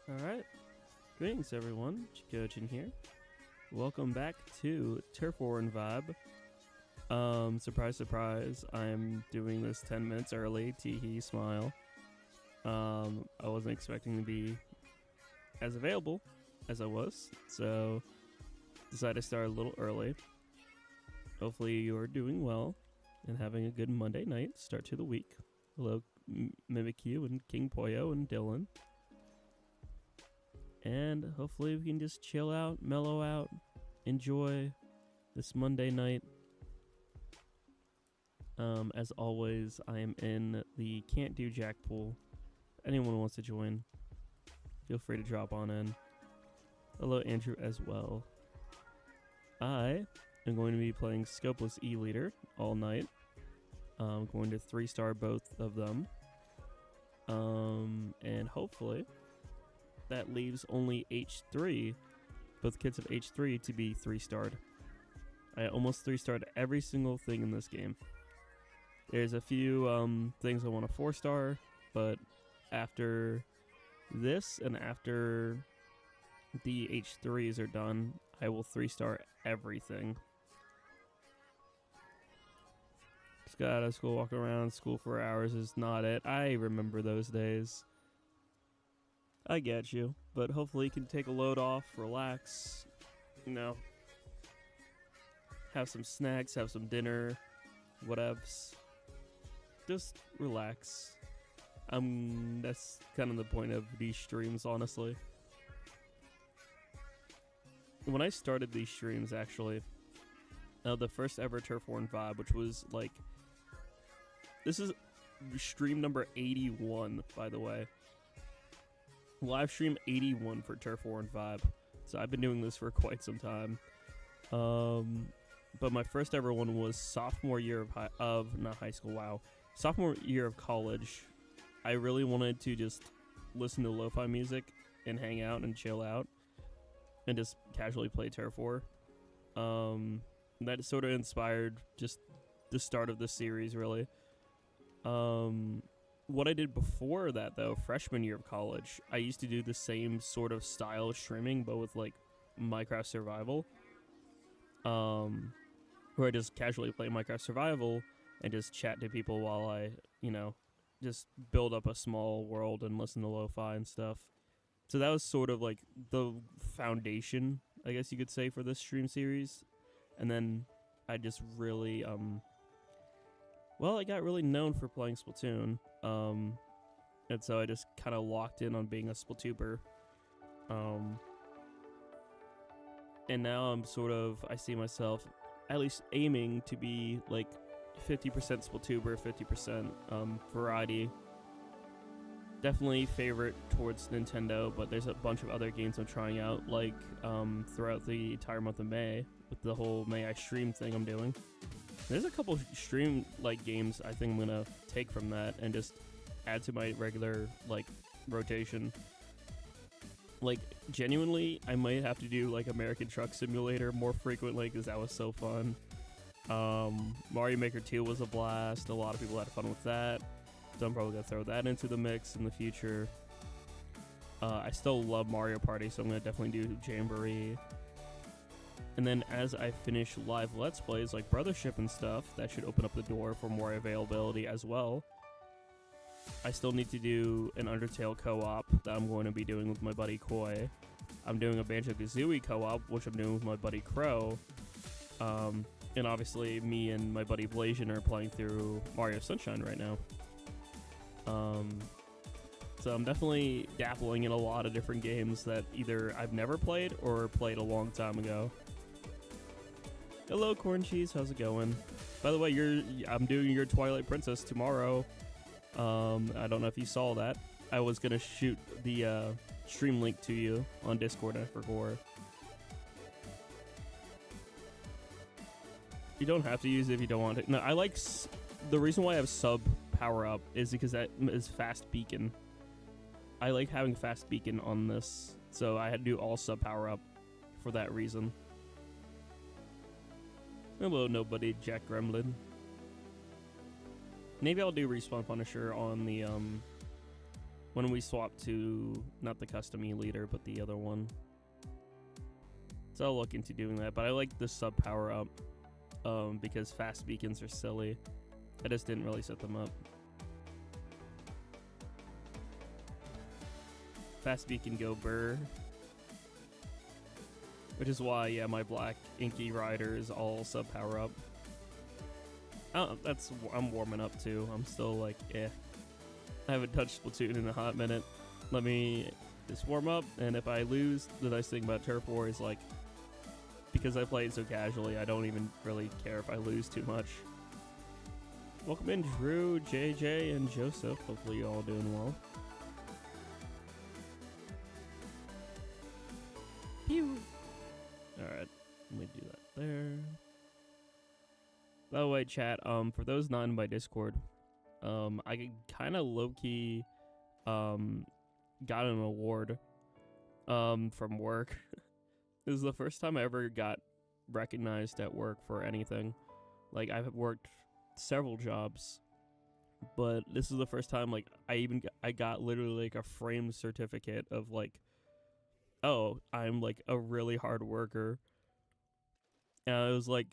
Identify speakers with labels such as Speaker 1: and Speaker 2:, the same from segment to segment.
Speaker 1: Alright, greetings everyone, Jackogień here. Welcome back to Turf War and Vibe. Surprise, surprise, I'm doing this 10 minutes early, tee-hee, smile. I wasn't expecting to be as available as I was, so decided to start a little early. Hopefully you are doing well and having a good Monday night start to the week. Hello, Mimikyu and King Poyo and Dylan. And hopefully we can just chill out, mellow out, enjoy this Monday night. As always, I am in the CantDoJack pool. Anyone wants to join, feel free to drop on in. Hello, Andrew, as well. I am going to be playing Scopeless E-Leader all night. I'm going to 3-star both of them. And hopefully that leaves only H3, both kids of H3, to be 3-starred. I almost 3-starred every single thing in this game. There's a few things I want to 4-star, but after this and after the H3s are done, I will 3-star everything. Just got out of school, walking around. School for hours is not it. I remember those days. I get you, but hopefully you can take a load off, relax, you know, have some snacks, have some dinner, whatevs. Just relax. That's kind of the point of these streams, honestly. When I started these streams, actually, the first ever Turf War and Vibe, which was like, this is stream number 81, by the way. Live stream 81 for Turf War and Vibe. So I've been doing this for quite some time. But my first ever one was sophomore year sophomore year of college. I really wanted to just listen to lo-fi music and hang out and chill out and just casually play Turf War. That sort of inspired just the start of the series, really. What I did before that, though, freshman year of college, I used to do the same sort of style of streaming, but with, like, Minecraft Survival. Where I just casually play Minecraft Survival and just chat to people while I, you know, just build up a small world and listen to lo-fi and stuff. So that was sort of, like, the foundation, I guess you could say, for this stream series. And then I just really, I got really known for playing Splatoon, and so I just kind of locked in on being a Splatooper, and now I see myself at least aiming to be like 50% Splatooper, 50% variety. Definitely favorite towards Nintendo, but there's a bunch of other games I'm trying out, like throughout the entire month of May, with the whole May I Stream thing I'm doing. There's a couple stream like games I think I'm gonna take from that and just add to my regular like rotation. Like genuinely, I might have to do like American Truck Simulator more frequently because that was so fun. Mario Maker 2 was a blast. A lot of people had fun with that. So I'm probably gonna throw that into the mix in the future. I still love Mario Party, so I'm gonna definitely do Jamboree. And then as I finish live Let's Plays like Brothership and stuff, that should open up the door for more availability as well. I still need to do an Undertale co-op that I'm going to be doing with my buddy Koi. I'm doing a Banjo-Kazooie co-op, which I'm doing with my buddy Crow. And obviously me and my buddy Blasian are playing through Mario Sunshine right now. So I'm definitely dabbling in a lot of different games that either I've never played or played a long time ago. Hello, Corn Cheese. How's it going? By the way, I'm doing your Twilight Princess tomorrow. I don't know if you saw that. I was gonna shoot the stream link to you on Discord. I forgot. You don't have to use it if you don't want to. No, I like the reason why I have sub power up is because that is fast beacon. I like having fast beacon on this, so I had to do all sub power up for that reason. Hello, nobody, Jack Gremlin. Maybe I'll do Respawn Punisher on the when we swap to not the custom e-leader, but the other one. So I'll look into doing that. But I like the sub power up because fast beacons are silly. I just didn't really set them up. Fast beacon go burr. Which is why, yeah, my black inky rider is all sub power up. Oh, I'm warming up too. I'm still like, eh. I haven't touched Splatoon in a hot minute. Let me just warm up, and if I lose, the nice thing about Turf War is like, because I play it so casually, I don't even really care if I lose too much. Welcome in, Drew, JJ, and Joseph. Hopefully you're all doing well. Pew! Alright, let me do that there. By the way, chat, for those not in my Discord, I kind of low-key got an award from work. This is the first time I ever got recognized at work for anything. Like, I've worked several jobs, but this is the first time, like, I got literally, like, a framed certificate of, like, oh, I'm, like, a really hard worker. And I was, like,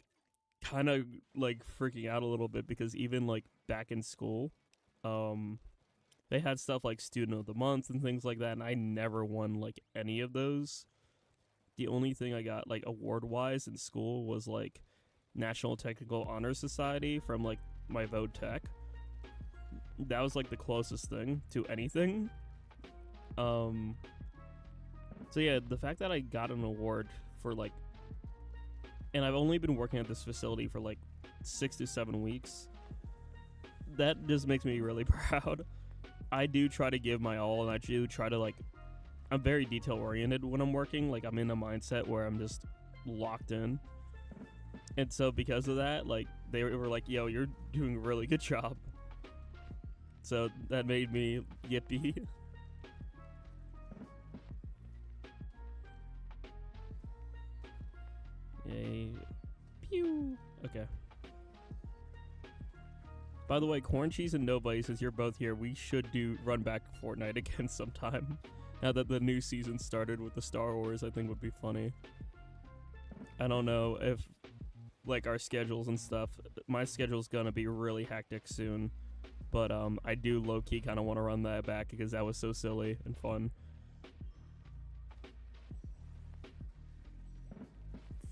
Speaker 1: kind of, like, freaking out a little bit because even, like, back in school, they had stuff like Student of the Month and things like that, and I never won, like, any of those. The only thing I got, like, award-wise in school was, like, National Technical Honor Society from, like, my Vote Tech. That was, like, the closest thing to anything. So, yeah, the fact that I got an award for, like, and I've only been working at this facility for, like, 6 to 7 weeks, that just makes me really proud. I do try to give my all, and I do try to, like, I'm very detail-oriented when I'm working. Like, I'm in a mindset where I'm just locked in. And so because of that, like, they were like, yo, you're doing a really good job. So that made me yippee. Yay. Pew. Okay. By the way, Corn Cheese and Nobody, since you're both here, we should run back Fortnite again sometime. Now that the new season started with the Star Wars, I think would be funny. I don't know if, like, our schedules and stuff, my schedule's gonna be really hectic soon. But I do low-key kind of want to run that back because that was so silly and fun.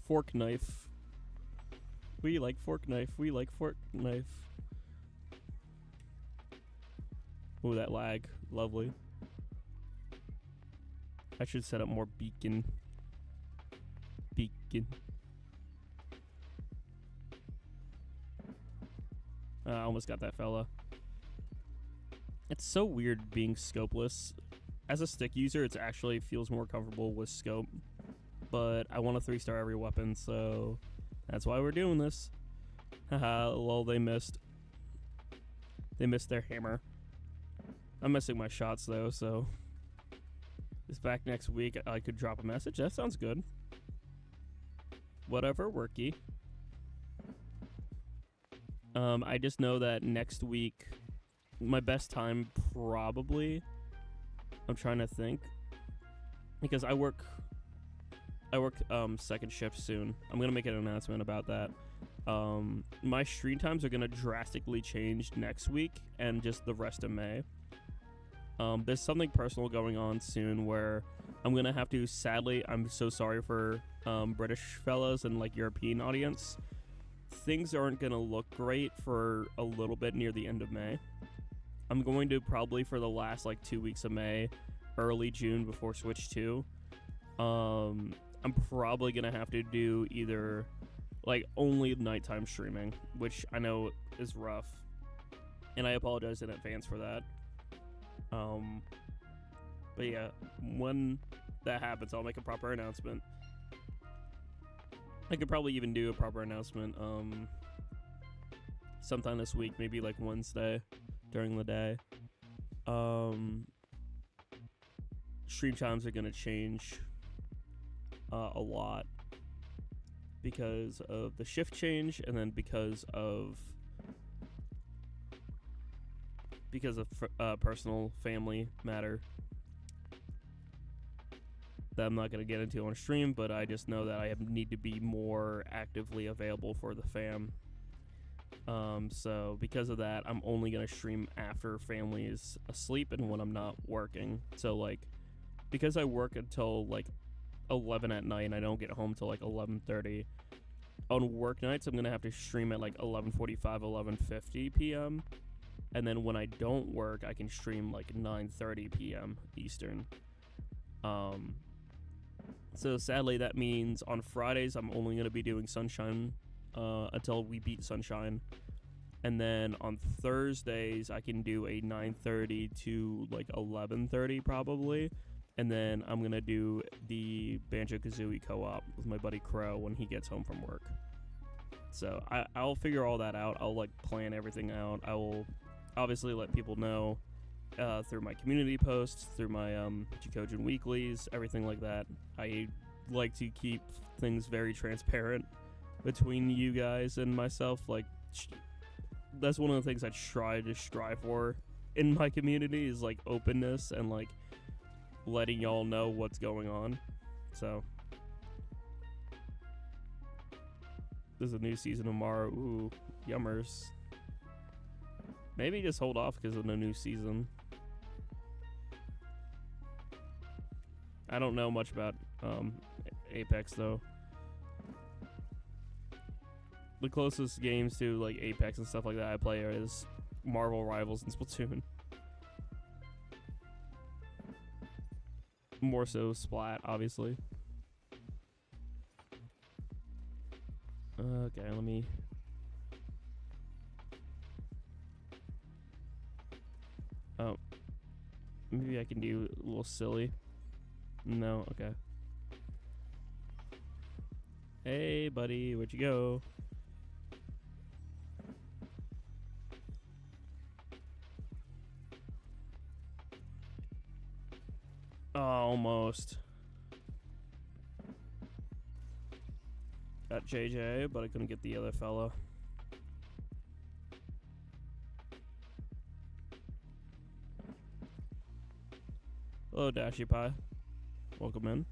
Speaker 1: Fork knife. We like fork knife. We like fork knife. Ooh, that lag. Lovely. I should set up more beacon. Beacon. I almost got that fella. It's so weird being scopeless. As a stick user, it actually feels more comfortable with scope. But I want a 3-star every weapon, so that's why we're doing this. Haha, lol, they missed. They missed their hammer. I'm missing my shots, though, so... It's back next week. I could drop a message. That sounds good. Whatever, worky. I just know that next week, my best time probably... I'm trying to think. Because I work second shift soon. I'm going to make an announcement about that. My stream times are going to drastically change next week and just the rest of May. There's something personal going on soon where I'm going to have to, sadly, I'm so sorry for British fellas and like European audience. Things aren't going to look great for a little bit near the end of May. I'm going to probably for the last like 2 weeks of May, early June before Switch 2. I'm probably going to have to do either like only nighttime streaming, which I know is rough. And I apologize in advance for that. But yeah, when that happens, I'll make a proper announcement. I could probably even do a proper announcement sometime this week, maybe like Wednesday during the day. Stream times are going to change a lot because of the shift change and then because of because of personal family matter that I'm not going to get into on stream, but I just know that I need to be more actively available for the fam. So because of that, I'm only going to stream after family is asleep and when I'm not working. So like, because I work until like 11 at night and I don't get home till like 11:30, on work nights I'm going to have to stream at like 11:45, 11:50 p.m. And then when I don't work, I can stream like 9:30 p.m. Eastern. So sadly, that means on Fridays, I'm only going to be doing Sunshine until we beat Sunshine. And then on Thursdays, I can do a 9:30 to like 11:30 probably. And then I'm going to do the Banjo-Kazooie co-op with my buddy Crow when he gets home from work. So I'll figure all that out. I'll like plan everything out. I will obviously let people know through my community posts, through my Jackogień weeklies, everything like that. I like to keep things very transparent between you guys and myself. Like, that's one of the things I try to strive for in my community is like openness and like letting y'all know what's going on. So there's a new season tomorrow. Ooh, yummers. Maybe just hold off because of the new season. I don't know much about Apex though. The closest games to like Apex and stuff like that I play is Marvel Rivals and Splatoon. More so Splat, obviously. Okay, let me... Oh. Maybe I can do a little silly. No, okay. Hey, buddy, where'd you go? Oh, almost. Got JJ, but I couldn't get the other fella. Hello, Dashy Pie. Welcome in.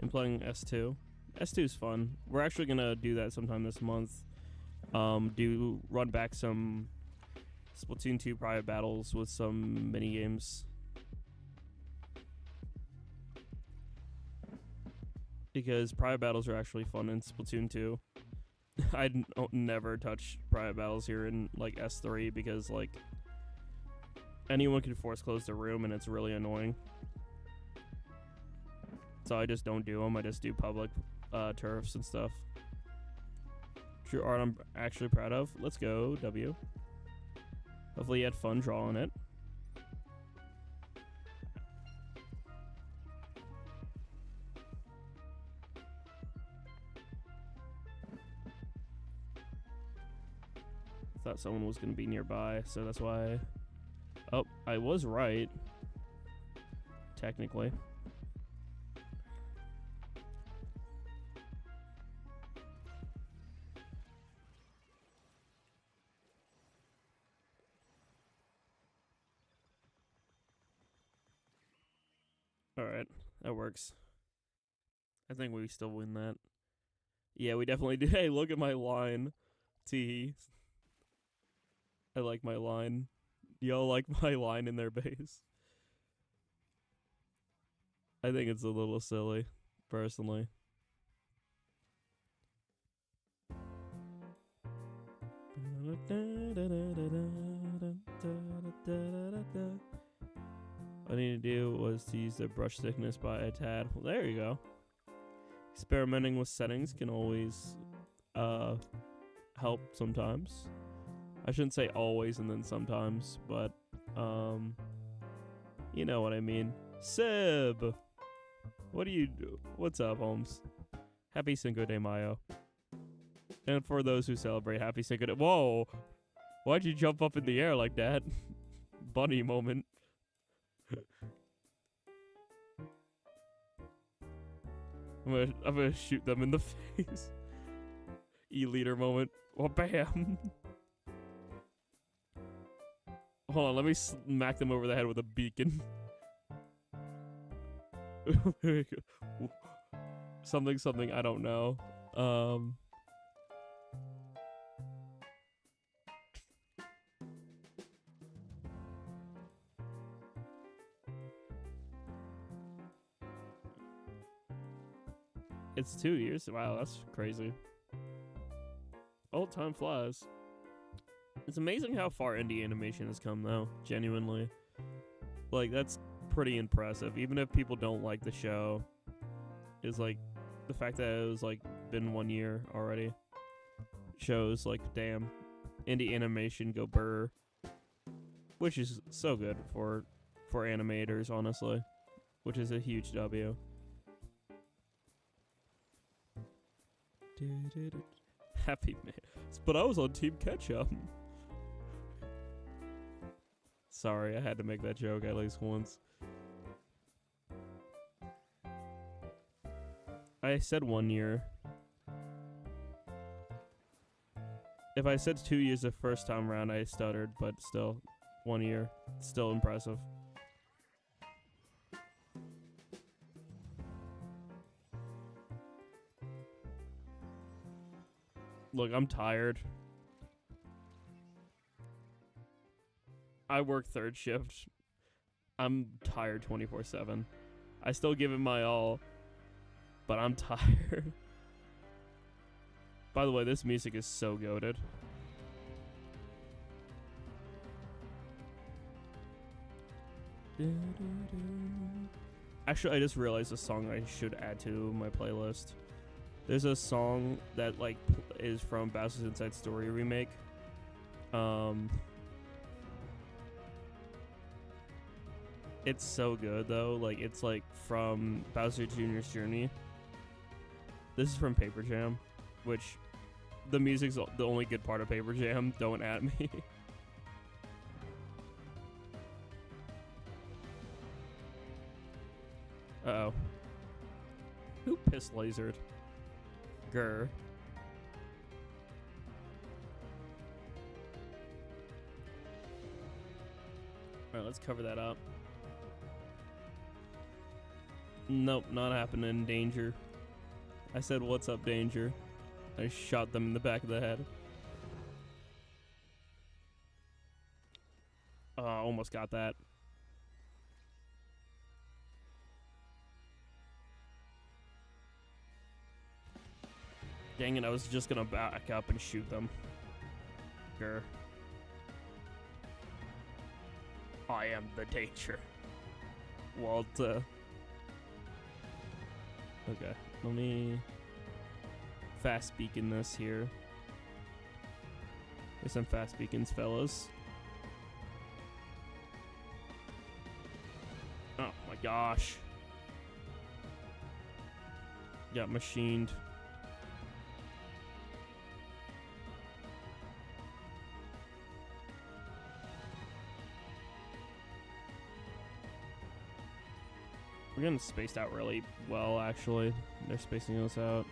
Speaker 1: I'm playing S2. S2 is fun. We're actually gonna do that sometime this month. Run back some Splatoon 2 private battles with some mini games. Because private battles are actually fun in Splatoon 2. I never touch private battles here in like S3 because like anyone can force close the room and it's really annoying. So I just don't do them. I just do public turfs and stuff. True art I'm actually proud of. Let's go, W. Hopefully you had fun drawing it. I thought someone was going to be nearby, so that's why... Oh, I was right. Technically. Alright, that works. I think we still win that. Yeah, we definitely do. Hey, look at my line. T. I like my line. Y'all like my line in their base. I think it's a little silly, personally. All I need to do was to use the brush thickness by a tad. Well, there you go. Experimenting with settings can always help sometimes. I shouldn't say always and then sometimes, but you know what I mean. Sib! What do you do? What's up, Holmes? Happy Cinco de Mayo. And for those who celebrate, happy Cinco de... Whoa! Why'd you jump up in the air like that? Bunny moment. I'm gonna shoot them in the face. E-leader moment. Oh, bam! Hold on, let me smack them over the head with a beacon. Something, I don't know. It's 2 years? Wow, that's crazy. Old time flies. It's amazing how far indie animation has come, though. Genuinely. Like, that's pretty impressive. Even if people don't like the show, is like, the fact that it was, like, been 1 year already shows, like, damn, indie animation go burr. Which is so good for animators, honestly. Which is a huge W. Happy man. But I was on Team Ketchup. Sorry, I had to make that joke at least once. I said 1 year. If I said 2 years the first time around, I stuttered, but still, 1 year. Still impressive. Look, I'm tired. I work third shift. I'm tired 24/7. I still give it my all, but I'm tired. By the way, this music is so goated. Actually, I just realized a song I should add to my playlist. There's a song that like is from Bowser's Inside Story remake. It's so good though. Like it's like from Bowser Jr.'s Journey. This is from Paper Jam, which the music's the only good part of Paper Jam. Don't at me. Uh-oh. Who piss lasered? Grr. Alright, let's cover that up. Nope, not happening. Danger. I said, what's up, danger? I shot them in the back of the head. Almost got that. Dang it, I was just gonna back up and shoot them. Grr. I am the danger. Walter. Okay, let me fast beacon this here. There's some fast beacons, fellas. Oh my gosh. Got machined. We're getting spaced out really well, actually. They're spacing us out.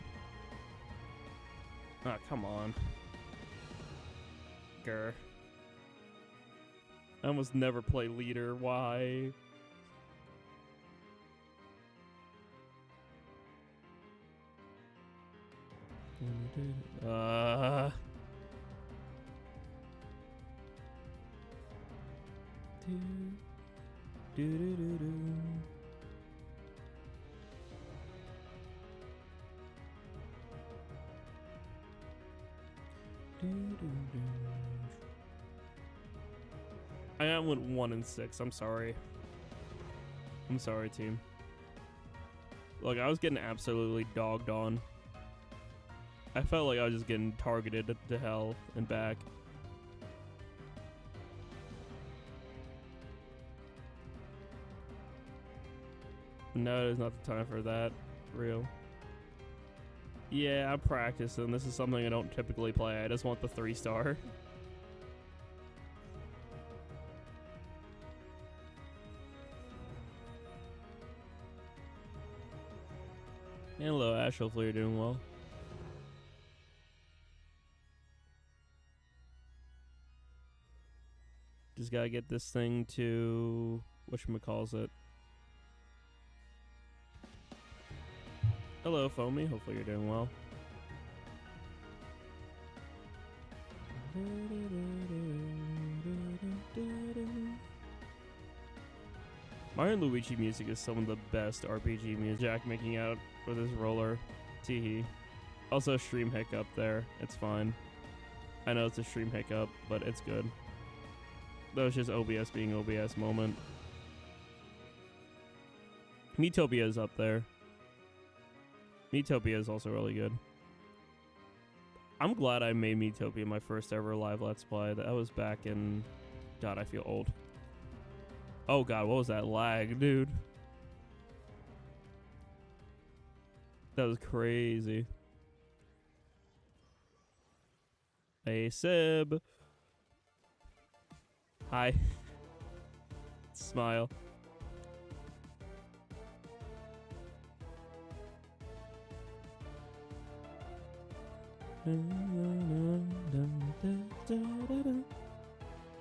Speaker 1: Ah, come on. Grr. I almost never play leader. Why? I went 1 and 6. I'm sorry. I'm sorry, team. Look, I was getting absolutely dogged on. I felt like I was just getting targeted to hell and back. No, it's not the time for that. Real. Yeah, I'm practicing. This is something I don't typically play. I just want the 3-star. Hello, Ash. Hopefully you're doing well. Just gotta get this thing to whatchamacallit. Hello, Foamy. Hopefully you're doing well. Mario and Luigi music is some of the best RPG music. Jack making out with his roller. Teehee. Also, stream hiccup there. It's fine. I know it's a stream hiccup, but it's good. That was just OBS being OBS moment. Miitopia is up there. Miitopia is also really good. I'm glad I made Miitopia my first ever live Let's Play. That was back in... God, I feel old. Oh god, what was that lag, dude? That was crazy. Hey, Sib. Hi. Smile.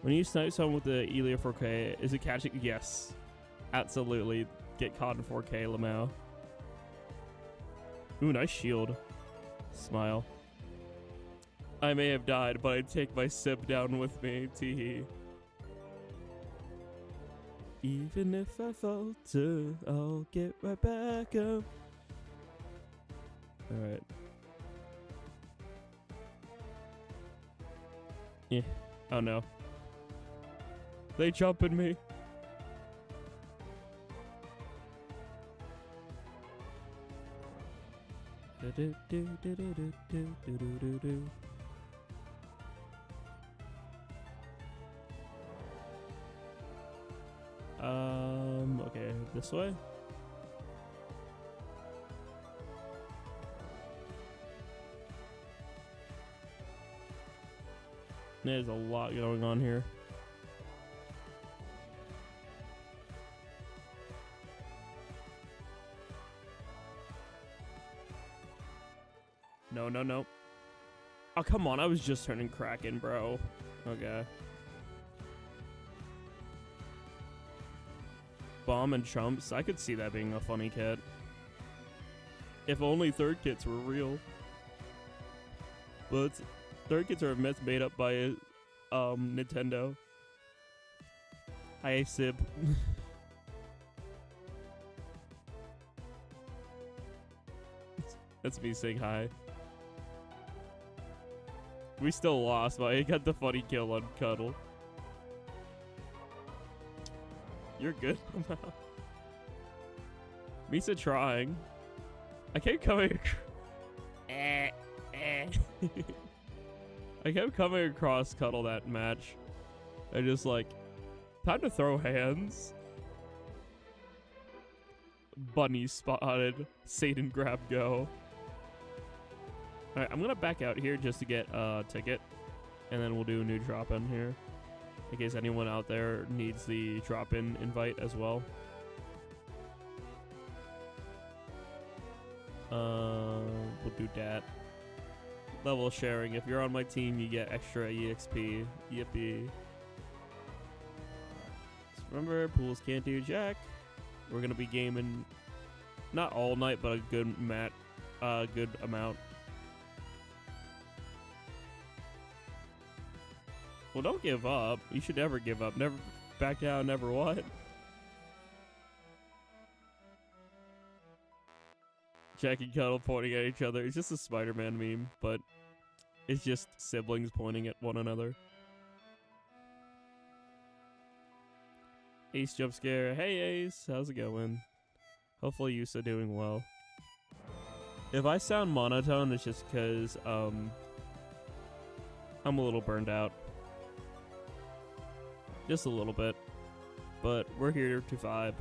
Speaker 1: When you snipe someone with the Elia 4K, is it catching? Yes. Absolutely. Get caught in 4K, Lamau. Ooh, nice shield. Smile. I may have died, but I'd take my sip down with me. Teehee. Even if I falter, I'll get right back up. Alright. Yeah. Oh no. They jumping me. Okay, this way. There's a lot going on here. No, no, no. Oh, come on. I was just turning Kraken, bro. Okay. Bomb and Chumps. I could see that being a funny kit. If only third kits were real. Well, third kits are a myth made up by Nintendo. Hi, Sib. That's me saying hi. We still lost, but I got the funny kill on Cuddle. You're good. Misa trying. I kept coming. I kept coming across Cuddle that match. I just like, time to throw hands. Bunny spotted. Satan grab go. Alright, I'm gonna back out here just to get a ticket. And then we'll do a new drop-in here. In case anyone out there needs the drop-in invite as well. We'll do that. Level sharing. If you're on my team, you get extra EXP. Yippee. Just remember, pools can't do jack. We're gonna be gaming not all night, but a good amount. Well, don't give up. You should never give up. Never back down, never what? Jack and Cuddle pointing at each other. It's just a Spider-Man meme, but it's just siblings pointing at one another. Ace jump scare. Hey Ace, how's it going? Hopefully you're doing well. If I sound monotone, it's just because I'm a little burned out. Just a little bit. But we're here to vibe.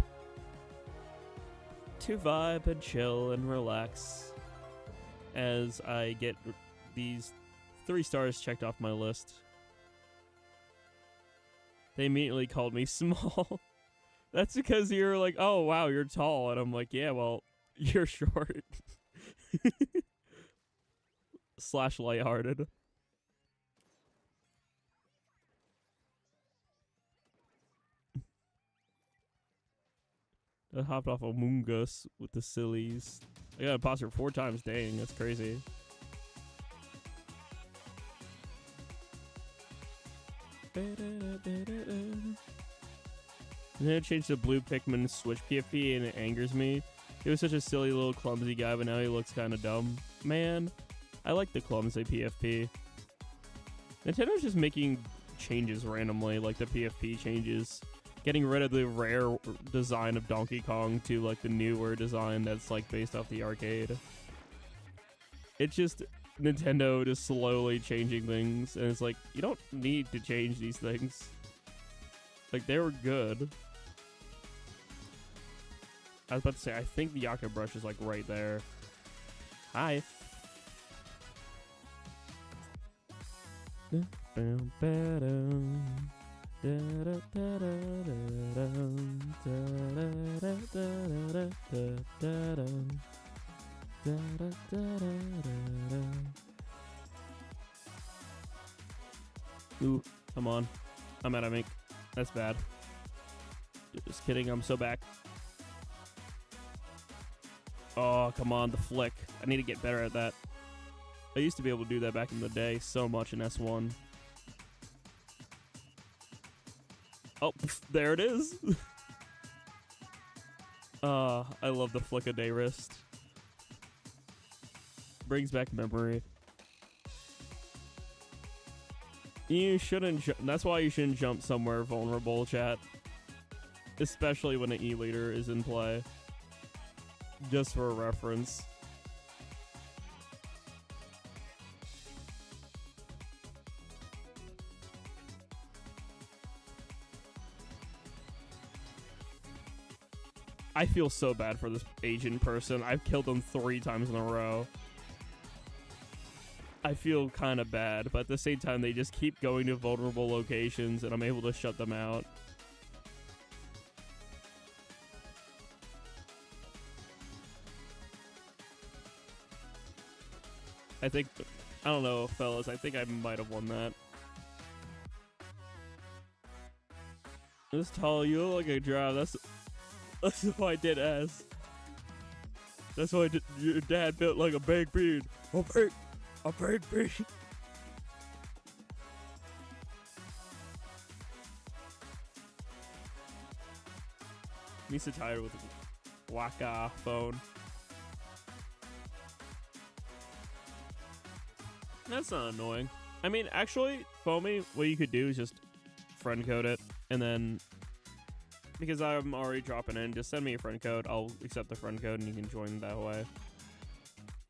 Speaker 1: To vibe and chill and relax as I get these 3 stars checked off my list. They immediately called me small. That's because you're like, oh wow, you're tall. And I'm like, yeah, well, you're short. / lighthearted. I hopped off Among Us with the sillies. I got imposter 4 times. Dang, that's crazy. And then I changed to blue Pikmin switch PFP and it angers me. He was such a silly little clumsy guy, but now he looks kind of dumb. Man, I like the clumsy PFP. Nintendo's just making changes randomly, like the PFP changes. Getting rid of the rare design of Donkey Kong to like the newer design that's like based off the arcade. It's just Nintendo just slowly changing things, and it's like, you don't need to change these things. Like, they were good. I was about to say, I think the Yakka brush is like right there. Hi. Ooh, come on. I'm out of ink. That's bad. Just kidding, I'm so back. Oh, come on, the flick. I need to get better at that. I used to be able to do that back in the day so much in S1. Oh, there it is. I love the flick a day wrist. Brings back memory. You shouldn't. That's why you shouldn't jump somewhere vulnerable, chat. Especially when an E-leader is in play. Just for a reference. I feel so bad for this Asian person. I've killed them 3 times in a row. I feel kind of bad, but at the same time, they just keep going to vulnerable locations, and I'm able to shut them out. I don't know, fellas, I think I might have won that. This tall, you look like a drive. That's why I did S. That's why your dad built like a baked bean. A baked bean. I'm so tired with the Waka phone. That's not annoying. I mean, actually, Foamy, what you could do is just friend code it, and then, because I'm already dropping in, just send me a friend code. I'll accept the friend code, and you can join that way.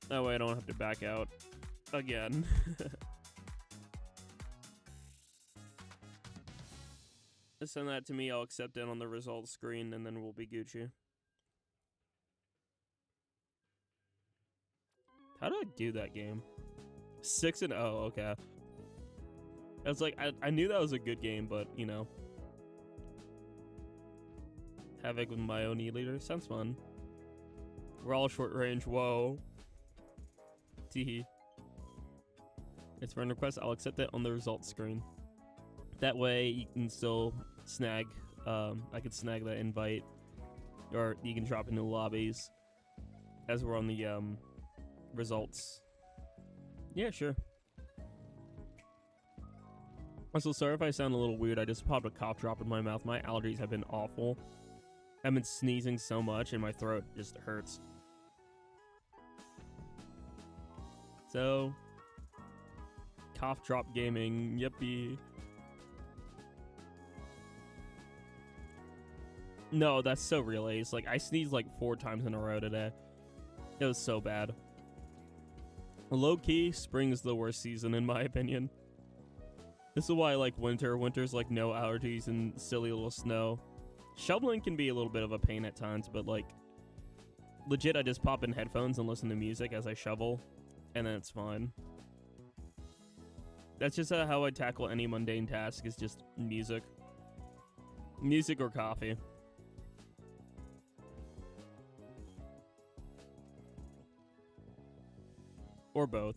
Speaker 1: That way I don't have to back out again. Just send that to me, I'll accept it on the results screen, and then we'll be Gucci. How do I do that game? 6-0, okay. I was like, I knew that was a good game, but, you know. Havoc with my own E-leader, sounds fun. We're all short range, whoa. Teehee. It's friend request, I'll accept it on the results screen. That way, you can still snag, I could snag that invite, or you can drop into lobbies as we're on the, results. Yeah, sure. Also, sorry if I sound a little weird. I just popped a cough drop in my mouth. My allergies have been awful. I've been sneezing so much and my throat just hurts. So, cough drop gaming. Yippee. No, that's so real, Ace. Like, I sneezed like 4 times in a row today. It was so bad. Low-key, spring's the worst season in my opinion. This is why I like winter. Winter's like no allergies and silly little snow. Shoveling can be a little bit of a pain at times, but like, legit I just pop in headphones and listen to music as I shovel, and then it's fine. That's just how I tackle any mundane task, is just music. Music or coffee. Or both.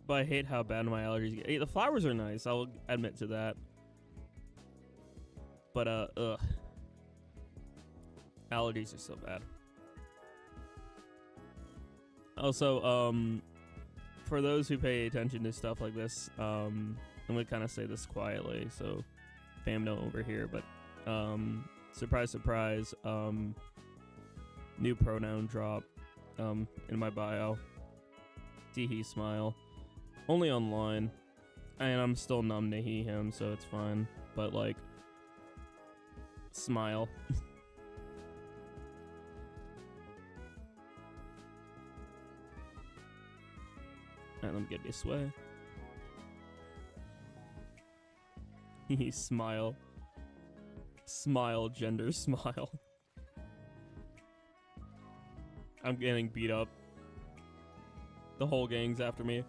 Speaker 1: But I hate how bad my allergies get. Hey, the flowers are nice, I'll admit to that. But ugh. Allergies are so bad. Also, for those who pay attention to stuff like this, I'm gonna kind of say this quietly, so fam don't overhear. But surprise, surprise, new pronoun drop in my bio. He smile. Only online, and I'm still numb to he him, so it's fine. But like, smile. Alright, let me get this way. He smile. Smile, gender smile. I'm getting beat up. The whole gang's after me.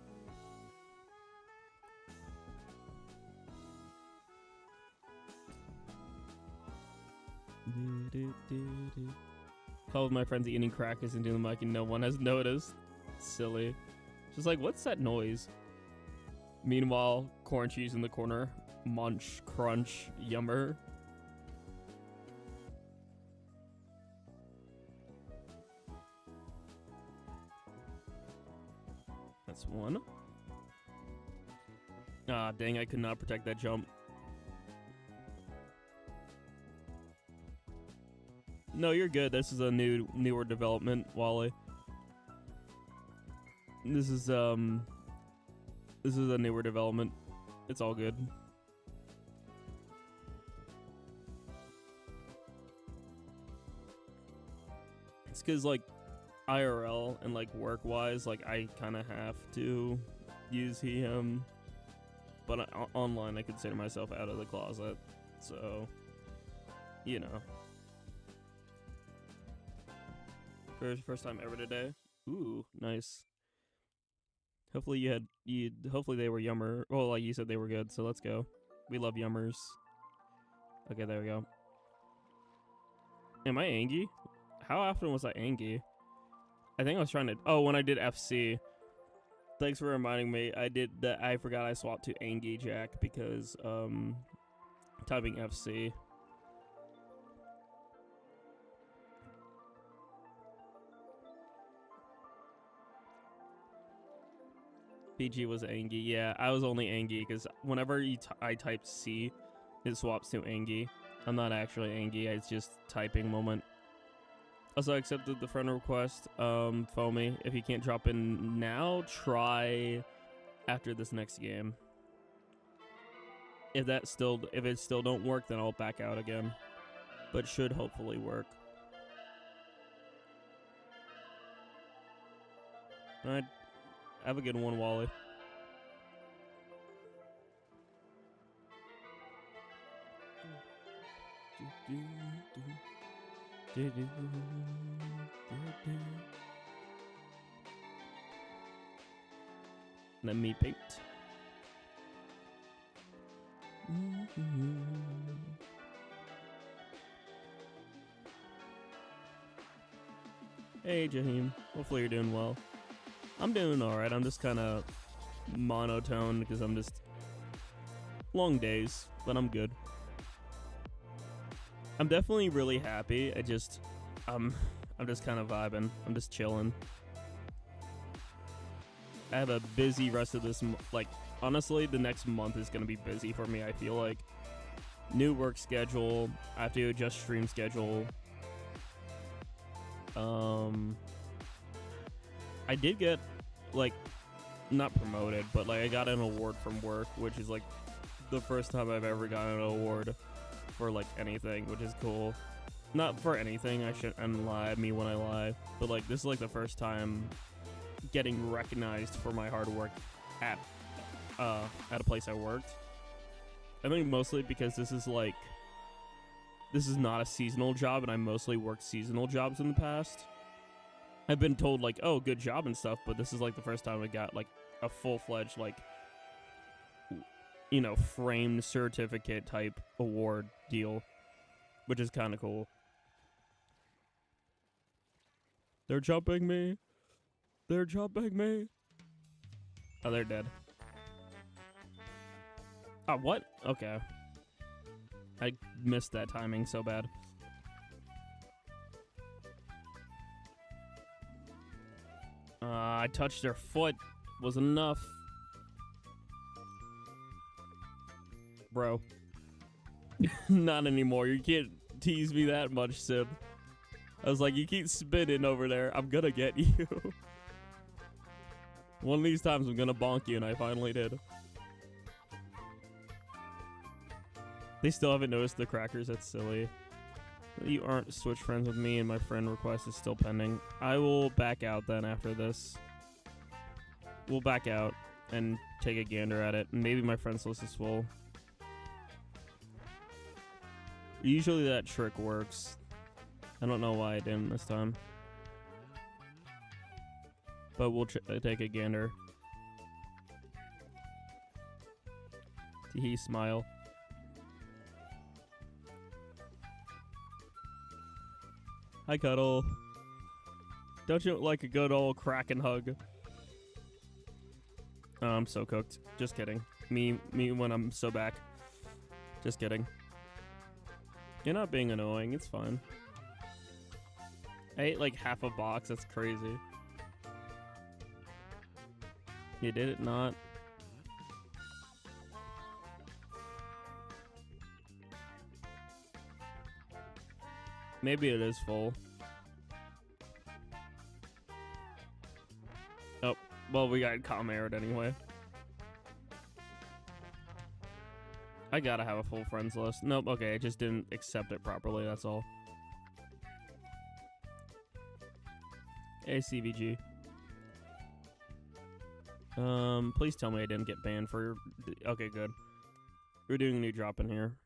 Speaker 1: Call with my friends eating crackers into the mic and no one has noticed. Silly. Just like, what's that noise? Meanwhile, corn cheese in the corner. Munch, crunch, yummer. That's one. Ah, dang, I could not protect that jump. No, you're good. This is a newer development, Wally. This is a newer development. It's all good. It's because like IRL and like work wise, like I kind of have to use he him, but online I consider myself out of the closet, so you know. First time ever today. Ooh, nice. Hopefully hopefully they were yummer. Well, like you said, they were good, so let's go. We love yummers. Okay, there we go. Am I angry? How often was I angry? I think I was trying to... Oh, when I did FC. Thanks for reminding me. I forgot I swapped to CantDoJack because, typing FC. PG was angry. Yeah, I was only angry because whenever I type C, it swaps to angry. I'm not actually angry. It's just typing moment. Also, I accepted the friend request. Foamy, if you can't drop in now, try after this next game. If it still don't work, then I'll back out again. But should hopefully work. Alright. Have a good one, Wally. Let me paint. Hey, Jaheim. Hopefully you're doing well. I'm doing alright. I'm just kind of monotone because I'm just long days, but I'm good. I'm definitely really happy. I'm just kind of vibing. I'm just chilling. I have a busy rest of this like honestly the next month is going to be busy for me. I feel like new work schedule, I have to adjust stream schedule. I did get like not promoted, but like I got an award from work, which is like the first time I've ever gotten an award for like anything, which is cool. Not for anything, I shouldn't lie at me when I lie, but like this is like the first time getting recognized for my hard work at a place I worked. I think mostly because this is not a seasonal job, and I mostly worked seasonal jobs in the past. I've been told like, oh, good job and stuff, but this is like the first time I got like a full-fledged like, you know, framed certificate type award deal, which is kind of cool. They're jumping me. They're jumping me. Oh, they're dead. Oh, what? Okay. I missed that timing so bad. I touched their foot. Was enough. Bro. Not anymore. You can't tease me that much, Sib. I was like, you keep spinning over there. I'm gonna get you. One of these times I'm gonna bonk you, and I finally did. They still haven't noticed the crackers. That's silly. You aren't Switch friends with me, and my friend request is still pending. I will back out then after this. We'll back out and take a gander at it. Maybe my friends list is full. Usually that trick works. I don't know why it didn't this time. But we'll take a gander. Tee smile. Hi, Cuddle. Don't you like a good old crack and hug? Oh, I'm so cooked. Just kidding. Me when I'm so back. Just kidding. You're not being annoying. It's fine. I ate like half a box. That's crazy. You did it not. Maybe it is full. Oh, well, we got com-aired anyway. I gotta have a full friends list. Nope, okay, I just didn't accept it properly, that's all. Hey, CVG. Please tell me I didn't get banned for... Okay, good. We're doing a new drop in here.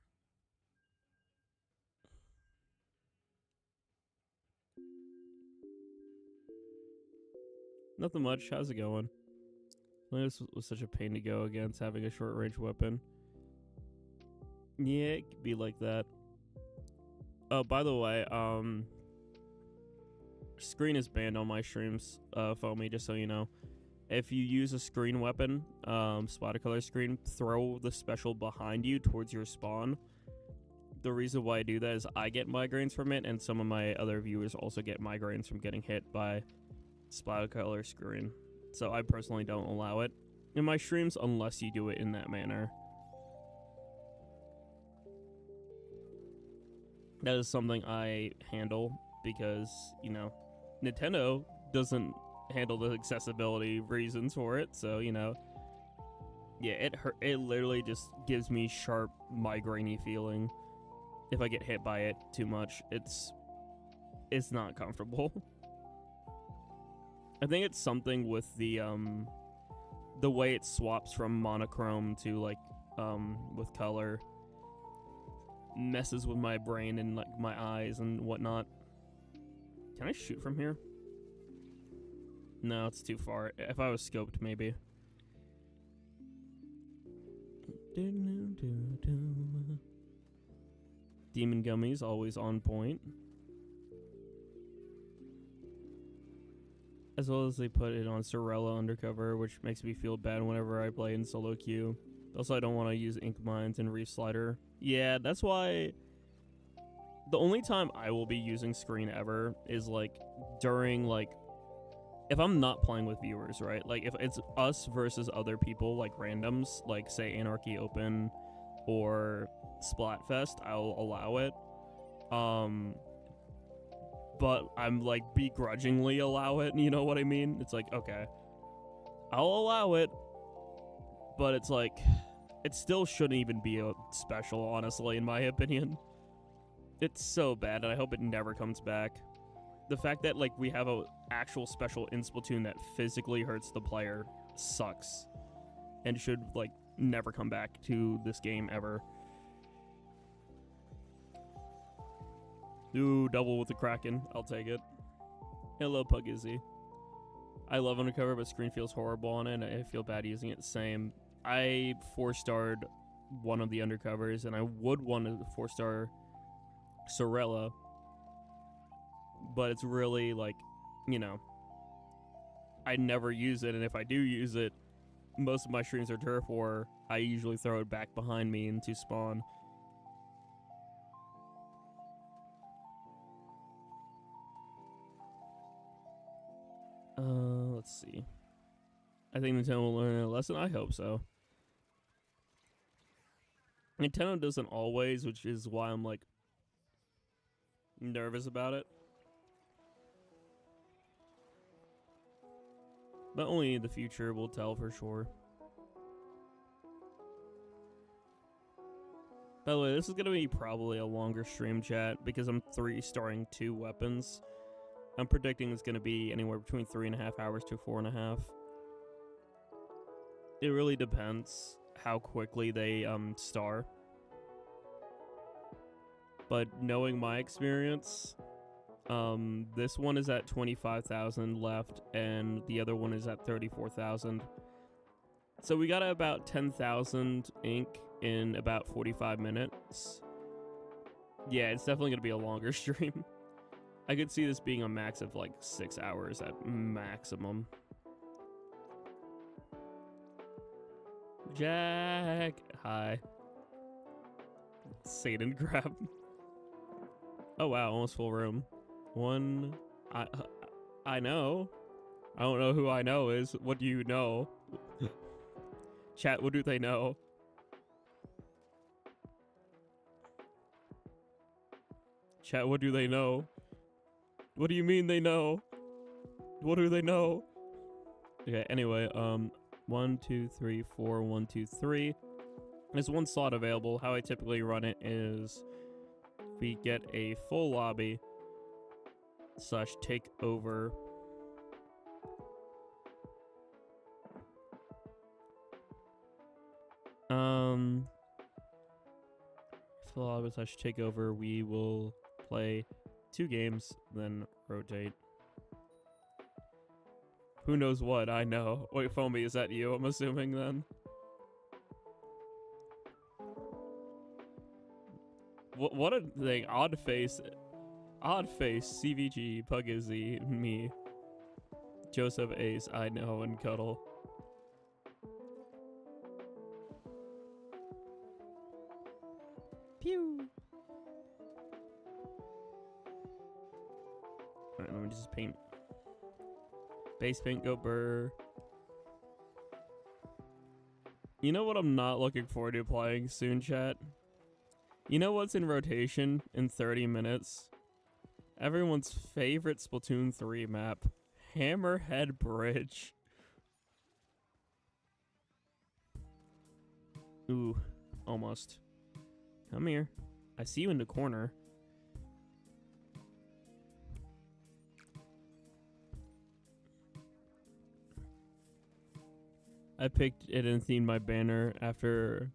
Speaker 1: Nothing much. How's it going? This was such a pain to go against, having a short-range weapon. Yeah, it could be like that. Oh, by the way, screen is banned on my streams, Foamy, just so you know. If you use a screen weapon, spotted color screen, throw the special behind you towards your spawn. The reason why I do that is I get migraines from it, and some of my other viewers also get migraines from getting hit by splattered color screen. So I personally don't allow it in my streams unless you do it in that manner. That is something I handle because, you know, Nintendo doesn't handle the accessibility reasons for it, so, you know, yeah, it literally just gives me sharp migraine-y feeling if I get hit by it too much. It's not comfortable. I think it's something with the way it swaps from monochrome to like with color messes with my brain and like my eyes and whatnot. Can I shoot from here? No, it's too far. If I was scoped, maybe. Demon gummies always on point. As well as they put it on Sorella Undercover, which makes me feel bad whenever I play in solo queue. Also, I don't want to use Ink Mines and Reef Slider. Yeah, that's why the only time I will be using screen ever is like during like if I'm not playing with viewers, right? Like if it's us versus other people, like randoms, like say Anarchy Open or Splatfest, I'll allow it. But I'm like begrudgingly allow it, you know what I mean? It's like, okay, I'll allow it, but it's like, it still shouldn't even be a special, honestly, in my opinion. It's so bad, and I hope it never comes back. The fact that like we have a actual special in Splatoon that physically hurts the player sucks, and should like never come back to this game ever. Ooh, double with the Kraken. I'll take it. Hello, Pugizzy. I love Undercover, but screen feels horrible on it. I feel bad using it. Same. I 4-starred one of the Undercovers, and I would want to 4-star Sorella. But it's really, like, you know, I never use it, and if I do use it, most of my streams are Turf War. I usually throw it back behind me into spawn. let's see. I think Nintendo will learn a lesson. I hope so. Nintendo doesn't always, which is why I'm like nervous about it. But only the future will tell for sure. By the way, this is going to be probably a longer stream, chat, because I'm 3-starring 2 weapons. I'm predicting it's going to be anywhere between 3.5 hours to 4.5. It really depends how quickly they star. But knowing my experience, this one is at 25,000 left, and the other one is at 34,000. So we got about 10,000 ink in about 45 minutes. Yeah, it's definitely going to be a longer stream. I could see this being a max of like 6 hours at maximum. Jack! Hi. Satan grab. Oh wow, almost full room. One... I know. I don't know who I know is. What do you know? Chat, what do they know? Chat, what do they know? What do you mean they know? What do they know? Okay, anyway, 1, 2, 3, 4, 1, 2, 3. There's one slot available. How I typically run it is we get a full lobby / take over. Full lobby / take over. We will play 2 games, then rotate. Who knows what? I know. Wait, Foamy, is that you? I'm assuming then. What a thing. Odd face, CVG, Pugizzy, me, Joseph Ace, I know, and Cuddle. Pew! Alright, let me just paint. Base paint, go burr. You know what I'm not looking forward to playing soon, chat? You know what's in rotation in 30 minutes? Everyone's favorite Splatoon 3 map, Hammerhead Bridge. Ooh, almost. Come here. I see you in the corner. I picked it and themed my banner after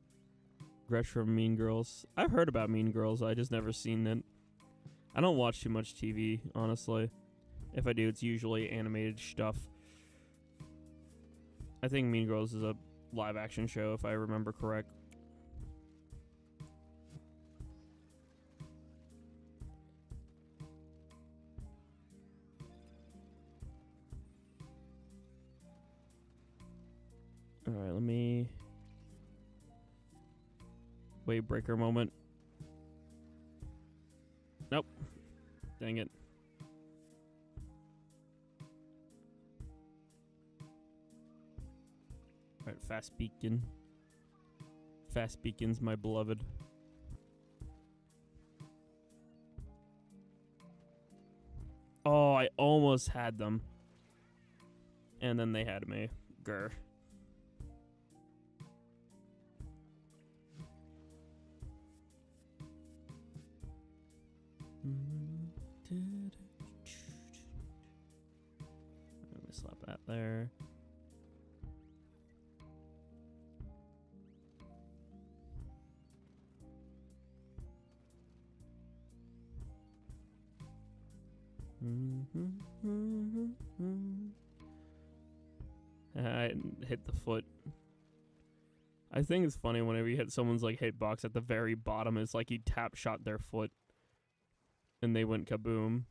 Speaker 1: Gresh from Mean Girls. I've heard about Mean Girls, I just never seen it. I don't watch too much TV, honestly. If I do, it's usually animated stuff. I think Mean Girls is a live action show, if I remember correct. Alright, let me... Wave breaker moment. Nope. Dang it. Alright, fast beacon. Fast beacons, my beloved. Oh, I almost had them. And then they had me. Grr. Let me slap that there. I hit the foot. I think it's funny whenever you hit someone's like hitbox at the very bottom, it's like you tap shot their foot and they went kaboom.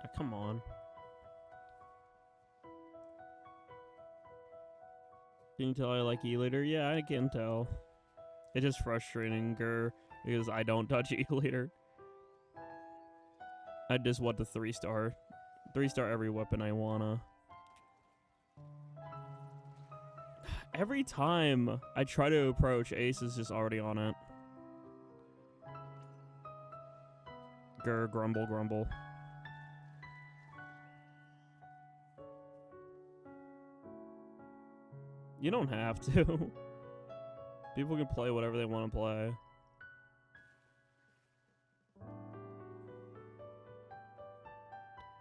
Speaker 1: Ah, come on. Can you tell I like E-Later? Yeah, I can tell. It's just frustrating, grr. because I don't touch E-liter. I just want the 3-star. 3-star every weapon I wanna. Every time I try to approach, Ace is just already on it. Grr, grumble, grumble. You don't have to. People can play whatever they want to play.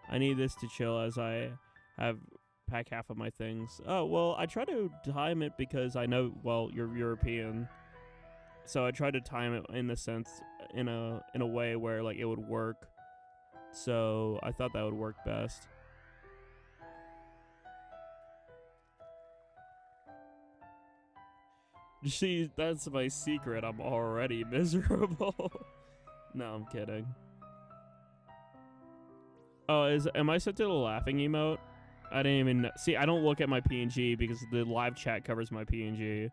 Speaker 1: I need this to chill as I have pack half of my things. Oh, well, I try to time it because I know, well, you're European. So I try to time it in the sense, in a way where, like, it would work. So I thought that would work best. See, that's my secret. I'm already miserable. No, I'm kidding. Oh, am I set to the laughing emote? I didn't even see. I don't look at my PNG because the live chat covers my PNG.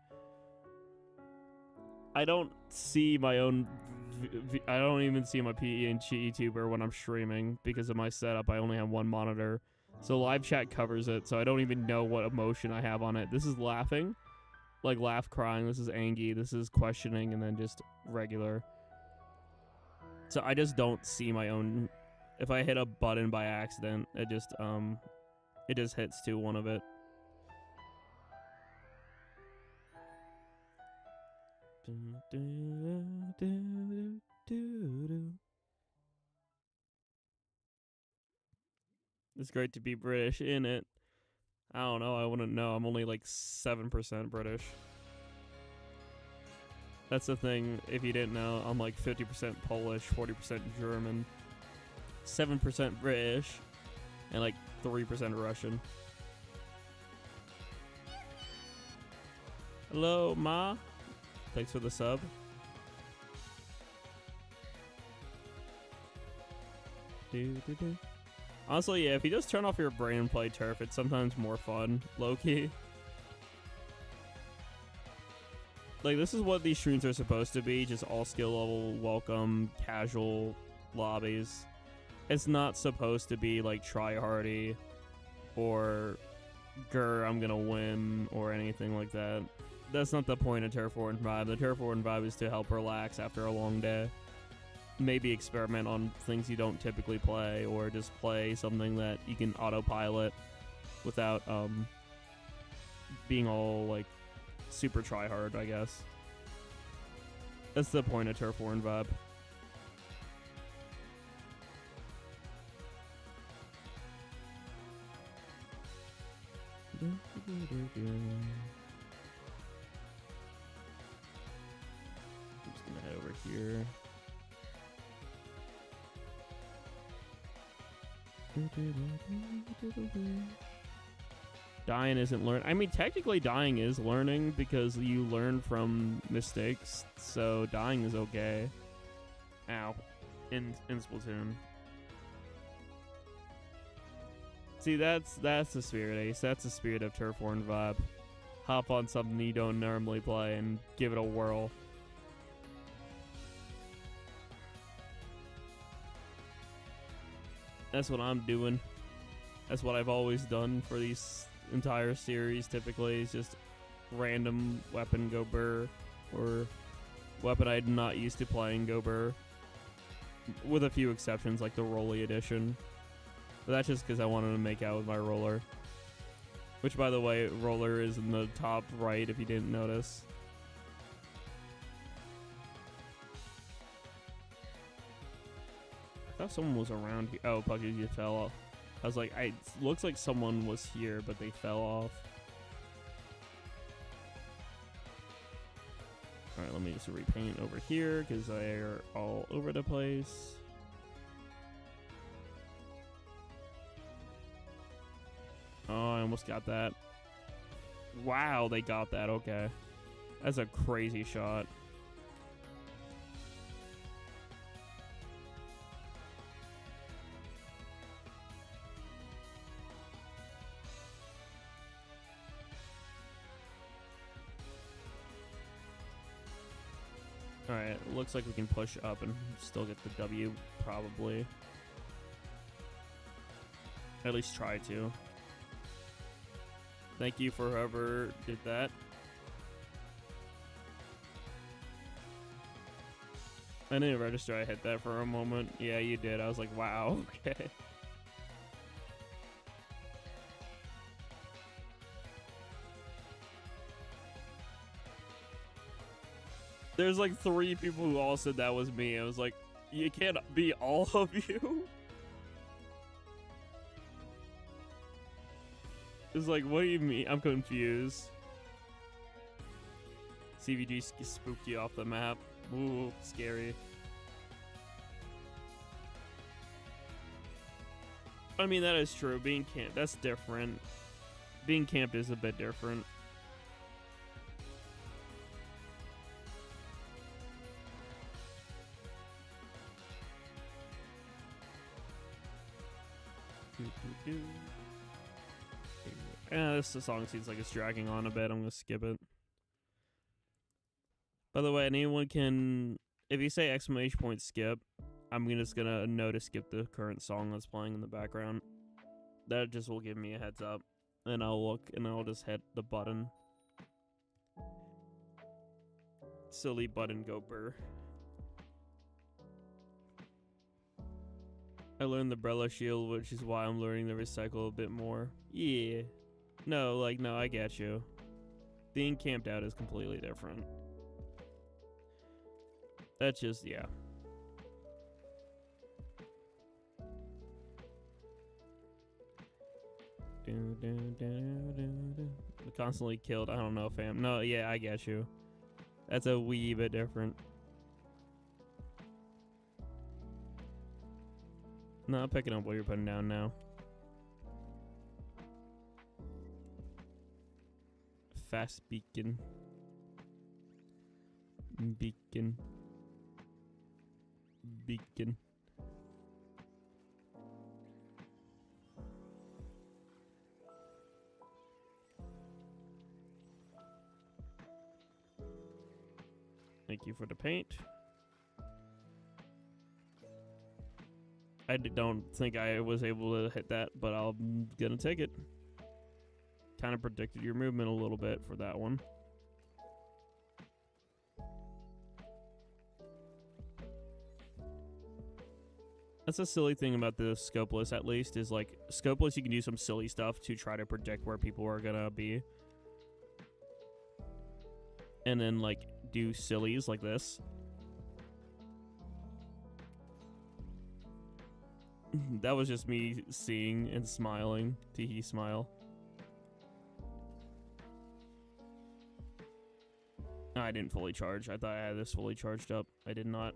Speaker 1: I don't see my own. I don't even see my PNG YouTuber when I'm streaming because of my setup. I only have one monitor, so live chat covers it. So I don't even know what emotion I have on it. This is laughing, like laugh crying. This is angry. This is questioning, and then just regular. So I just don't see my own. If I hit a button by accident, it just hits to one of it. It's great to be British, isn't it? I don't know. I wouldn't know. I'm only like 7% British. That's the thing. If you didn't know, I'm like 50% Polish, 40% German, 7% British, and like 3% Russian. Hello, Ma. Thanks for the sub. Honestly, yeah, if you just turn off your brain and play turf, it's sometimes more fun, low-key. Like, this is what these streams are supposed to be, just all skill level, welcome, casual lobbies. It's not supposed to be, like, try-hardy, or, grr, I'm gonna win, or anything like that. That's not the point of Turf War and Vibe. The Turf War and Vibe is to help relax after a long day. Maybe experiment on things you don't typically play, or just play something that you can autopilot without being all like super try hard, I guess. That's the point of Turf War and Vibe. I'm just gonna head over here. Dying isn't learn. I mean, technically dying is learning because you learn from mistakes, so dying is okay. Ow. In Splatoon. See, that's the spirit, Ace. That's the spirit of Turf War and Vibe. Hop on something you don't normally play and give it a whirl. That's what I'm doing. That's what I've always done for these entire series, typically, is just random weapon go burr, or weapon I'm not used to playing go burr. With a few exceptions, like the Rolly edition. But that's just because I wanted to make out with my roller. Which, by the way, roller is in the top right if you didn't notice. I thought someone was around here. Oh, Pucky, you fell off. I was like, it looks like someone was here, but they fell off. Alright, let me just repaint over here, because they're all over the place. Oh, I almost got that. Wow, they got that. Okay. That's a crazy shot. Alright, looks like we can push up and still get the W, probably. At least try to. Thank you for whoever did that. I didn't register I hit that for a moment. Yeah, you did. I was like, wow, okay. There's like 3 people who all said that was me. I was like, you can't be all of you. It's like, what do you mean? I'm confused. CVG spooked you off the map. Ooh, scary. I mean, that is true. Being camped, that's different. Being camped is a bit different. This song seems like it's dragging on a bit. I'm gonna skip it. By the way, anyone can, if you say exclamation point skip, I'm just gonna know to skip the current song that's playing in the background. That just will give me a heads up, and I'll look and I'll just hit the button. Silly button goper. I learned the Brella shield, which is why I'm learning to recycle a bit more. Yeah. No, like, no, I get you. Being camped out is completely different. That's just, yeah. Constantly killed. I don't know, fam. No, yeah, I get you. That's a wee bit different. No, I'm picking up what you're putting down now. Fast beacon. Beacon. Beacon. Thank you for the paint. I don't think I was able to hit that, but I'm gonna take it. Kind of predicted your movement a little bit for that one. That's a silly thing about the scopeless, at least, is like, scopeless you can do some silly stuff to try to predict where people are gonna be. And then, like, do sillies like this. That was just me seeing and smiling. Teehee smile. I didn't fully charge. I thought I had this fully charged up. I did not.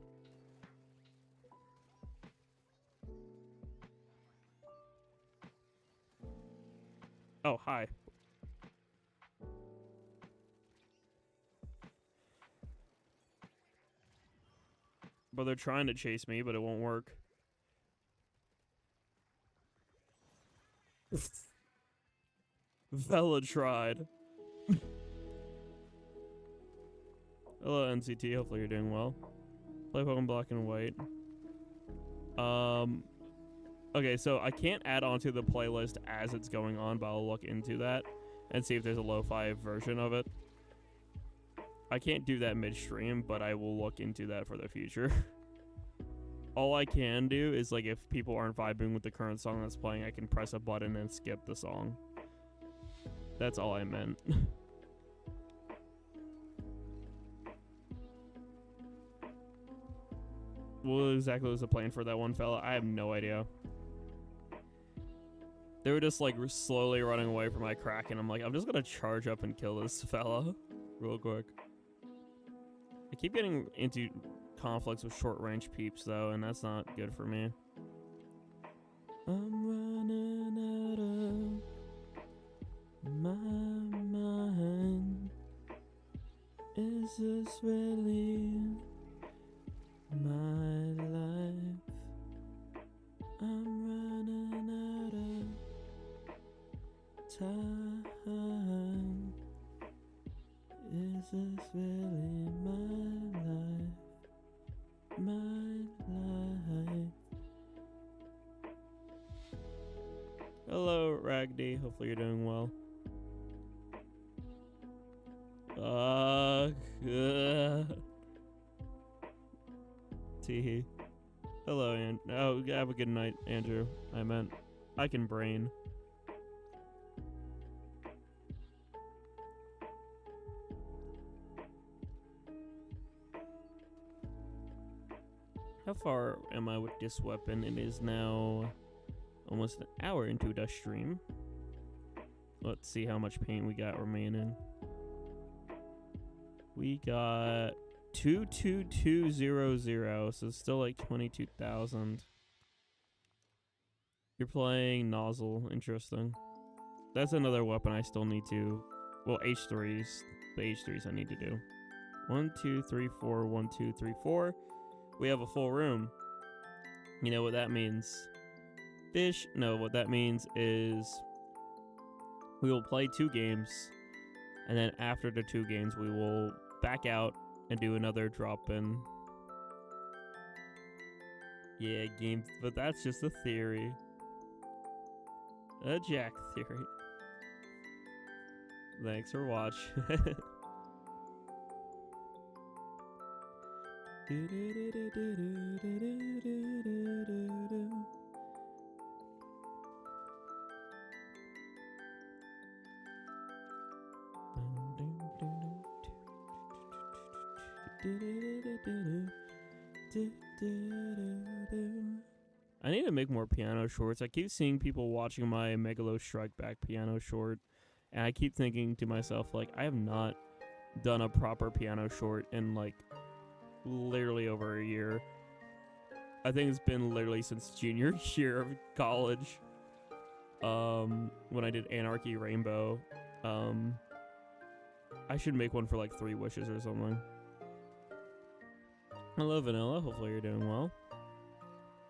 Speaker 1: Oh, hi. But they're trying to chase me, but it won't work. Vela tried. Hello, NCT. Hopefully you're doing well. Play Pokemon Black and White. Okay, so I can't add onto the playlist as it's going on, but I'll look into that and see if there's a lo-fi version of it. I can't do that midstream, but I will look into that for the future. All I can do is, like, if people aren't vibing with the current song that's playing, I can press a button and skip the song. That's all I meant. What exactly was the plan for that one fella? I have no idea. They were just, like, slowly running away from my crack, and I'm like, I'm just gonna charge up and kill this fella real quick. I keep getting into conflicts with short-range peeps, though, and that's not good for me. I'm running out of my mind. Is this really my life? I'm running out of time. Is this really my life? Hello, Ragdy. Hopefully you're doing well. Teehee. Hello, oh, have a good night, Andrew. I meant, I can brain. How far am I with this weapon? It is now almost an hour into the stream. Let's see how much paint we got remaining. We got 22200, so it's still like 22,000. You're playing Nozzle, interesting. That's another weapon I still need to, well, H3s, the H3s I need to do. 1, 2, 3, 4, 1, 2, 3, 4. We have a full room. You know what that means? Fish? No, what that means is we will play 2 games, and then after the 2 games, we will back out and do another drop-in. Yeah, games, but that's just a theory. A Jack theory. Thanks for watching. I need to make more piano shorts. I keep seeing people watching my Megalo Strike Back piano short, and I keep thinking to myself, like, I have not done a proper piano short in, like, literally over a year. I think it's been literally since junior year of college. When I did Anarchy Rainbow. I should make one for like 3 wishes or something. Hello, Vanilla. Hopefully you're doing well.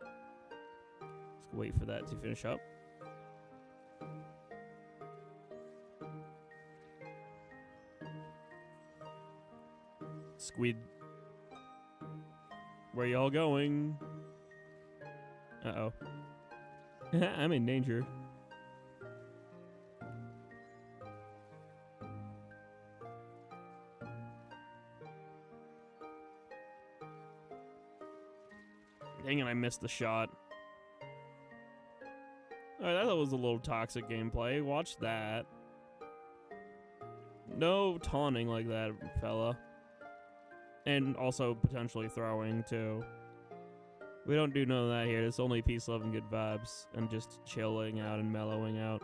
Speaker 1: Let's wait for that to finish up. Squid. Where y'all going? Uh-oh. I'm in danger. Dang it, I missed the shot. Alright, that was a little toxic gameplay. Watch that. No taunting like that, fella. And also potentially throwing, too. We don't do none of that here. It's only peace, love, and good vibes. And just chilling out and mellowing out.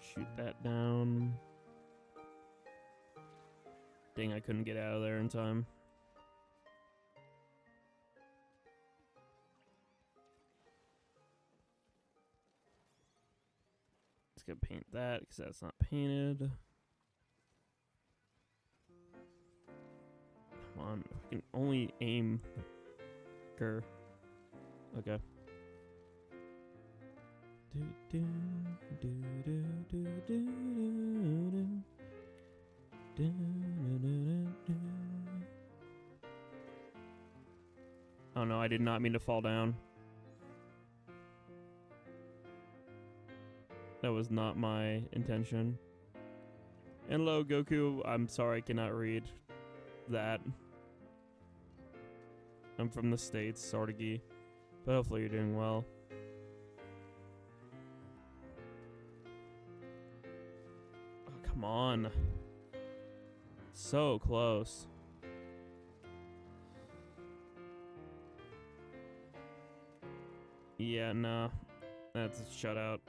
Speaker 1: Shoot that down. Dang, I couldn't get out of there in time. Let's go paint that, because that's not painted. Come on, I can only aim. Grr. Okay. Oh no, I did not mean to fall down. That was not my intention. And hello, Goku. I'm sorry I cannot read that. I'm from the States, Sartagi. But hopefully you're doing well. Oh, come on. So close. Yeah, no. That's a shutout.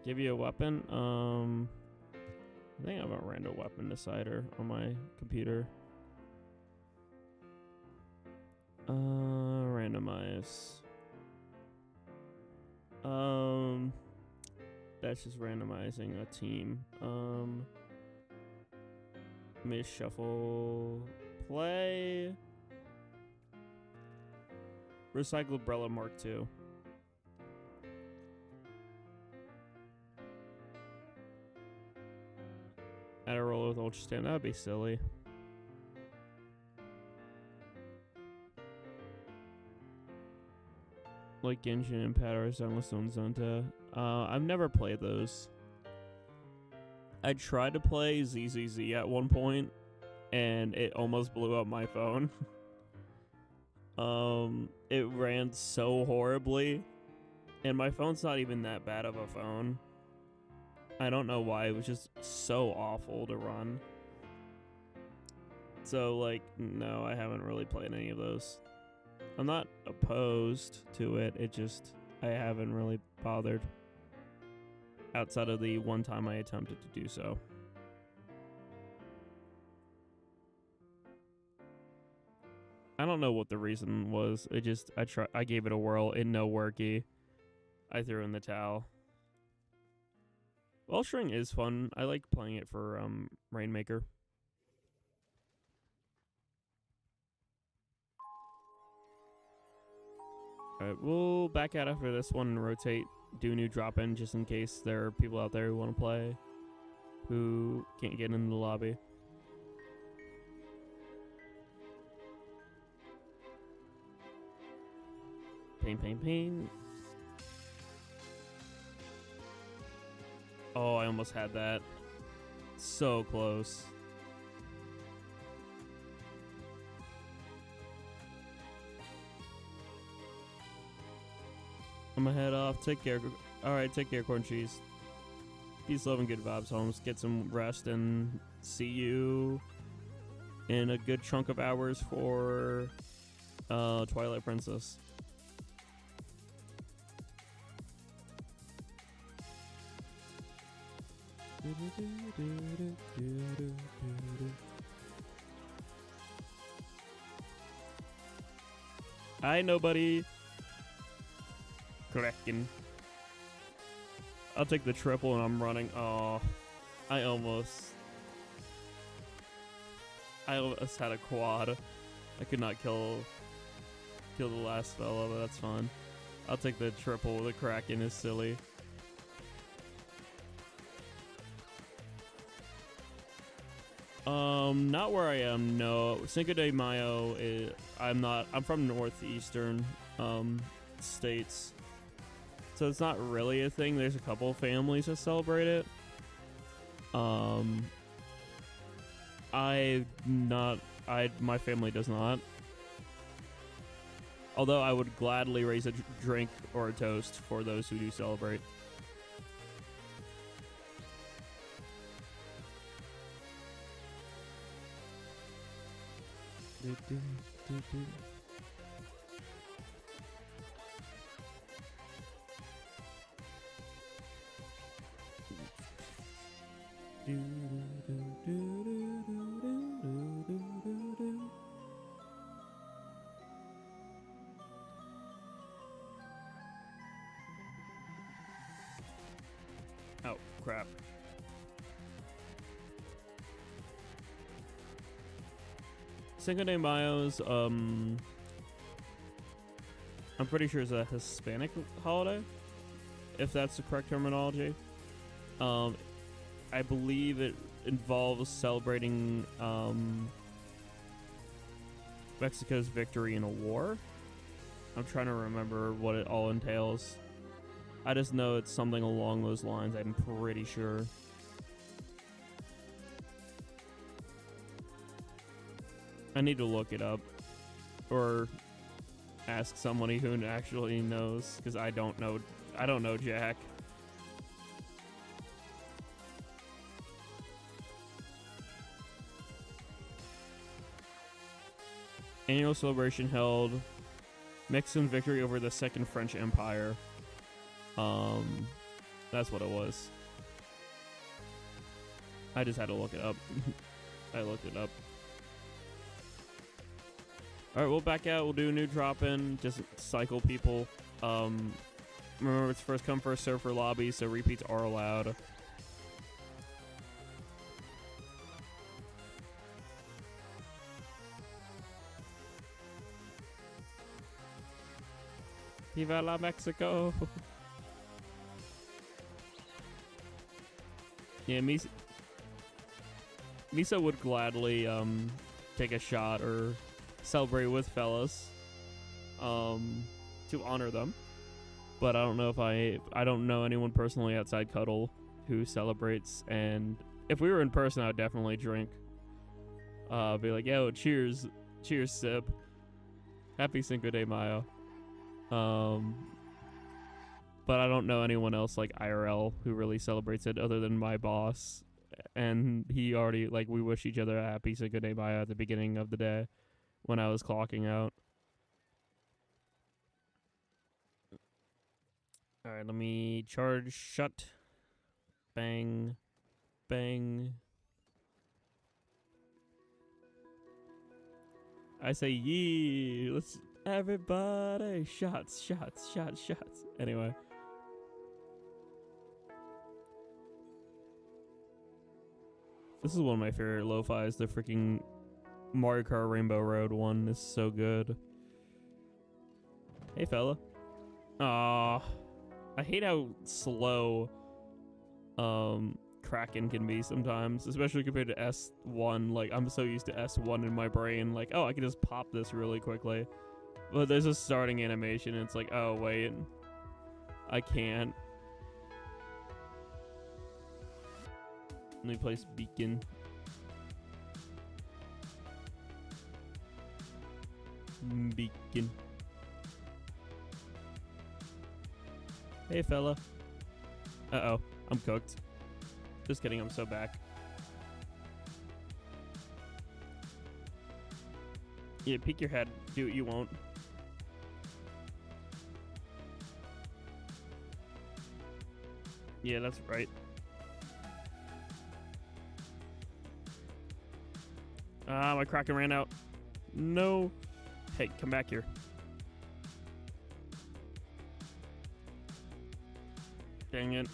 Speaker 1: Give you a weapon? I think I have a random weapon decider on my computer. Randomize. That's just randomizing a team. Let me shuffle. Play. Recycled Umbrella Mark II. Add a roller with Ultra Stamp. That would be silly. Like Genshin and Patterns on Zonta. I've never played those. I tried to play ZZZ at one point, and it almost blew up my phone. It ran so horribly, and my phone's not even that bad of a phone. I don't know why, it was just so awful to run. So, like, no, I haven't really played any of those. I'm not opposed to it, it just, I haven't really bothered. Outside of the one time I attempted to do so. I don't know what the reason was. I gave it a whirl, it no worky. I threw in the towel. Wellstring is fun. I like playing it for Rainmaker. Alright, we'll back out after this one and rotate, do a new drop in just in case there are people out there who want to play who can't get in the lobby. Pain, pain, pain. Oh, I almost had that. So close. I'm gonna head off. Take care. Alright, take care, Corn Cheese. Peace, love, and good vibes, Holmes. Get some rest and see you in a good chunk of hours for Twilight Princess. Hi, nobody. Cracking. I'll take the triple and I'm running. Oh, I almost had a quad. I could not kill the last fella, but that's fine. I'll take the triple. The Kraken is silly. Not where I am, no. Cinco de Mayo is, I'm from northeastern, states. So it's not really a thing. There's a couple of families that celebrate it. My family does not. Although I would gladly raise a drink or a toast for those who do celebrate. Oh, crap. Cinco de Mayo's, I'm pretty sure it's a Hispanic holiday, if that's the correct terminology. I believe it involves celebrating Mexico's victory in a war. I'm trying to remember what it all entails. I just know it's something along those lines, I'm pretty sure. I need to look it up. Or ask somebody who actually knows, because I don't know Jack. Annual celebration held Mexican victory over the Second French Empire. That's what it was. I just had to look it up. I looked it up. Alright, we'll back out. We'll do a new drop-in. Just cycle people. Remember, it's first come, first serve for lobbies, so repeats are allowed. Viva la Mexico! Yeah, Misa would gladly take a shot or celebrate with fellas to honor them. But I don't know if I don't know anyone personally outside Cuddle who celebrates, and if we were in person, I would definitely drink. Be like, yo, cheers, sip. Happy Cinco de Mayo. But I don't know anyone else like IRL who really celebrates it other than my boss. And he already, like, we wish each other a happy Cinco de Mayo at the beginning of the day when I was clocking out. Alright, let me charge shut. Bang. Bang. I say yee. Let's everybody shots. Anyway. This is one of my favorite lo-fis. The freaking Mario Kart Rainbow Road one is so good. Hey, fella. Aw. I hate how slow Kraken can be sometimes, especially compared to S1. Like, I'm so used to S1 in my brain. Like, oh, I can just pop this really quickly. But there's a starting animation, and it's like, oh, wait. I can't. Let me place beacon. Beacon. Hey, fella. Uh-oh. I'm cooked. Just kidding, I'm so back. Yeah, peek your head. Do what you won't. Yeah, that's right. Ah, my Kraken ran out. No. Hey, come back here. Dang it.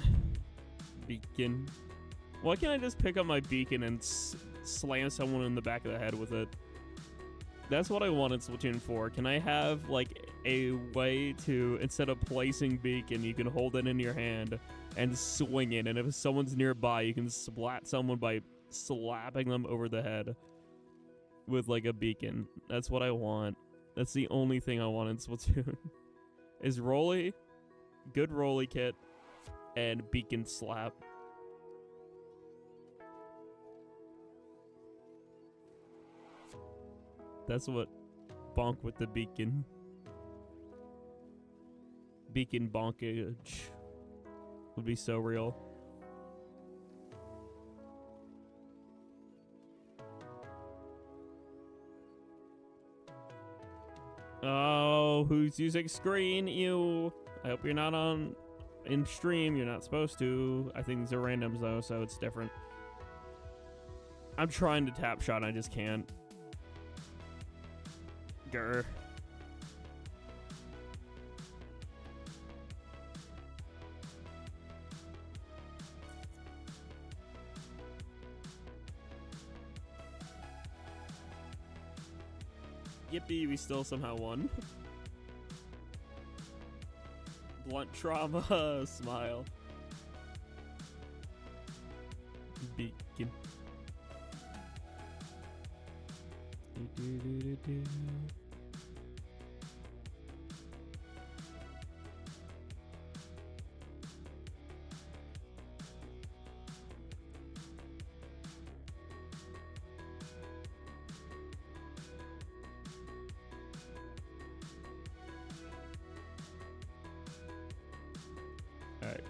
Speaker 1: Beacon. Why can't I just pick up my beacon and slam someone in the back of the head with it? That's what I want in Splatoon 4. Can I have, like, a way to, instead of placing beacon, you can hold it in your hand and swing it, and if someone's nearby, you can splat someone by slapping them over the head with, like, a beacon. That's what I want. That's the only thing I want in Splatoon. Is rolly, good rolly kit, and beacon slap. That's what bonk with the beacon. Beacon bonkage would be so real. Oh, who's using screen? Ew. I hope you're not on in stream. You're not supposed to. I think these are randoms though, so it's different. I'm trying to tap shot, I just can't. Grr. Yippee, we still somehow won. Blunt trauma, smile. Beacon. Alright.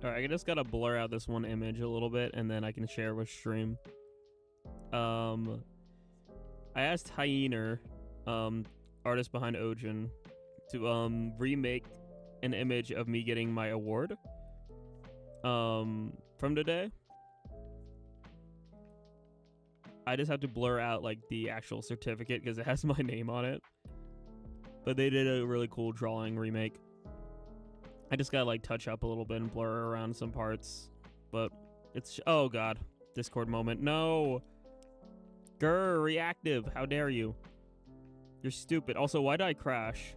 Speaker 1: Alright, I just gotta blur out this one image a little bit, and then I can share with stream. I asked Hyena, artist behind Ojin, to remake an image of me getting my award from today. I just have to blur out like the actual certificate because it has my name on it. But they did a really cool drawing remake. I just gotta like touch up a little bit and blur around some parts. But it's oh god, Discord moment. No. Grr, reactive. How dare you? You're stupid. Also, why did I crash?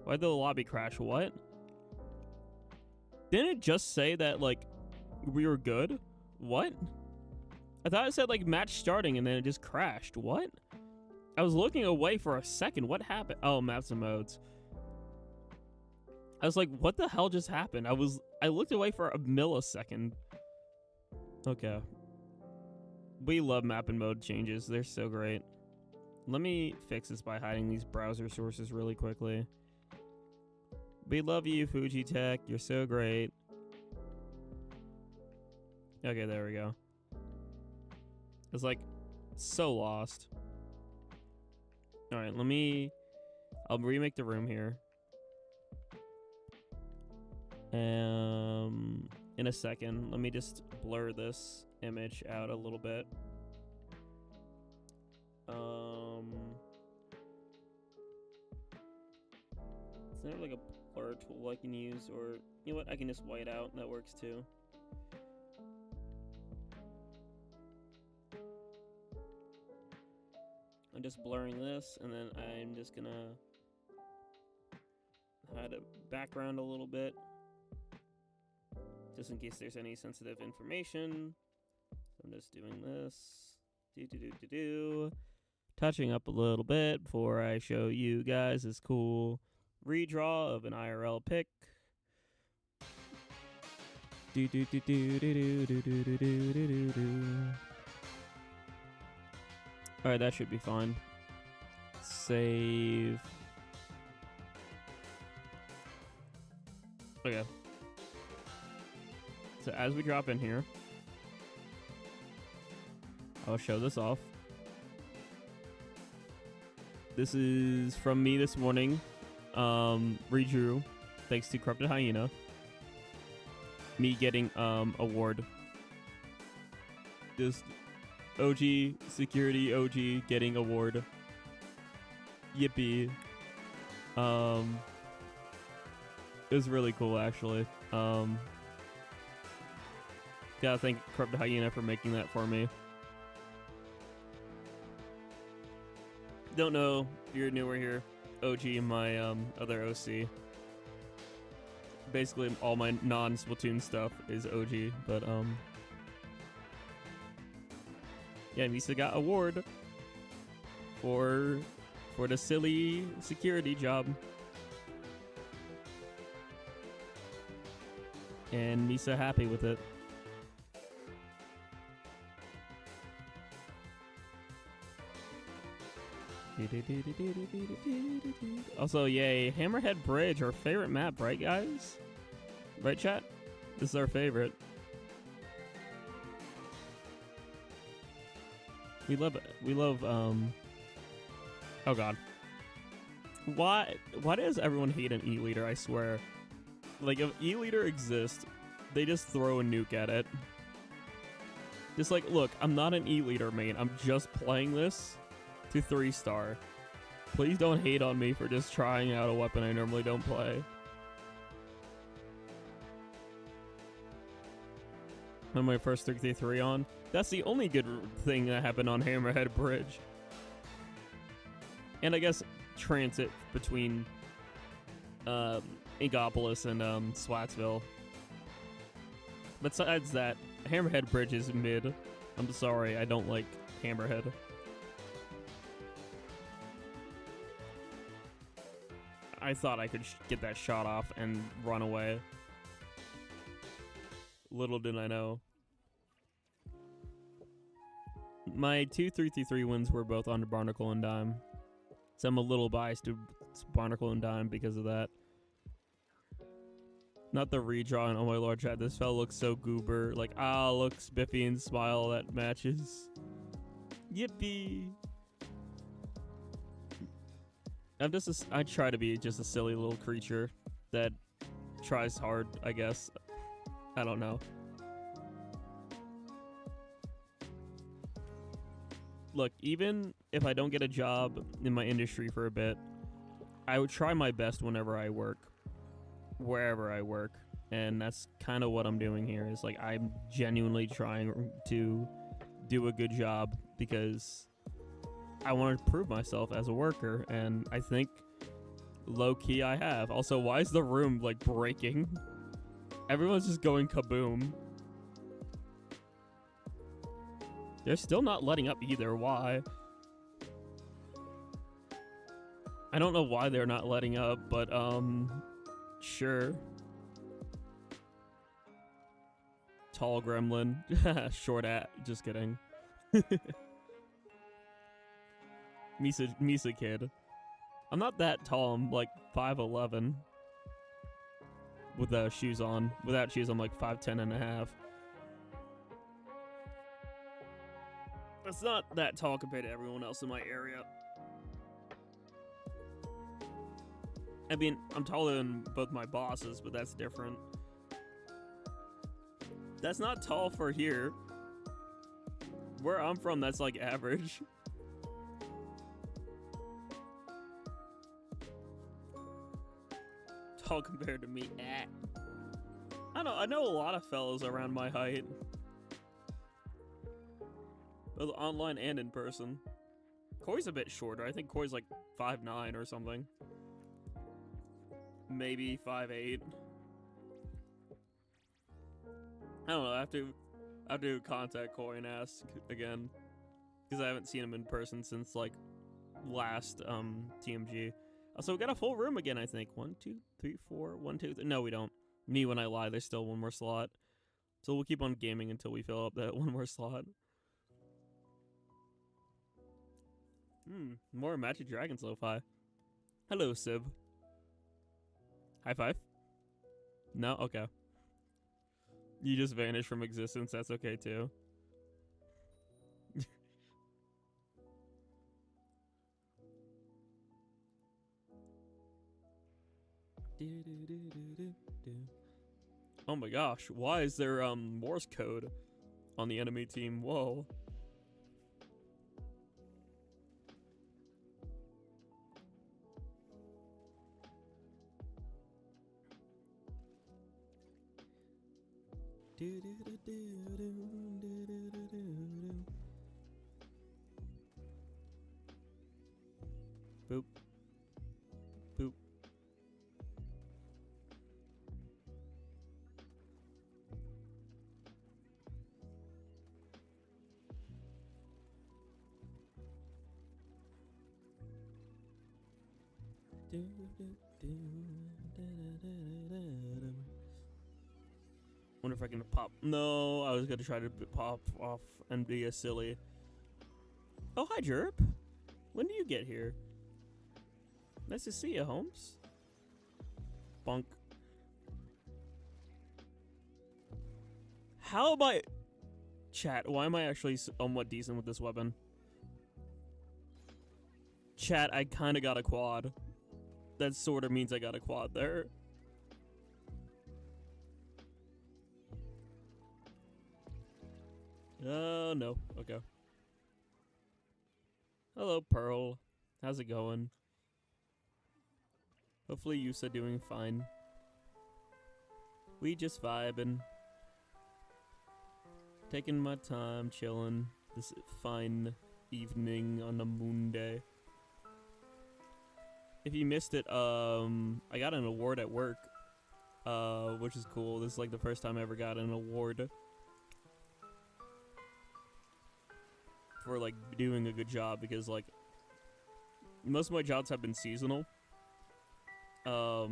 Speaker 1: Why did the lobby crash? What? Didn't it just say that like we were good? What? I thought it said like match starting and then it just crashed. What? I was looking away for a second. What happened? Oh, maps and modes. I was like, what the hell just happened? I looked away for a millisecond. Okay. We love map and mode changes. They're so great. Let me fix this by hiding these browser sources really quickly. We love you, Fuji Tech. You're so great. Okay, there we go. It's like so lost. All right, I'll remake the room here. In a second, let me just blur this image out a little bit. Is there like a blur tool I can use, or you know what? I can just white out. That works too. I'm just blurring this, and then I'm just gonna hide a background a little bit, just in case there's any sensitive information. So I'm just doing this. Touching up a little bit before I show you guys this cool redraw of an IRL pic. Alright, that should be fine. Save. Okay. So as we drop in here, I'll show this off. This is from me this morning. Redrew, thanks to Corrupted Hyena. Me getting award. Just OG security OG getting award. Yippee. It was really cool actually. Gotta thank Corrupted Hyena for making that for me. Don't know if you're newer here. OG, my other OC. Basically all my non-Splatoon stuff is OG, but yeah, Misa got award for the silly security job. And Misa happy with it. Also, yay, Hammerhead Bridge, our favorite map, right guys? Right chat? This is our favorite. We love it. We love oh god. Why does everyone hate an E-Leader, I swear? Like, if E-Leader exists, they just throw a nuke at it. Just like, look, I'm not an E-Leader main, I'm just playing this to 3-star. Please don't hate on me for just trying out a weapon I normally don't play. On my first 3-3 on. That's the only good thing that happened on Hammerhead Bridge. And I guess transit between Ingopolis and Swatsville. Besides that, Hammerhead Bridge is mid. I'm sorry, I don't like Hammerhead. I thought I could get that shot off and run away. Little did I know. My 2 3-3 wins were both on Barnacle and Dime. So I'm a little biased to Barnacle and Dime because of that. Not the redrawing. Oh my lord, chat. This fella looks so goober. Like, ah, look, Spiffy and Smile, that matches. Yippee! I try to be just a silly little creature that tries hard, I guess. I don't know. Look, even if I don't get a job in my industry for a bit, I would try my best whenever I work, wherever I work. And that's kind of what I'm doing here, is like I'm genuinely trying to do a good job because I want to prove myself as a worker, and I think low-key I have. Also, why is the room like breaking? Everyone's just going kaboom. They're still not letting up either. Why? I don't know why they're not letting up, but sure. Tall gremlin. Short just kidding. Misa kid. I'm not that tall. I'm like 5'11". With shoes on. Without shoes, I'm like 5'10 and a half. That's not that tall compared to everyone else in my area. I mean, I'm taller than both my bosses, but that's different. That's not tall for here. Where I'm from, that's like average. Tall compared to me. I know a lot of fellas around my height. Both online and in person. Koi's a bit shorter. I think Koi's like 5'9" or something. Maybe 5'8". I don't know. I have to contact Koi and ask again, because I haven't seen him in person since like last TMG. So we got a full room again, I think. 1, 2, 3, 4. 1, 2, 3. No, we don't. Me when I lie. There's still one more slot. So we'll keep on gaming until we fill up that one more slot. More Magic Dragons lo-fi. Hello, Sib. High five? No? Okay. You just vanished from existence. That's okay, too. Oh my gosh. Why is there Morse code on the enemy team? Whoa. Boop. Boop. Wonder if I can pop. No, I was gonna try to pop off and be a silly. Oh, hi, Jerp. When do you get here? Nice to see you, Holmes. Bunk. How am I... Chat, why am I actually somewhat decent with this weapon? Chat, I kind of got a quad. That sort of means I got a quad there. Oh, no. Okay. Hello, Pearl. How's it going? Hopefully Yusa doing fine. We just vibing. Taking my time, chilling. This fine evening on a moon day. If you missed it, I got an award at work. Which is cool. This is like the first time I ever got an award. For like doing a good job, because like most of my jobs have been seasonal. So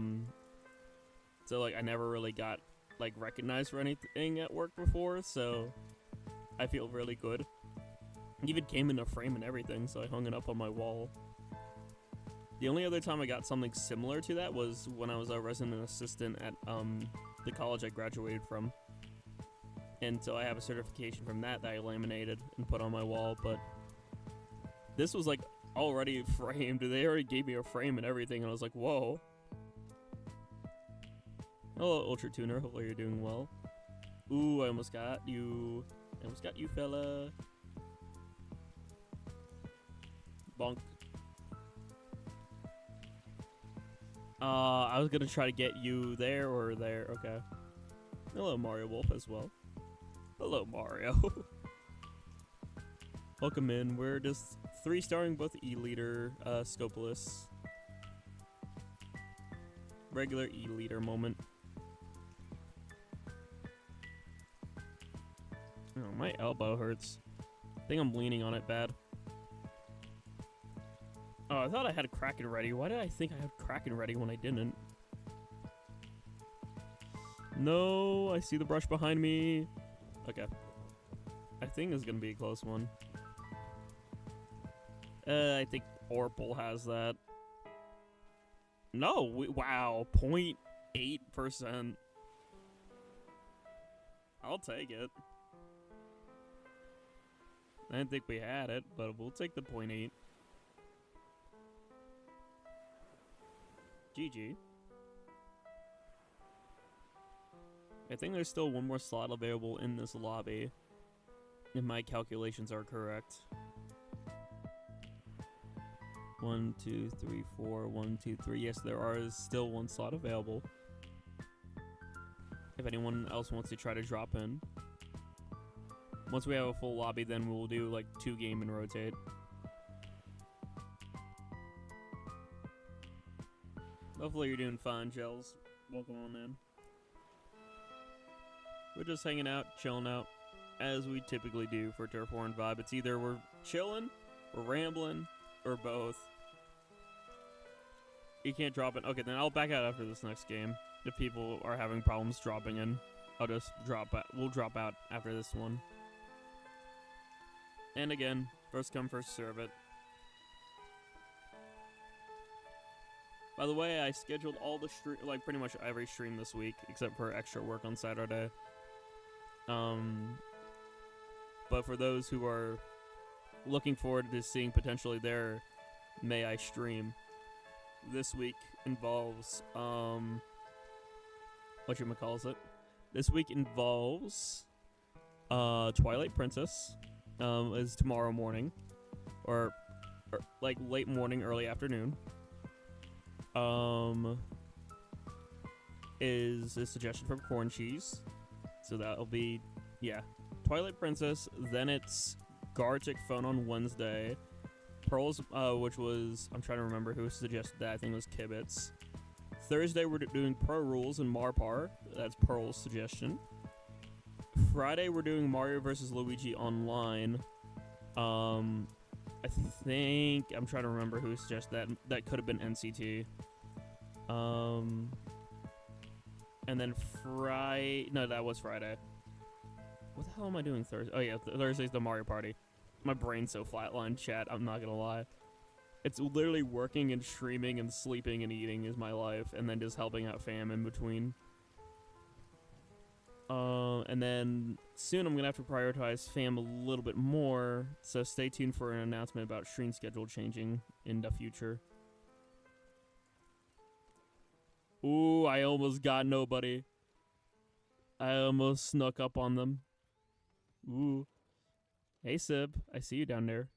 Speaker 1: like I never really got like recognized for anything at work before, so I feel really good. It even came in a frame and everything, so I hung it up on my wall. The only other time I got something similar to that was when I was a resident assistant at the college I graduated from. And so I have a certification from that I laminated and put on my wall, but this was like already framed. They already gave me a frame and everything, and I was like, whoa. Hello, Ultra Tuner. Hopefully you're doing well. Ooh, I almost got you. I almost got you, fella. Bonk. I was gonna try to get you there or there. Okay. Hello, Mario Wolf as well. Hello, Mario. Welcome in. We're just 3-starring both E-Leader, Scopeless. Regular E-Leader moment. Oh, my elbow hurts. I think I'm leaning on it bad. Oh, I thought I had Kraken ready. Why did I think I had Kraken ready when I didn't? No, I see the brush behind me. Okay. I think this is going to be a close one. I think Orpal has that. No, wow, 0.8%. I'll take it. I didn't think we had it, but we'll take the 0.8. GG. I think there's still one more slot available in this lobby, if my calculations are correct. 1, 2, 3, 4, 1, 2, 3. Yes, there is still one slot available. If anyone else wants to try to drop in. Once we have a full lobby, then we'll do like 2 game and rotate. Hopefully you're doing fine, Gels. Welcome on in. We're just hanging out, chilling out, as we typically do for Turf War and Vibe. It's either we're chilling, we're rambling, or both. You can't drop it. Okay, then I'll back out after this next game. If people are having problems dropping in, I'll just drop out. We'll drop out after this one. And again, first come, first serve it. By the way, I scheduled all the like pretty much every stream this week, except for extra work on Saturday. But for those who are looking forward to seeing potentially their May I stream, this week involves, whatchamacallit? This week involves, Twilight Princess, is tomorrow morning, or like late morning, early afternoon. Is a suggestion from Corn Cheese. So that'll be, yeah, Twilight Princess. Then it's Gartic Phone on Wednesday. Pearls, which was, I'm trying to remember who suggested that. I think it was Kibitz. Thursday, we're doing Pro Rules and Marpar. That's Pearl's suggestion. Friday, we're doing Mario vs. Luigi Online. I think, I'm trying to remember who suggested that. That could have been NCT. And then no, that was Friday. What the hell am I doing Thursday? Oh yeah, Thursday's the Mario Party. My brain's so flatlined, chat, I'm not gonna lie. It's literally working and streaming and sleeping and eating is my life, and then just helping out fam in between. And then soon I'm gonna have to prioritize fam a little bit more, so stay tuned for an announcement about stream schedule changing in the future. Ooh, I almost got nobody. I almost snuck up on them. Ooh. Hey, Sib. I see you down there.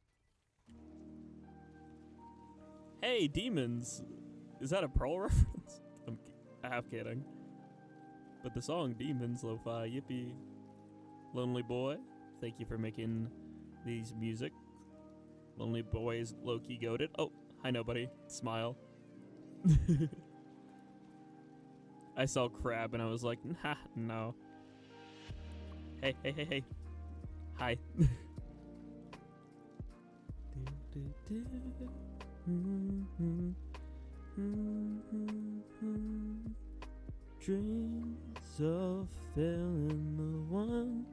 Speaker 1: Hey, demons. Is that a Pearl reference? I'm half kidding. But the song Demons, Lo-Fi, Yippee. Lonely Boy, thank you for making these music. Lonely Boy is low-key goated. Oh, hi, nobody. Smile. I saw Crab and I was like, nah, no. Hey, hey, hey, hey. Hi. Dreams of feeling the one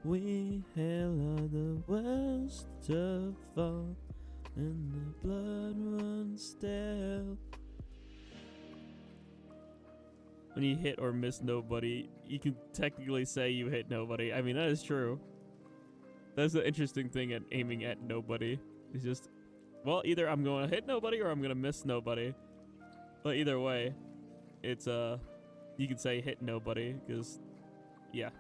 Speaker 1: we hail are the worst of all. And the blood runs stale. When you hit or miss nobody, you can technically say you hit nobody. I mean, that is true. That's the interesting thing at aiming at nobody. It's just, well, either I'm going to hit nobody or I'm going to miss nobody. But either way, it's, you can say hit nobody, because, yeah.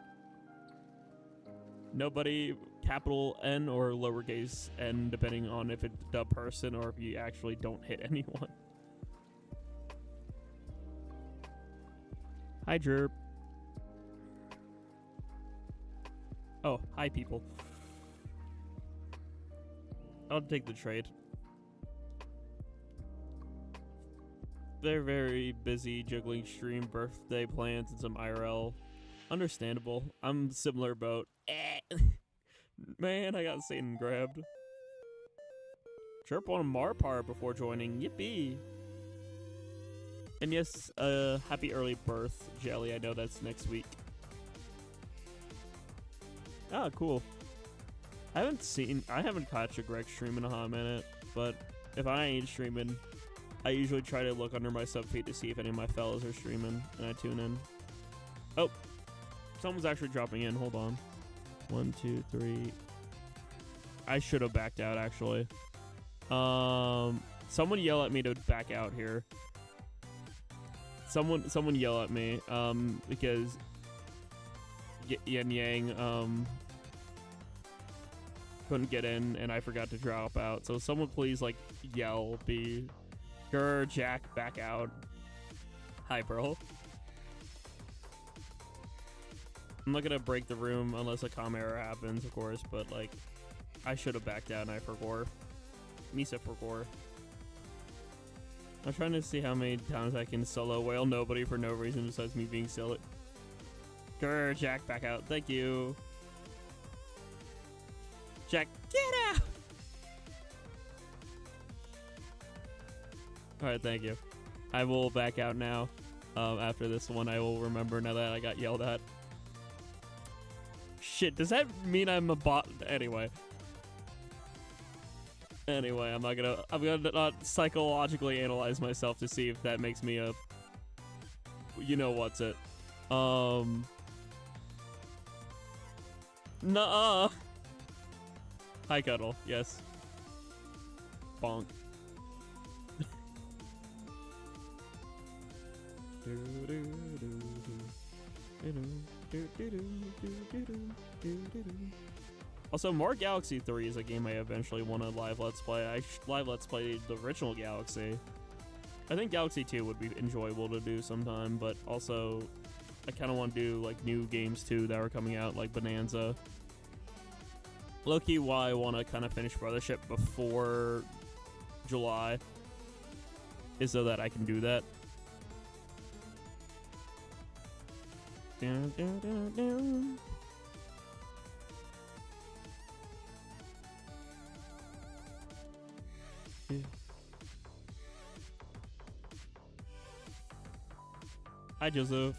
Speaker 1: Nobody, capital N or lowercase n, depending on if it's the person or if you actually don't hit anyone. Hi, Jerp. Oh, hi, people. I'll take the trade. They're very busy juggling stream, birthday plans, and some IRL. Understandable. I'm similar boat. Man, I got Satan grabbed. Chirp on Marpar before joining. Yippee. And yes, happy early birth, Jelly. I know that's next week. Ah, cool. I haven't caught a Greg stream in a hot minute, but if I ain't streaming, I usually try to look under my sub feed to see if any of my fellas are streaming, and I tune in. Oh, someone's actually dropping in. Hold on. 1, 2, 3. I should have backed out, actually. Someone yell at me to back out here. Someone yell at me, because Yin Yang, couldn't get in and I forgot to drop out. So someone please like yell, Jack, back out. Hi, Pearl. I'm not gonna break the room unless a comm error happens, of course, but like I should have backed out and I forgot. Misa forgot. I'm trying to see how many times I can solo whale nobody for no reason besides me being silly. Jack, back out. Thank you. Jack, get out! Alright, thank you. I will back out now. After this one, I will remember now that I got yelled at. Shit, does that mean I'm a bot? Anyway, I'm gonna not psychologically analyze myself to see if that makes me a, you know what's it. Nuh-uh. Hi, Cuddle. Yes. Bonk. Also, more Galaxy 3 is a game I eventually want to live let's play. I live let's play the original Galaxy. I think Galaxy 2 would be enjoyable to do sometime, but also I kind of want to do like new games too that are coming out, like Bonanza. Low-key, why I want to kind of finish Brothership before July is so that I can do that. Dun, dun, dun, dun. Yeah. Hi, Joseph.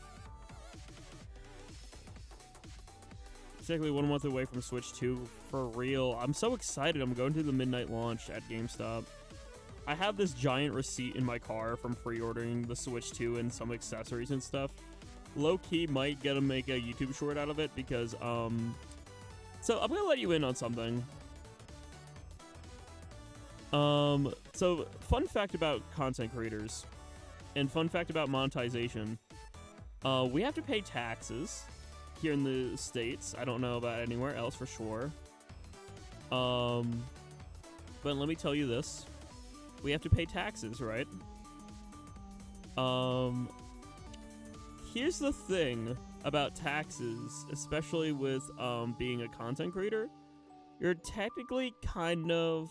Speaker 1: Exactly 1 month away from Switch 2 for real. I'm so excited. I'm going to the midnight launch at GameStop. I have this giant receipt in my car from pre-ordering the Switch 2 and some accessories and stuff. Low-key might get to make a YouTube short out of it because, so I'm gonna let you in on something. So fun fact about content creators and fun fact about monetization. We have to pay taxes here in the States. I don't know about anywhere else for sure. But let me tell you this. We have to pay taxes, right? Here's the thing about taxes, especially with being a content creator. You're technically kind of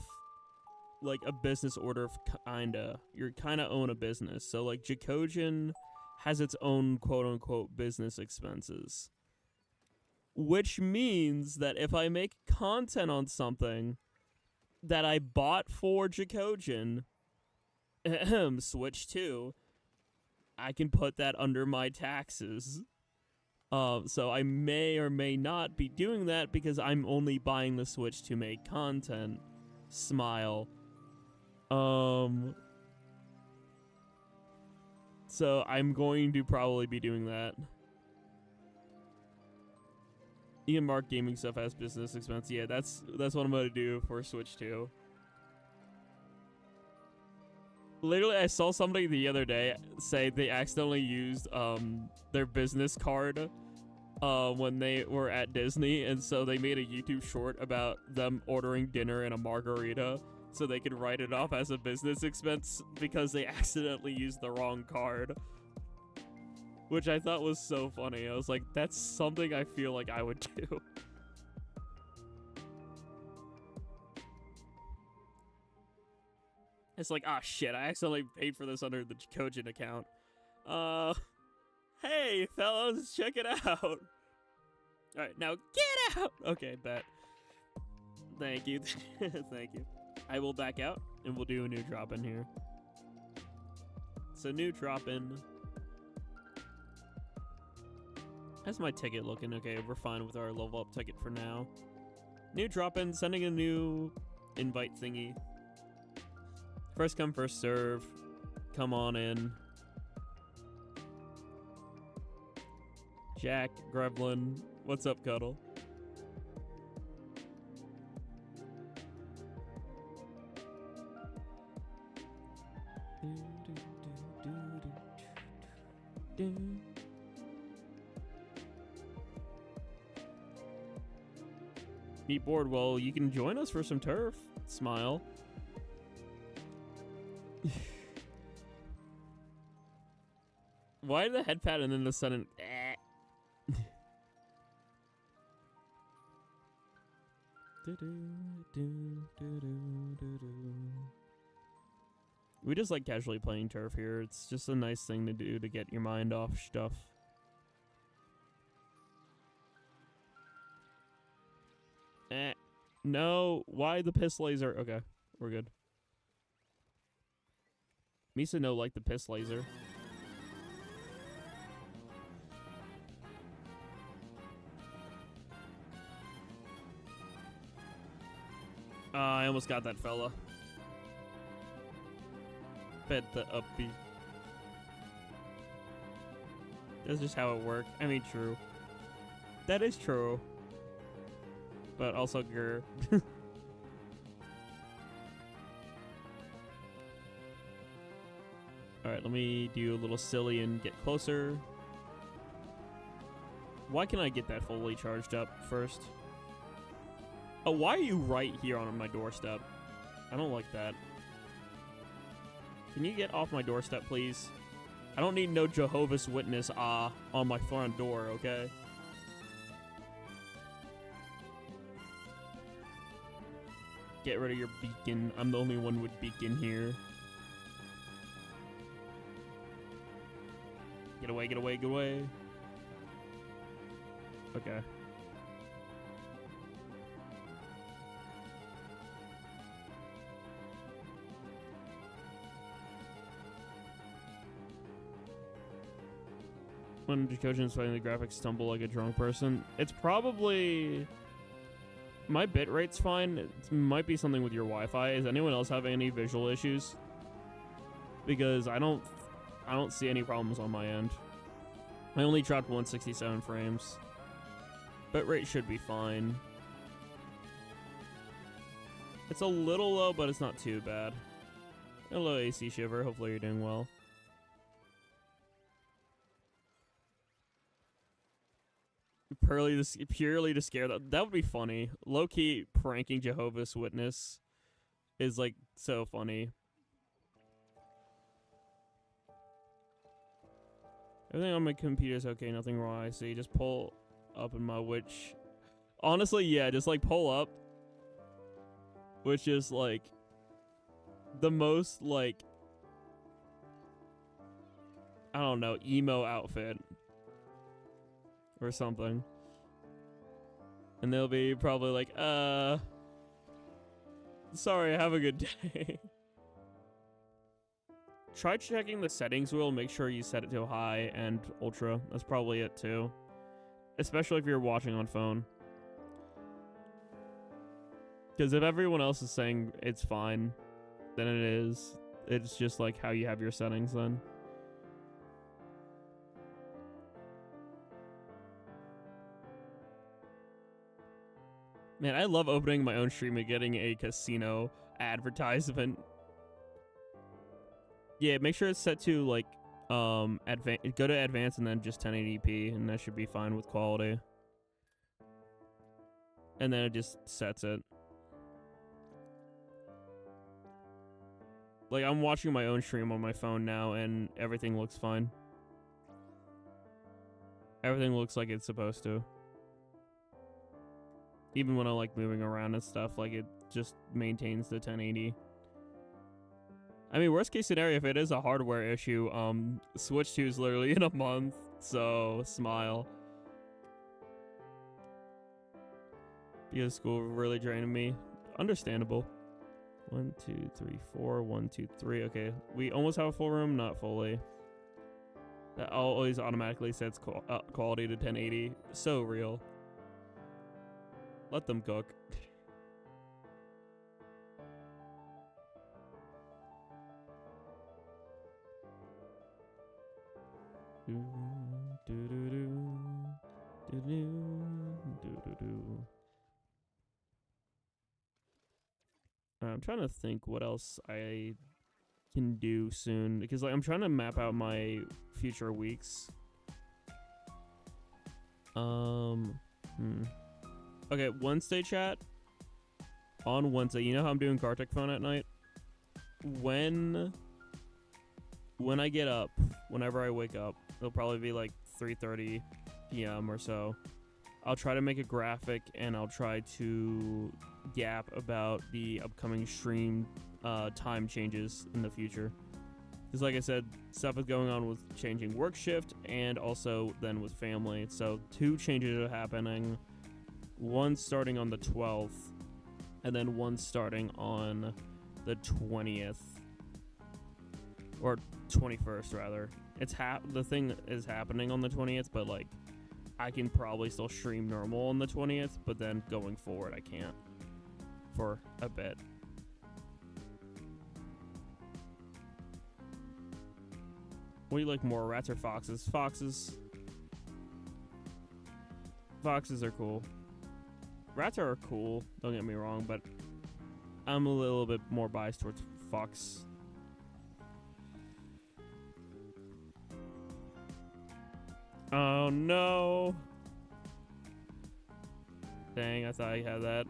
Speaker 1: like a business order, kinda. You kinda own a business. So like Jackogień has its own quote-unquote business expenses. Which means that if I make content on something that I bought for Jackogień, Switch 2, I can put that under my taxes. So I may or may not be doing that because I'm only buying the Switch to make content. Smile. So I'm going to probably be doing that. You can mark gaming stuff as business expense. Yeah, that's what I'm gonna do for Switch 2. Literally, I saw somebody the other day say they accidentally used their business card when they were at Disney, and so they made a YouTube short about them ordering dinner and a margarita so they could write it off as a business expense because they accidentally used the wrong card. Which I thought was so funny. I was like, that's something I feel like I would do. It's like, ah, shit, I accidentally paid for this under the Jackogień account. Hey, fellas, check it out. Alright, now get out! Okay, bet. Thank you. Thank you. I will back out, and we'll do a new drop-in here. So, new drop-in. How's my ticket looking? Okay, we're fine with our level up ticket for now. New drop-in, sending a new invite thingy. First come, first serve. Come on in. Jack, Gremlin, what's up, Cuddle? Meet bored. Well, you can join us for some turf. Smile. Why the head pat and then the sudden We just like casually playing turf here. It's just a nice thing to do to get your mind off stuff. No, why the piss laser? Okay, we're good. Misa no like the piss laser. I almost got that fella. Bet the uppy. That's just how it worked. I mean, true. That is true. But also grr. Alright, let me do a little silly and get closer. Why can I get that fully charged up first? Oh, why are you right here on my doorstep? I don't like that. Can you get off my doorstep, please? I don't need no Jehovah's Witness on my front door, okay? Get rid of your beacon. I'm the only one with beacon here. Get away, get away, get away. Okay. When Jackogień is playing the graphics stumble like a drunk person, it's probably... My bitrate's fine. It might be something with your Wi-Fi. Is anyone else having any visual issues? Because I don't see any problems on my end. I only dropped 167 frames. Bitrate should be fine. It's a little low, but it's not too bad. Hello, AC Shiver. Hopefully you're doing well. Purely to scare that would be funny. Low-key pranking Jehovah's Witness is like so funny. Everything on my computer is okay, nothing wrong. I see. Just pull up in my witch. Honestly, yeah, just like pull up, which is like the most like I don't know, emo outfit or something. And they'll be probably like, sorry, have a good day. Try checking the settings wheel, make sure you set it to high and ultra. That's probably it too. Especially if you're watching on phone. Because if everyone else is saying it's fine, than it is. It's just like how you have your settings then. Man, I love opening my own stream and getting a casino advertisement. Yeah, make sure it's set to like go to advanced and then just 1080p, and that should be fine with quality. And then it just sets it. Like, I'm watching my own stream on my phone now, and everything looks fine. Everything looks like it's supposed to. Even when I'm, like, moving around and stuff, like, it just maintains the 1080. I mean, worst case scenario, if it is a hardware issue, Switch 2 is literally in a month, so smile. Because school really drained me. Understandable. 1, 2, 3, 4. 1, 2, 3. Okay, we almost have a full room, not fully. That always automatically sets quality to 1080. So real. Let them cook. I'm trying to think what else I can do soon, because like I'm trying to map out my future weeks. Okay, Wednesday chat. On Wednesday, you know how I'm doing Gartic phone at night? When I get up, whenever I wake up, it'll probably be like 3:30 p.m. or so. I'll try to make a graphic, and I'll try to gap about the upcoming stream time changes in the future. Because like I said, stuff is going on with changing work shift and also then with family. So 2 changes are happening. One starting on the 12th, and then one starting on the 20th. Or 21st, rather. The thing is happening on the 20th, but like, I can probably still stream normal on the 20th, but then going forward, I can't. For a bit. What do you like more, rats or foxes? Foxes. Foxes are cool. Rats are cool, don't get me wrong, but I'm a little bit more biased towards fox. Oh no! Dang, I thought I had that.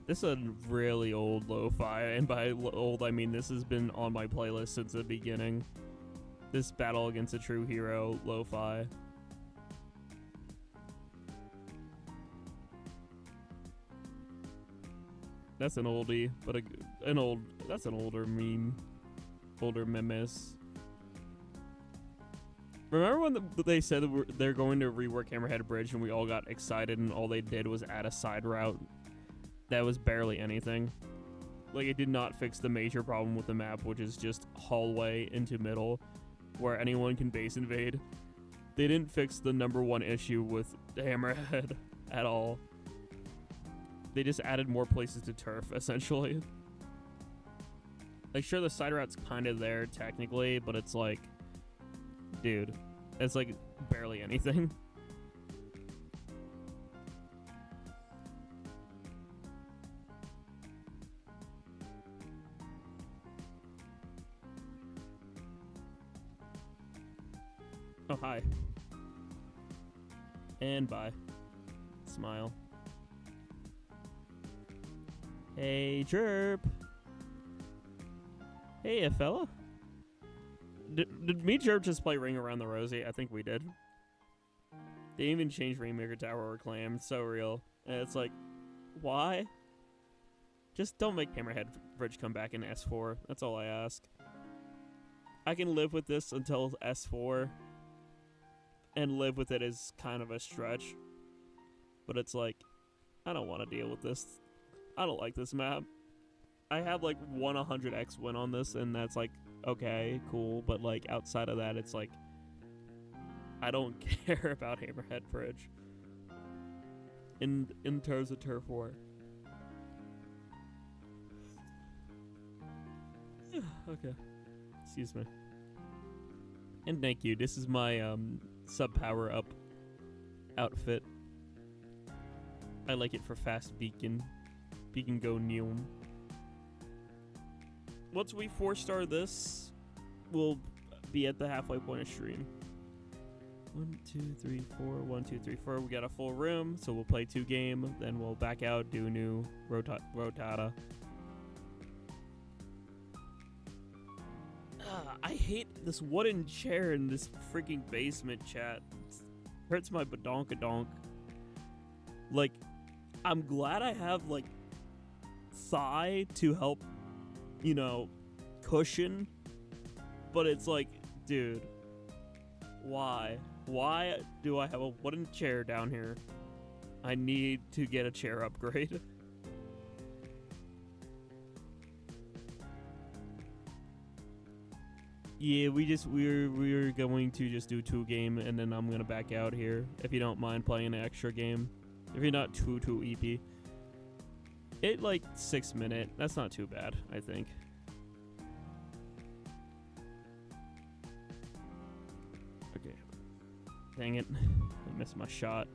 Speaker 1: This is a really old lo-fi, and by old I mean this has been on my playlist since the beginning. This Battle Against a True Hero lo-fi. That's an oldie, but that's an older meme. Older memes. Remember when they said they're going to rework Hammerhead Bridge and we all got excited and all they did was add a side route that was barely anything? Like, it did not fix the major problem with the map, which is just hallway into middle where anyone can base invade. They didn't fix the #1 issue with Hammerhead at all. They just added more places to turf, essentially. Like, sure, the side route's kind of there technically, but it's like, dude, it's like barely anything. Oh, hi. And bye. Smile. Hey, Chirp. Hey, a fella. Did me Chirp just play Ring Around the Rosie? I think we did. They even changed Rainmaker Tower or Clam. It's so real. And it's like, why? Just don't make Hammerhead Bridge come back in S4. That's all I ask. I can live with this until S4. And live with it is kind of a stretch. But it's like, I don't want to deal with this. I don't like this map. I have like 100x win on this, and that's like okay, cool, but like outside of that, it's like I don't care about Hammerhead Bridge in terms of turf war. Okay, excuse me. And thank you. This is my sub power up outfit. I like it for fast beacon go neum. Once we 4-star this, we'll be at the halfway point of stream. 1, 2, 3, 4. 1, 2, 3, 4. We got a full room, so we'll play 2 game. Then we'll back out, do new rotata. I hate this wooden chair in this freaking basement, chat. It hurts my badonkadonk. Like, I'm glad I have, like, thigh to help, you know, cushion. But it's like, dude, why? Why do I have a wooden chair down here? I need to get a chair upgrade. Yeah, we're going to just do 2 game, and then I'm gonna back out here if you don't mind playing an extra game. If you're not too EP. It like 6 minute. That's not too bad, I think. Okay. Dang it. I missed my shot.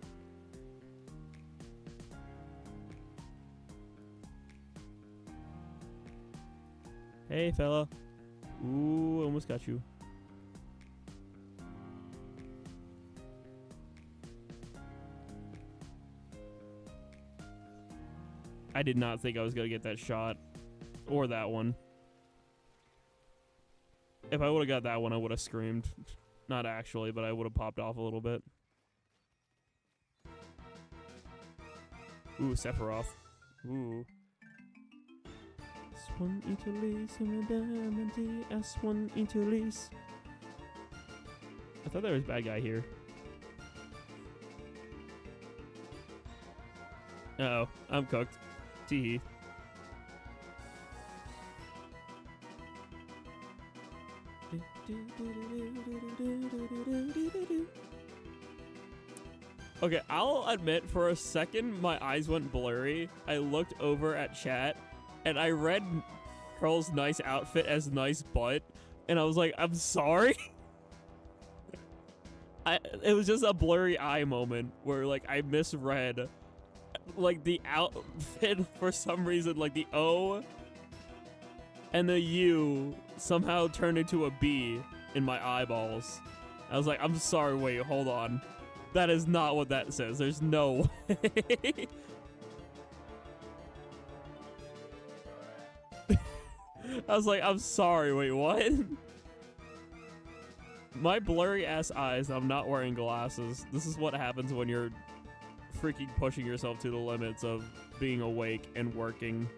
Speaker 1: Hey, fella. Ooh, almost got you. I did not think I was going to get that shot. Or that one. If I would have got that one, I would have screamed. Not actually, but I would have popped off a little bit. Ooh, Sephiroth. Ooh. S1 Italy, S1 Italy. I thought there was a bad guy here. Uh-oh, I'm cooked. Tee. Okay, I'll admit for a second my eyes went blurry. I looked over at chat and I read Pearl's nice outfit as nice butt, and I was like, I'm sorry. It was just a blurry eye moment where like I misread like the outfit for some reason, like the O and the U somehow turned into a B in my eyeballs. I was like, I'm sorry, wait, hold on. That is not what that says. There's no way. I was like, I'm sorry, wait, what? My blurry ass eyes, I'm not wearing glasses. This is what happens when you're freaking pushing yourself to the limits of being awake and working.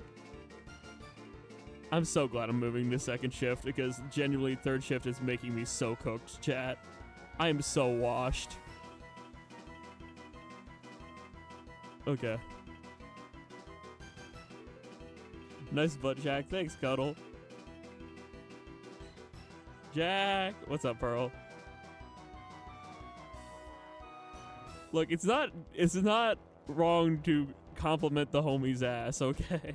Speaker 1: I'm so glad I'm moving to second shift because genuinely third shift is making me so cooked, chat. I am so washed. Okay. Nice butt, Jack. Thanks, Cuddle. Jack! What's up, Pearl? Look, it's not wrong to compliment the homie's ass, okay?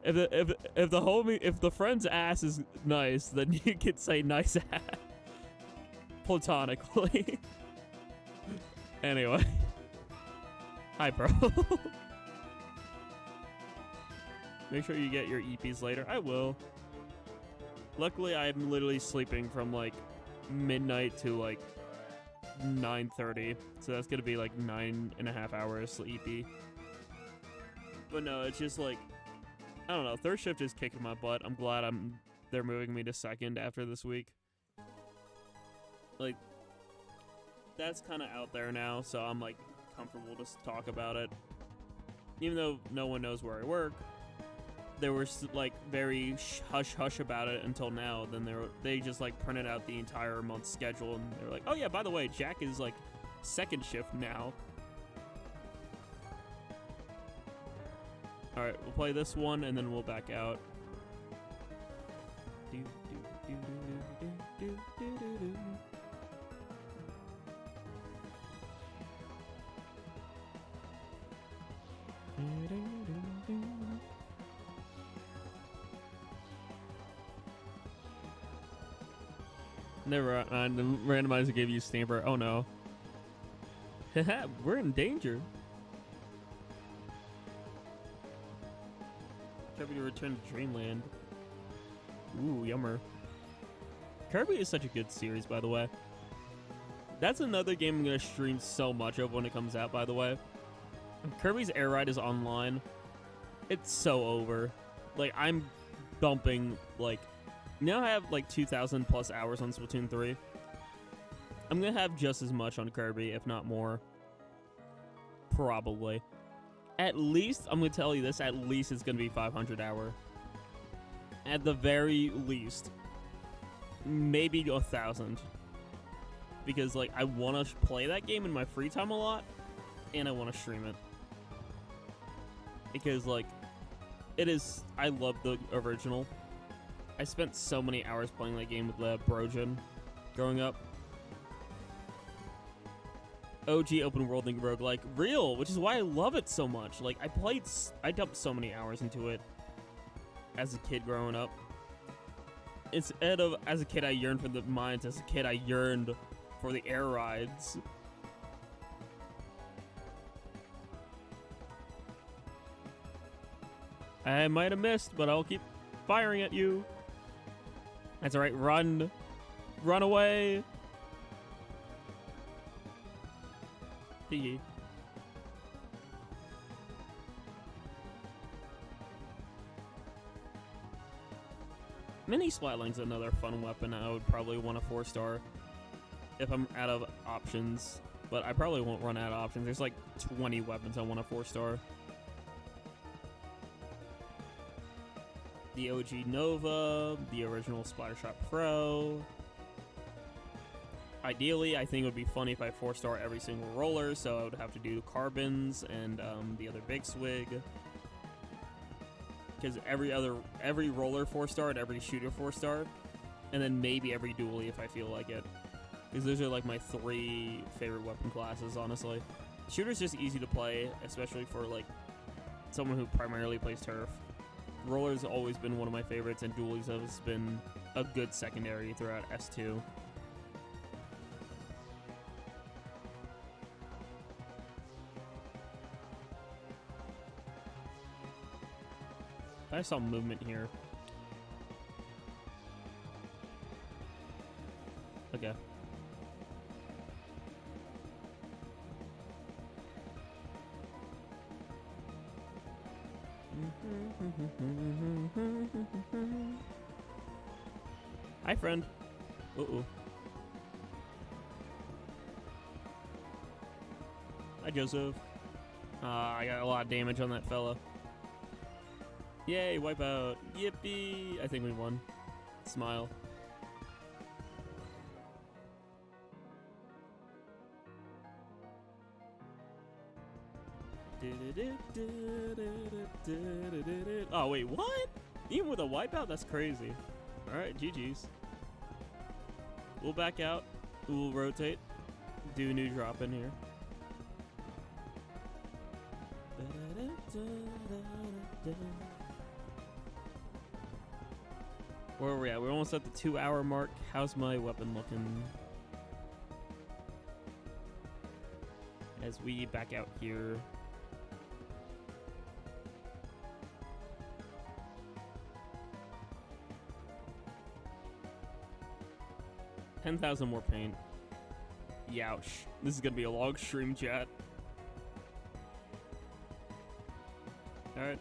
Speaker 1: If the friend's ass is nice, then you can say nice ass. Platonically. Anyway. Hi, bro. Make sure you get your EPs later. I will. Luckily, I'm literally sleeping from like midnight to like 9:30, so that's gonna be like 9.5 hours EP. But no, it's just like, I don't know. Third shift is kicking my butt. I'm glad they're moving me to second after this week. Like, that's kind of out there now, so I'm like comfortable to talk about it. Even though no one knows where I work, they were like very hush hush about it until now. Then they just like printed out the entire month's schedule, and they're like, oh yeah, by the way, Jack is like second shift now. All right, we'll play this one and then we'll back out. Never mind. The randomizer gave you Stamper. Oh no. We're in danger. Kirby to return to Dreamland. Ooh, yummer. Kirby is such a good series, by the way. That's another game I'm gonna stream so much of when it comes out, by the way. Kirby's Air Ride is online. It's so over. Like, I'm dumping, like... Now I have, like, 2,000 plus hours on Splatoon 3. I'm gonna have just as much on Kirby, if not more. Probably. At least, I'm gonna tell you this, at least it's gonna be 500 hour. At the very least. Maybe 1,000. Because, like, I want to play that game in my free time a lot, and I want to stream it. Because, like, it is... I love the original. I spent so many hours playing that game with the Brogen growing up. OG open world and roguelike. Real, which is why I love it so much. Like, I dumped so many hours into it as a kid growing up. Instead of, as a kid, I yearned for the mines. As a kid, I yearned for the air rides. I might have missed, but I'll keep firing at you. That's alright, run. Run away. Hee. Mini Splatling's another fun weapon I would probably want a 4-star if I'm out of options. But I probably won't run out of options. There's like 20 weapons I want a 4-star. The OG Nova, the original Splattershot Pro. Ideally, I think it would be funny if I 4-star every single roller, so I would have to do carbons and the other big swig. Because every roller 4-star and every shooter 4-star, and then maybe every dually if I feel like it. Because those are like my 3 favorite weapon classes, honestly. Shooter's just easy to play, especially for like someone who primarily plays turf. Roller's always been one of my favorites, and dualies has been a good secondary throughout S2. I saw movement here. Okay. Hi, friend. Uh-oh. Hi, Joseph. I got a lot of damage on that fella. Yay, wipeout. Yippee. I think we won. Smile. Oh, wait, what? Even with a wipeout? That's crazy. Alright, GG's. We'll back out. We'll rotate. Do a new drop in here. Where are we at? We're almost at the 2-hour mark. How's my weapon looking? As we back out here. $10,000 more paint. Youch. This is gonna be a long stream, chat. Alright.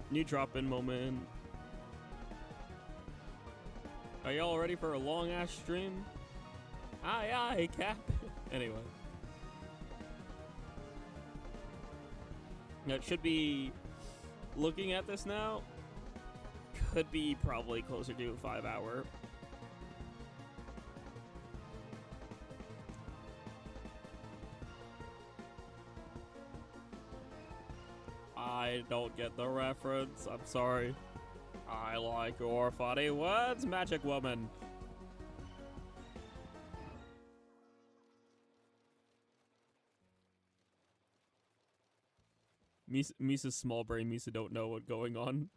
Speaker 1: New drop-in moment. Are y'all ready for a long-ass stream? Aye, aye, Cap. Anyway. Now, it should be... Looking at this now, could be probably closer to a 5-hour. I don't get the reference. I'm sorry. I like your funny words, magic woman. Misa's small brain. Misa don't know what's going on.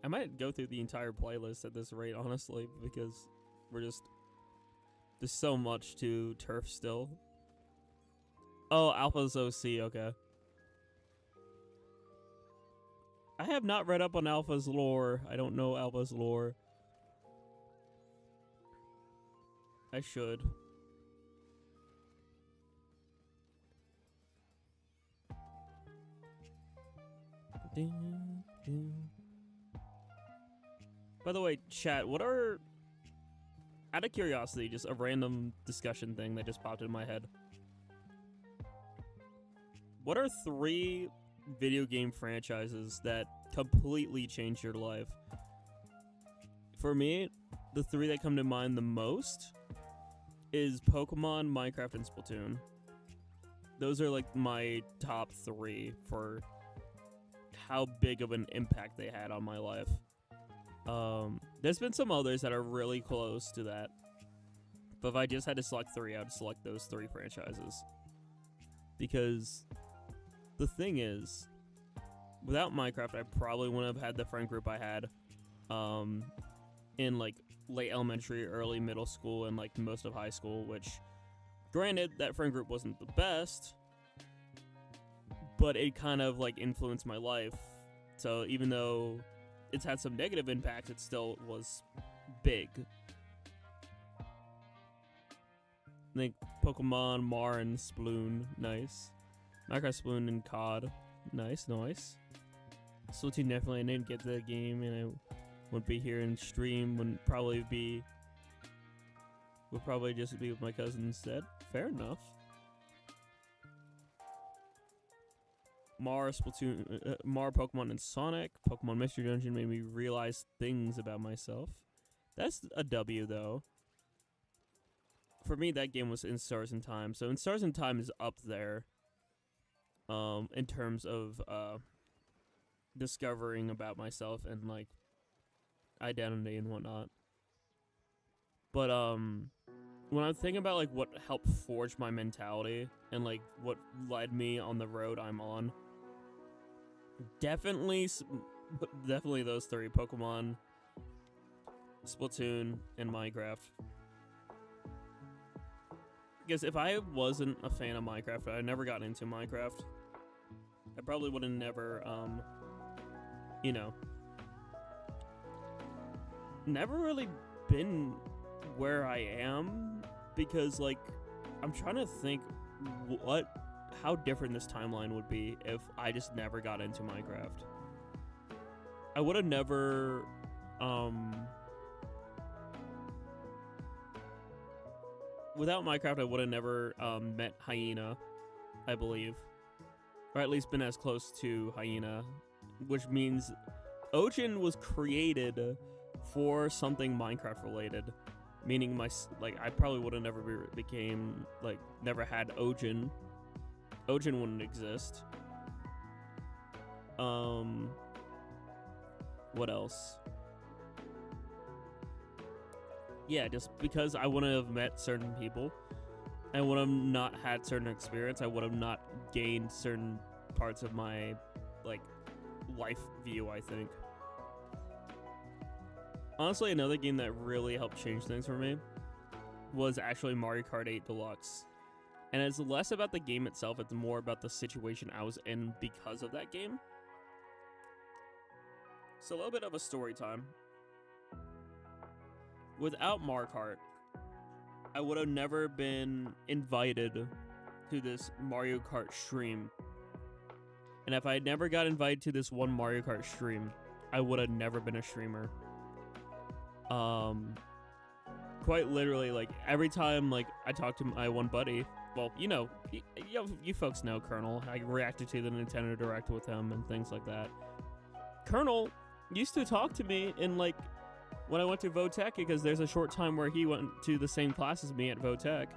Speaker 1: I might go through the entire playlist at this rate, honestly, because there's so much to Turf still. Oh, Alpha's OC, okay. I have not read up on Alpha's lore. I don't know Alpha's lore. I should. By the way, chat, what are... Out of curiosity, just a random discussion thing that just popped in my head. What are 3 video game franchises that completely changed your life? For me, the 3 that come to mind the most is Pokemon, Minecraft, and Splatoon. Those are like my top 3 for how big of an impact they had on my life. There's been some others that are really close to that, but if I just had to select 3, I would select those 3 franchises. Because the thing is, without Minecraft, I probably wouldn't have had the friend group I had in like late elementary, early middle school, and like most of high school, which granted, that friend group wasn't the best, but it kind of like influenced my life. So even though it's had some negative impacts, it still was big. I think Pokemon, Mar, and Sploon, nice. Minecraft, Sploon, and COD, nice, nice. Splatoon, definitely, I didn't get the game, and I wouldn't be here in stream, would probably just be with my cousin instead. Fair enough. Mar, Splatoon, Mar, Pokemon, and Sonic. Pokemon Mystery Dungeon made me realize things about myself. That's a W, though. For me, that game was In Stars and Time. So In Stars and Time is up there in terms of discovering about myself and, like, identity and whatnot. But, when I'm thinking about, like, what helped forge my mentality and, like, what led me on the road I'm on, definitely those 3, Pokemon, Splatoon, and Minecraft. Because if I wasn't a fan of Minecraft, I never got into Minecraft, I probably would have never, you know, never really been where I am, because, like, I'm trying to think how different this timeline would be if I just never got into Minecraft. I would have never, without Minecraft, I would have never, met Hyena, I believe. Or at least been as close to Hyena, which means Ojin was created for something Minecraft related. Meaning I probably would have never never had Ojin. Ojin wouldn't exist. What else? Yeah, just because I wouldn't have met certain people, I would have not had certain experience, I would have not gained certain parts of my, like, life view, I think. Honestly, another game that really helped change things for me was actually Mario Kart 8 Deluxe. And it's less about the game itself, it's more about the situation I was in because of that game. So a little bit of a story time. Without Mario Kart, I would have never been invited to this Mario Kart stream. And if I had never got invited to this one Mario Kart stream, I would have never been a streamer. Quite literally, like, every time, like, I talk to my one buddy, well, you know, you folks know Colonel. I reacted to the Nintendo Direct with him and things like that. Colonel used to talk to me in, like, when I went to Votech, because there's a short time where he went to the same class as me at Votech.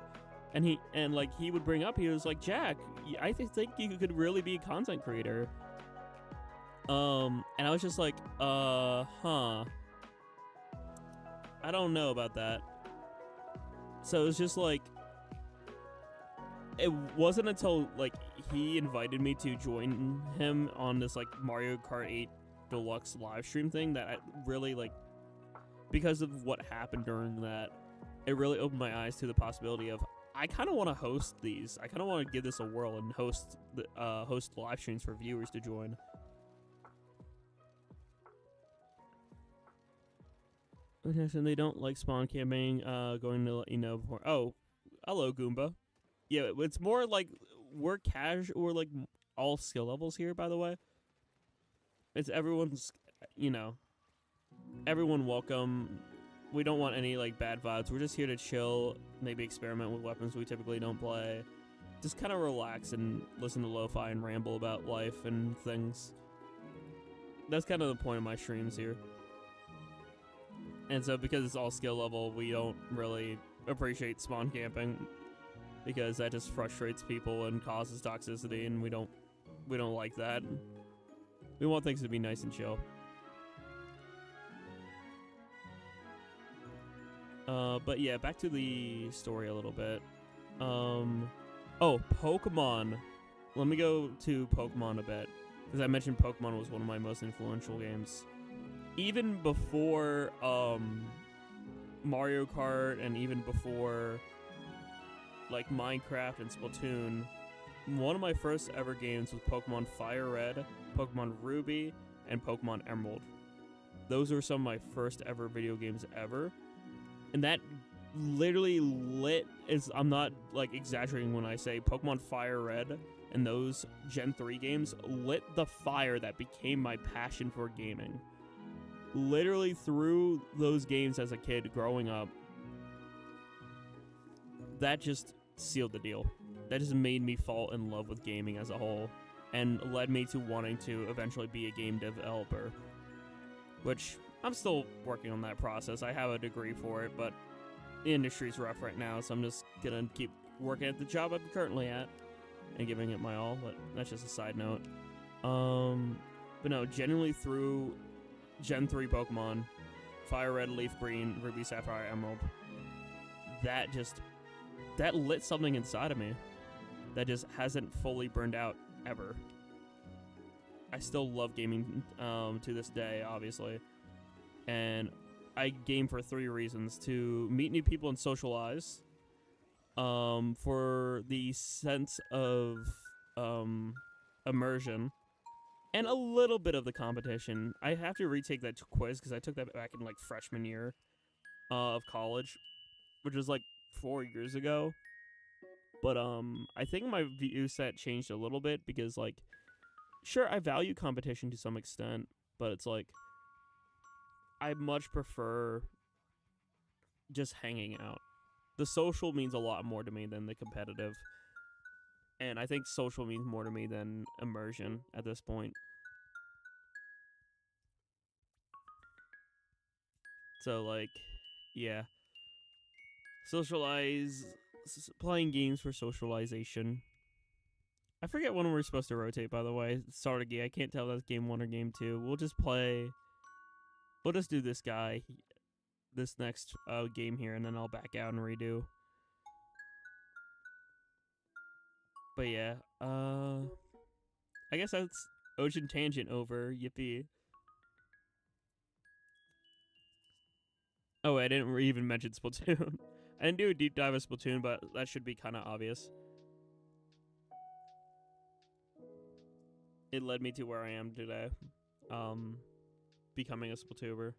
Speaker 1: and like he would bring up, he was like, Jack, I think you could really be a content creator. And I was just like, huh. I don't know about that. So it was just like, it wasn't until like he invited me to join him on this like Mario Kart 8 Deluxe live stream thing that I really like, because of what happened during that, it really opened my eyes to the possibility of, I kind of want to host these. I kind of want to give this a whirl and host live streams for viewers to join. And they don't like spawn camping, going to let you know before. Oh, hello, Goomba. Yeah, it's more like we're casual, we're like all skill levels here, by the way. It's everyone's, you know, everyone welcome. We don't want any like bad vibes. We're just here to chill, maybe experiment with weapons we typically don't play. Just kind of relax and listen to lo-fi and ramble about life and things. That's kind of the point of my streams here. And so because it's all skill level, we don't really appreciate spawn camping, because that just frustrates people and causes toxicity, and we don't like that. We want things to be nice and chill. But yeah, back to the story a little bit. Oh, Pokemon. Let me go to Pokemon a bit, because I mentioned Pokemon was one of my most influential games. Even before Mario Kart, and even before like Minecraft and Splatoon, one of my first ever games was Pokemon Fire Red, Pokemon Ruby, and Pokemon Emerald. Those were some of my first ever video games ever. And that literally I'm not like exaggerating when I say Pokemon Fire Red and those Gen 3 games lit the fire that became my passion for gaming. Literally through those games as a kid growing up, that just sealed the deal. That just made me fall in love with gaming as a whole, and led me to wanting to eventually be a game developer, which I'm still working on that process. I have a degree for it, but the industry's rough right now, so I'm just gonna keep working at the job I'm currently at and giving it my all, but that's just a side note. But no, genuinely through Gen 3 Pokemon, Fire Red, Leaf Green, Ruby, Sapphire, Emerald, that lit something inside of me that just hasn't fully burned out ever. I still love gaming to this day, obviously. And I game for 3 reasons: to meet new people and socialize, for the sense of immersion, and a little bit of the competition. I have to retake that quiz because I took that back in like freshman year of college, which was like 4 years ago. But I think my view set changed a little bit, because like, sure, I value competition to some extent, but it's like, I much prefer just hanging out. The social means a lot more to me than the competitive. And I think social means more to me than immersion at this point. So like, yeah. Socialize, playing games for socialization. I forget when we're supposed to rotate, by the way. Start a game. I can't tell if that's game 1 or game 2. We'll just do this guy, this next game here, and then I'll back out and redo. But yeah, I guess that's Ocean Tangent over. Yippee. Oh, I didn't even mention Splatoon. I didn't do a deep dive of Splatoon, but that should be kind of obvious. It led me to where I am today, becoming a Splatuber.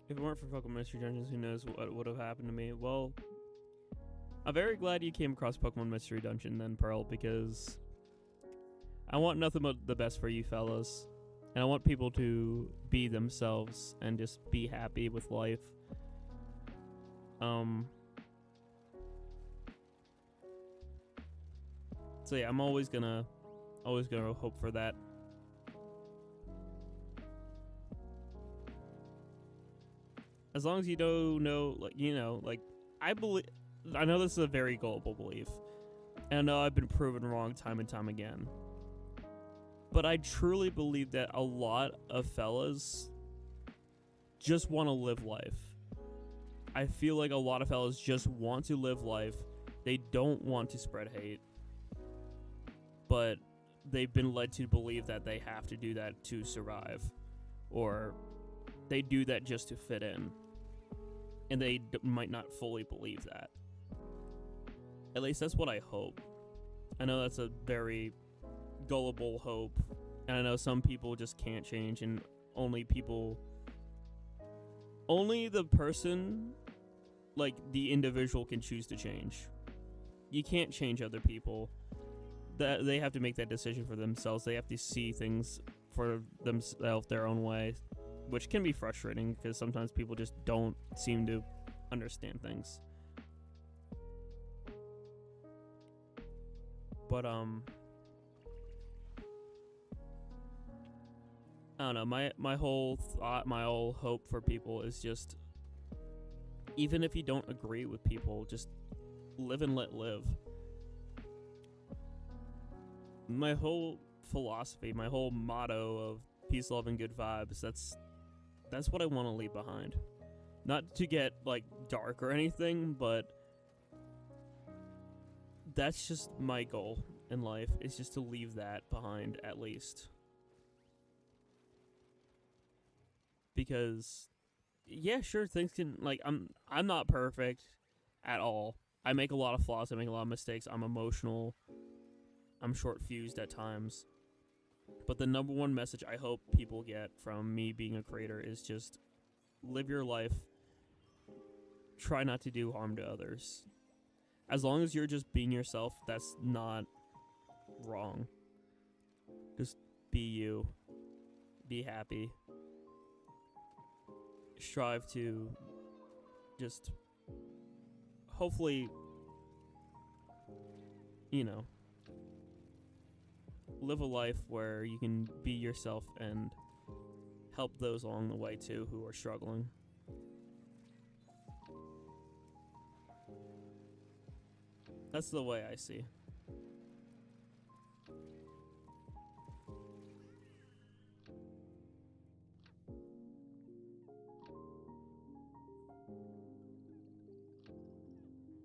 Speaker 1: If it weren't for Pokemon Mystery Dungeons, who knows what would have happened to me. Well, I'm very glad you came across Pokemon Mystery Dungeon then, Pearl, because I want nothing but the best for you fellas. And I want people to be themselves and just be happy with life. So yeah, I'm always gonna hope for that. As long as you don't know, like, you know, like, I believe. I know this is a very gullible belief, and I know I've been proven wrong time and time again. But I truly believe that a lot of fellas just want to live life. I feel like a lot of fellas just want to live life. They don't want to spread hate. But they've been led to believe that they have to do that to survive. Or they do that just to fit in. And they might not fully believe that. At least that's what I hope. I know that's a very gullible hope. And I know some people just can't change, and only the person, like the individual, can choose to change. You can't change other people. That they have to make that decision for themselves. They have to see things for themselves their own way, which can be frustrating because sometimes people just don't seem to understand things. But I don't know, my whole thought, my whole hope for people is just, even if you don't agree with people, just live and let live. My whole philosophy, my whole motto of peace, love, and good vibes, that's what I want to leave behind. Not to get like dark or anything, but that's just my goal in life, is just to leave that behind at least. Because yeah, sure, things can, like, I'm not perfect at all. I make a lot of flaws, I make a lot of mistakes, I'm emotional, I'm short-fused at times. But the number one message I hope people get from me being a creator is just live your life. Try not to do harm to others. As long as you're just being yourself, that's not wrong. Just be you. Be happy. Strive to just hopefully, live a life where you can be yourself and help those along the way too who are struggling. That's the way I see.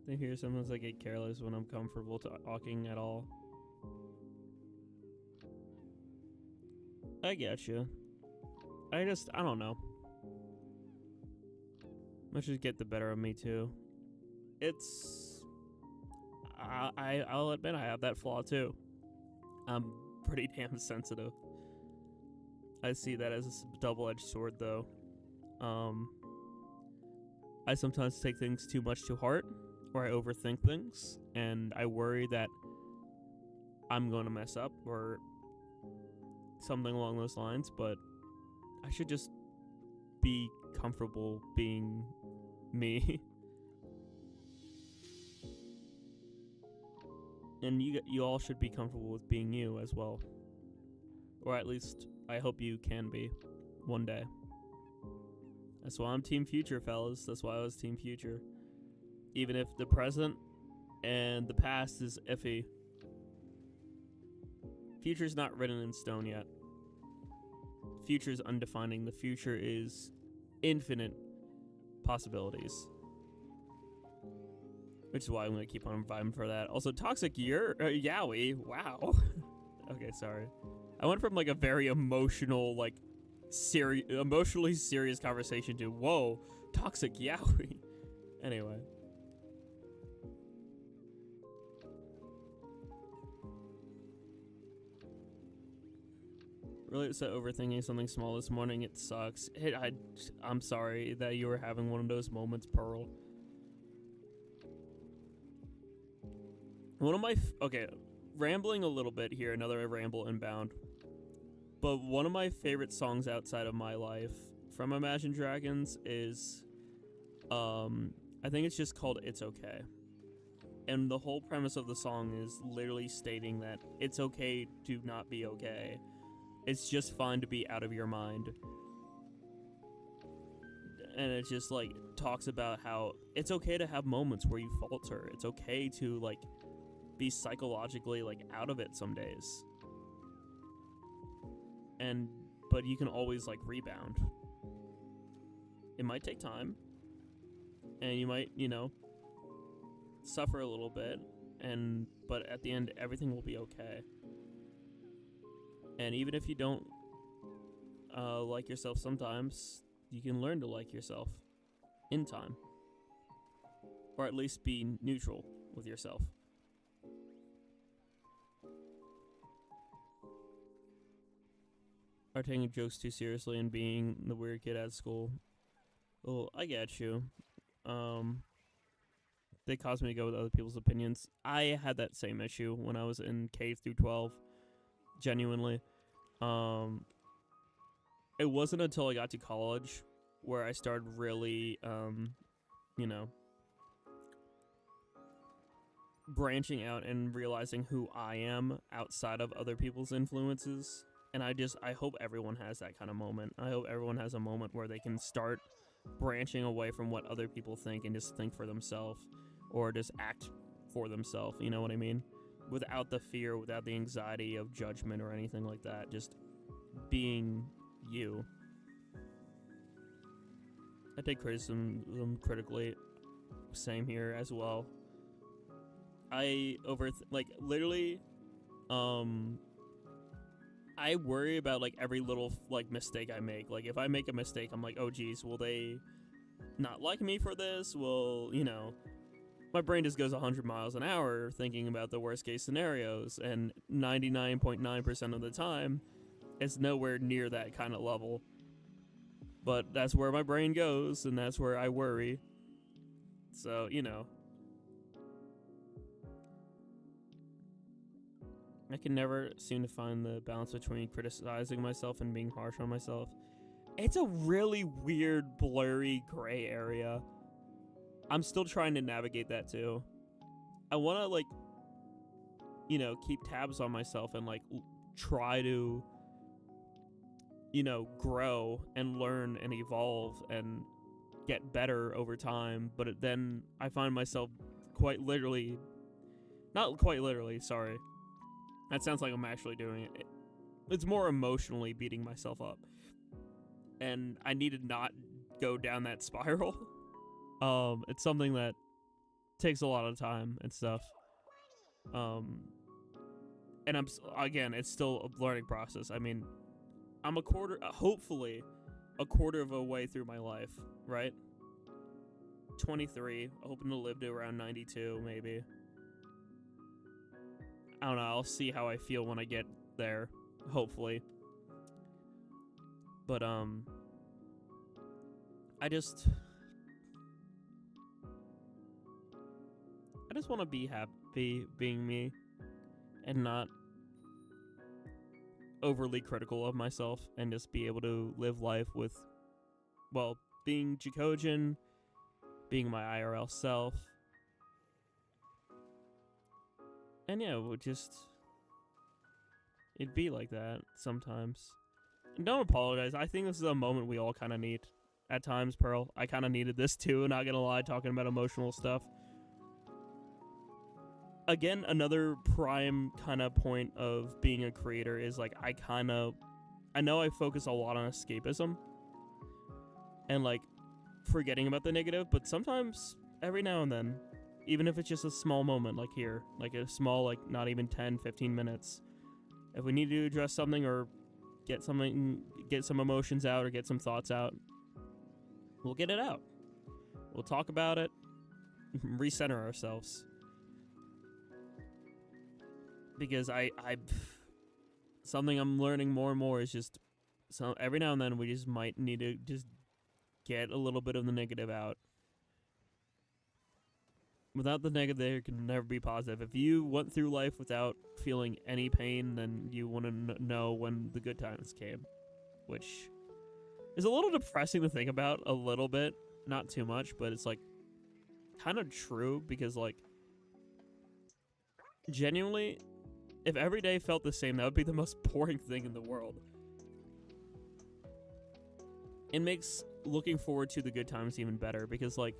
Speaker 1: I hear sometimes I get careless when I'm comfortable talking at all. I get you. I don't know. Let's just get the better of me too. I'll admit I have that flaw too. I'm pretty damn sensitive. I see that as a double-edged sword though. I sometimes take things too much to heart, or I overthink things, and I worry that I'm going to mess up or something along those lines, but I should just be comfortable being me. And you all should be comfortable with being you as well. Or at least, I hope you can be one day. That's why I'm Team Future, fellas. That's why I was Team Future. Even if the present and the past is iffy, future's not written in stone yet. Future's undefining. The future is infinite possibilities. Which is why I'm going to keep on vibing for that. Also, Toxic Yowie. Wow. Okay, sorry. I went from like a very emotional, like, emotionally serious conversation to, whoa, Toxic Yowie. Anyway. Really upset overthinking something small this morning. It sucks. I'm sorry that you were having one of those moments, Pearl. One of my... okay, rambling a little bit here. Another ramble inbound. But one of my favorite songs outside of my life from Imagine Dragons is... I think it's just called It's Okay. And the whole premise of the song is literally stating that it's okay to not be okay. It's just fine to be out of your mind. and it just like talks about how it's okay to have moments where you falter. It's okay to like be psychologically like out of it some days, but you can always like rebound. It might take time, and you might, you know, suffer a little bit, but at the end everything will be okay. And even if you don't like yourself sometimes, you can learn to like yourself in time, or at least be neutral with yourself. Or taking jokes too seriously and being the weird kid at school. Well, I get you. They caused me to go with other people's opinions. I had that same issue when I was in K through 12. Genuinely. It wasn't until I got to college where I started really, you know, branching out and realizing who I am outside of other people's influences. And I hope everyone has that kind of moment. I hope everyone has a moment where they can start branching away from what other people think and just think for themselves, or just act for themselves, you know what I mean? Without the fear, without the anxiety of judgment or anything like that, just being you. I take criticism critically, same here as well. I literally, I worry about like every little like mistake I make. Like if I make a mistake, I'm like, oh geez, will they not like me for this? Well, you know, my brain just goes 100 miles an hour thinking about the worst case scenarios, and 99.9% of the time, it's nowhere near that kind of level. But that's where my brain goes, and that's where I worry. So, you know. I can never seem to find the balance between criticizing myself and being harsh on myself. It's a really weird, blurry, gray area. I'm still trying to navigate that too. I want to, like, you know, keep tabs on myself and, like, try to, you know, grow and learn and evolve and get better over time. But then I find myself not quite literally, sorry. That sounds like I'm actually doing it. It's more emotionally beating myself up. And I need to not go down that spiral. It's something that takes a lot of time and stuff. And again, it's still a learning process. I mean, I'm hopefully a quarter of a way through my life, right? 23, hoping to live to around 92, maybe. I don't know, I'll see how I feel when I get there, hopefully. But, I just want to be happy being me and not overly critical of myself, and just be able to live life with, well, being Jackogień, being my IRL self. And yeah, it'd be like that sometimes. And don't apologize. I think this is a moment we all kind of need at times, Pearl. I kind of needed this too, not gonna lie, talking about emotional stuff. Again, another prime kind of point of being a creator is like I know I focus a lot on escapism and like forgetting about the negative, but sometimes every now and then, even if it's just a small moment like here, like a small, like not even 10, 15 minutes, if we need to address something or get some emotions out or get some thoughts out, we'll get it out. We'll talk about it, recenter ourselves. Because something I'm learning more and more is just, so every now and then we just might need to just get a little bit of the negative out. Without the negative, there can never be positive. If you went through life without feeling any pain, then you want to know when the good times came, which is a little depressing to think about, a little bit, not too much, but it's like kind of true, because like genuinely, if every day felt the same, that would be the most boring thing in the world. it makes looking forward to the good times even better, because like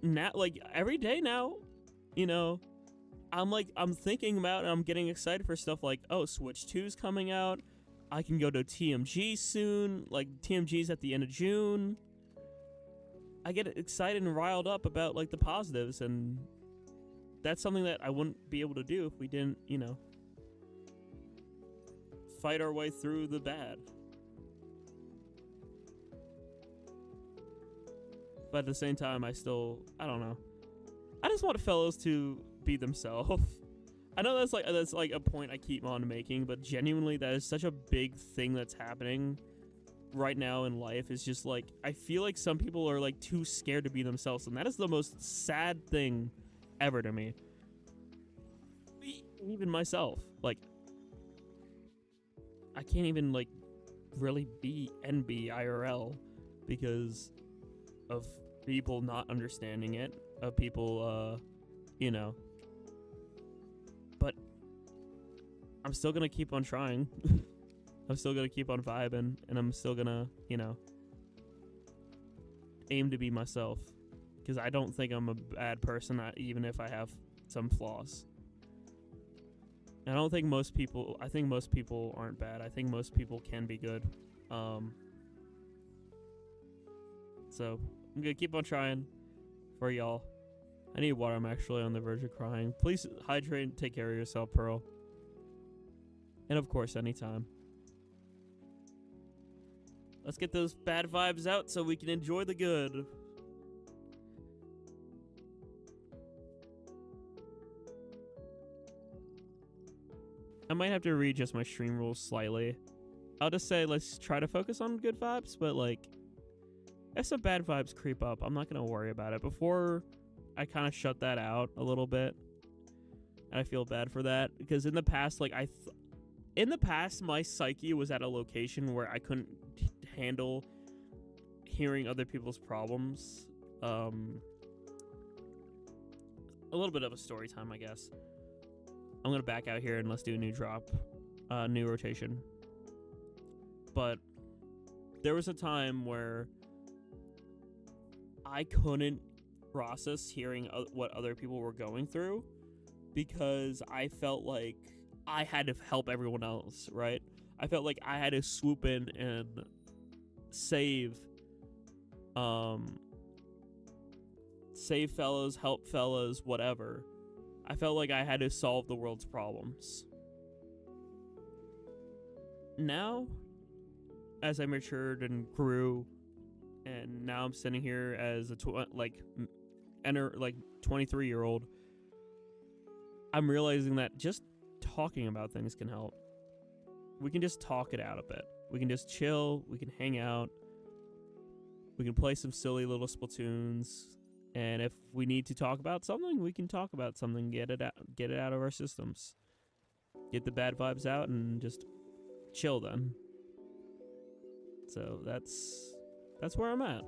Speaker 1: now, like every day now, you know, I'm thinking about and I'm getting excited for stuff like, oh, Switch 2's coming out. I can go to TMG soon. Like TMG's at the end of June. I get excited and riled up about like the positives, and that's something that I wouldn't be able to do if we didn't, you know, fight our way through the bad. But at the same time, I don't know. I just want fellows to be themselves. I know that's like a point I keep on making, but genuinely that is such a big thing that's happening right now in life. Is just like, I feel like some people are like too scared to be themselves, and that is the most sad thing ever to me. Even myself, like, I can't even like really be NB IRL because of people not understanding it, of people you know, but I'm still gonna keep on trying. I'm still gonna keep on vibing, and I'm still gonna, you know, aim to be myself, because I don't think I'm a bad person, even if I have some flaws. I don't think most people, I think most people aren't bad. I think most people can be good. So I'm gonna keep on trying for y'all. I need water. I'm actually on the verge of crying. Please hydrate and take care of yourself, Pearl. And of course, anytime. Let's get those bad vibes out so we can enjoy the good. I might have to readjust my stream rules slightly. I'll just say let's try to focus on good vibes, but like, if some bad vibes creep up, I'm not going to worry about it. Before, I kind of shut that out a little bit. And I feel bad for that, because in the past, like in the past, my psyche was at a location where I couldn't handle hearing other people's problems. A little bit of a story time, I guess. I'm going to back out here and let's do a new drop, new rotation. But there was a time where I couldn't process hearing what other people were going through, because I felt like I had to help everyone else, right? I felt like I had to swoop in and save fellas, help fellas, whatever. I felt like I had to solve the world's problems. Now, as I matured and grew, and now I'm sitting here as a 23-year-old, I'm realizing that just talking about things can help. We can just talk it out a bit. We can just chill. We can hang out. We can play some silly little Splatoons. And if we need to talk about something, we can talk about something. Get it out of our systems. Get the bad vibes out and just chill then. So that's where I'm at.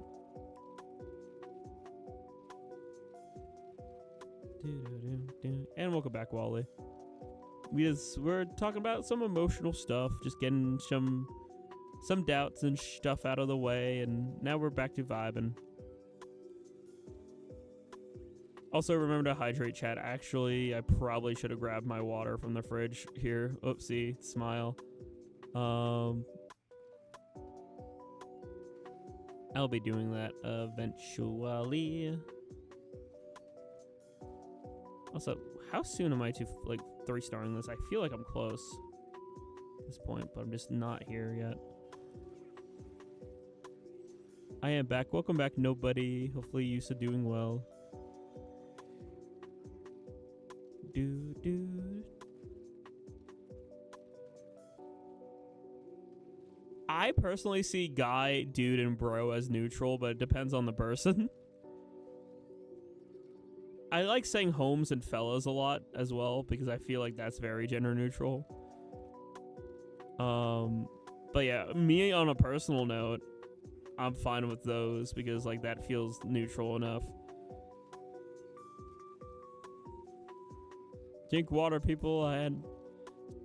Speaker 1: And welcome back, Wally. We're talking about some emotional stuff, just getting some doubts and stuff out of the way, and now we're back to vibing. Also, remember to hydrate, chat. Actually, I probably should have grabbed my water from the fridge here. Oopsie, smile. I'll be doing that eventually. Also, how soon am I to like 3-starring this? I feel like I'm close at this point, but I'm just not here yet. I am back. Welcome back, nobody. Hopefully you are doing well. I personally see guy, dude, and bro as neutral, but it depends on the person. I like saying homes and fellas a lot as well, because I feel like that's very gender neutral. But yeah, me on a personal note, I'm fine with those, because like that feels neutral enough. Drink water, people. I had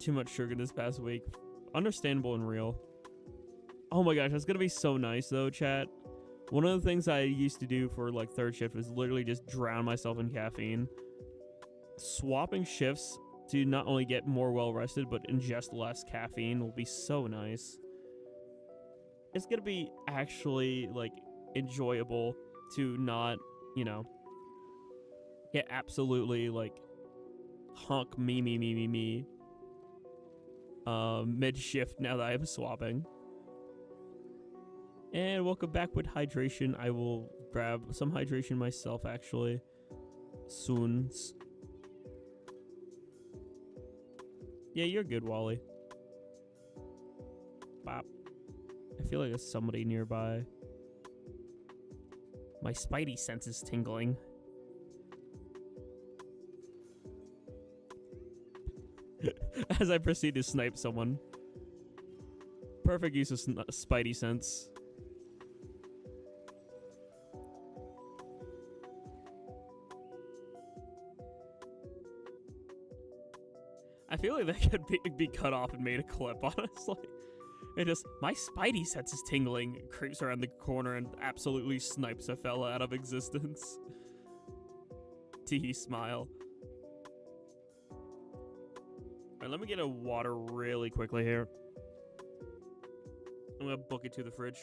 Speaker 1: too much sugar this past week. Understandable and real. Oh my gosh, that's gonna be so nice though, chat. One of the things I used to do for like third shift was literally just drown myself in caffeine. Swapping shifts to not only get more well rested but ingest less caffeine will be so nice. It's gonna be actually like enjoyable to not, you know, get absolutely like honk me mid shift now that I'm swapping. And welcome back with hydration. I will grab some hydration myself actually soon. Yeah, you're good, Wally. Bop. I feel like there's somebody nearby. My spidey sense is tingling. As I proceed to snipe someone. Perfect use of spidey sense. I feel like that could be cut off and made a clip, honestly. It just, my spidey sense is tingling, creeps around the corner and absolutely snipes a fella out of existence. Tee smile. Alright, let me get a water really quickly here. I'm gonna book it to the fridge.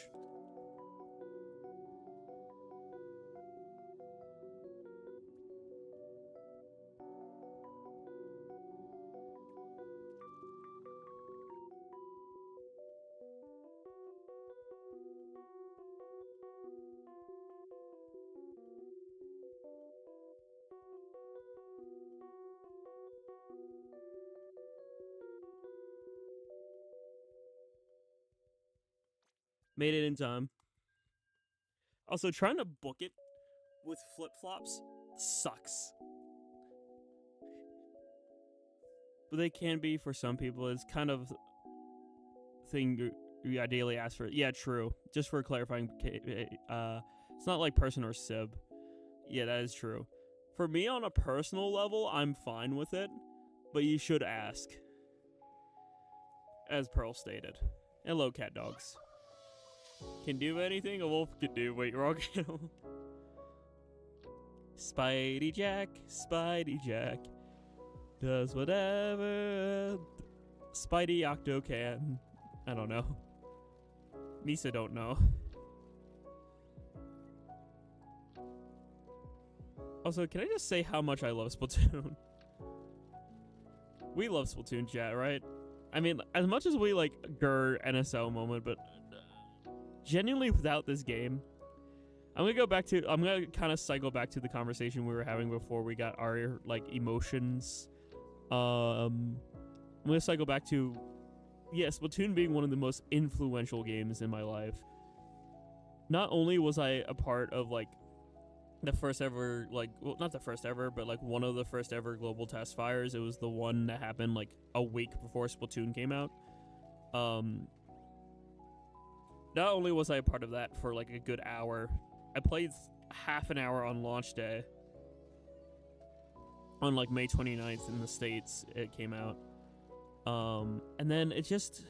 Speaker 1: Made it in time. Also, trying to book it with flip-flops sucks. But they can be for some people. It's kind of thing you ideally ask for. Yeah, true. Just for clarifying, it's not like person or sib. Yeah, that is true. For me, on a personal level, I'm fine with it. But you should ask. As Pearl stated. Hello, cat dogs. Can do anything a wolf can do. Wait, wrong animal. Spidey Jack does whatever Spidey Octo can. I don't know. Misa don't know. Also, can I just say how much I love Splatoon? We love Splatoon, chat, right? I mean, as much as we like Gur NSL moment, but genuinely without this game, I'm gonna kind of cycle back to the conversation we were having before we got our like emotions. I'm gonna cycle back to, yes, Splatoon being one of the most influential games in my life. Not only was I a part of like the first ever, like, well, not the first ever, but like one of the first ever global test fires. It was the one that happened like a week before Splatoon came out. Not only was I a part of that for like a good hour, I played half an hour on launch day. On like May 29th in the States, it came out. And then it just,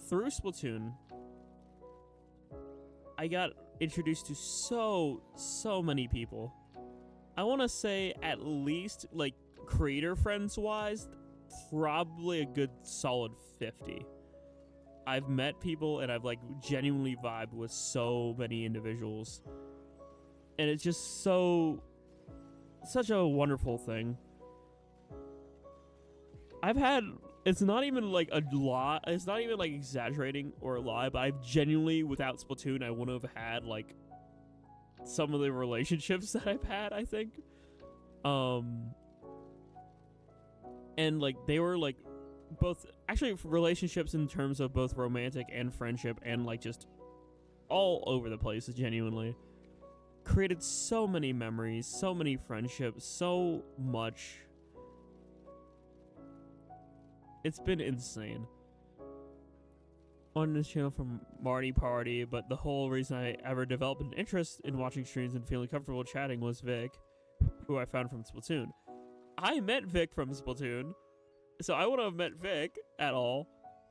Speaker 1: through Splatoon, I got introduced to so many people. I want to say at least, like, creator friends wise, probably a good solid 50. I've met people and I've like genuinely vibed with so many individuals, and it's just such a wonderful thing. I've had, it's not even like a lot, it's not even like exaggerating or a lie, but I've genuinely, without Splatoon, I wouldn't have had like some of the relationships that I've had, I think. And like they were like both actually relationships in terms of both romantic and friendship, and like just all over the place. Genuinely created so many memories, so many friendships, so much. It's been insane. On this channel from Marty Party, but the whole reason I ever developed an interest in watching streams and feeling comfortable chatting was Vic, who I found from Splatoon. I met Vic from Splatoon, so I wouldn't have met Vic at all.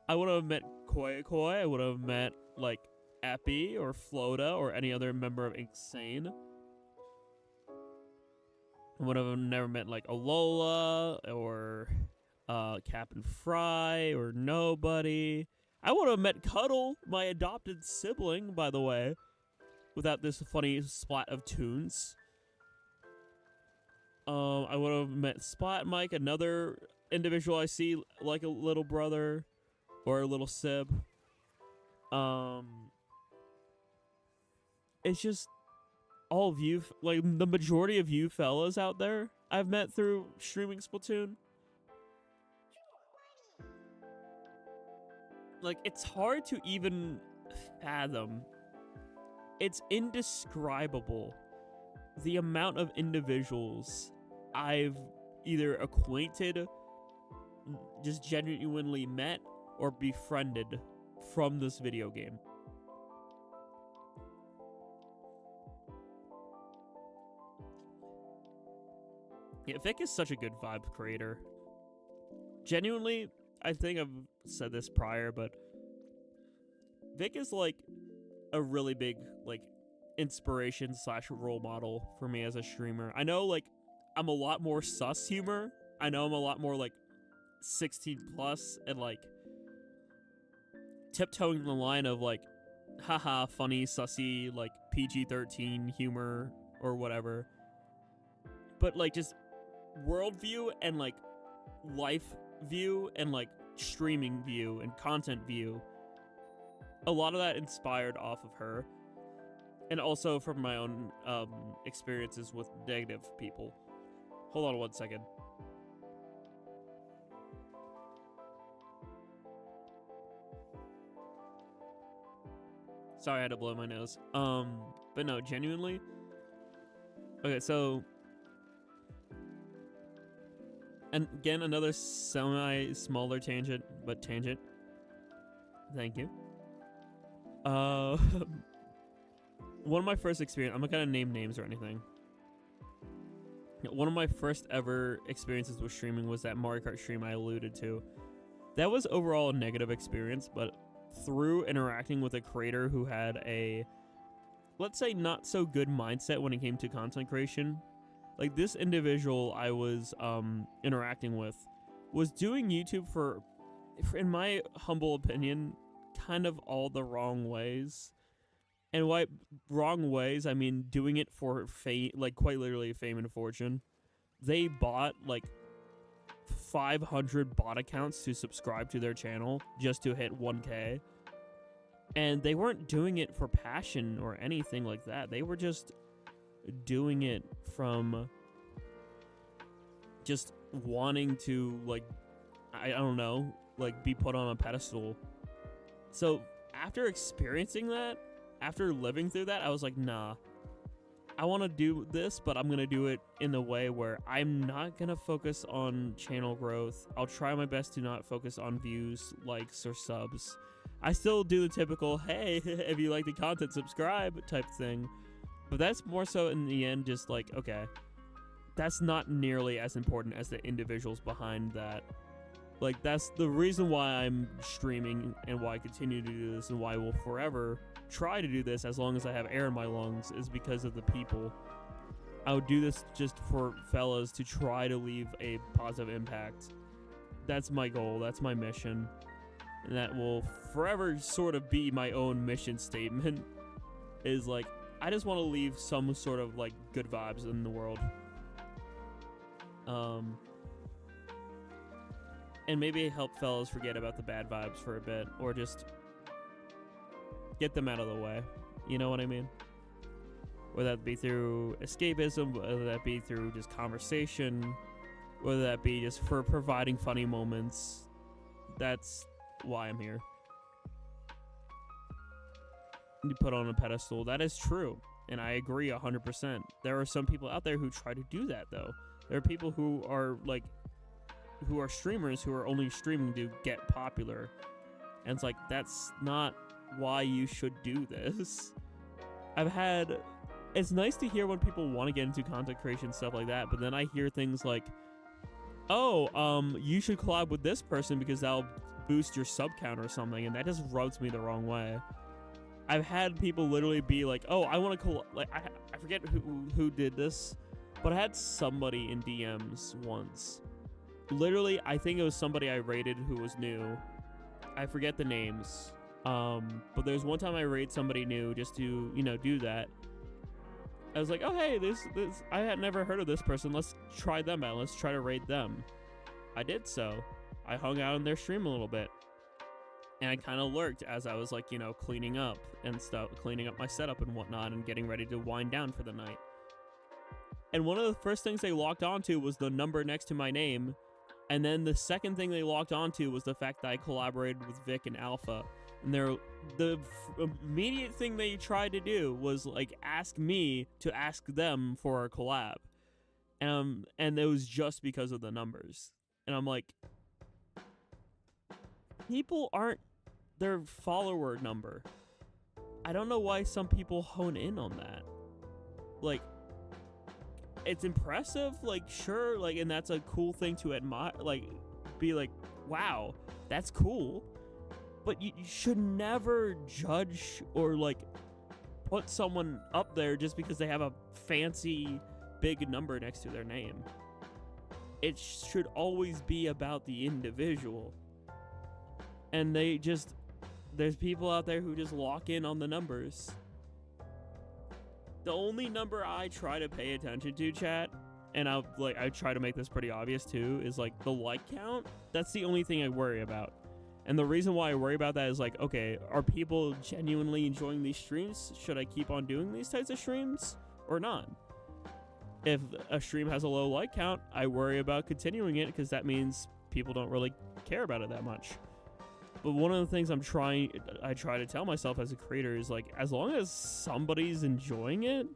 Speaker 1: I would have met Koi Koi. I would have met like Epi or Flota or any other member of Insane. I would have never met like Alola or Captain Fry or nobody. I would have met Cuddle, my adopted sibling, by the way, without this funny splat of tunes. I would have met Splat Mike, another individual I see like a little brother or a little sib. It's just all of you, like the majority of you fellas out there I've met through streaming Splatoon. Like, it's hard to even fathom. It's indescribable the amount of individuals I've either acquainted, just genuinely met, or befriended from this video game. Yeah, Vic is such a good vibe creator. Genuinely, I think I've said this prior, but Vic is like a really big like inspiration / role model for me as a streamer. I know like I'm a lot more sus humor. I know I'm a lot more like 16 plus and like tiptoeing the line of like haha funny sussy like PG-13 humor or whatever. But like just worldview and like life view and like streaming view and content view, a lot of that inspired off of her, and also from my own experiences with negative people. Hold on 1 second. Sorry, I had to blow my nose. But no, genuinely. Okay, so, and again, another smaller tangent, but tangent. Thank you. One of my first experience, I'm not gonna name names or anything. One of my first ever experiences with streaming was that Mario Kart stream I alluded to. That was overall a negative experience, but through interacting with a creator who had a, let's say, not so good mindset when it came to content creation, like this individual I was interacting with was doing YouTube for, in my humble opinion, kind of all the wrong ways. And by wrong ways, I mean doing it for fame, like quite literally fame and fortune. They bought like 500 bot accounts to subscribe to their channel just to hit 1K. And they weren't doing it for passion or anything like that. They were just doing it from just wanting to, like, I don't know, like be put on a pedestal. So after experiencing that, after living through that, I was like, nah, I want to do this, but I'm going to do it in the way where I'm not going to focus on channel growth. I'll try my best to not focus on views, likes, or subs. I still do the typical, hey, if you like the content, subscribe type thing. But that's more so in the end just like, okay, that's not nearly as important as the individuals behind that. Like, that's the reason why I'm streaming and why I continue to do this and why I will forever try to do this as long as I have air in my lungs is because of the people. I would do this just for fellas to try to leave a positive impact. That's my goal. That's my mission. And that will forever sort of be my own mission statement. Is like, I just want to leave some sort of like good vibes in the world. And maybe help fellas forget about the bad vibes for a bit, or just get them out of the way. You know what I mean? Whether that be through escapism, whether that be through just conversation, whether that be just for providing funny moments. That's why I'm here. You put on a pedestal. That is true. And I agree 100%. There are some people out there who try to do that, though. There are people who are like, who are streamers who are only streaming to get popular. And it's like, that's not why you should do this. It's nice to hear when people want to get into content creation, stuff like that, but then I hear things like, oh, you should collab with this person because that'll boost your sub count or something, and that just rubs me the wrong way. I've had people literally be like, oh, I want to like, I forget who did this, but I had somebody in DMs once. Literally, I think it was somebody I rated who was new. I forget the names. But there's one time I raided somebody new just to, you know, do that. I was like, oh, hey, this I had never heard of this person. Let's try them out. Let's try to raid them. I did so. I hung out in their stream a little bit. And I kind of lurked as I was, like, you know, cleaning up and stuff, cleaning up my setup and whatnot and getting ready to wind down for the night. And one of the first things they locked onto was the number next to my name. And then the second thing they locked onto was the fact that I collaborated with Vic and Alpha. And the immediate thing they tried to do was, like, ask me to ask them for a collab. And it was just because of the numbers. And I'm like, people aren't their follower number. I don't know why some people hone in on that. Like, it's impressive, like, sure, like, and that's a cool thing to admire, like, be like, wow, that's cool. But you should never judge or, like, put someone up there just because they have a fancy big number next to their name. It should always be about the individual. And there's people out there who just lock in on the numbers. The only number I try to pay attention to, chat, and I try to make this pretty obvious too, is, like, the like count. That's the only thing I worry about. And the reason why I worry about that is, like, okay, are people genuinely enjoying these streams? Should I keep on doing these types of streams or not? If a stream has a low like count, I worry about continuing it because that means people don't really care about it that much. But one of the things I try to tell myself as a creator is, like, as long as somebody's enjoying it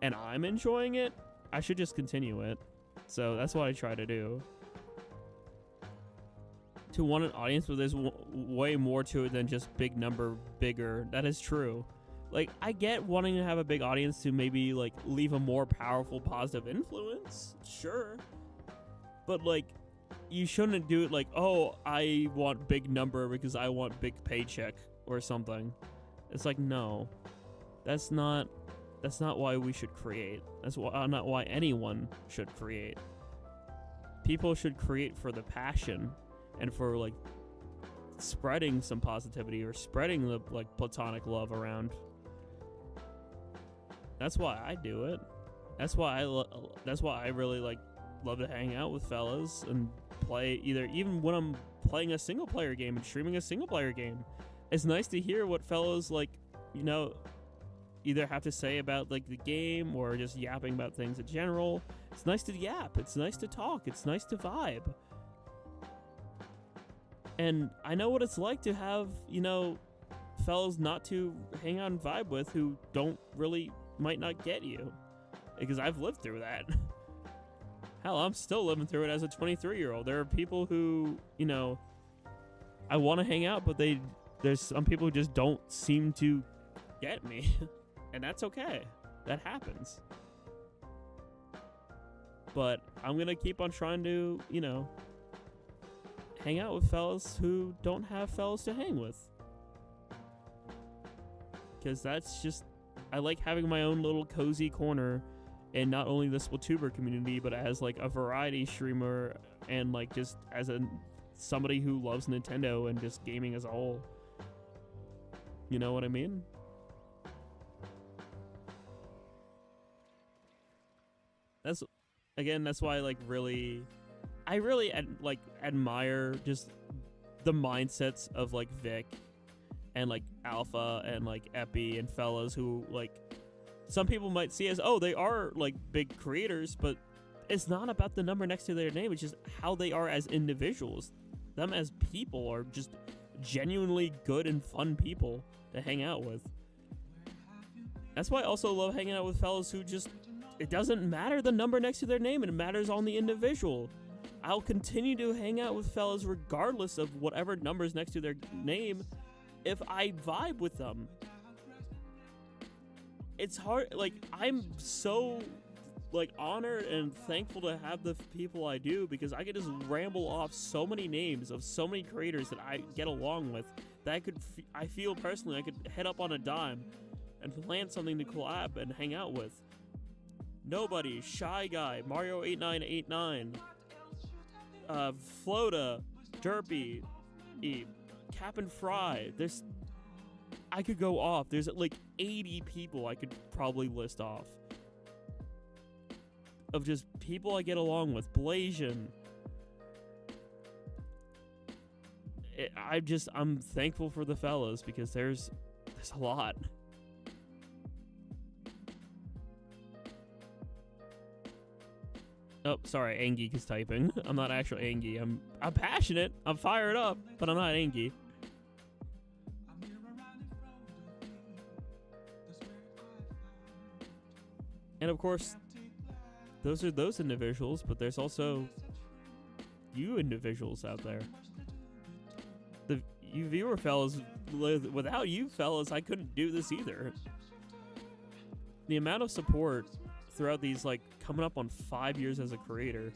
Speaker 1: and I'm enjoying it, I should just continue it. So that's what I try to do. To want an audience, but there's way more to it than just big number, bigger. That is true. Like, I get wanting to have a big audience to maybe, like, leave a more powerful, positive influence. Sure. But, like, you shouldn't do it like, oh, I want big number because I want big paycheck or something. It's like, no. That's not why we should create. That's not why anyone should create. People should create for the passion and for, like, spreading some positivity or spreading the, like, platonic love around. That's why I do it. That's why I really, like, love to hang out with fellas and play even when I'm playing a single player game and streaming a single player game. It's nice to hear what fellas, like, you know, either have to say about, like, the game or just yapping about things in general. It's nice to yap. It's nice to talk. It's nice to vibe. And I know what it's like to have, you know, fellas not to hang out and vibe with who might not get you. Because I've lived through that. Hell, I'm still living through it as a 23-year-old. There are people who, you know, I want to hang out, but there's some people who just don't seem to get me. And that's okay. That happens. But I'm going to keep on trying to, you know, hang out with fellas who don't have fellas to hang with. Because that's just, I like having my own little cozy corner in not only the Splatoon community, but as, like, a variety streamer and, like, just as somebody who loves Nintendo and just gaming as a whole. You know what I mean? That's why I really admire just the mindsets of, like, Vic and, like, Alpha and, like, Epi and fellas who, like, some people might see as, oh, they are, like, big creators, but it's not about the number next to their name. It's just how they are as individuals. Them as people are just genuinely good and fun people to hang out with. That's why I also love hanging out with fellas who just, it doesn't matter the number next to their name, it matters on the individual. I'll continue to hang out with fellas regardless of whatever number's next to their name if I vibe with them. It's hard, like, I'm so like honored and thankful to have the people I do, because I could just ramble off so many names of so many creators that I get along with that I feel personally I could head up on a dime and plan something to collab and hang out with. Nobody, Shy Guy, Mario8989, Flota, Derpy, Cap and Fry. I could go off. There's like 80 people I could probably list off of just people I get along with. Blasian. I'm thankful for the fellas, because there's a lot. Oh, sorry, Angie is typing. I'm not actually Angie. I'm passionate. I'm fired up, but I'm not Angie. And of course, those are those individuals, but there's also you individuals out there. You viewer fellas, without you fellas, I couldn't do this either. The amount of support throughout these, like, coming up on 5 years as a creator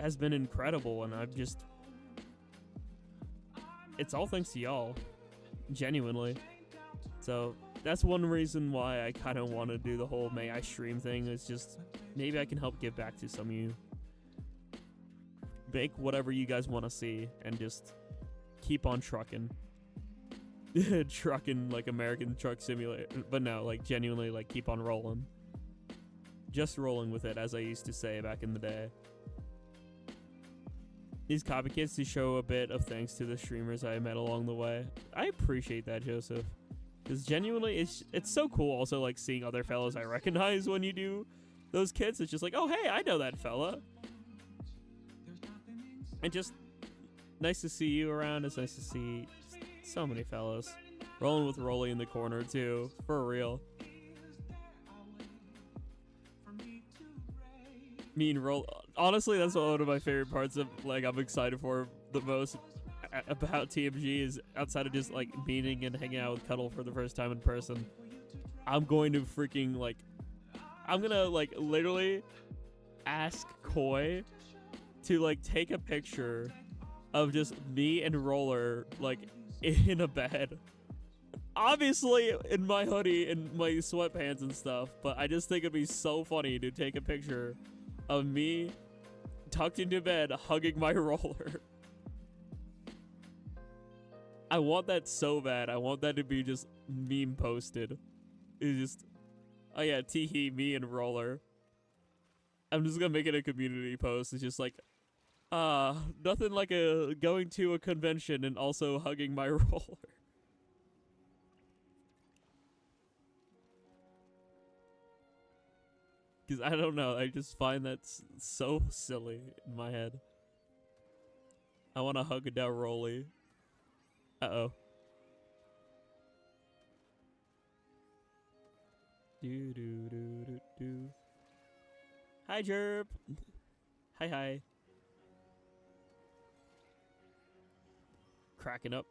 Speaker 1: has been incredible, and it's all thanks to y'all, genuinely. So that's one reason why I kind of want to do the whole may I stream thing. Is just maybe I can help give back to some of you. Make whatever you guys want to see and just keep on trucking. Trucking like American Truck Simulator. But no, like genuinely, like keep on rolling. Just rolling with it, as I used to say back in the day. These copycats to show a bit of thanks to the streamers I met along the way. I appreciate that, Joseph. Because genuinely, it's so cool also, like, seeing other fellas I recognize when you do those kits. It's just like, oh, hey, I know that fella. And just nice to see you around. It's nice to see so many fellas. Rolling with Rolly in the corner, too. For real. Me and Roll. Honestly, that's one of my favorite parts of, like, I'm excited for the most about TMG is outside of just, like, meeting and hanging out with Cuddle for the first time in person. I'm going to freaking, like, I'm gonna, like, literally ask Koi to, like, take a picture of just me and Roller, like, in a bed. Obviously in my hoodie and my sweatpants and stuff, but I just think it'd be so funny to take a picture of me tucked into bed hugging my Roller. I want that so bad. I want that to be just meme posted. It's just, oh yeah, teehee, me and Roller. I'm just gonna make it a community post. It's just like, nothing like going to a convention and also hugging my Roller. Because I don't know, I just find that so silly in my head. I want to hug it down Rolly. Uh-oh. Do. Hi, Jerp. Hi. Cracking up.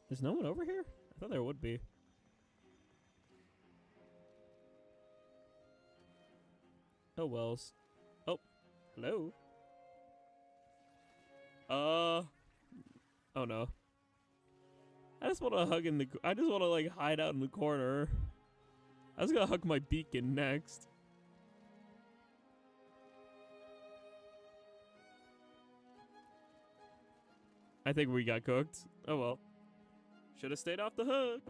Speaker 1: There's no one over here? I thought there would be. Oh, wells. Oh, hello. Oh no. I just want to I just want to, like, hide out in the corner. I was gonna hug my beacon next. I think we got cooked. Oh well. Should have stayed off the hook.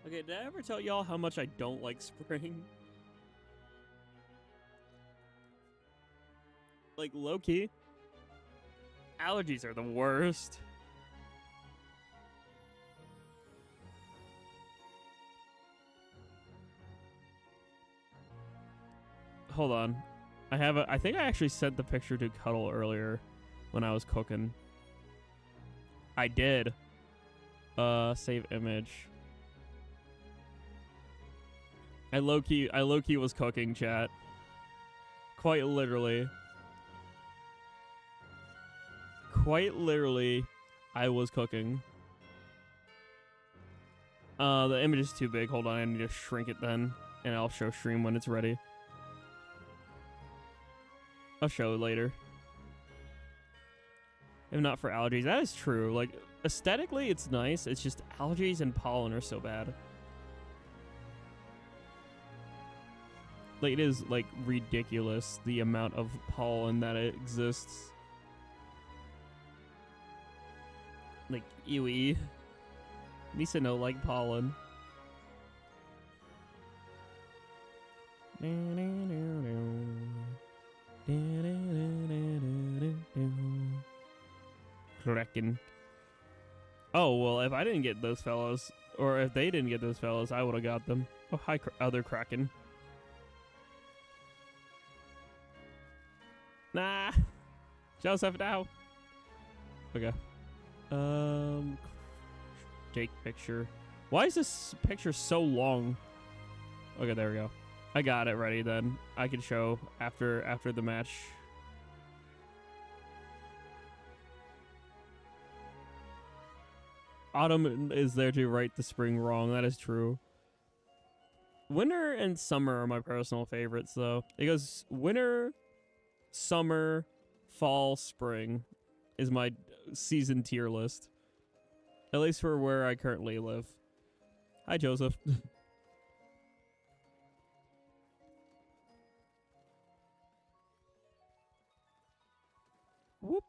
Speaker 1: Okay, did I ever tell y'all how much I don't like spring? Like, low-key, allergies are the worst. hold on. I think I actually sent the picture to Cuddle earlier when I was cooking. I did. Save image. I low-key was cooking, chat. Quite literally. Quite literally, I was cooking. The image is too big. Hold on, I need to shrink it then. And I'll show stream when it's ready. I'll show it later. If not for allergies. That is true. Like, aesthetically, it's nice. It's just allergies and pollen are so bad. Like, it is, like, ridiculous, the amount of pollen that exists. Like, ewy. Lisa no like pollen. Kraken. Oh, well, if I didn't get those fellows, or if they didn't get those fellows, I would have got them. Oh, hi, other Kraken. Nah. Joseph, now. Okay. Jake picture. Why is this picture so long? Okay, there we go. I got it ready then. I can show after the match. Autumn is there to right the spring wrong. That is true. Winter and summer are my personal favorites, though. It goes winter, summer, fall, spring is my season tier list. At least for where I currently live. Hi, Joseph. Whoop.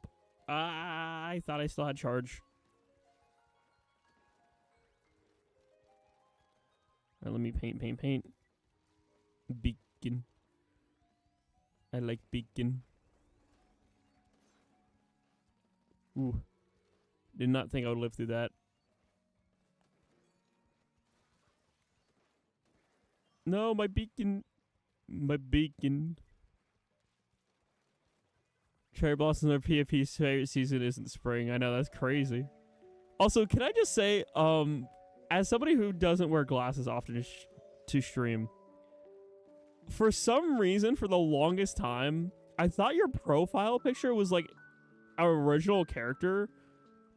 Speaker 1: I thought I still had charge. All right, let me paint. Beacon. I like beacon. Ooh. Did not think I would live through that. No, my beacon. My beacon. Cherry blossoms are PFP's favorite season isn't spring. I know, that's crazy. Also, can I just say, as somebody who doesn't wear glasses often to stream, for some reason, for the longest time, I thought your profile picture was like our original character.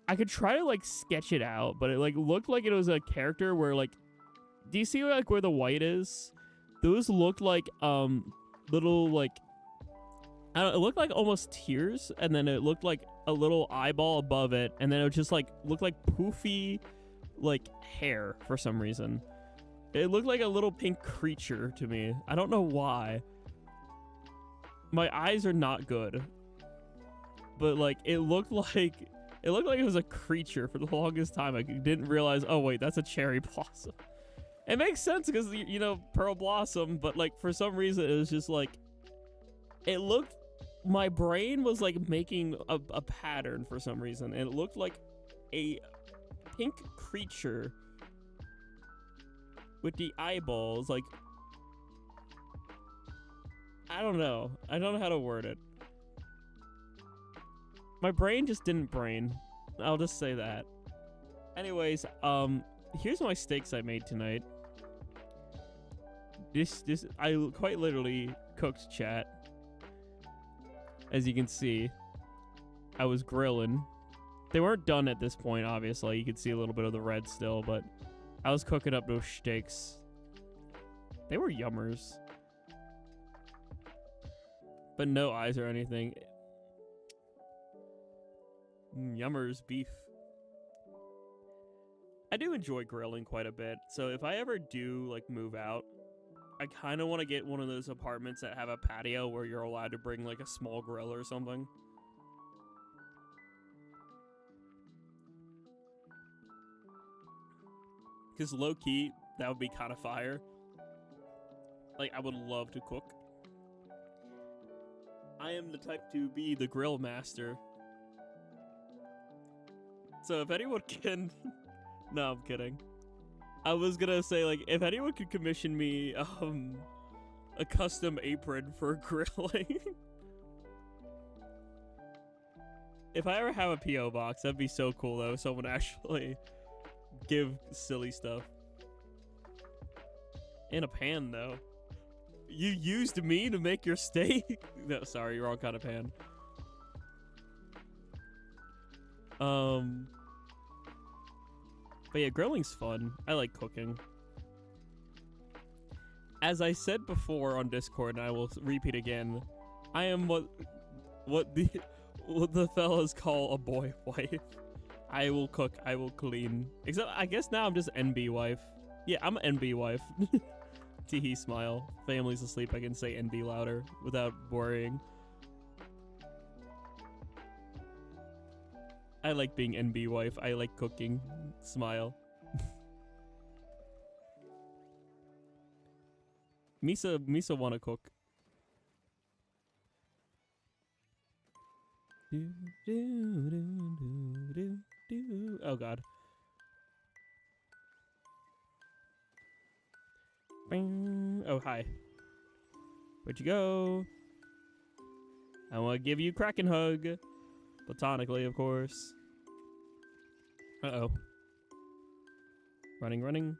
Speaker 1: I could try to like sketch it out, but it like looked like it was a character where like, do you see like where the white is? Those looked like little like, I don't know, it looked like almost tears, and then it looked like a little eyeball above it, and then it would just like look like poofy like hair for some reason. It looked like a little pink creature to me. I don't know why. My eyes are not good, but like it looked like it was a creature for the longest time. I didn't realize, oh wait, that's a cherry blossom. It makes sense because, you know, pearl blossom, but like for some reason it was just like, it looked, my brain was like making a pattern for some reason, and it looked like a pink creature with the eyeballs. Like, I don't know how to word it. My brain just didn't brain. I'll just say that. Anyways, here's my steaks I made tonight. I quite literally cooked, chat. As you can see, I was grilling. They weren't done at this point, obviously. You can see a little bit of the red still, but I was cooking up those steaks. They were yummers. But no eyes or anything. Yummers beef. I do enjoy grilling quite a bit, so if I ever do like move out, I kind of want to get one of those apartments that have a patio where you're allowed to bring like a small grill or something. Because low-key, that would be kind of fire. Like, I would love to cook. I am the type to be the grill master. So if anyone can... No, I'm kidding. I was gonna say, like, if anyone could commission me A custom apron for grilling. If I ever have a P.O. box, that'd be so cool though. Someone actually give silly stuff. In a pan though. You used me to make your steak? No, sorry, wrong kind of pan. But yeah, grilling's fun. I like cooking. As I said before on Discord, and I will repeat again, I am what the fellas call a boy wife. I will cook, I will clean. Except, I guess now I'm just NB wife. Yeah, I'm an NB wife. Teehee smile. Family's asleep, I can say NB louder without worrying. I like being NB wife. I like cooking. Smile. Misa wanna cook. Oh god. Oh hi. Where'd you go? I wanna give you Kraken hug. Platonically, of course. Uh-oh. Running, running.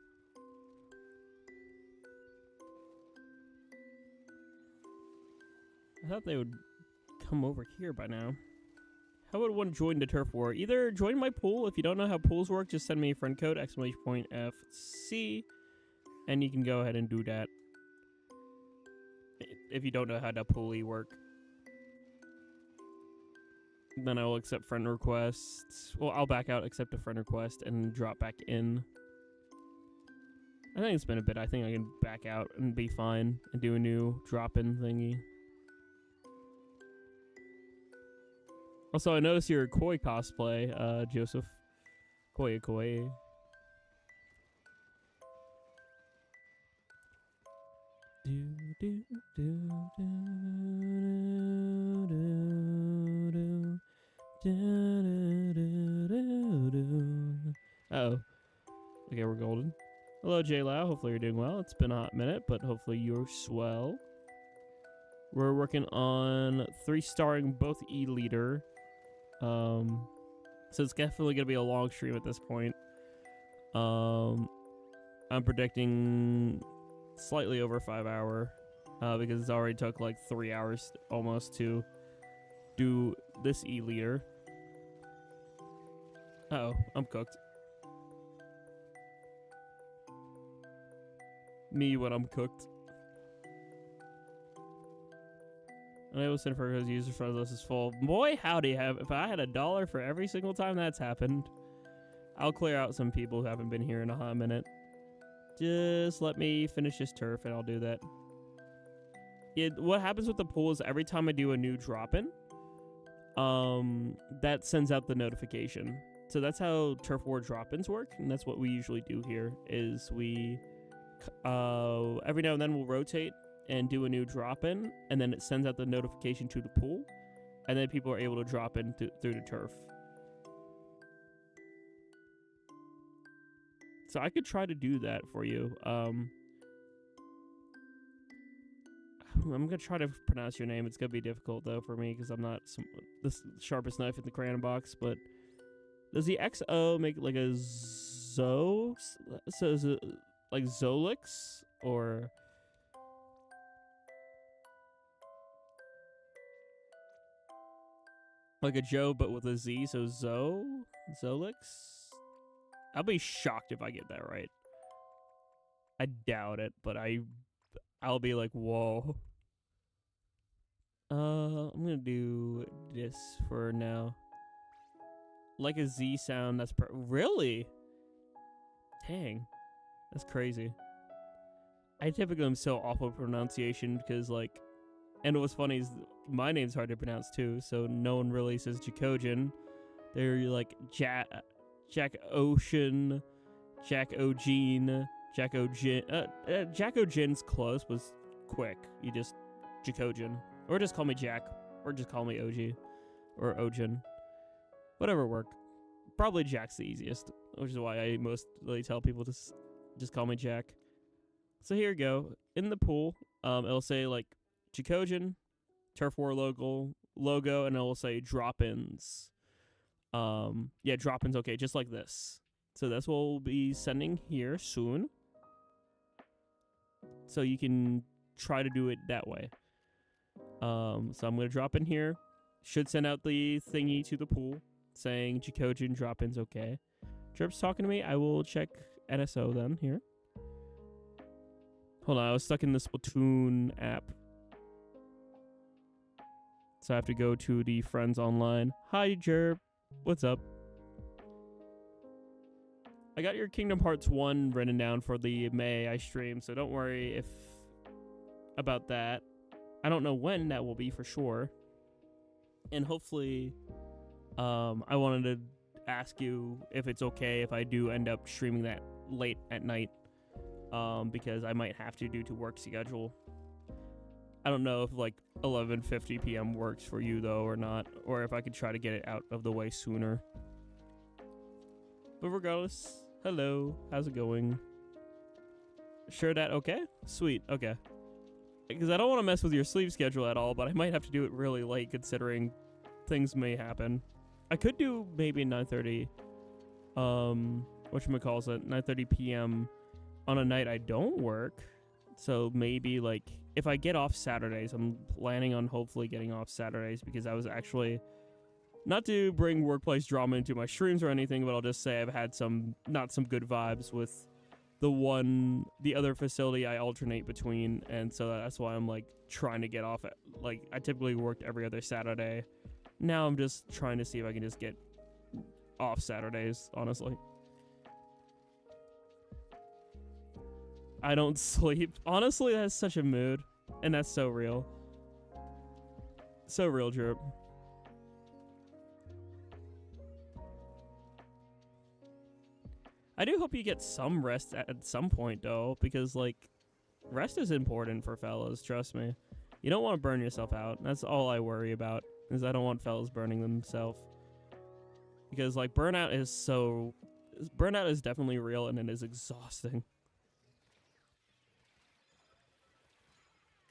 Speaker 1: I thought they would come over here by now. How would one join the turf war? Either join my pool. If you don't know how pools work, just send me a friend code, !FC, and you can go ahead and do that. If you don't know how to poolie work. Then I will accept friend requests. Well, I'll back out, accept a friend request, and drop back in. I think it's been a bit. I think I can back out and be fine and do a new drop-in thingy. Also, I noticed your Koi cosplay, Joseph. Koi. Uh-oh. Okay, we're golden. Hello, J-Lau. Hopefully you're doing well. It's been a hot minute, but hopefully you're swell. We're working on 3-starring both E-Leader. So it's definitely going to be a long stream at this point. I'm predicting slightly over 5 hour, because it's already took like 3 hours almost to do this E-Leader. Uh-oh, I'm cooked. Me when I'm cooked. I was sent for because user friends list is full. Boy, howdy, if I had $1 for every single time that's happened, I'll clear out some people who haven't been here in a hot minute. Just let me finish this turf and I'll do that. Yeah, what happens with the pool is every time I do a new drop-in, that sends out the notification. So that's how turf war drop-ins work, and that's what we usually do here. Is we every now and then we'll rotate and do a new drop-in, and then it sends out the notification to the pool, and then people are able to drop in through the turf. So I could try to do that for you. I'm gonna try to pronounce your name. It's gonna be difficult though for me because I'm not the sharpest knife in the crayon box. But does the XO make like a Zo? So is it like Zolix or? Like a Joe, but with a Z, so Zolix? I'll be shocked if I get that right. I doubt it, but I'll be like, whoa. I'm gonna do this for now. Like a Z sound, that's really? Dang. That's crazy. I typically am so awful at pronunciation because, like, and what's funny is my name's hard to pronounce too, so no one really says Jackogień. They're like Jackocean, Jackogyeń, Jackogień. Jackogien's close, was quick. You just Jackogień. Or just call me Jack. Or just call me OG. Or Ojin. Whatever work. Probably Jack's the easiest, which is why I mostly tell people to just call me Jack. So here we go. In the pool, It'll say like Jackogień, Turf War logo, and it'll say drop-ins. Yeah, drop-ins. Okay, just like this. So that's what we'll be sending here soon. So you can try to do it that way. So I'm gonna drop in here. Should send out the thingy to the pool saying Jackogień drop-ins okay. Drip's talking to me. I will check NSO then here. Hold on, I was stuck in the Splatoon app. So I have to go to the friends online. Hi, Jerp. What's up? I got your Kingdom Hearts 1 written down for the May I stream, so don't worry about that. I don't know when that will be for sure. And hopefully, I wanted to ask you if it's okay if I do end up streaming that late at night, because I might have to due to work schedule. I don't know if like 11:50 p.m. works for you though or not, or if I could try to get it out of the way sooner. But regardless, hello, how's it going? Sure that okay? Sweet, okay. Because I don't want to mess with your sleep schedule at all, but I might have to do it really late considering things may happen. I could do maybe 9:30, whatchamacallit, 9:30 p.m. on a night I don't work. So maybe like if I get off Saturdays, I'm planning on hopefully getting off Saturdays because I was actually, not to bring workplace drama into my streams or anything, but I'll just say I've had not some good vibes with the other facility I alternate between, and so that's why I'm like trying to get off at, like I typically worked every other Saturday. Now I'm just trying to see if I can just get off Saturdays, honestly. I don't sleep. Honestly, that's such a mood, and that's so real. So real, Drip. I do hope you get some rest at some point, though, because, like, rest is important for fellas, trust me. You don't want to burn yourself out. That's all I worry about, is I don't want fellas burning themselves. Because, like, burnout is definitely real, and it is exhausting.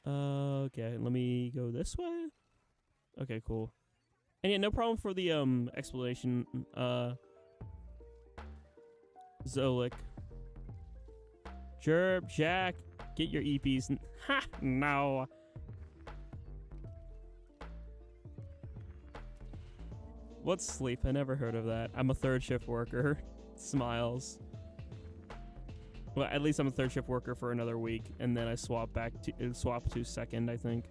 Speaker 1: Okay, let me go this way. Okay, cool. And yeah, no problem for the, explanation, Zolik. Jerp, Jack, get your EPs. Ha! No. What's sleep? I never heard of that. I'm a third shift worker. Smiles. Well, at least I'm a third shift worker for another week, and then I swap to second, I think.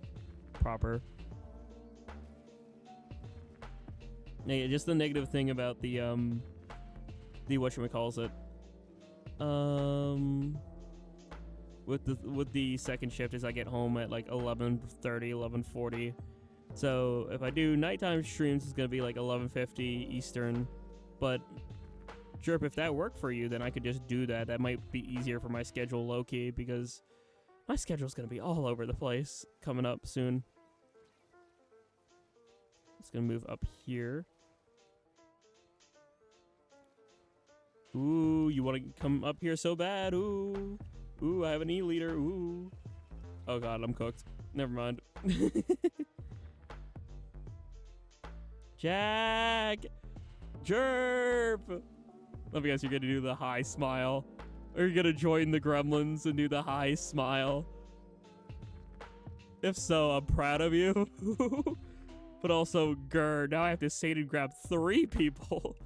Speaker 1: Proper. Yeah, just the negative thing about the whatchamacallit. With the second shift is I get home at like 11:30, 11:40. So if I do nighttime streams, it's gonna be like 11:50 Eastern. But Jerp, if that worked for you, then I could just do that. That might be easier for my schedule, low key, because my schedule's gonna be all over the place coming up soon. It's gonna move up here. Ooh, you want to come up here so bad? Ooh. Ooh, I have an E-leader. Ooh. Oh god, I'm cooked. Never mind. Jack! Jerp! Let me guess, you're gonna do the high smile. Or you're gonna join the gremlins and do the high smile. If so, I'm proud of you. But also, grr, now I have to Satan grab 3 people.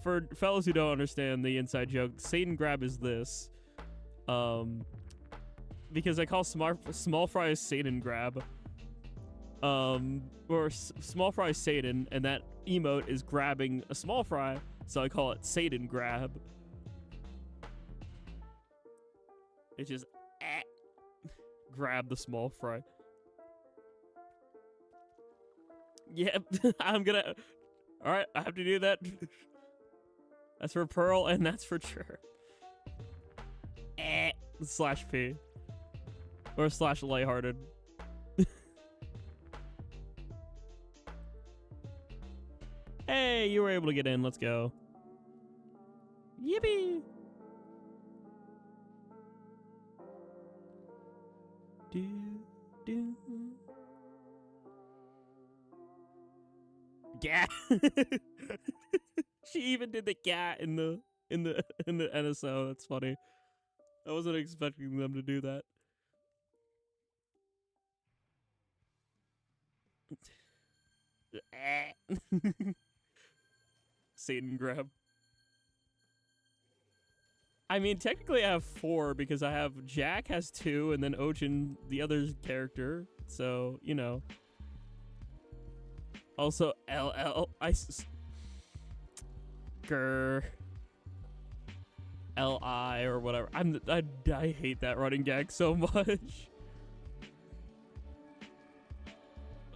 Speaker 1: For fellas who don't understand the inside joke, Satan grab is this. Because I call small fry Satan grab. Or small fry Satan, and that emote is grabbing a small fry, so I call it Satan grab. It's just grab the small fry. Yep, I'm gonna. All right, I have to do that. That's for Pearl, and that's for sure. /P. Or /lighthearted. Hey, you were able to get in. Let's go. Yippee! do. Yeah. She even did the cat in the NSO. That's funny. I wasn't expecting them to do that. Satan grab. I mean, technically I have 4 because I have Jack has 2 and then Ojin, the other character. So, you know. Also, LL. Grr. LI or whatever. I hate that running gag so much.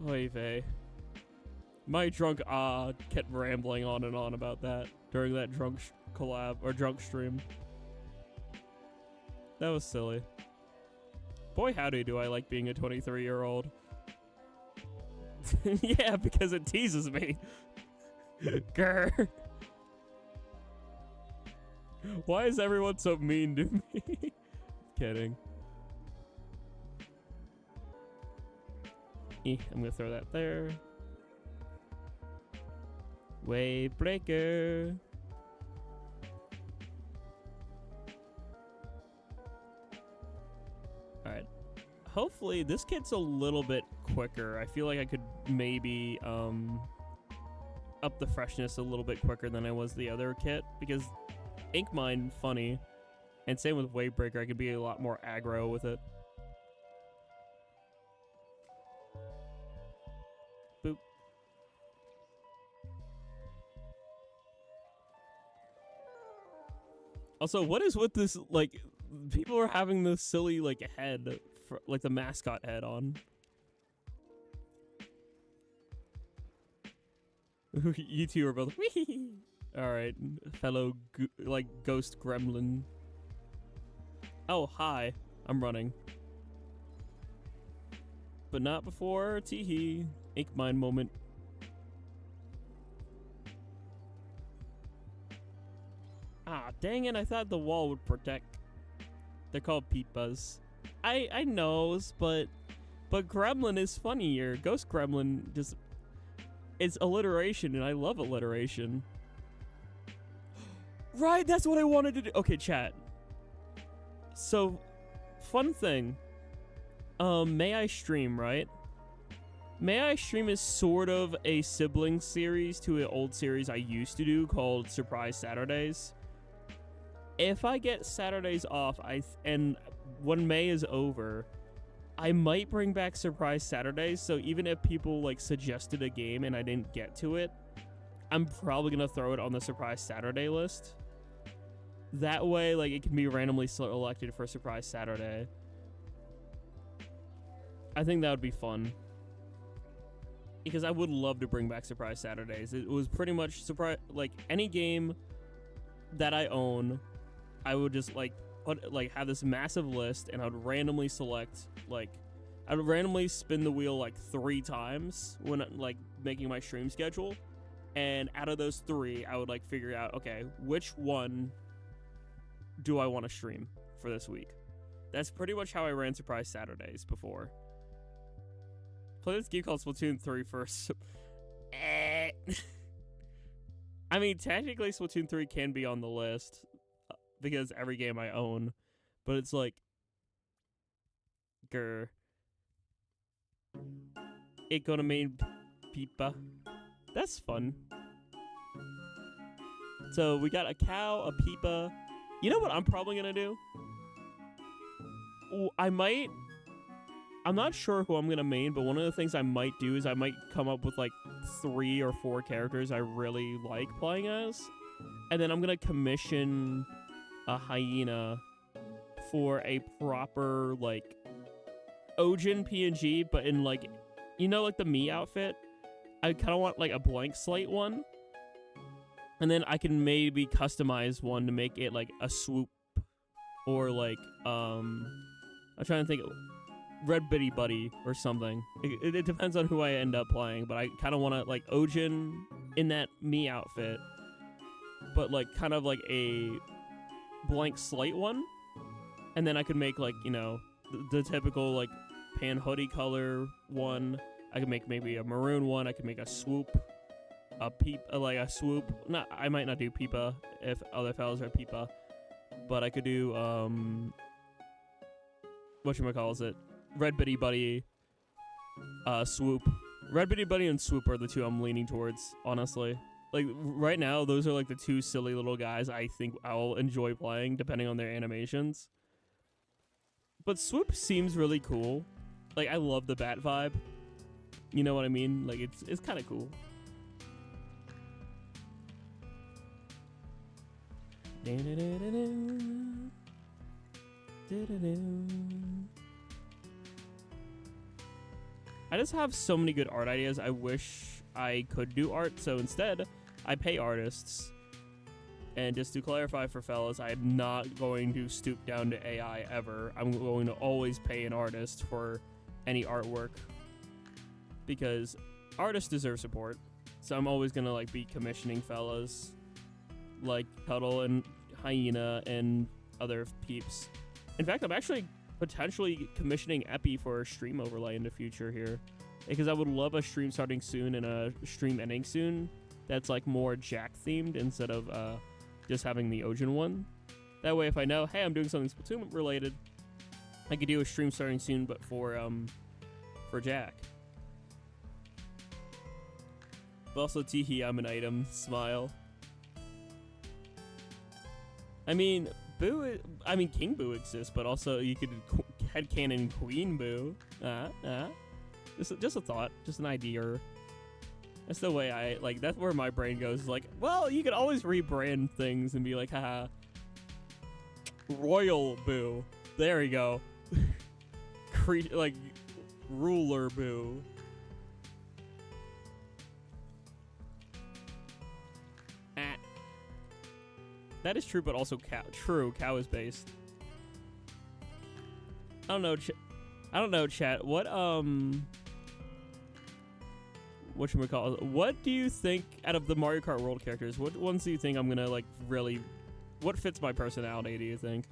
Speaker 1: Oy vey. My drunk kept rambling on and on about that during that drunk collab or drunk stream. That was silly. Boy, howdy do I like being a 23-year-old. Yeah, because it teases me. Grr. Why is everyone so mean to me? Kidding. I'm gonna throw that there. Wave breaker. Alright. Hopefully this kit's a little bit quicker. I feel like I could maybe up the freshness a little bit quicker than I was the other kit, because Ink Mine, funny, and same with Wave Breaker, I could be a lot more aggro with it. Boop. Also, what is with this, like, people are having this silly, like, head, for, like, the mascot head on. You two are both, wee. Alright, fellow, like, ghost gremlin. Oh, hi. I'm running. But not before, teehee. Ink Mine moment. Ah, dang it, I thought the wall would protect. They're called peepas. I knows, but gremlin is funnier. Ghost gremlin just... It's alliteration, and I love alliteration. Right, that's what I wanted to do. Okay, chat. So, fun thing. May I Stream, right? May I Stream is sort of a sibling series to an old series I used to do called Surprise Saturdays. If I get Saturdays off, and when May is over, I might bring back Surprise Saturdays. So even if people like suggested a game and I didn't get to it, I'm probably gonna throw it on the Surprise Saturday list. That way, like, it can be randomly selected for Surprise Saturday. I think that would be fun. Because I would love to bring back Surprise Saturdays. It was pretty much surprise, like, any game that I own, I would just, like, have this massive list, and I would randomly select, like, I would randomly spin the wheel, like, 3 times when, like, making my stream schedule. And out of those 3, I would, like, figure out, okay, which one do I want to stream for this week? That's pretty much how I ran Surprise Saturdays before. Play this game called Splatoon 3 first. I mean, technically Splatoon 3 can be on the list because every game I own, but it's like, grr. It gonna main peepa. That's fun. So we got a cow, a peepa. You know what I'm probably gonna do? Ooh, I'm not sure who I'm gonna main, but one of the things I might do is I might come up with like 3 or 4 characters I really like playing as, and then I'm gonna commission a hyena for a proper like Ojin PNG, but in like, you know, like the me outfit. I kind of want like a blank slate one, and then I can maybe customize one to make it like a swoop, or like I'm trying to think. Red Bitty Buddy or something. It depends on who I end up playing, but I kind of want to like Ojin in that me outfit, but like kind of like a blank slate one, and then I could make like, you know, the typical like pan hoodie color one. I could make maybe a maroon one. I could make a swoop, like a swoop. Not, I might not do Peepa if other fellas are Peepa, but I could do whatchamacallit, Red Bitty Buddy, swoop. Red Bitty Buddy and swoop are the two I'm leaning towards, honestly. Like right now, those are like the two silly little guys I think I'll enjoy playing depending on their animations. But swoop seems really cool. Like I love the bat vibe. You know what I mean? Like it's kind of cool. I just have so many good art ideas. I wish I could do art, so instead I pay artists. And just to clarify for fellas, I'm not going to stoop down to AI ever. I'm going to always pay an artist for any artwork because artists deserve support. So I'm always gonna like be commissioning fellas like Cuddle and Hyena and other peeps. In fact, I'm actually potentially commissioning Epi for a stream overlay in the future here, because I would love a stream starting soon and a stream ending soon that's like more Jack themed instead of just having the Ojin one. That way, if I know, hey, I'm doing something Splatoon related, I could do a stream starting soon, but for Jack. But also, teehee, I'm an item. Smile. I mean, King Boo exists, but also you could headcanon Queen Boo. Just a thought, just an idea. That's the way I like. That's where my brain goes. Is like, well, you could always rebrand things and be like, haha, Royal Boo. There we go. Like, Ruler Boo. That is true, but also true. Cow is based. I don't know, chat. What do you think out of the Mario Kart World characters? What ones do you think I'm gonna like really? What fits my personality? Do you think?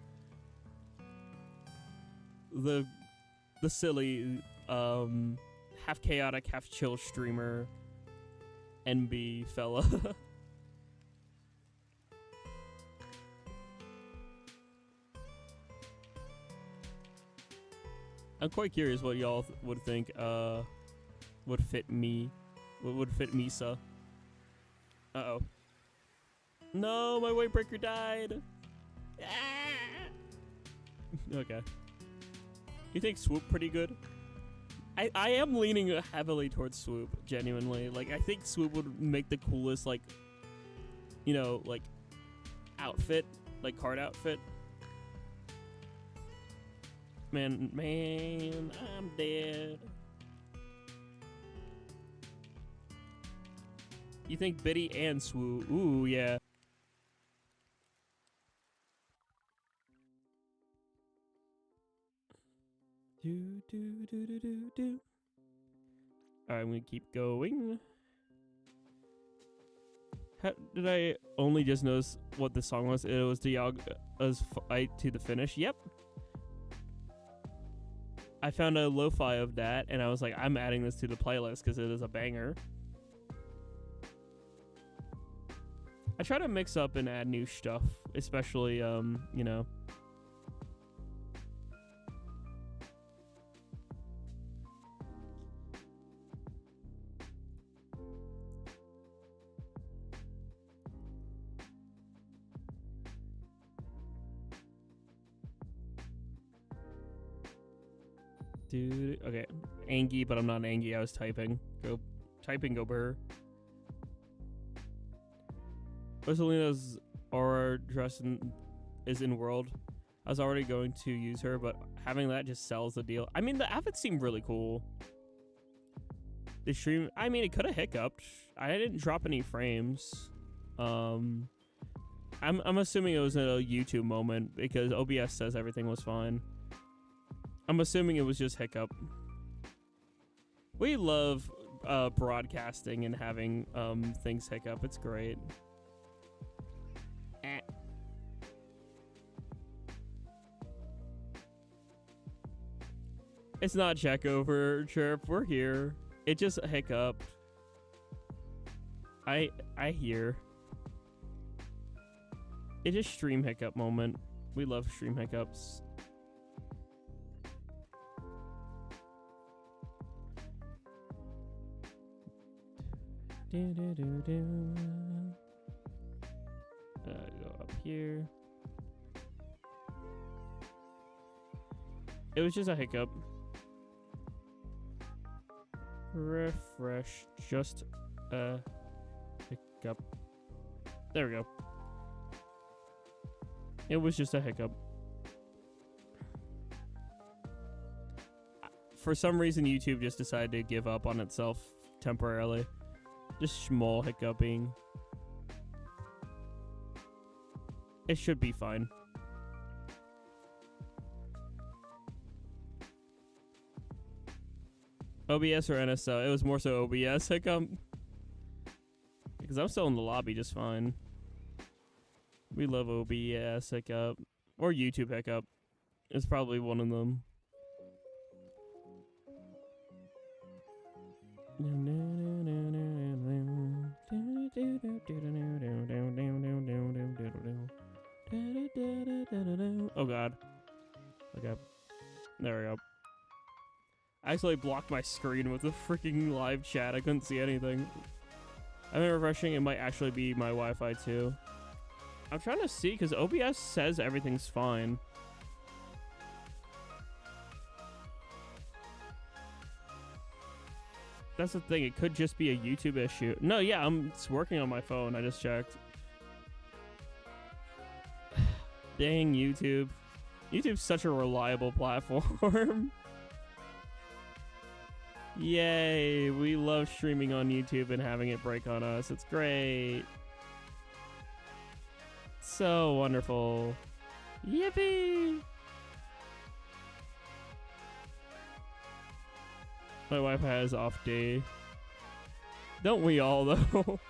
Speaker 1: The silly, half chaotic, half chill streamer, NB fella. I'm quite curious what y'all would think would fit me. What would fit Misa? Uh-oh. No, my weight breaker died. Okay. You think Swoop pretty good? I am leaning heavily towards Swoop, genuinely. Like, I think Swoop would make the coolest, like, you know, like, outfit, like, card outfit. Man, I'm dead. You think Biddy and Swoop? Ooh, yeah. Do. Alright, I'm gonna keep going. How did I only just notice what the song was? It was Jackogień fight to the finish. Yep. I found a lo-fi of that, and I was like, I'm adding this to the playlist because it is a banger. I try to mix up and add new stuff, especially, you know. Dude, okay. Angie, but I'm not Angie. I was typing. Go burr. Rosalina's aura dress is in world. I was already going to use her, but having that just sells the deal. I mean, the outfits seem really cool. The stream, I mean, it could have hiccuped. I didn't drop any frames. I'm assuming it was a YouTube moment because OBS says everything was fine. I'm assuming it was just hiccup. We love broadcasting and having things hiccup. It's great. It's not check over, Chirp. We're here. It just hiccuped. I hear. It is stream hiccup moment. We love stream hiccups. Go up here. It was just a hiccup. Refresh. Just a hiccup. There we go. It was just a hiccup. For some reason, YouTube just decided to give up on itself temporarily. Just small hiccuping. It should be fine. OBS or NSO? It was more so OBS hiccup. Because I'm still in the lobby just fine. We love OBS hiccup. Or YouTube hiccup. It's probably one of them. Oh god. Okay. There we go. I actually blocked my screen with the freaking live chat. I couldn't see anything. I've been refreshing. It might actually be my Wi-Fi too. I'm trying to see because OBS says everything's fine. That's the thing. It could just be a YouTube issue. No, yeah, it's working on my phone. I just checked. Dang YouTube. YouTube's such a reliable platform. Yay, we love streaming on YouTube and having it break on us. It's great. So wonderful. Yippee! My wife has off day. Don't we all, though?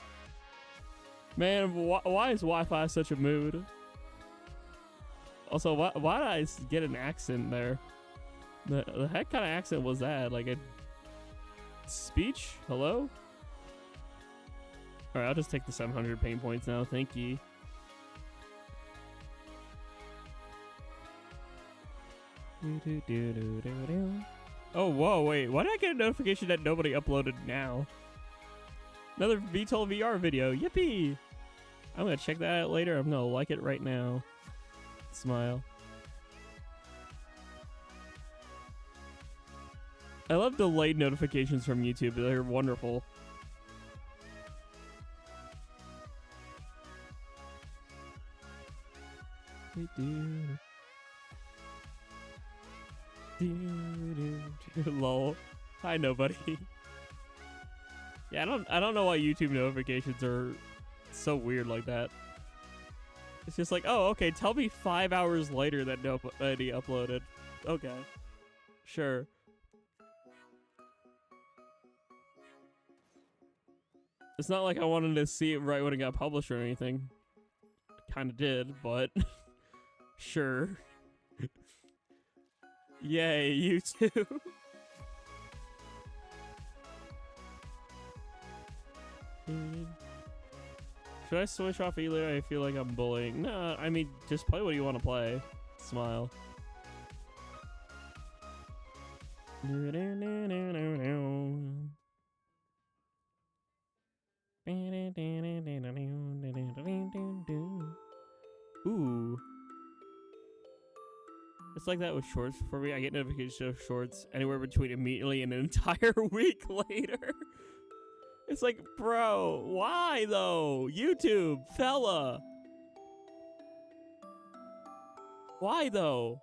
Speaker 1: Man, why is Wi-Fi such a mood? Also, why did I get an accent there? The heck kind of accent was that? Like a speech? Hello? Alright, I'll just take the 700 pain points now. Thank you. Oh, whoa, wait. Why did I get a notification that nobody uploaded now? Another VTOL VR video. Yippee! I'm gonna check that out later. I'm gonna like it right now. Smile. I love delayed notifications from YouTube. They're wonderful. Lol. Hi, nobody. Yeah, I don't know why YouTube notifications are so weird like that. It's just like, oh, okay, tell me 5 hours later that nobody uploaded. Okay. Sure. It's not like I wanted to see it right when it got published or anything. Kinda did, but sure. Yay, you too. Should I switch off Eli? I feel like I'm bullying. No, I mean, just play what you want to play. Smile. Ooh. It's like that with shorts for me. I get notifications of shorts anywhere between immediately and an entire week later. It's like, bro, why though? YouTube, fella. Why though?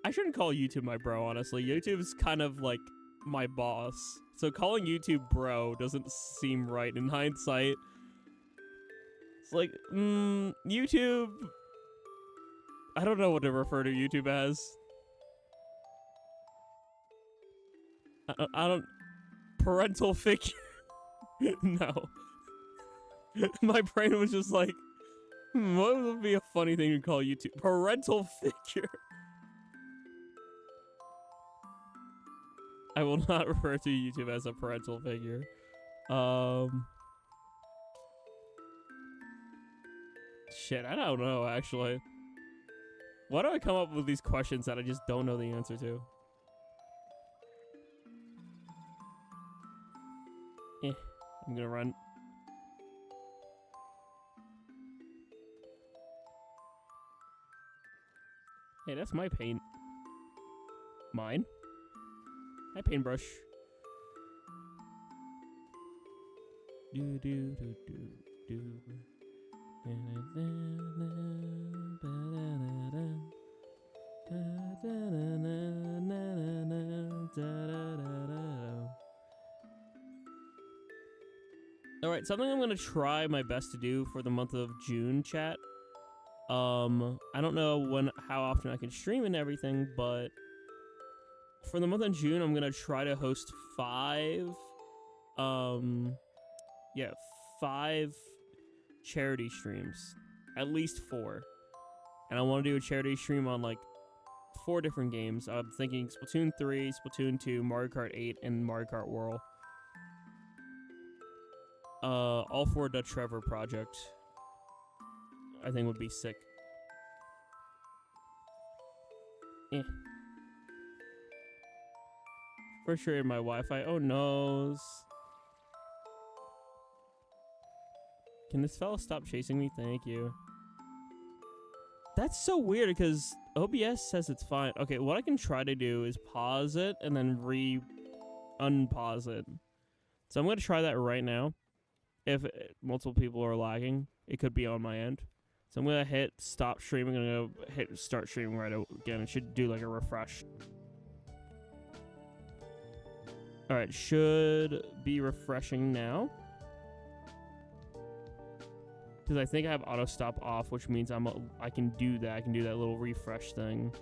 Speaker 1: I shouldn't call YouTube my bro, honestly. YouTube's kind of like my boss. So calling YouTube bro doesn't seem right in hindsight. It's like, YouTube... I don't know what to refer to YouTube as. I don't... Parental figure. No. My brain was just like, what would be a funny thing to call YouTube? Parental figure. I will not refer to YouTube as a parental figure. Shit, I don't know, actually. Why do I come up with these questions that I just don't know the answer to? I'm gonna run. Hey, that's my paint. Mine? Hi, paintbrush. Do do do do do. Alright, something I'm gonna try my best to do for the month of June, chat. I don't know how often I can stream and everything, but for the month of June, I'm gonna try to host 5 charity streams, at least 4. And I want to do a charity stream on like 4 different games. I'm thinking Splatoon 3, Splatoon 2, Mario Kart 8, and Mario Kart World. All for the Trevor project. I think would be sick. Frustrated my Wi-Fi. Oh no. Can this fella stop chasing me? Thank you. That's so weird because OBS says it's fine. Okay, what I can try to do is pause it and then unpause it. So I'm going to try that right now. If multiple people are lagging, it could be on my end. So I'm going to hit stop streaming and I'm going to hit start streaming right again. It should do like a refresh. Alright, should be refreshing now. Because I think I have auto stop off, which means I can do that. I can do that little refresh thing.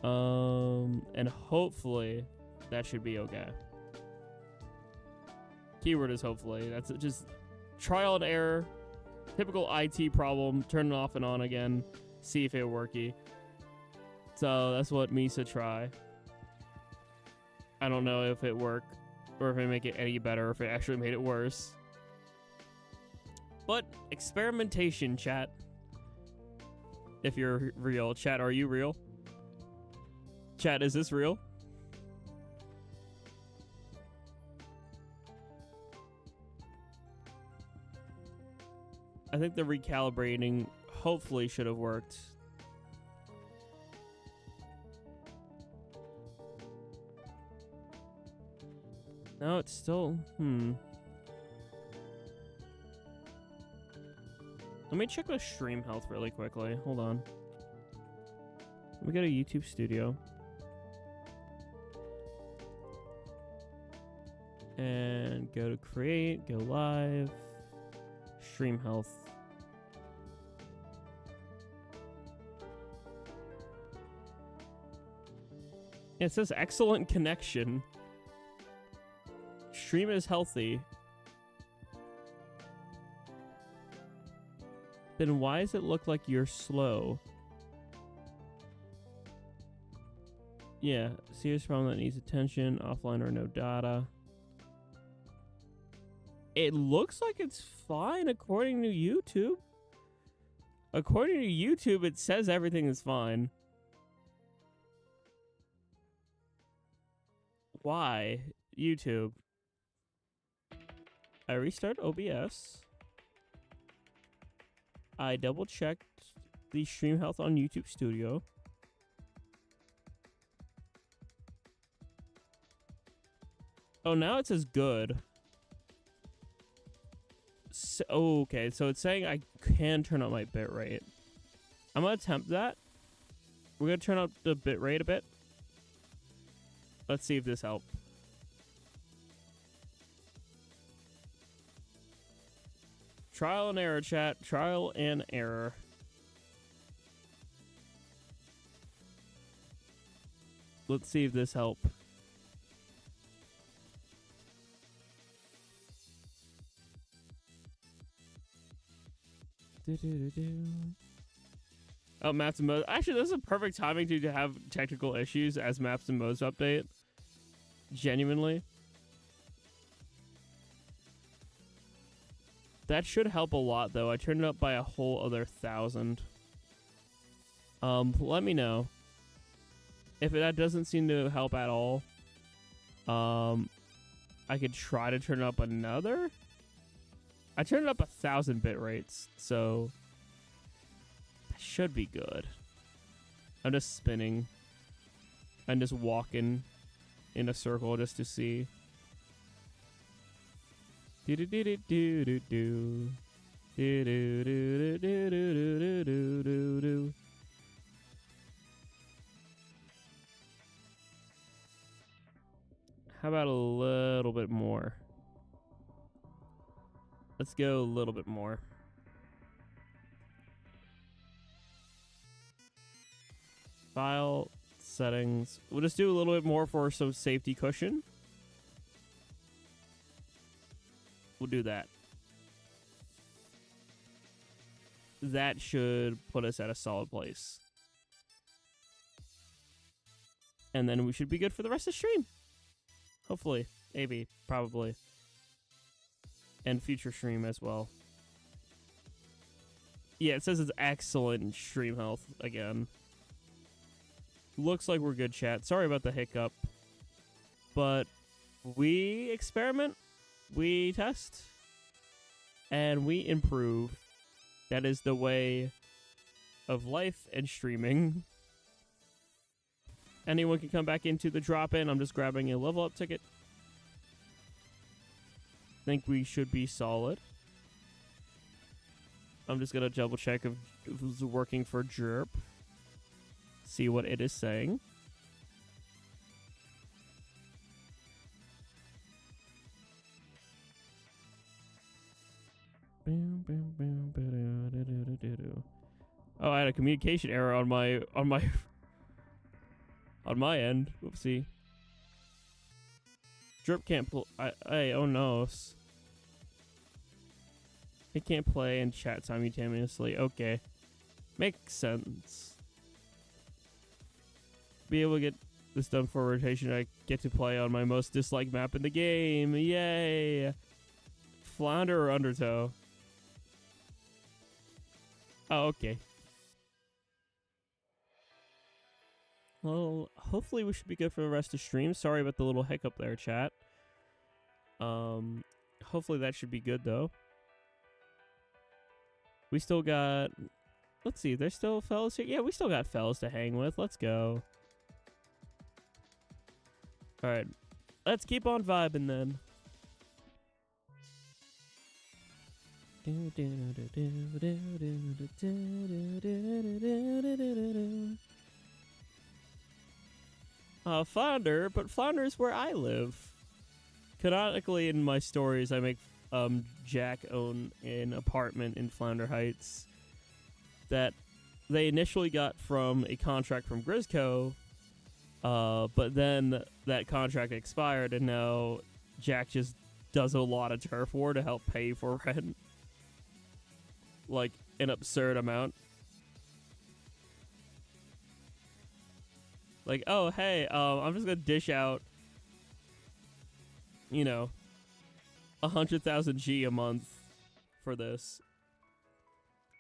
Speaker 1: And hopefully that should be okay. Keyword is hopefully. That's just trial and error. Typical IT problem. Turn it off and on again. See if it worky. So that's what Misa try. I don't know if it worked or if it make it any better or if it actually made it worse. But experimentation, chat. If you're real. Chat, are you real? Chat, is this real? I think the recalibrating hopefully should have worked. No, it's still... Let me check the stream health really quickly. Hold on. Let me go to YouTube Studio. And go to create, go live, stream health. It says excellent connection. Stream is healthy. Then why does it look like you're slow? Yeah, serious problem that needs attention. Offline or no data. It looks like it's fine according to YouTube. According to YouTube, it says everything is fine. Why? YouTube. I restart OBS. I double checked the stream health on YouTube Studio. Oh, now it says good. So, okay, so it's saying I can turn up my bitrate. I'm gonna attempt that. We're gonna turn up the bitrate a bit. Let's see if this helps. Trial and error, chat. Trial and error. Let's see if this helps. Oh, maps and modes. Actually, this is a perfect timing to have technical issues as maps and modes update. Genuinely. That should help a lot, though. I turned it up by a whole other 1,000. Let me know. If that doesn't seem to help at all, I could try to turn it up another. I turned it up 1,000 bit rates, so that should be good. I'm just spinning. I'm just walking in a circle just to see. Do do do do do do do do do do do do do do do. How about a little bit more? Let's go a little bit more. File settings. We'll just do a little bit more for some safety cushion. We'll do that. That should put us at a solid place. And then we should be good for the rest of the stream. Hopefully. Maybe. Probably. And future stream as well. Yeah, it says it's excellent stream health again. Looks like we're good, chat. Sorry about the hiccup. But we experiment, we test, and we improve. That is the way of life and streaming. Anyone can come back into the drop-in. I'm just grabbing a level up ticket. Think we should be solid. I'm just going to double check if it's working for Jerp. See what it is saying. Oh, I had a communication error on my on my end. Oopsie. Drip can't play. Oh no. It can't play and chat simultaneously. Okay. Makes sense. Be able to get this done for rotation. I get to play on my most disliked map in the game. Yay! Flounder or Undertow? Oh, okay. Well, hopefully we should be good for the rest of the stream. Sorry about the little hiccup there, chat. Hopefully that should be good, though. We still got... Let's see, there's still fellas here? Yeah, we still got fellas to hang with. Let's go. Alright. Let's keep on vibing, then. Flounder, but Flounder is where I live. Canonically, in my stories, I make Jack own an apartment in Flounder Heights that they initially got from a contract from Grisco, but then that contract expired, and now Jack just does a lot of turf war to help pay for rent. Like, an absurd amount. Like, oh, hey, I'm just gonna dish out, you know, 100,000 G a month for this.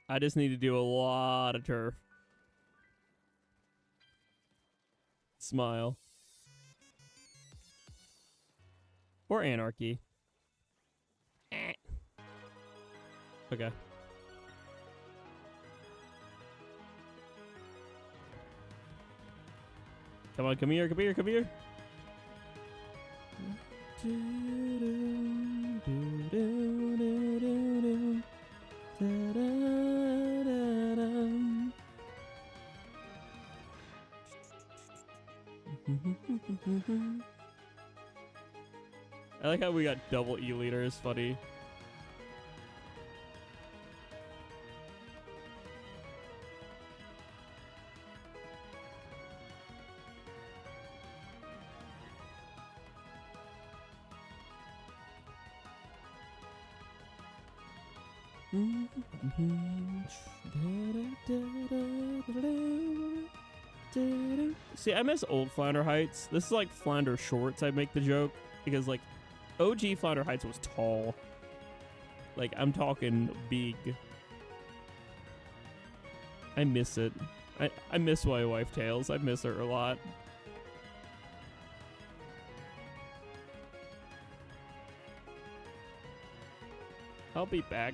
Speaker 1: I just need to do a lot of turf. Smile. Or anarchy. Okay. Come on, come here, come here, come here. I like how we got double E-liter. It's funny. See, I miss old Flounder Heights. This is like Flounder Shorts, I make the joke. Because, like, OG Flounder Heights was tall. Like, I'm talking big. I miss it. I miss my wife Tails. I miss her a lot. I'll be back.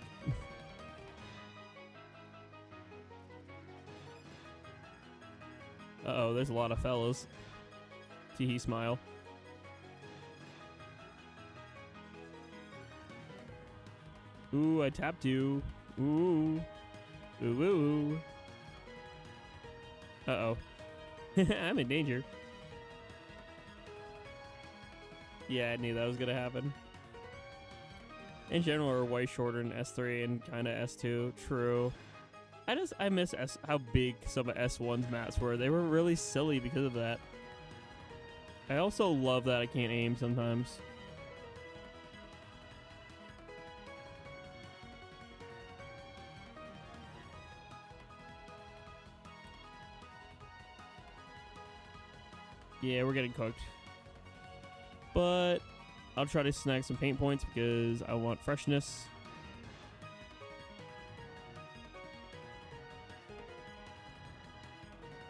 Speaker 1: Uh-oh, there's a lot of fellas. Teehee smile. Ooh, I tapped you. Ooh. Ooh, ooh, ooh. Uh-oh. I'm in danger. Yeah, I knew that was gonna happen. In general, we're way shorter than S3 and kind of S2. True. I miss how big some of S1's maps were. They were really silly because of that. I also love that I can't aim sometimes. Yeah, we're getting cooked. But I'll try to snag some paint points because I want freshness.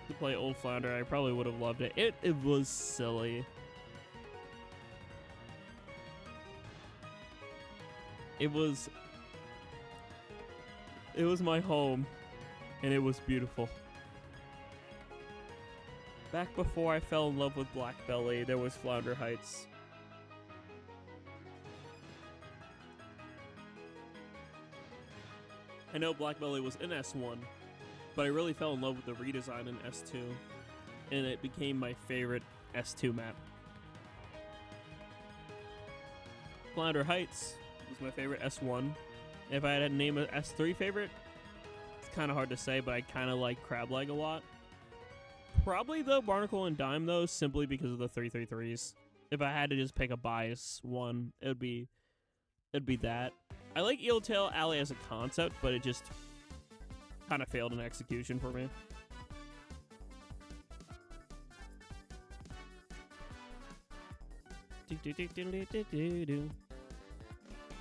Speaker 1: To play Old Flounder, I probably would have loved it. It was silly. It was my home, and it was beautiful. Back before I fell in love with Black Belly, there was Flounder Heights. I know Black Belly was in S1, but I really fell in love with the redesign in S2, and it became my favorite S2 map. Flounder Heights was my favorite S1. If I had to name an S3 favorite, it's kind of hard to say, but I kind of like Crab Leg a lot. Probably though Barnacle and Dime though, simply because of the 333s. If I had to just pick a bias one, it'd be that. I like Eel Tail Alley as a concept, but it just kind of failed in execution for me.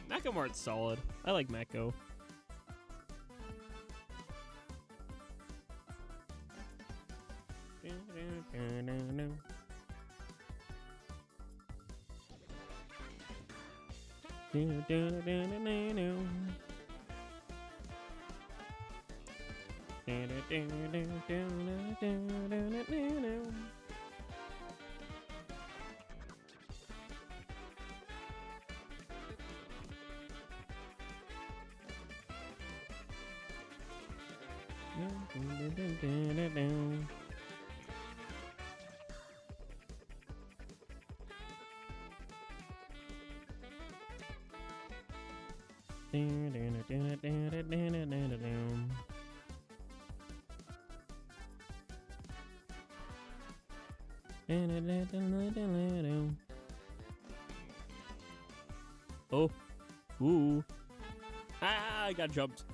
Speaker 1: Macamart's solid. I like Mako. Oh. Ooh. Ah, I got jumped.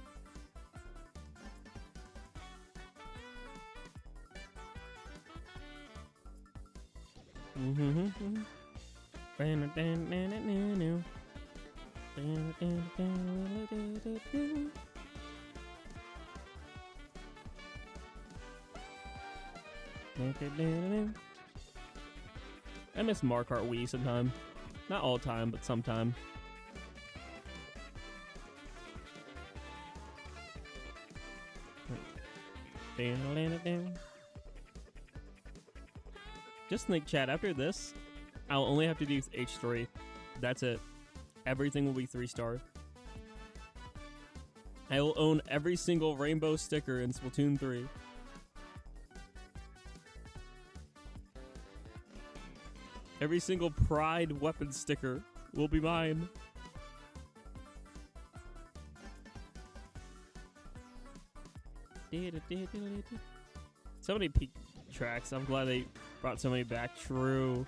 Speaker 1: I miss Markart Wii sometime. Not all the time, but sometime. Just think, chat, after this, I'll only have to do H3. That's it. Everything will be 3-star. I will own every single rainbow sticker in Splatoon 3. Every single Pride weapon sticker will be mine. So many peak tracks. I'm glad they brought so many back. True.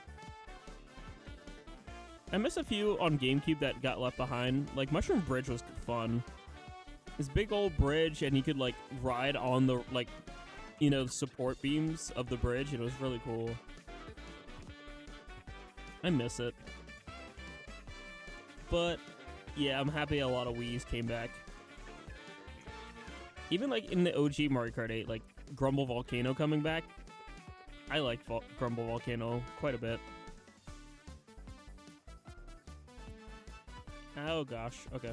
Speaker 1: I miss a few on GameCube that got left behind. Like Mushroom Bridge was fun. This big old bridge, and you could like ride on the you know, support beams of the bridge, and it was really cool. I miss it. But, yeah, I'm happy a lot of Wii's came back. Even, like, in the OG Mario Kart 8, like, Grumble Volcano coming back, I like Grumble Volcano quite a bit. Oh, gosh. Okay.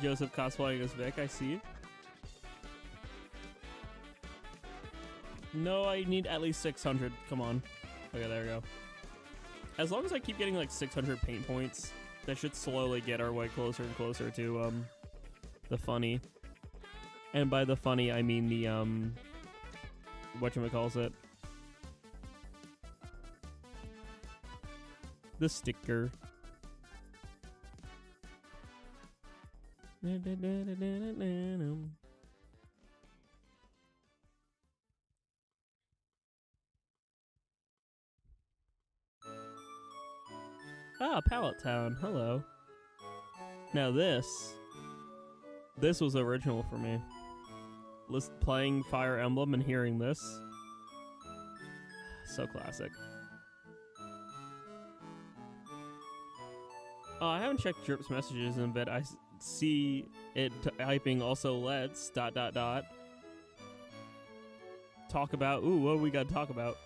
Speaker 1: Joseph cosplaying as Vic, I see. No, I need at least 600. Come on. Okay, there we go. As long as I keep getting like 600 paint points, that should slowly get our way closer and closer to the funny. And by the funny, I mean the whatchamacallit? The sticker. Ah, Pallet Town. Hello. Now this was original for me. Playing Fire Emblem and hearing this. So classic. Oh, I haven't checked Jerp's messages in a bit. I see it typing also let's ... Talk about. Ooh, what do we got to talk about?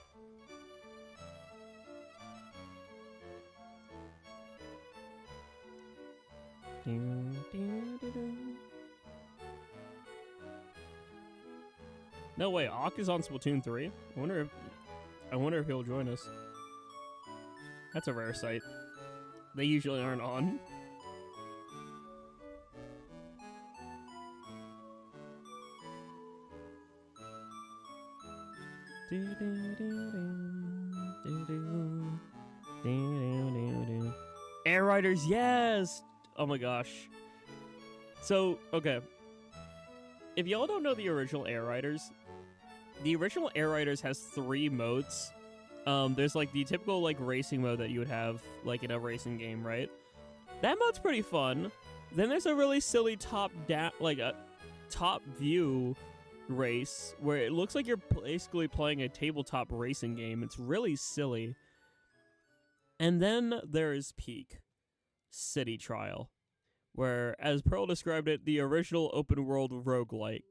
Speaker 1: No way, Auk is on Splatoon 3? I wonder if he'll join us. That's a rare sight. They usually aren't on. Air Riders, yes! Oh my gosh. So, okay. If y'all don't know the original Air Riders has 3 modes. There's like the typical like racing mode that you would have like in a racing game, right? That mode's pretty fun. Then there's a really silly top view race where it looks like you're basically playing a tabletop racing game. It's really silly. And then there is Peak City Trial, where, as Pearl described it, the original open world roguelike.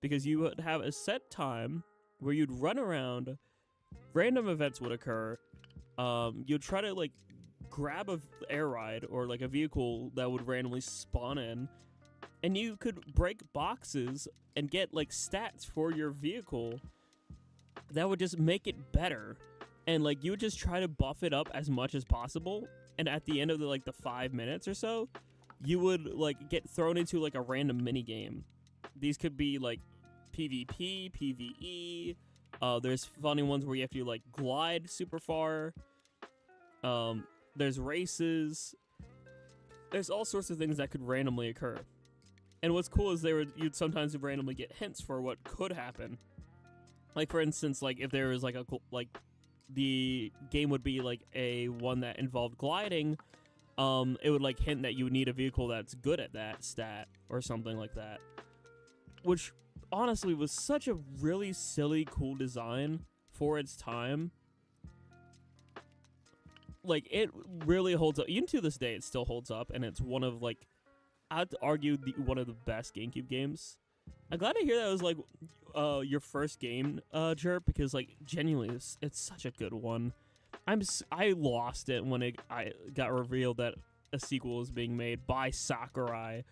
Speaker 1: Because you would have a set time where you'd run around, random events would occur, you'd try to like grab a air ride or like a vehicle that would randomly spawn in, and you could break boxes and get like stats for your vehicle that would just make it better. And like you would just try to buff it up as much as possible, and at the end of the 5 minutes or so, you would like get thrown into like a random mini game. These could be like PvP, PvE. There's funny ones where you have to like glide super far. There's races. There's all sorts of things that could randomly occur. And what's cool is you'd sometimes randomly get hints for what could happen. Like for instance, like if there was like the game would be like a one that involved gliding, it would like hint that you would need a vehicle that's good at that stat or something like that. Which honestly was such a really silly, cool design for its time. Like it really holds up. Even to this day, it still holds up, and it's one of like, I'd argue one of the best GameCube games. I'm glad to hear that was like your first game, Jerp, because like genuinely, it's such a good one. I lost it when I got revealed that a sequel was being made by Sakurai,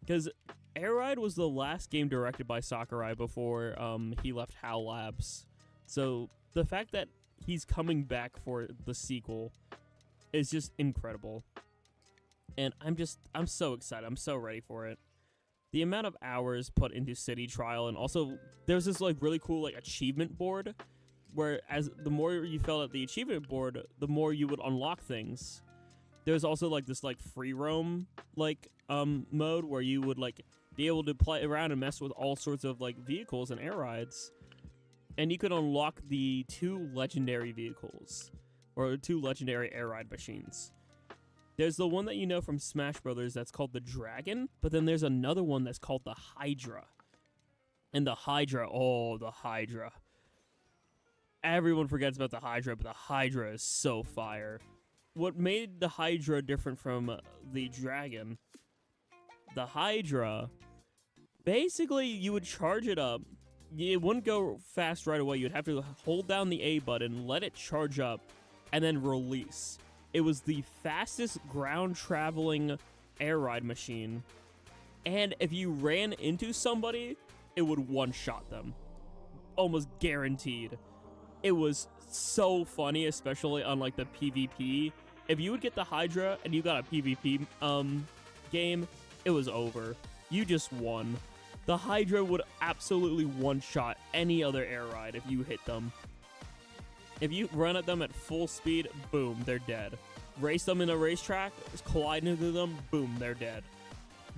Speaker 1: because Air Ride was the last game directed by Sakurai before he left HAL Labs. So the fact that he's coming back for the sequel is just incredible. And I'm so excited. I'm so ready for it. the amount of hours put into City Trial, and also there's this like really cool like achievement board where as the more you filled out the achievement board, the more you would unlock things. There's also like this like free roam like mode where you would like be able to play around and mess with all sorts of like vehicles and air rides. And you could unlock the 2 legendary vehicles or 2 legendary air ride machines. There's the one that you know from Smash Brothers that's called the Dragon, but then there's another one that's called the Hydra. And the Hydra, oh, the Hydra. Everyone forgets about the Hydra, but the Hydra is so fire. What made the Hydra different from the Dragon, the Hydra, basically you would charge it up. It wouldn't go fast right away. You'd have to hold down the A button, let it charge up, and then release. It was the fastest ground-traveling air ride machine. And if you ran into somebody, it would one-shot them. Almost guaranteed. It was so funny, especially on, like, the PvP. If you would get the Hydra and you got a PvP game, it was over. You just won. The Hydra would absolutely one-shot any other air ride if you hit them. If you run at them at full speed, boom, they're dead. Race them in a racetrack, collide into them, boom, they're dead.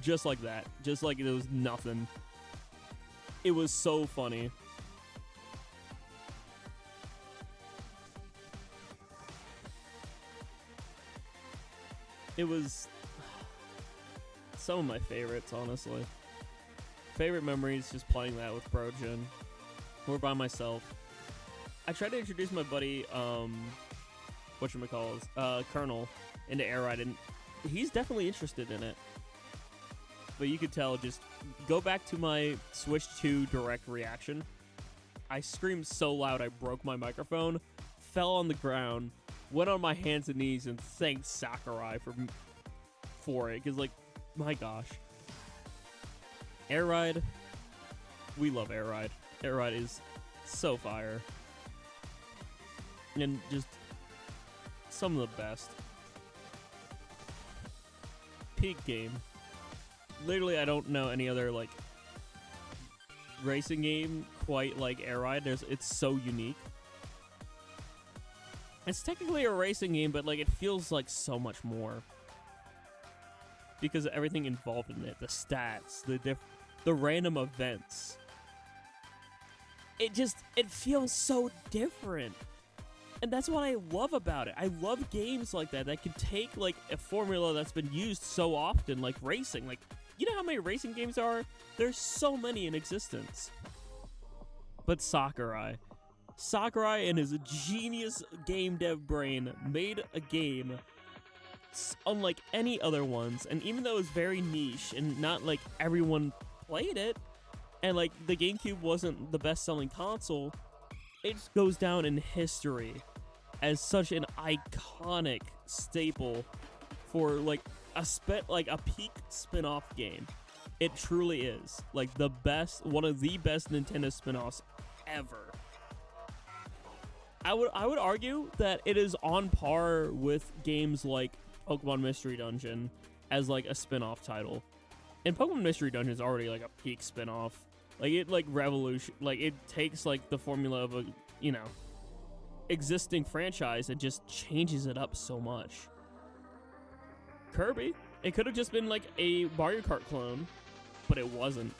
Speaker 1: Just like that. Just like it was nothing. It was so funny. It was some of my favorites, honestly. Favorite memories just playing that with Brogen or by myself. I tried to introduce my buddy, Colonel, into Air Ride, and he's definitely interested in it. But you could tell, just go back to my Switch 2 direct reaction. I screamed so loud I broke my microphone, fell on the ground, went on my hands and knees, and thanked Sakurai for it, because, like, my gosh. Air Ride, we love Air Ride. Air Ride is so fire. And just some of the best. Peak game. Literally, I don't know any other, like, racing game quite like Air Ride. It's so unique. It's technically a racing game, but, like, it feels like so much more. Because of everything involved in it. The stats, the random events. It feels so different. And that's what I love about it. I love games like that can take, like, a formula that's been used so often, like racing. Like, you know how many racing games there are? There's so many in existence. But Sakurai and his genius game dev brain made a game unlike any other ones. And even though it was very niche and not, like, everyone played it, and, like, the GameCube wasn't the best-selling console, it goes down in history as such an iconic staple for, like, a peak spin-off game. It truly is, like, one of the best Nintendo spin-offs ever. I would argue that it is on par with games like Pokemon Mystery Dungeon as, like, a spin-off title. And Pokemon Mystery Dungeon is already, like, a peak spin-off. Like, it, like, it takes, like, the formula of a, you know, existing franchise and just changes it up so much. Kirby, it could have just been, like, a Mario Kart clone, but it wasn't.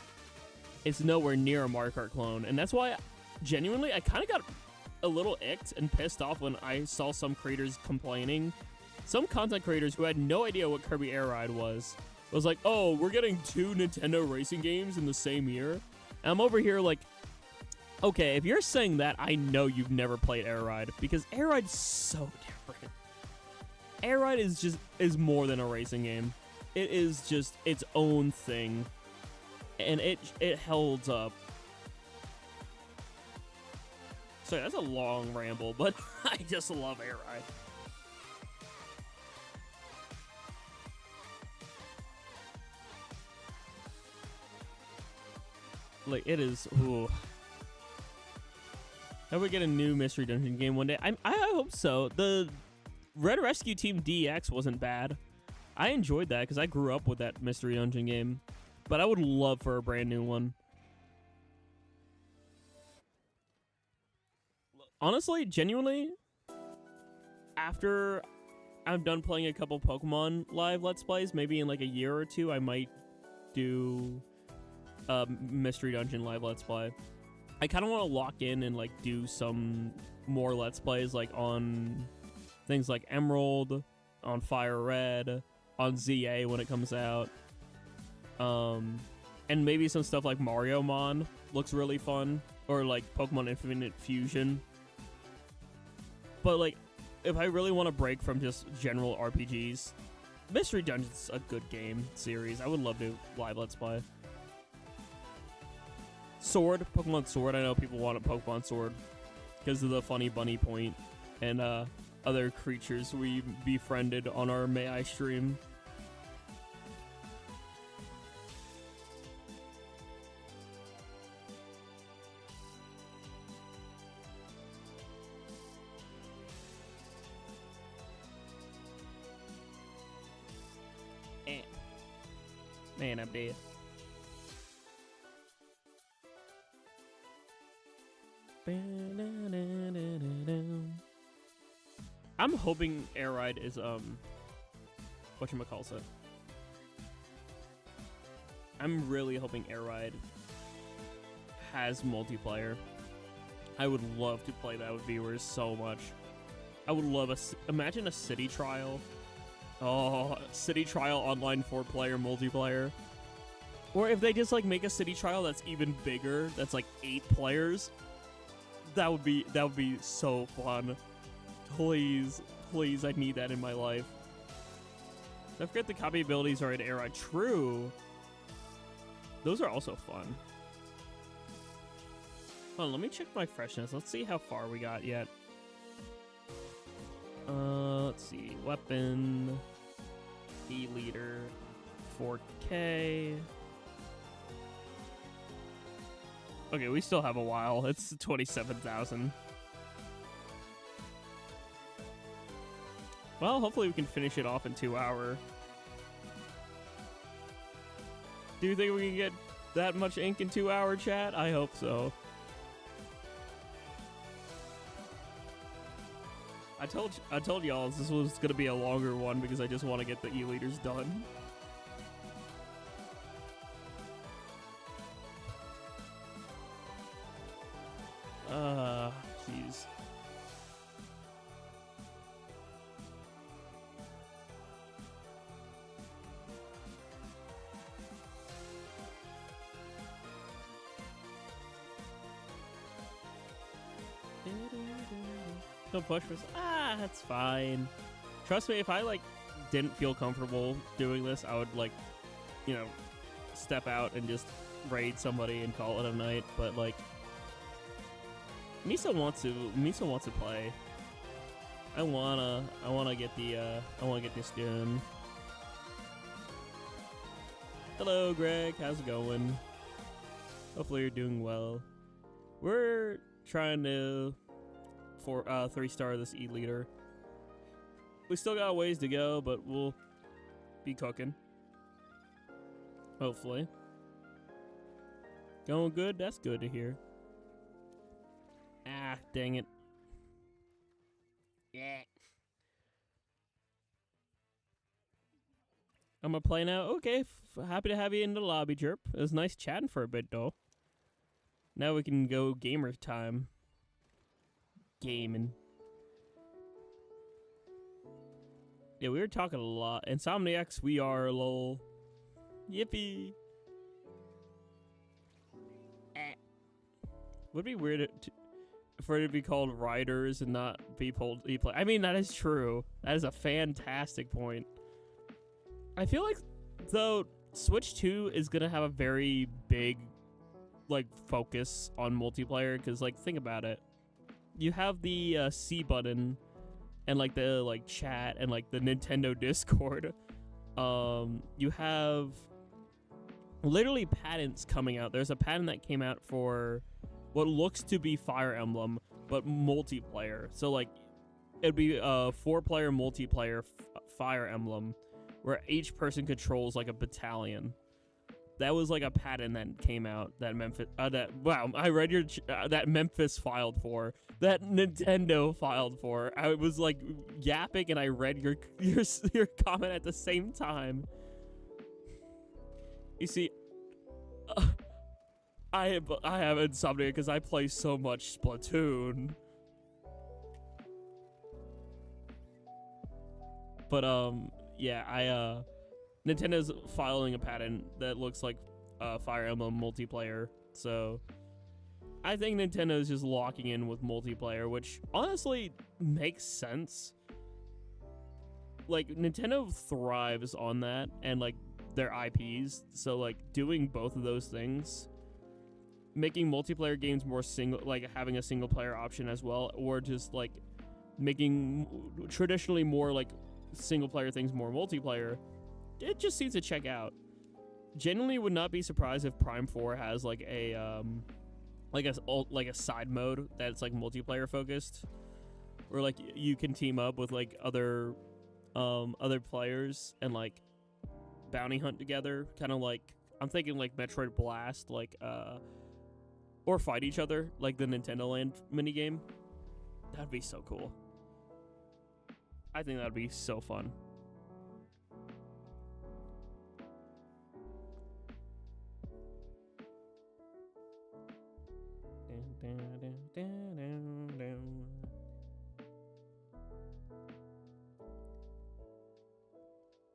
Speaker 1: It's nowhere near a Mario Kart clone, and that's why, genuinely, I kind of got a little icked and pissed off when I saw some creators complaining. Some content creators who had no idea what Kirby Air Ride was like, oh, we're getting 2 Nintendo racing games in the same year? And I'm over here like, okay, if you're saying that, I know you've never played Air Ride, because Air Ride's so different. Air Ride is more than a racing game. It is just its own thing, and it holds up. Sorry, that's a long ramble, but I just love Air Ride. Like, it is, ooh. Hope we get a new Mystery Dungeon game one day. I hope so. The Red Rescue Team DX wasn't bad. I enjoyed that because I grew up with that Mystery Dungeon game. But I would love for a brand new one. Honestly, genuinely, after I'm done playing a couple Pokemon live Let's Plays, maybe in like a year or two, I might do a Mystery Dungeon live Let's Play. I kind of want to lock in and like do some more Let's Plays like on things like Emerald, on Fire Red, on ZA when it comes out. And maybe some stuff like Mario Mon looks really fun, or like Pokemon Infinite Fusion. But like, if I really want to break from just general RPGs, Mystery Dungeon's a good game series. I would love to live Let's Play. Sword, Pokemon Sword. I know people want a Pokemon Sword because of the funny bunny point and other creatures we befriended on our May I stream. Man, I'm dead. I'm hoping Air Ride is whatchamacallit. I'm really hoping Air Ride has multiplayer. I would love to play that with viewers so much. I would love imagine a city trial. Oh, city trial online 4-player multiplayer. Or if they just like make a city trial that's even bigger, that's like 8 players. That would be so fun. Please, please, I need that in my life. I forget the copy abilities are in Air Ride. True. Those are also fun. Hold on, let me check my freshness. Let's see how far we got yet. Let's see. Weapon. E-liter. 4K. Okay, we still have a while. It's 27,000. Well, hopefully we can finish it off in 2 hours. Do you think we can get that much ink in 2 hour, chat? I hope so. I told y'all this was gonna be a longer one because I just want to get the E-liters done. Jeez. Don't push for. That's fine. Trust me, if I like didn't feel comfortable doing this, I would like, you know, step out and just raid somebody and call it a night. But like, Misa wants to play. I wanna get this done. Hello, Greg. How's it going? Hopefully you're doing well. We're trying to 3-star this E-liter. We still got a ways to go, but we'll be cooking. Hopefully. Going good? That's good to hear. Ah, dang it. Yeah. I'm gonna play now. Okay, happy to have you in the lobby, Jerp. It was nice chatting for a bit, though. Now we can go gamer time. Gaming. Yeah, we were talking a lot. Insomniacs, we are, lol. Yippee. Would be weird for it to be called Riders and not be play. I mean, that is true. That is a fantastic point. I feel like, though, Switch 2 is going to have a very big, like, focus on multiplayer. Because, like, think about it. You have the C button and, like, the, like, chat and, like, the Nintendo Discord. You have literally patents coming out. There's a patent that came out for what looks to be Fire Emblem, but multiplayer. So, like, it'd be a 4-player multiplayer Fire Emblem, where each person controls, like, a battalion. That was like a patent that came out that Memphis. I read your that Memphis filed for, that Nintendo filed for. I was like yapping and I read your comment at the same time. You see, I have insomnia because I play so much Splatoon. But yeah, Nintendo's filing a patent that looks like Fire Emblem multiplayer. So I think Nintendo's just locking in with multiplayer, which honestly makes sense. Like Nintendo thrives on that and like their IPs. So like doing both of those things, making multiplayer games more like having a single player option as well, or just like making traditionally more like single player things more multiplayer, it just seems to check out. Genuinely would not be surprised if Prime 4 has like a side mode that's like multiplayer focused, where like you can team up with like other players and like bounty hunt together, kind of like I'm thinking like Metroid Blast, like or fight each other like the Nintendo Land minigame. That'd be so cool. I think that'd be so fun.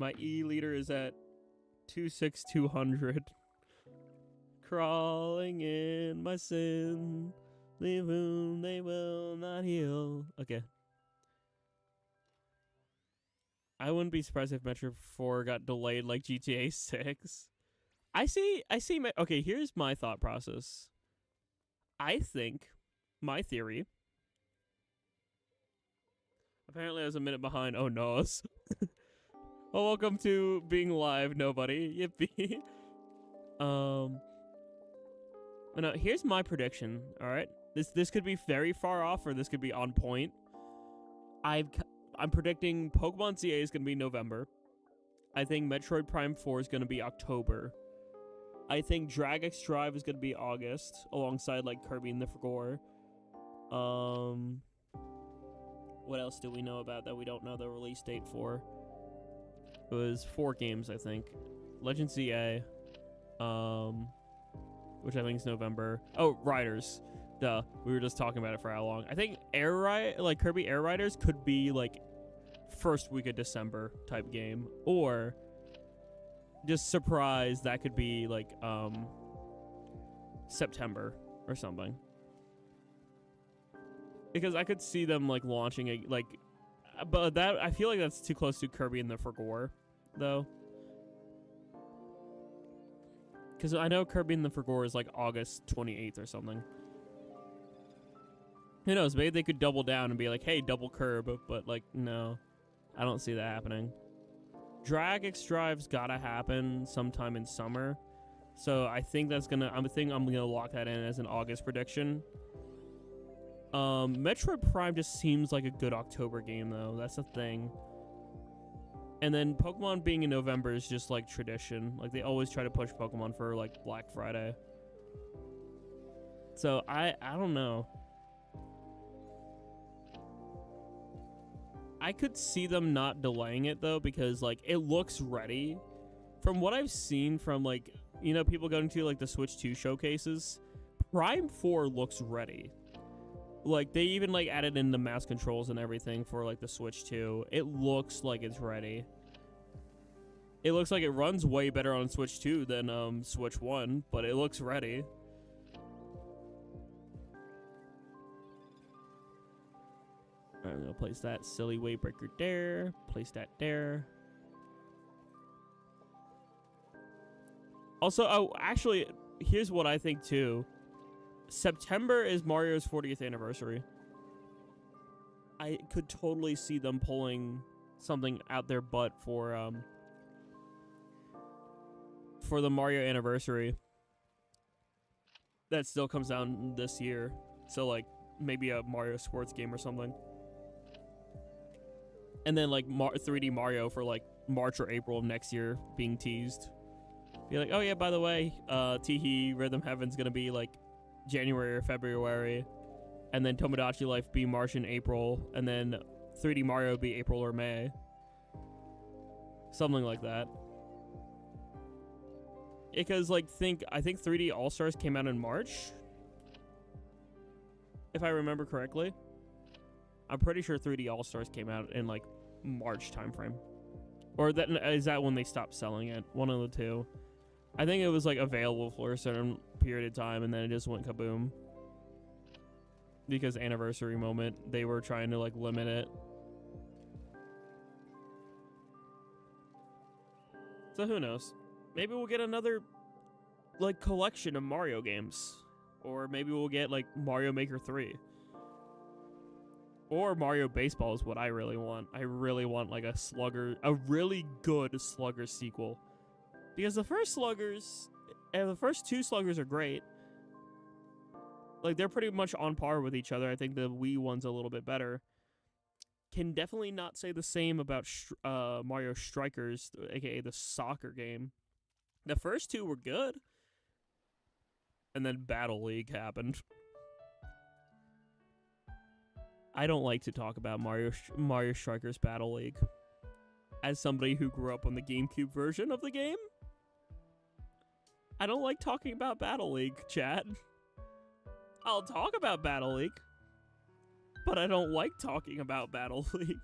Speaker 1: My E leader is at 26200. Crawling in my sin, they will not heal. Okay. I wouldn't be surprised if Metro 4 got delayed like GTA 6. I see. Okay, here's my thought process. I think, my theory. Apparently I was a minute behind. Oh, no. Well, welcome to being live, nobody. Yippee. No, here's my prediction, all right? This could be very far off, or this could be on point. I'm predicting Pokemon CA is going to be November. I think Metroid Prime 4 is going to be October. I think Drag X Drive is going to be August, alongside like Kirby and the Forgore. What else do we know about that we don't know the release date for? It was 4 games, I think. Legend CA, which I think is November. Oh, Riders. Duh. We were just talking about it for how long. I think Kirby Air Riders could be like first week of December type game, or just surprise that could be like September or something. Because I could see them like launching a but that I feel like that's too close to Kirby and the Forgore though. Because I know Kirby and the Forgore is like August 28th or something. Who knows? Maybe they could double down and be like, hey, double Curb. But like, no. I don't see that happening. Drag X Drive's gotta happen sometime in summer. So I think that's gonna... I'm gonna lock that in as an August prediction. Metroid Prime just seems like a good October game, though. That's the thing. And then Pokemon being in November is just like tradition. Like they always try to push Pokemon for like Black Friday. So I don't know. I could see them not delaying it though, because like it looks ready. From what I've seen from like, you know, people going to like the Switch 2 showcases, Prime 4 looks ready. Like they even like added in the mouse controls and everything for like the Switch 2. It looks like it's ready. It looks like it runs way better on Switch 2 than Switch 1, but it looks ready. I'm gonna place that silly wave breaker there. Place that there. Also, oh, actually, here's what I think too. September is Mario's 40th anniversary. I could totally see them pulling something out their butt for the Mario anniversary. That still comes down this year. So like maybe a Mario sports game or something. And then like 3D Mario for like March or April of next year being teased. Be like, oh yeah, by the way, Teehee Rhythm Heaven's gonna be like January or February, and then Tomodachi Life be March and April, and then 3D Mario be April or May. Something like that. Because like I think 3D All Stars came out in March, if I remember correctly. I'm pretty sure 3D All Stars came out in like March timeframe, or is that when they stopped selling it? One of the two. I think it was like available for a certain period of time, and then it just went kaboom. Because anniversary moment, they were trying to like limit it. So who knows? Maybe we'll get another like collection of Mario games, or maybe we'll get like Mario Maker 3, or Mario Baseball is what I really want. I really want like a really good Slugger sequel. Because the first Sluggers, and the first two Sluggers are great. Like, they're pretty much on par with each other. I think the Wii one's a little bit better. Can definitely not say the same about Mario Strikers, aka the soccer game. The first two were good. And then Battle League happened. I don't like to talk about Mario Strikers Battle League. As somebody who grew up on the GameCube version of the game, I don't like talking about Battle League, chat. I'll talk about Battle League, but I don't like talking about Battle League.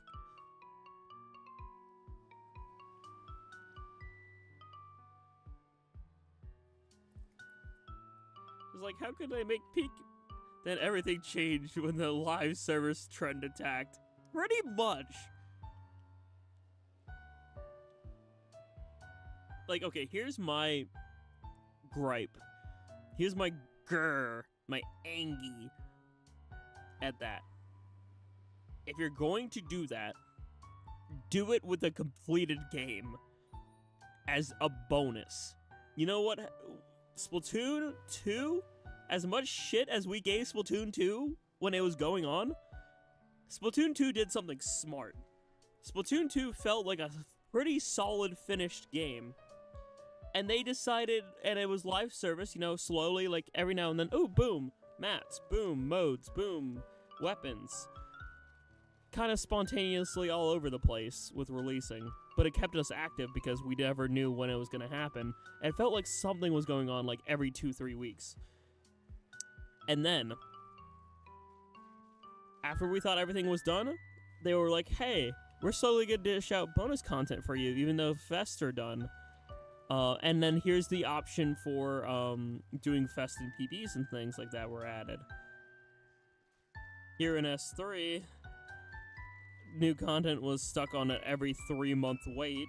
Speaker 1: It's like, how could they make peak? Then everything changed when the live service trend attacked. Pretty much. Like, okay, here's my gripe. Here's my my angie at that. If you're going to do that, do it with a completed game as a bonus. You know what? Splatoon 2, as much shit as we gave Splatoon 2 when it was going on, Splatoon 2 did something smart. Splatoon 2 felt like a pretty solid finished game. And they decided, and it was live service, you know, slowly, like every now and then, oh, boom, mats, boom, modes, boom, weapons. Kind of spontaneously all over the place with releasing. But it kept us active because we never knew when it was going to happen. And it felt like something was going on like every 2-3 weeks. And then, after we thought everything was done, they were like, hey, we're slowly going to dish out bonus content for you, even though fests are done. And then here's the option for doing fest and PBs and things like that were added. Here in S3, new content was stuck on an every 3-month wait.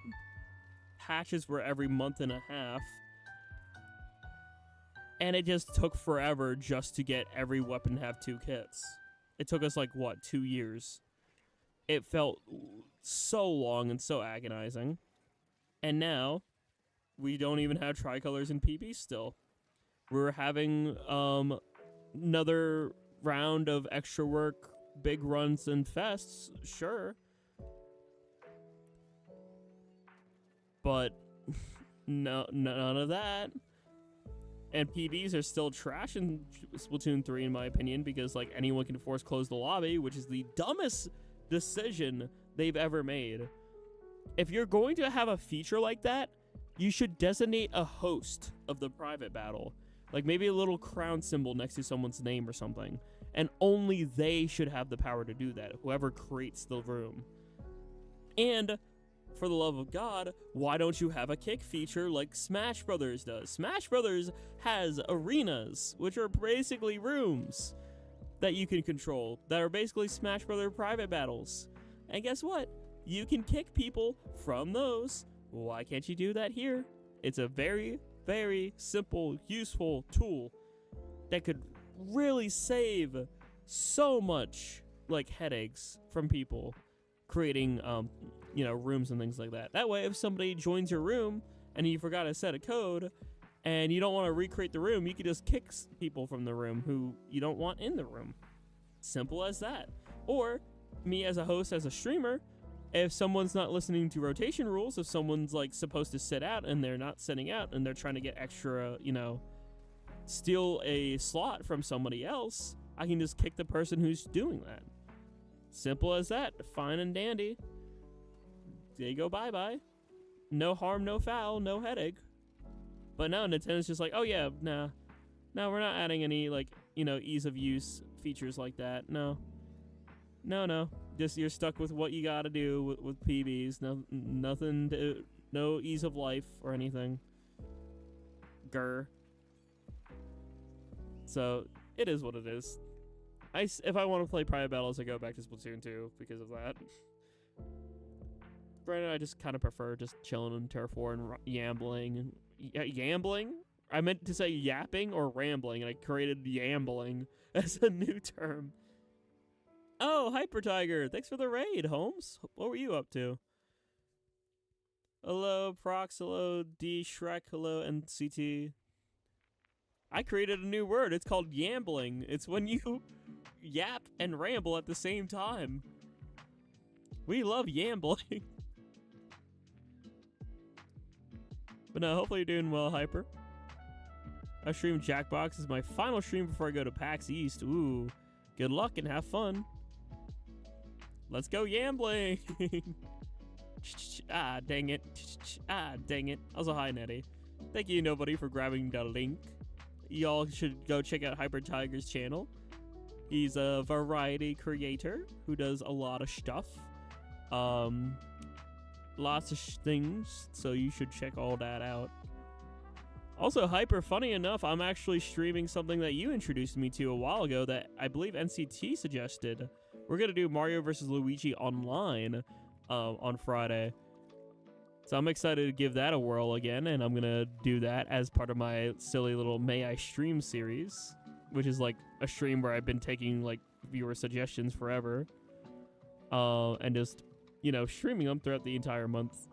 Speaker 1: Patches were every month and a half. And it just took forever just to get every weapon to have 2 kits. It took us like, what, 2 years? It felt so long and so agonizing. And now we don't even have tricolors and PBs still. We're having another round of extra work, big runs, and fests, sure. But no, none of that. And PBs are still trash in Splatoon 3, in my opinion, because like anyone can force close the lobby, which is the dumbest decision they've ever made. If you're going to have a feature like that, you should designate a host of the private battle. Like maybe a little crown symbol next to someone's name or something. And only they should have the power to do that, whoever creates the room. And for the love of God, why don't you have a kick feature like Smash Brothers does? Smash Brothers has arenas, which are basically rooms that you can control, that are basically Smash Brother private battles. And guess what? You can kick people from those. Why can't you do that here? It's a very, very simple, useful tool that could really save so much like headaches from people creating rooms and things like that. That way, if somebody joins your room and you forgot to set a code and you don't want to recreate the room, you can just kick people from the room who you don't want in the room. Simple as that. Or me as a host, as a streamer, if someone's not listening to rotation rules, if someone's like supposed to sit out and they're not sitting out and they're trying to get extra, you know, steal a slot from somebody else, I can just kick the person who's doing that. Simple as that. Fine and dandy. There you go, bye-bye. No harm, no foul, no headache. But now Nintendo's just like, oh yeah, nah. No, we're not adding any, like, you know, ease of use features like that. No. No. Just you're stuck with what you gotta do with PBs. No, nothing to, no ease of life or anything. Grr. So, it is what it is. If I want to play private battles, I go back to Splatoon 2 because of that. Granted, I just kind of prefer just chilling in Turf War and yambling. Yambling? I meant to say yapping or rambling, and I created yambling as a new term. Oh, Hyper Tiger! Thanks for the raid, Holmes. What were you up to? Hello, Prox. Hello, D Shrek. Hello, NCT. I created a new word. It's called yambling. It's when you yap and ramble at the same time. We love yambling. But no, hopefully you're doing well, Hyper. I stream Jackbox. This is my final stream before I go to PAX East. Ooh, good luck and have fun. Let's go yambling. Ah, dang it. Ah, dang it. Also, hi, Nettie. Thank you, nobody, for grabbing the link. Y'all should go check out Hyper Tiger's channel. He's a variety creator who does a lot of stuff. Lots of things, so you should check all that out. Also, Hyper, funny enough, I'm actually streaming something that you introduced me to a while ago that I believe NCT suggested. We're going to do Mario vs. Luigi online on Friday. So I'm excited to give that a whirl again, and I'm going to do that as part of my silly little May I Stream series, which is like a stream where I've been taking like viewer suggestions forever. And just, you know, streaming them throughout the entire month.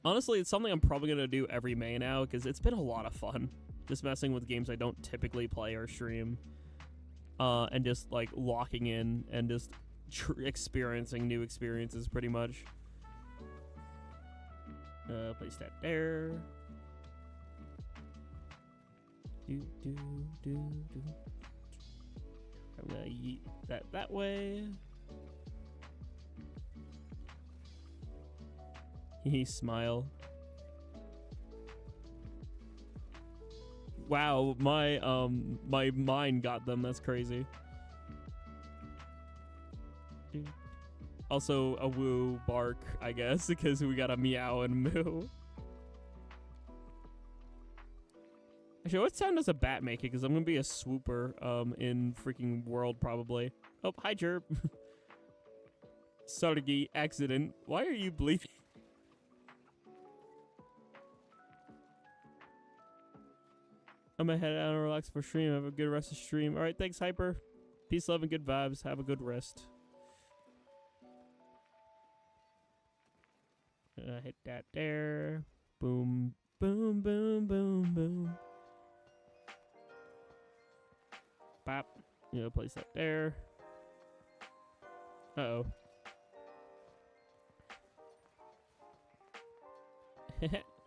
Speaker 1: Honestly, it's something I'm probably going to do every May now, because it's been a lot of fun. Just messing with games I don't typically play or stream. And just, like, locking in and just experiencing new experiences, pretty much. Place that there. I'm going to yeet that way. He smile. Wow, my mind got them. That's crazy. Also a woo bark, I guess, because we got a meow and moo. Actually, what sound does a bat make? Because I'm gonna be a swooper in freaking World probably. Oh, hi Jerp. Sargi accident. Why are you bleeding? I'm gonna head out and relax for stream. Have a good rest of stream. All right, thanks, Hyper. Peace, love, and good vibes. Have a good rest. Hit that there. Boom, boom, boom, boom, boom. Bop. You know, place that there. Uh-oh.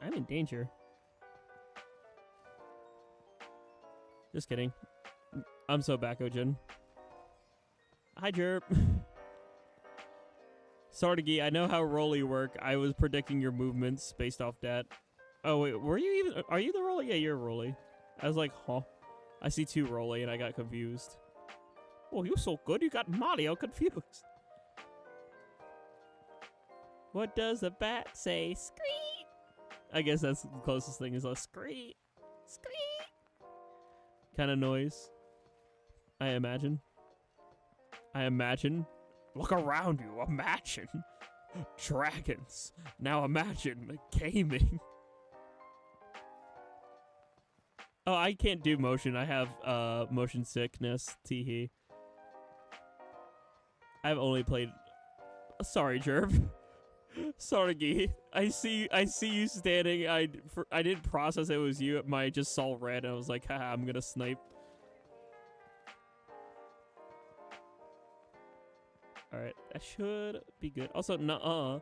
Speaker 1: I'm in danger. Just kidding. I'm so Jackogień. Hi, Jerp. Sargi, I know how roly work. I was predicting your movements based off that. Oh, wait, were you even... Are you the roly? Yeah, you're roly. I was like, huh. I see two roly, and I got confused. Oh, you're so good, you got Mario confused. What does the bat say? Screet! I guess that's the closest thing is a screet. Screet! Kind of noise. I imagine. Look around you. Imagine. Dragons. Now imagine gaming. Oh, I can't do motion. I have motion sickness. Teehee. I've only played... Sorry, Jerv. Sorry, I see you standing. I didn't process it was you. I just saw red and I was like, haha, I'm gonna snipe. Alright, that should be good. Also, nuh-uh.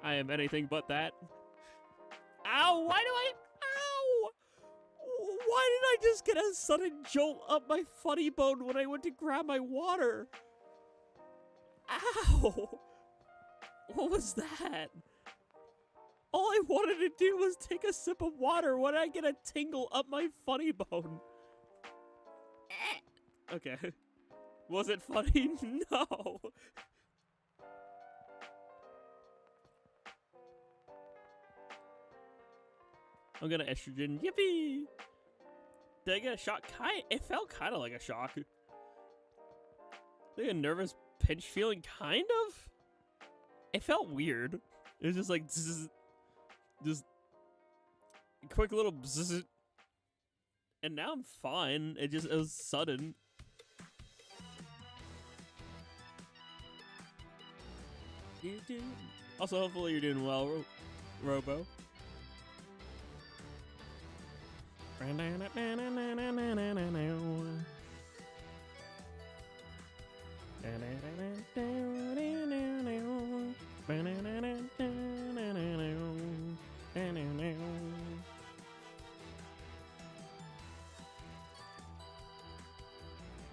Speaker 1: I am anything but that. Ow! Why do I... Ow! Why did I just get a sudden jolt up my funny bone when I went to grab my water? Ow! What was that? All I wanted to do was take a sip of water. Why did I get a tingle up my funny bone? Okay. Was it funny? No. I'm gonna estrogen. Yippee! Did I get a shock? It felt kind of like a shock. Like a nervous pinch feeling, kind of? It felt weird. It was just like, zzz, just quick little zzz. And now I'm fine. It was sudden. Also, hopefully you're doing well, Robo.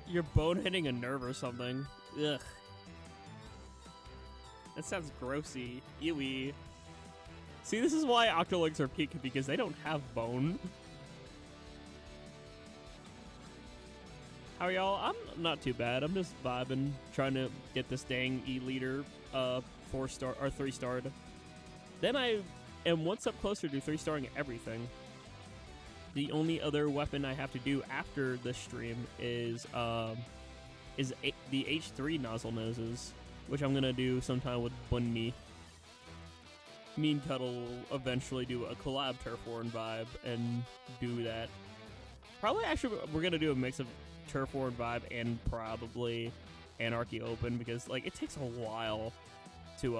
Speaker 1: Your bone hitting a nerve or something. Ugh. That sounds grossy. Ewy. See, this is why Octolings are peak, because they don't have bone. How are y'all? I'm not too bad. I'm just vibing, trying to get this dang E-liter 4-star or 3-starred. Then I am one step closer to 3-starring everything. The only other weapon I have to do after this stream is the H3 nozzle noses, which I'm gonna do sometime with Bunny. Me and Cuddle will eventually do a collab Turf Warren vibe and do that. Probably actually we're gonna do a mix of Turf Warren vibe and probably Anarchy Open, because like it takes a while to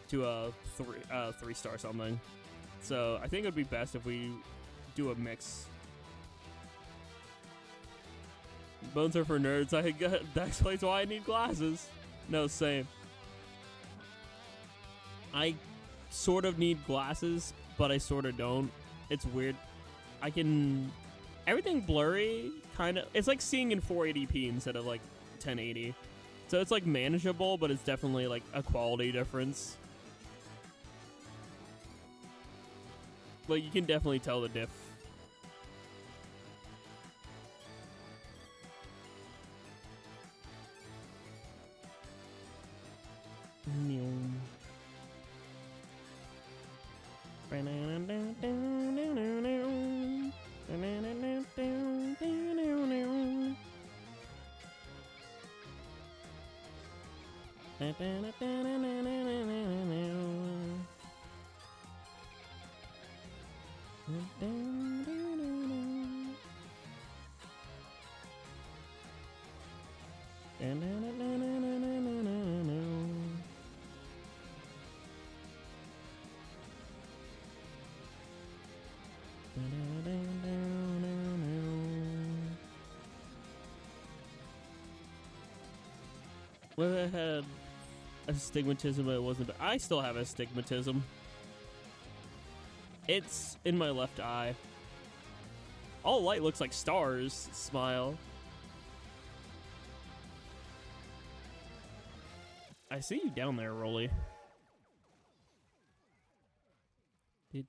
Speaker 1: 3-star something. So I think it would be best if we do a mix. Bones are for nerds. That explains why I need glasses. No, same. I sort of need glasses, but I sort of don't. It's weird. I can... Everything blurry, kind of... It's like seeing in 480p instead of like 1080. So it's like manageable, but it's definitely like a quality difference. Like, you can definitely tell the diff. Well, I had astigmatism, but it wasn't. I still have astigmatism. It's in my left eye. All light looks like stars. Smile. I see you down there, Rolly. You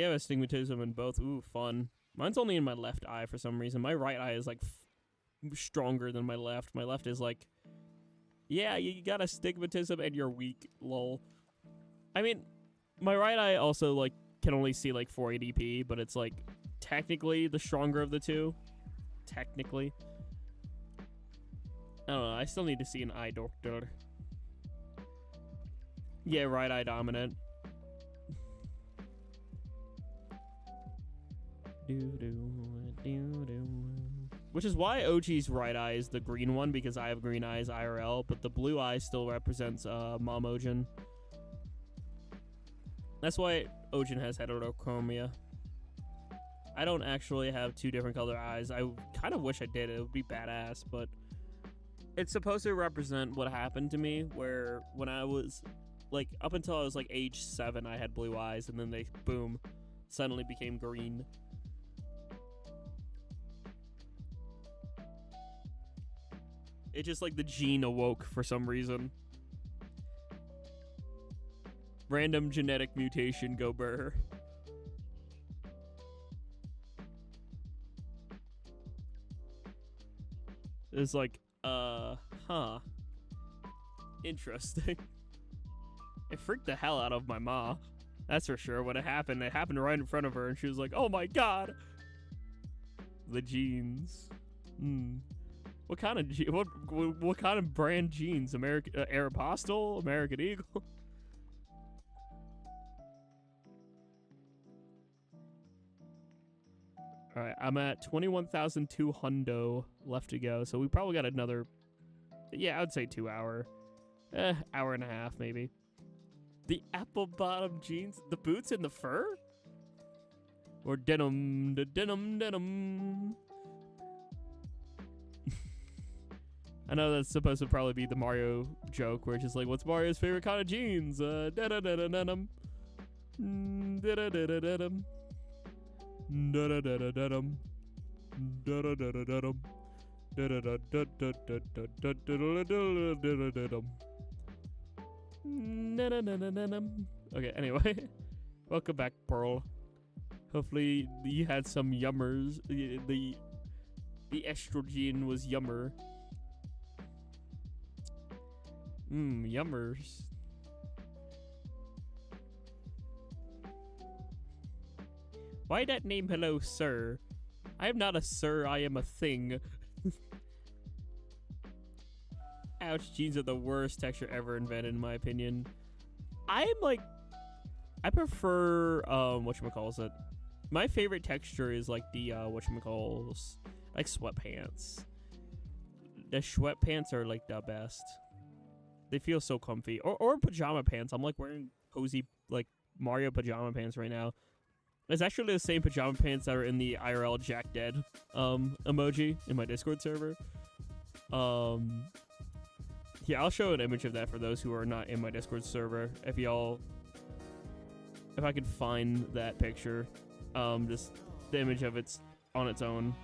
Speaker 1: have astigmatism in both. Ooh, fun. Mine's only in my left eye for some reason. My right eye is like stronger than my left. My left is like, yeah, you got astigmatism and you're weak, lol. I mean, my right eye also like can only see like 480p, but it's like technically the stronger of the two. Technically. I don't know, I still need to see an eye doctor. Yeah, right eye dominant. Which is why OG's right eye is the green one, because I have green eyes IRL, but the blue eye still represents Mom Ojin. That's why Ojin has heterochromia. I don't actually have 2 different color eyes. I kind of wish I did. It would be badass, but it's supposed to represent what happened to me, where when I was, like, up until I was, like, age 7, I had blue eyes, and then they, boom, suddenly became green. It just, like, the gene awoke for some reason. Random genetic mutation, go burr. It's like, huh. Interesting. It freaked the hell out of my ma. That's for sure. When it happened right in front of her, and she was like, oh my god. The jeans. What kind of what kind of brand jeans? American Aeropostale? American Eagle? All right, I'm at 21,200 left to go, so we probably got another, yeah, I would say 2 hour, hour and a half maybe. The apple bottom jeans, the boots and the fur, or denim, the denim. I know that's supposed to probably be the Mario joke, where it's just like, what's Mario's favorite kind of jeans? Denim. Denim. Da-da-da-da-da-dum. Da-da-da-da-da-dum. Da-da-da-da-da-da-da-da-da-da-da-dum. Na-na-na-na-na-num. Okay, anyway. Welcome back, Pearl. Hopefully you had some yummers. The estrogen was yummer. Yummers. Why that name, hello, sir? I am not a sir, I am a thing. Ouch, jeans are the worst texture ever invented, in my opinion. I prefer, whatchamacallit. My favorite texture is like the, whatchamacallit, like sweatpants. The sweatpants are like the best. They feel so comfy. Or pajama pants. I'm like wearing cozy, like, Mario pajama pants right now. It's actually the same pajama pants that are in the IRL Jack Dead emoji in my Discord server. Yeah, I'll show an image of that for those who are not in my Discord server. If I could find that picture, just the image of it's on its own.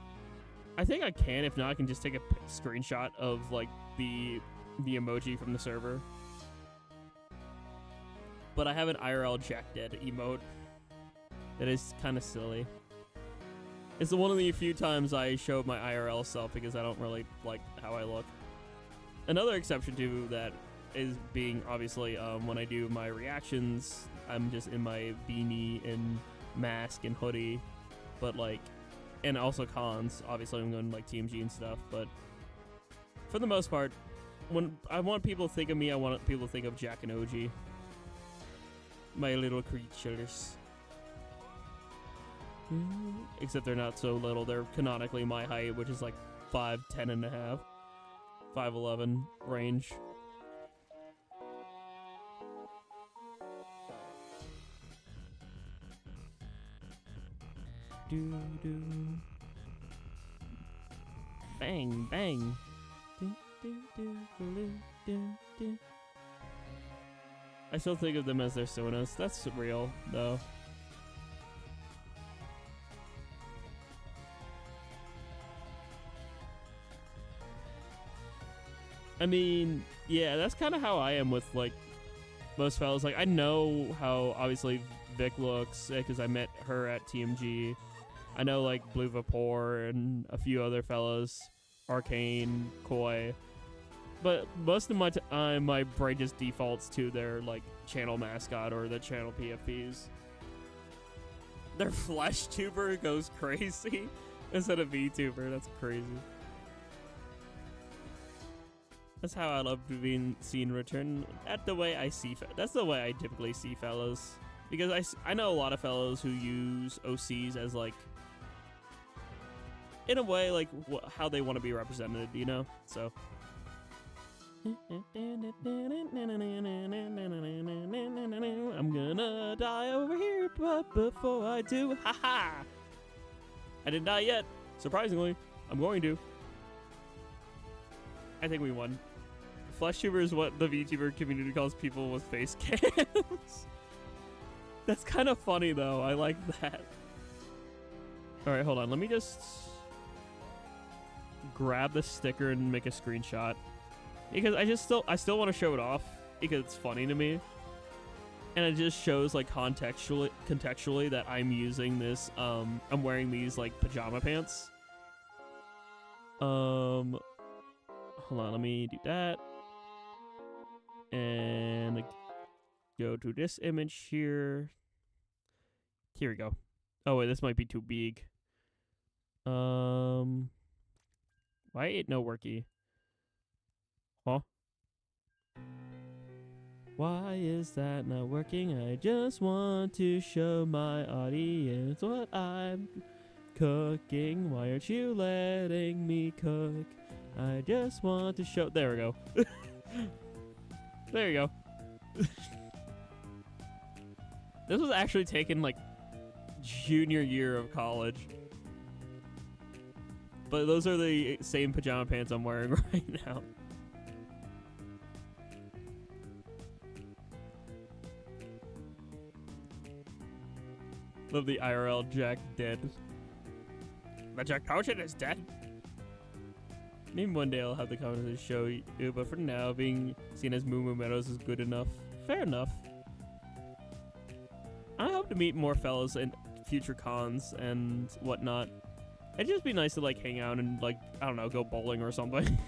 Speaker 1: I think I can. If not, I can just take a screenshot of like the emoji from the server. But I have an IRL Jack Dead emote. That is kind of silly. It's one of the few times I show my IRL self because I don't really like how I look. Another exception to that is being obviously when I do my reactions, I'm just in my beanie and mask and hoodie, but like, and also cons. Obviously, I'm going like TMG and stuff, but for the most part, when I want people to think of me, I want people to think of Jack and OG, my little creatures. Except they're not so little. They're canonically my height, which is like 5'10" and a half, 5'11" range. Do do. Bang bang. Do, do, do, do, do, do. I still think of them as their sonas. That's real, though. I mean, yeah, that's kind of how I am with, like, most fellas. Like, I know how, obviously, Vic looks, because I met her at TMG. I know, like, Blue Vapor and a few other fellas. Arcane, Koi. But most of my time, my brain just defaults to their, like, channel mascot or the channel PFPs. Their Flesh Tuber goes crazy instead of VTuber. That's crazy. That's how I love being seen return. That's the way I see. That's the way I typically see fellows, because I know a lot of fellows who use OCs as like, in a way, like how they want to be represented, you know. So. I'm gonna die over here, but before I do, haha. I didn't die yet. Surprisingly, I'm going to. I think we won. Flesh tuber is what the VTuber community calls people with face cams. That's kind of funny though. I like that. All right, hold on. Let me just grab the sticker and make a screenshot because I still want to show it off because it's funny to me, and it just shows like contextually that I'm using this. I'm wearing these like pajama pants. Hold on. Let me do that. And go to this image here. Here we go. Oh wait, this might be too big. Why ain't no worky? Huh? Why is that not working? I just want to show my audience what I'm cooking. Why aren't you letting me cook? I just want to show. There we go. There you go. This was actually taken like junior year of college. But those are the same pajama pants I'm wearing right now. Love the IRL Jack dead. The Jackogień is dead. Maybe one day I'll have the confidence to show you, but for now, being seen as Moo Moo Meadows is good enough. Fair enough. I hope to meet more fellows in future cons and whatnot. It'd just be nice to like hang out and like, I don't know, go bowling or something.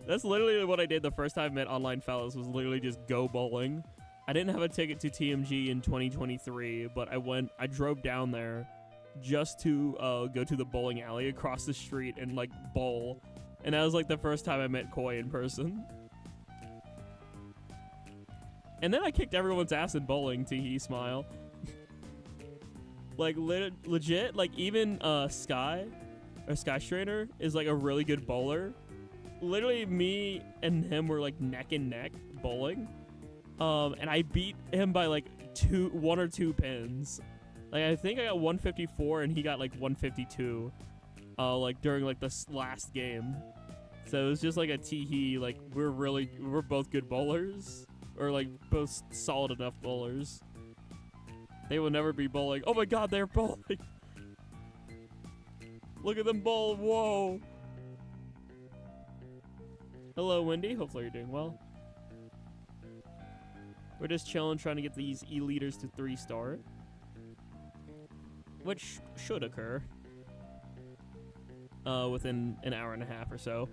Speaker 1: That's literally what I did the first time I met online fellows, was literally just go bowling. I didn't have a ticket to TMG in 2023, but I drove down there just to go to the bowling alley across the street and like bowl. And that was like the first time I met Koi in person. And then I kicked everyone's ass in bowling, tee smile. Like legit, like even Sky Strainer is like a really good bowler. Literally me and him were like neck and neck bowling. And I beat him by like 1 or 2 pins. Like I think I got 154 and he got like 152. Like during like this last game. So it was just like a tee, like we're both good bowlers, or like both solid enough bowlers. They will never be bowling. Oh my god, they're bowling. Look at them bowl. Whoa. Hello, Wendy. Hopefully you're doing well. We're just chilling, trying to get these E-leaders to 3-star, which should occur within an hour and a half or so.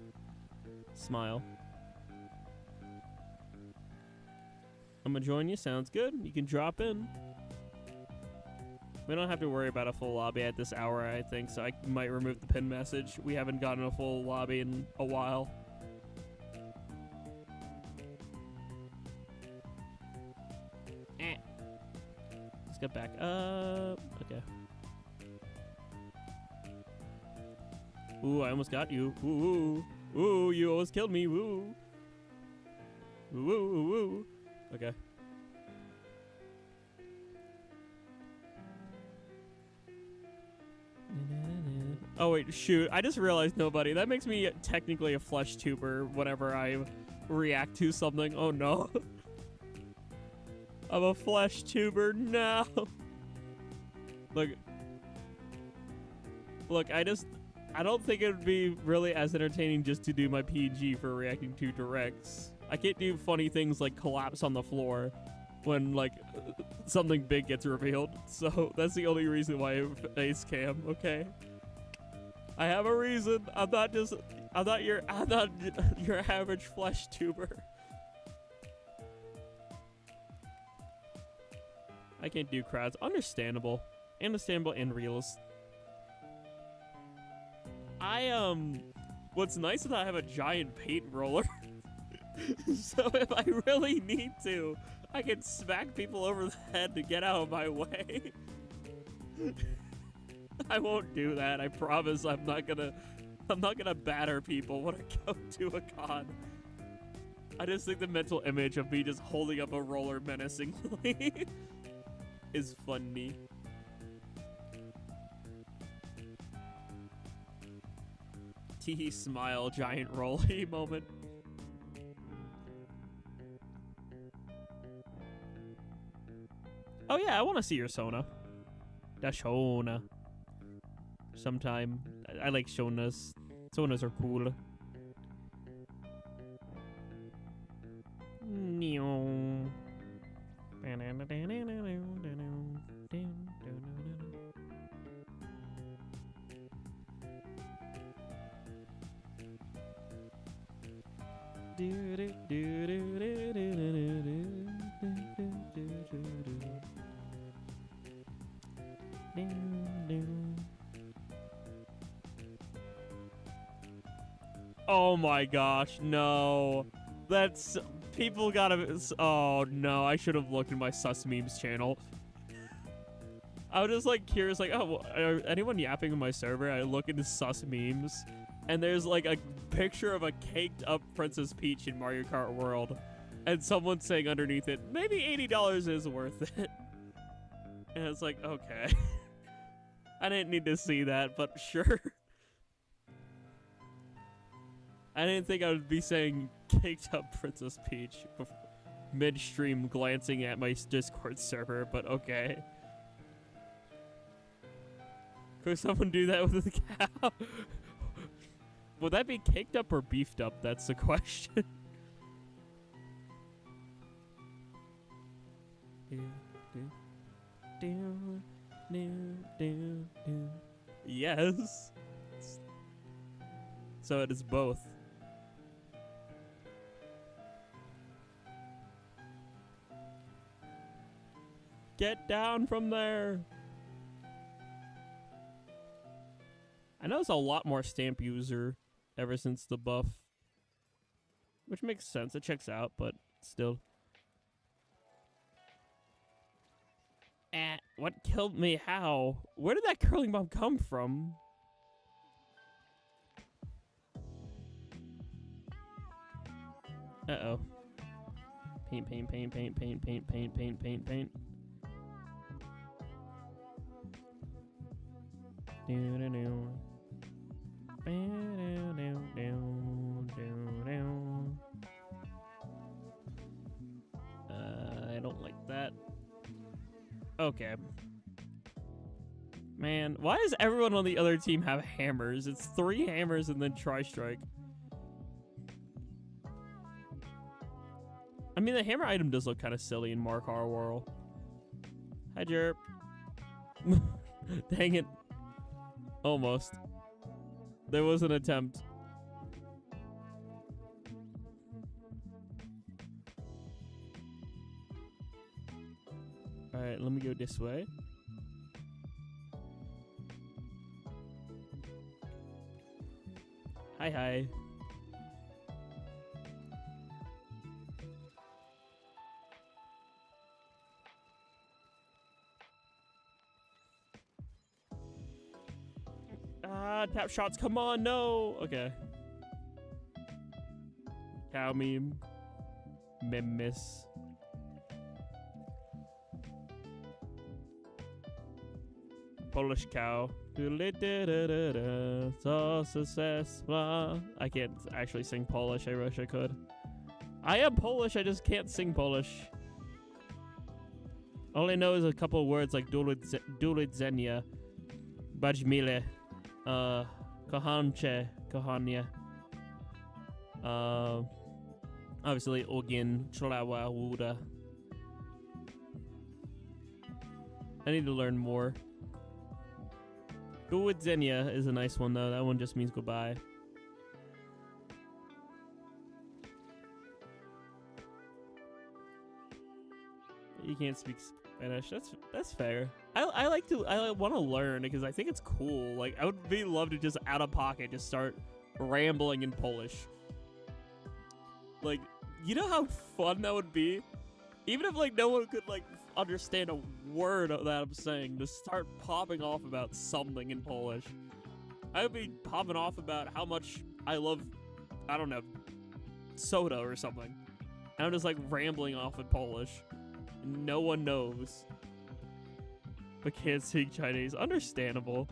Speaker 1: Smile. I'm gonna join you. Sounds good. You can drop in. We don't have to worry about a full lobby at this hour, I think, so I might remove the pin message. We haven't gotten a full lobby in a while. Let's get back up. Okay. Ooh, I almost got you. Ooh, ooh, you almost killed me. Woo. Woo, woo, woo. Okay. Oh wait, shoot. I just realized nobody. That makes me technically a flesh tuber whenever I react to something. Oh no. I'm a flesh tuber now. Look, I don't think it would be really as entertaining just to do my PG for reacting to directs. I can't do funny things like collapse on the floor when like something big gets revealed. So that's the only reason why I face cam, okay? I have a reason. I'm not your average flesh tuber. I can't do crowds. Understandable and realist. What's nice is I have a giant paint roller. So if I really need to, I can smack people over the head to get out of my way. I won't do that. I promise I'm not gonna batter people when I go to a con. I just think the mental image of me just holding up a roller menacingly is funny. Tee smile giant rolly moment. Oh yeah, I want to see your Sona. Da Shona. Sometime. I like Shonas. Sonas are cool. Oh my gosh, no. That's... People gotta... Oh no, I should have looked at my sus memes channel. I was just like curious, like, oh, are anyone yapping on my server? I look into sus memes, and there's like a picture of a caked up Princess Peach in Mario Kart World, and someone saying underneath it, maybe $80 is worth it. And it's like, okay. I didn't need to see that, but sure. I didn't think I would be saying caked up Princess Peach midstream glancing at my Discord server, but okay. Could someone do that with a cow? Would that be caked up or beefed up? That's the question. Yes. So it is both. Get down from there. I know it's a lot more stamp user ever since the buff, which makes sense. It checks out, but still. What killed me? How? Where did that curling bomb come from? Uh-oh. Paint, paint, paint, paint, paint, paint, paint, paint, paint, paint. I don't like that. Okay. Man, why does everyone on the other team have hammers? It's 3 hammers and then tri-strike. I mean, the hammer item does look kind of silly in Mario Kart World. Hi, Jerp. Dang it. Almost. There was an attempt. Alright, let me go this way. Hi, hi. Tap shots, come on, no! Okay. Cow meme. Miss. Polish cow. I can't actually sing Polish, I wish I could. I am Polish, I just can't sing Polish. All I know is a couple of words like Dulidzenia, Bajmile, Kohanche, Kohania. Obviously Ogin, Chlawa, Wuda. I need to learn more. Dulidzenia is a nice one though, that one just means goodbye. You can't speak Spanish. That's fair. I want to learn because I think it's cool. Like I would love to just out of pocket just start rambling in Polish. Like, you know how fun that would be? Even if like no one could like understand a word that I'm saying, to start popping off about something in Polish. I would be popping off about how much I love, I don't know, soda or something. And I'm just like rambling off in Polish. No one knows. But can't speak Chinese. Understandable.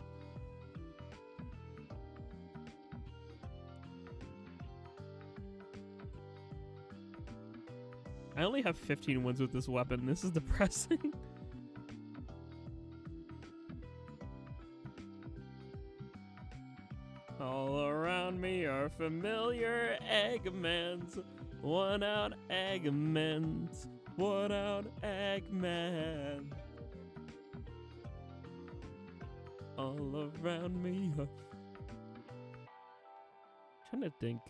Speaker 1: I only have 15 wins with this weapon. This is depressing. All around me are familiar Eggmans. One out Eggmans. One out Eggman. All around me are... Trying to think.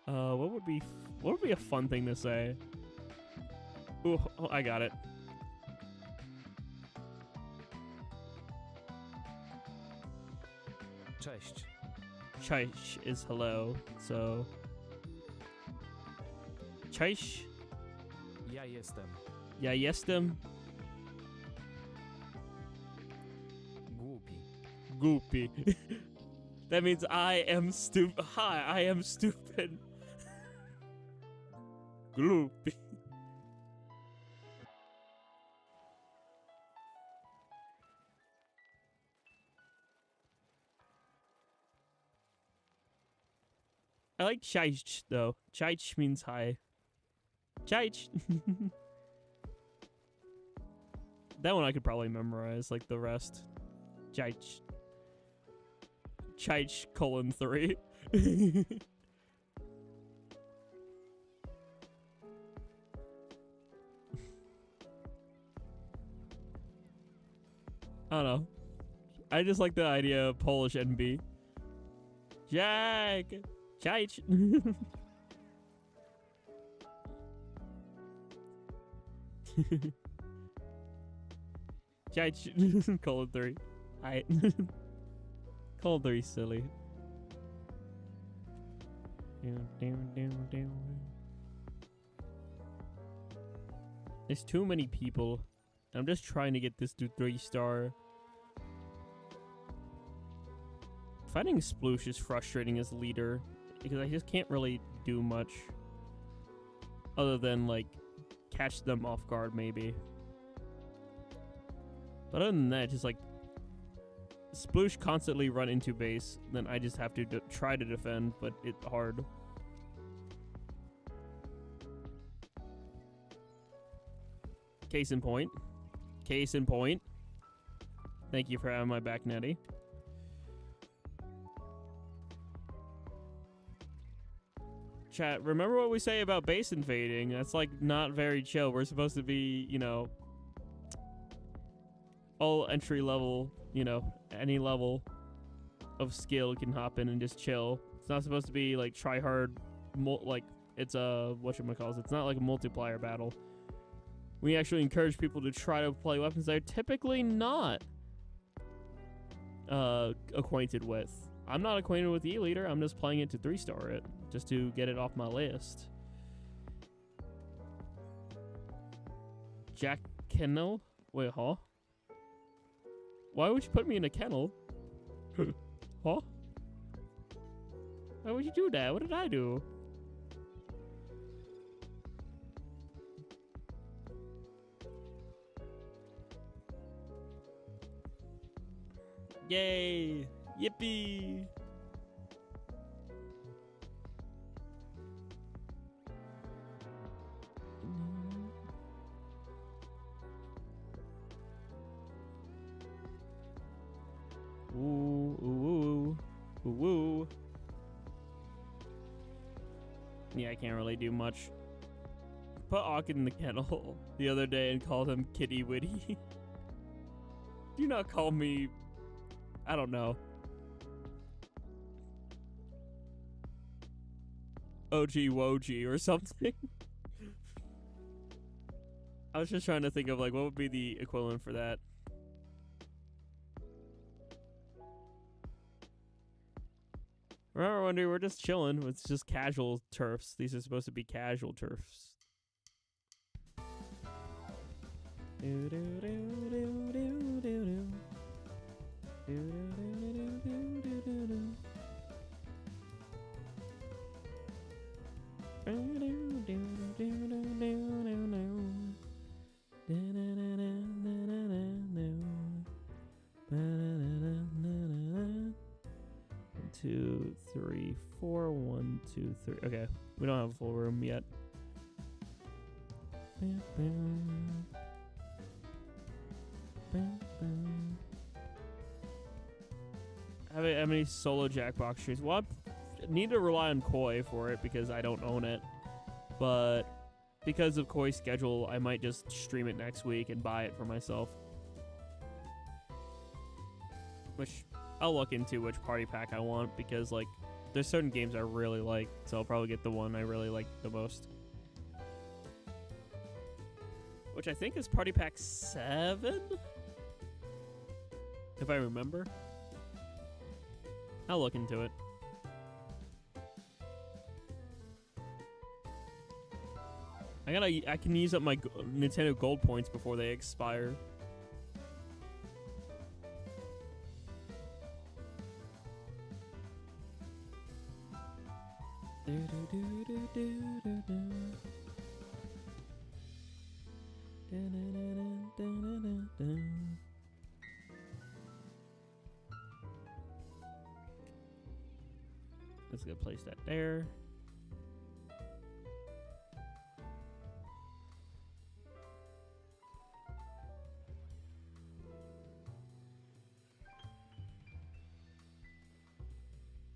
Speaker 1: What would be a fun thing to say? Ooh, oh, I got it.
Speaker 2: Cześć.
Speaker 1: Cześć is hello, so... Cześć?
Speaker 2: Ja jestem.
Speaker 1: Ja jestem
Speaker 2: Głupi.
Speaker 1: Goopy. That means I am stupid. Hi, I am stupid. Gloopy. I like cześć though. Cześć means hi. Cześć. That one I could probably memorize like the rest. Cześć. Cześć : 3. I don't know. I just like the idea of Polish NB. Jack! Cześć! Cześć : 3. Alright. 3 silly. There's too many people. I'm just trying to get this to 3-star. Finding Sploosh is frustrating as leader because I just can't really do much other than like catch them off guard maybe. But other than that, just like Sploosh constantly run into base, then I just have to try to defend, but it's hard. Case in point. Case in point. Thank you for having my back, Nettie. Chat, remember what we say about base invading? That's like not very chill. We're supposed to be, you know, all entry level, you know, any level of skill can hop in and just chill. It's not supposed to be like try hard, like it's a, whatchamacallit, it's not like a multiplayer battle. We actually encourage people to try to play weapons they're typically not acquainted with. I'm not acquainted with E-Leader, I'm just playing it to 3-star it, just to get it off my list. Jack Kennel? Wait, huh? Why would you put me in a kennel? Huh? Why would you do that? What did I do? Yay! Yippee! Ooh, ooh, ooh, ooh, ooh. Yeah, I can't really do much. Put Auk in the kennel the other day and called him Kitty Witty. Do not call me, I don't know, OG Woji or something. I was just trying to think of like what would be the equivalent for that. Remember, Wendy, we're just chilling. It's just casual turfs. These are supposed to be casual turfs. Two, three, four. 1, 2, 3. Okay, we don't have a full room yet. Have any solo Jackbox streams? Well, I need to rely on Koi for it because I don't own it. But because of Koi's schedule, I might just stream it next week and buy it for myself. Which I'll look into which party pack I want because, like, there's certain games I really like, so I'll probably get the one I really like the most. Which I think is Party Pack 7? If I remember. I'll look into it. I can use up my Nintendo Gold points before they expire. Let's go place that there.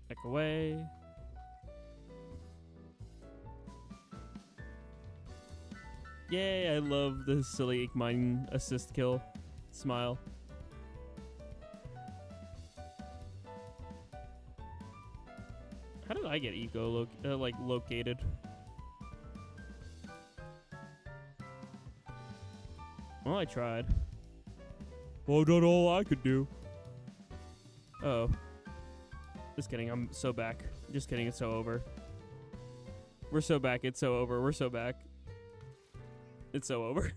Speaker 1: Back away. Yay, I love the silly mine assist kill. Smile. How did I get eco located? Well, I tried. Well, done all I could do. Oh. Just kidding, I'm so back. Just kidding, it's so over. We're so back, it's so over. We're so back. It's so over.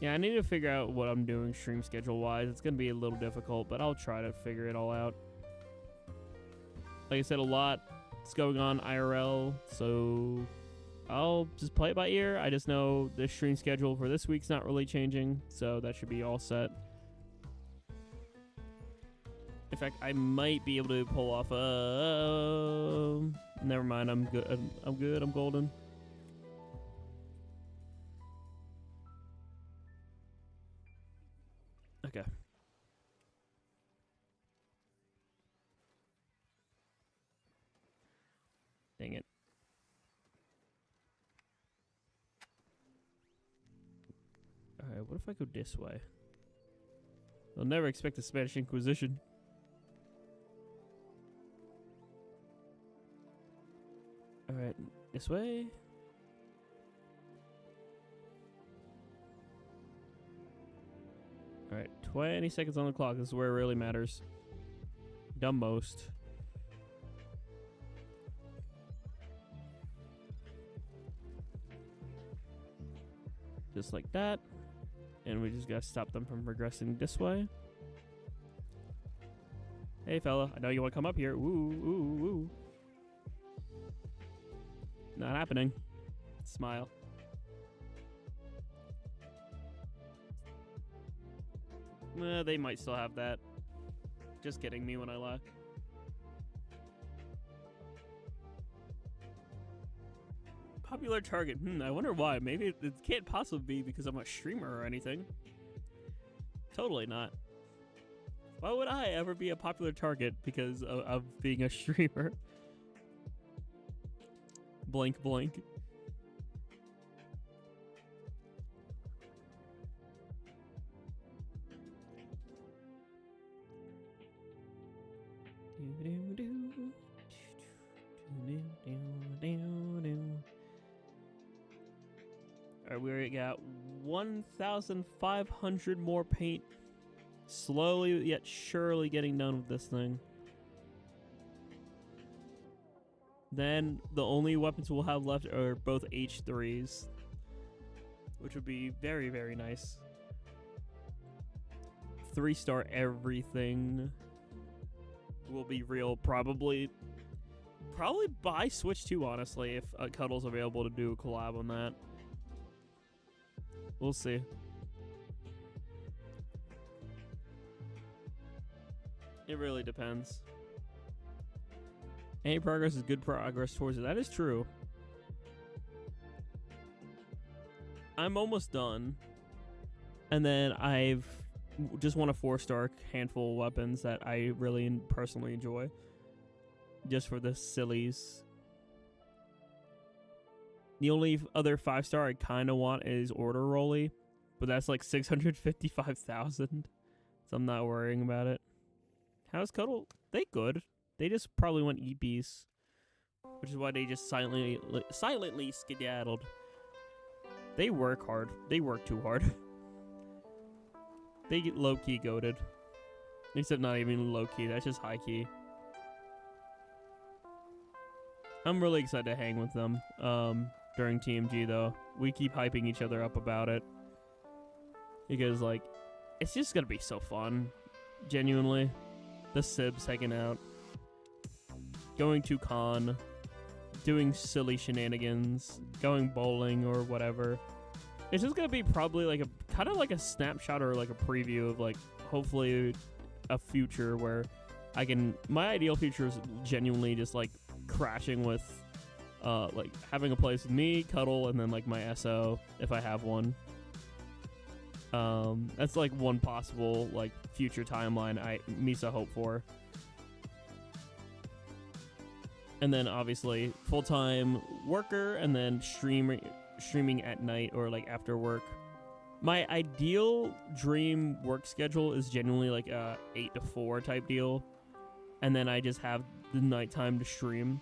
Speaker 1: Yeah, I need to figure out what I'm doing stream schedule wise. It's gonna be a little difficult, but I'll try to figure it all out. Like I said, a lot is going on IRL, so I'll just play it by ear. I just know the stream schedule for this week's not really changing, so that should be all set. In fact, I might be able to pull off never mind, I'm good. I'm good. I'm golden. Okay. Dang it. Alright, what if I go this way? They'll never expect the Spanish Inquisition. Alright, this way. Alright, 20 seconds on the clock. This is where it really matters. Dumb most. Just like that. And we just gotta stop them from regressing this way. Hey fella, I know you wanna come up here. Woo, woo, woo. Not happening. Smile. They might still have that. Just kidding me when I lie. Popular target. I wonder why. Maybe it can't possibly be because I'm a streamer or anything. Totally not. Why would I ever be a popular target because of being a streamer? Blank, blank. Alright, we got 1,500 more paint. Slowly yet surely getting done with this thing. Then the only weapons we'll have left are both H3s, which would be very, very nice. 3-star everything will be real probably by Switch 2, honestly, if Cuddle's available to do a collab on that. We'll see. It really depends. Any progress is good progress towards it. That is true. I'm almost done. And then I've just won a 4-star handful of weapons that I really personally enjoy. Just for the sillies. The only other 5-star I kind of want is Order Rolly. But that's like 655,000. So I'm not worrying about it. How's Cuddle? They good. They just probably want EPs. Which is why they just silently skedaddled. They work hard. They work too hard. They get low-key goated. Except not even low-key. That's just high-key. I'm really excited to hang with them during TMG, though. We keep hyping each other up about it. Because, like, it's just going to be so fun. Genuinely. The Sibs hanging out. Going to con. Doing silly shenanigans. Going bowling or whatever. It's just going to be probably like a kind of like a snapshot or like a preview of like hopefully a future where I can... My ideal future is genuinely just like crashing with like having a place with me, Cuddle, and then like my SO if I have one. That's like one possible like future timeline I Misa hope for. And then obviously full-time worker and then streaming at night or like after work. My ideal dream work schedule is genuinely like a 8 to 4 type deal. And then I just have the nighttime to stream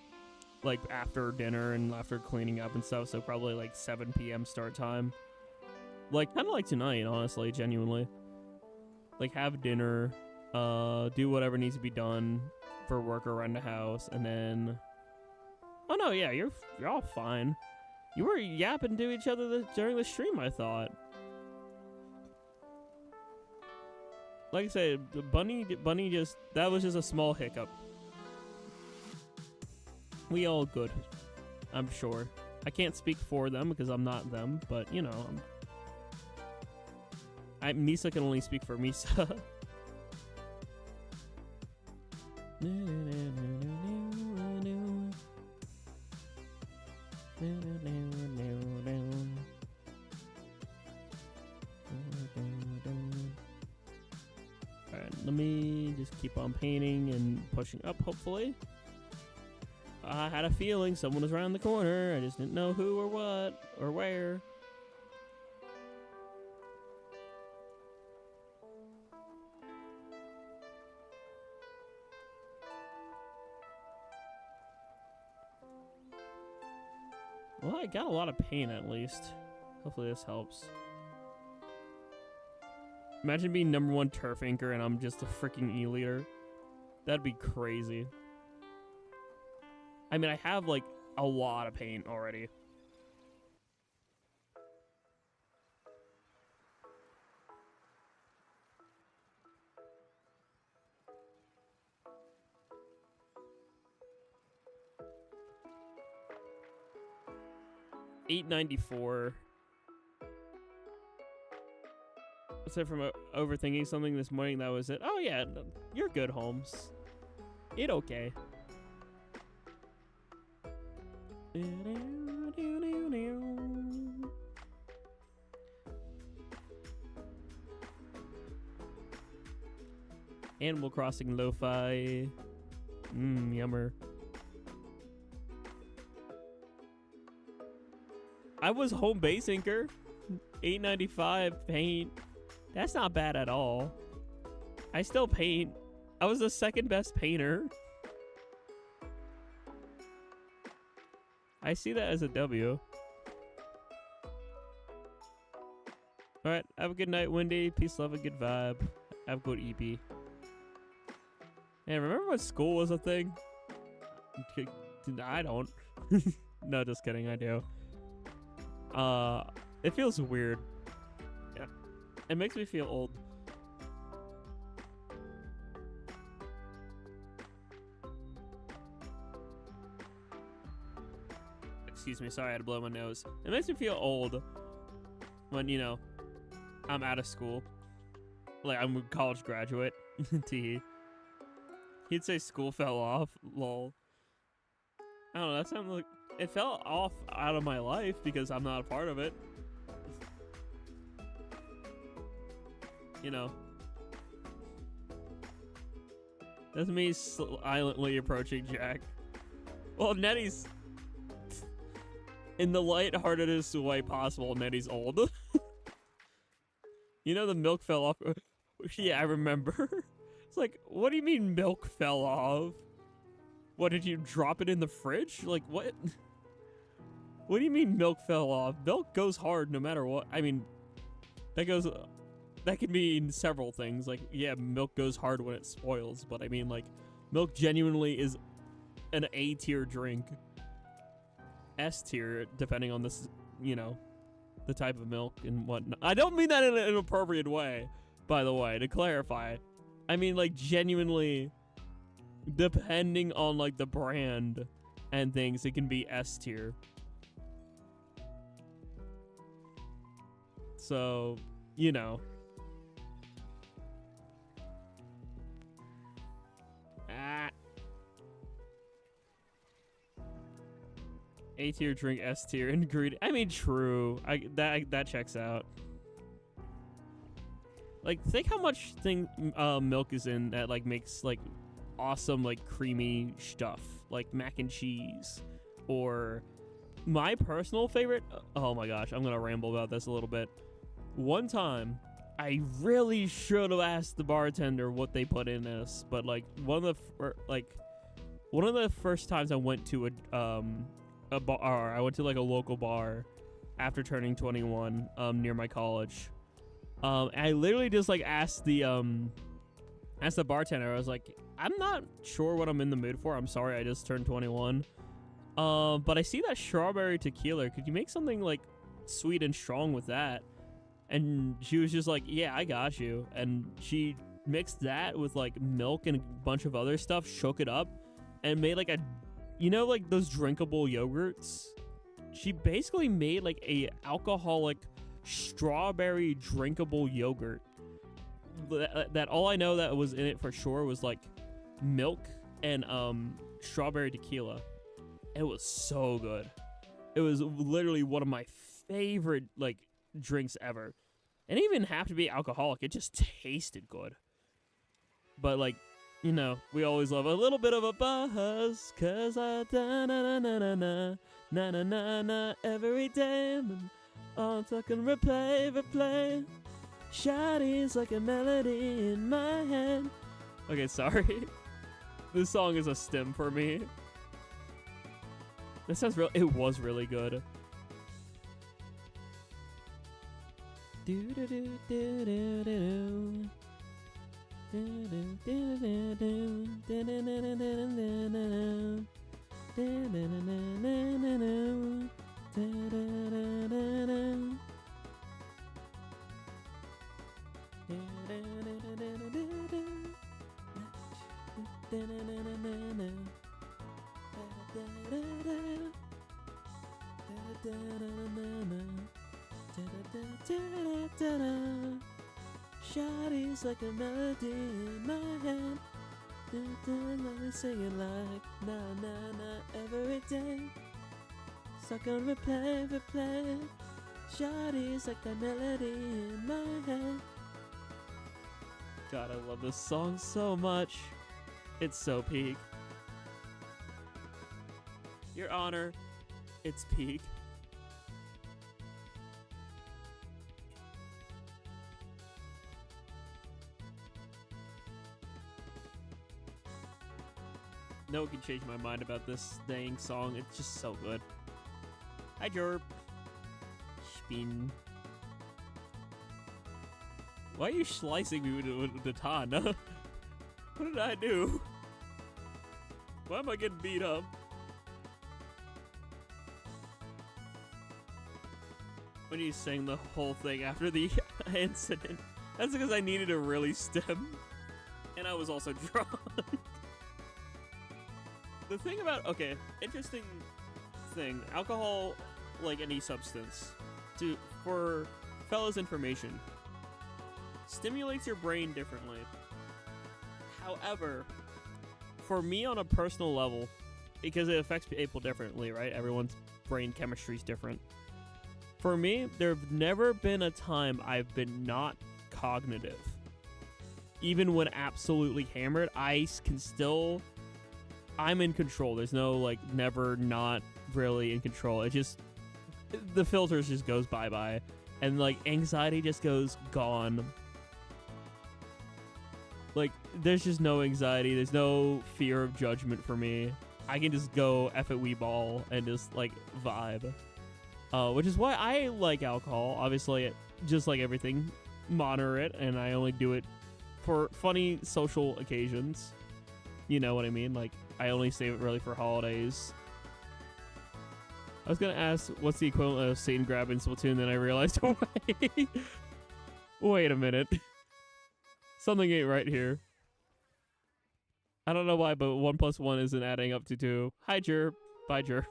Speaker 1: like after dinner and after cleaning up and stuff. So probably like 7 p.m. start time. Like kind of like tonight, honestly, genuinely. Like have dinner, do whatever needs to be done for work around the house, and then... Oh no, yeah, you're all fine. You were yapping to each other during the stream, I thought. Like I said, Bunny just... That was just a small hiccup. We all good, I'm sure. I can't speak for them because I'm not them, but, you know... Misa can only speak for Misa. Alright, let me just keep on painting and pushing up, hopefully. I had a feeling someone was around the corner. I just didn't know who or what or where. Well, I got a lot of paint at least. Hopefully this helps. Imagine being #1 turf inker and I'm just a freaking E-leader. That'd be crazy. I mean, I have like a lot of paint already. $8.94. Aside from overthinking something this morning, that was it. Oh yeah, you're good, Holmes. It okay. Animal Crossing lo-fi. Yummer. I was home base inker. $8.95 paint. That's not bad at all. I still paint. I was the second best painter. I see that as a W. Alright, have a good night, Wendy. Peace, love, and good vibe. Have a good EP. And remember when school was a thing? I don't. No, just kidding, I do. It feels weird. Yeah. It makes me feel old. Excuse me, sorry, I had to blow my nose. It makes me feel old when, you know, I'm out of school. Like, I'm a college graduate. Tee. He'd say school fell off. Lol. I don't know. That sounds like it fell off out of my life because I'm not a part of it. You know. That's me silently approaching Jack. Well, Nettie's in the lightheartedest way possible. Nettie's old. You know the milk fell off. Yeah, I remember. It's like, what do you mean milk fell off? What, did you drop it in the fridge? Like, what? What do you mean milk fell off? Milk goes hard no matter what. I mean, that can mean several things. Like, yeah, milk goes hard when it spoils, but I mean, like, milk genuinely is an A-tier drink. S-tier, depending on this, you know, the type of milk and whatnot. I don't mean that in an inappropriate way, by the way, to clarify. I mean, like, genuinely, depending on, like, the brand and things, it can be S-tier. So, you know. A-tier drink, S-tier ingredient. I mean, true. That checks out. Like, think how much milk is in that, like, makes, like, awesome, like, creamy stuff. Like mac and cheese. Or my personal favorite. Oh my gosh, I'm gonna ramble about this a little bit. One time, I really should have asked the bartender what they put in this, but like one of the first times I went to a bar, I went to like a local bar after turning 21 near my college. I literally just like asked the bartender. I was like, I'm not sure what I'm in the mood for. I'm sorry, I just turned 21. But I see that strawberry tequila. Could you make something like sweet and strong with that? And she was just like, yeah, I got you. And she mixed that with like milk and a bunch of other stuff, shook it up, and made like a, you know, like those drinkable yogurts? She basically made like a alcoholic strawberry drinkable yogurt. That all I know that was in it for sure was like milk and strawberry tequila. It was so good. It was literally one of my favorite like drinks ever. It didn't even have to be alcoholic. It just tasted good. But like, you know, we always love a little bit of a buzz, cause I da na na na na na na na na na every day. All talking replay. Shawty's like a melody in my head. Okay, sorry. This song is a stim for me. This sounds real. It was really good. Do do do do do do. Do do do do do. Do do do do do. Do do do do. Do do do do. Shawty's like a melody in my head. Let me sing it like na na na every day. Stuck on replay. Shawty's like a melody in my head. God, I love this song so much. It's so peak. Your Honor, it's peak. No one can change my mind about this dang song. It's just so good. Hi, Jorp. Spin. Why are you slicing me with the katana? What did I do? Why am I getting beat up? When you sang the whole thing after the incident. That's because I needed a really stem. And I was also drunk. The thing about, okay, interesting thing. Alcohol, like any substance, for fellas' information, stimulates your brain differently. However, for me on a personal level, because it affects people differently, right? Everyone's brain chemistry is different. For me, there's never been a time I've been not cognitive. Even when absolutely hammered, I can still... I'm in control. There's no, like, never not really in control. It just... The filters just goes bye-bye. And, like, anxiety just goes gone. Like, there's just no anxiety. There's no fear of judgment for me. I can just go F it, we ball and just, like, vibe. Which is why I like alcohol. Obviously, just like everything, moderate, and I only do it for funny social occasions. You know what I mean? Like, I only save it really for holidays. I was gonna ask what's the equivalent of Satan grab in Splatoon, then I realized, wait a minute. Something ain't right here. I don't know why, but 1 + 1 isn't adding up to 2. Hi, Jer. Bye, Jer.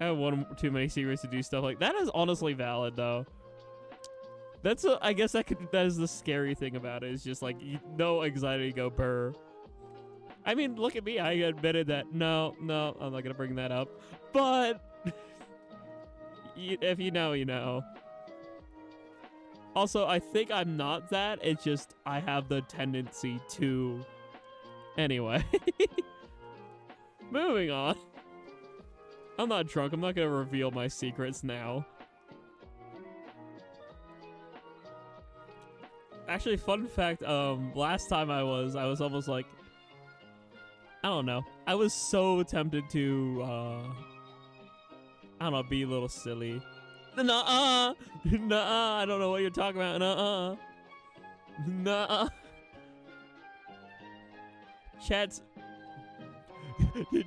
Speaker 1: I have one too many secrets to do stuff like that. Is honestly valid, though. That's I guess that is the scary thing about it. Is just like no anxiety, go burr. I mean, look at me. I admitted that. No, I'm not gonna bring that up. But if you know, you know. Also, I think I'm not that. It's just I have the tendency to. Anyway. Moving on. I'm not drunk. I'm not gonna reveal my secrets now. Actually, fun fact, last time I was almost like, I don't know. I was so tempted to, I don't know, be a little silly. Nuh-uh! Nuh-uh! I don't know what you're talking about. Nuh-uh! Nuh-uh! Chat's...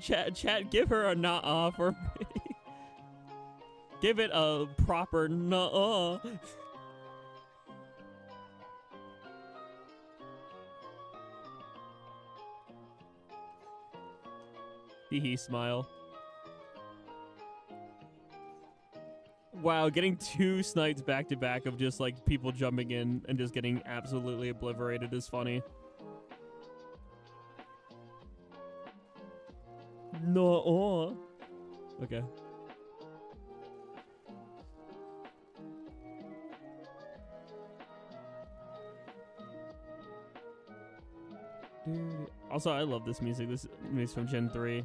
Speaker 1: Chat, give her a nuh-uh for me. Give it a proper nuh-uh. Hee smile. Wow, getting 2 snipes back to back of just like people jumping in and just getting absolutely obliterated is funny. No. Okay. Also, I love this music. This music from Gen 3.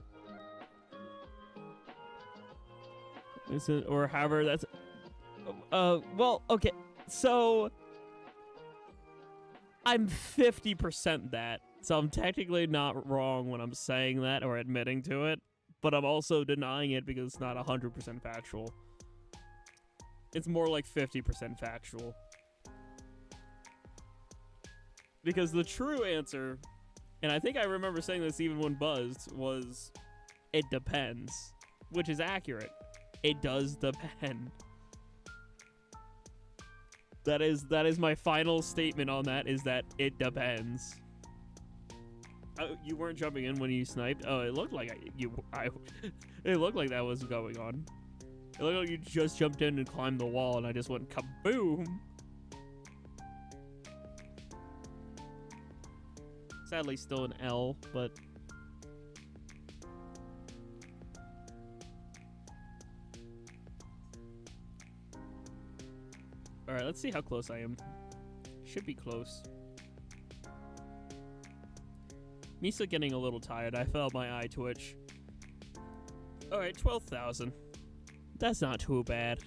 Speaker 1: Or however, that's... well, okay. So, I'm 50% that. So I'm technically not wrong when I'm saying that or admitting to it. But I'm also denying it because it's not 100% factual. It's more like 50% factual. Because the true answer... And I think I remember saying this even when buzzed, was it depends, which is accurate. It does depend. That is my final statement on that, is that it depends. Oh, you weren't jumping in when you sniped? Oh, it looked like it looked like that was going on. It looked like you just jumped in and climbed the wall and I just went kaboom. Sadly, still an L, but... Alright, let's see how close I am. Should be close. Misa getting a little tired. I felt my eye twitch. Alright, 12,000. That's not too bad.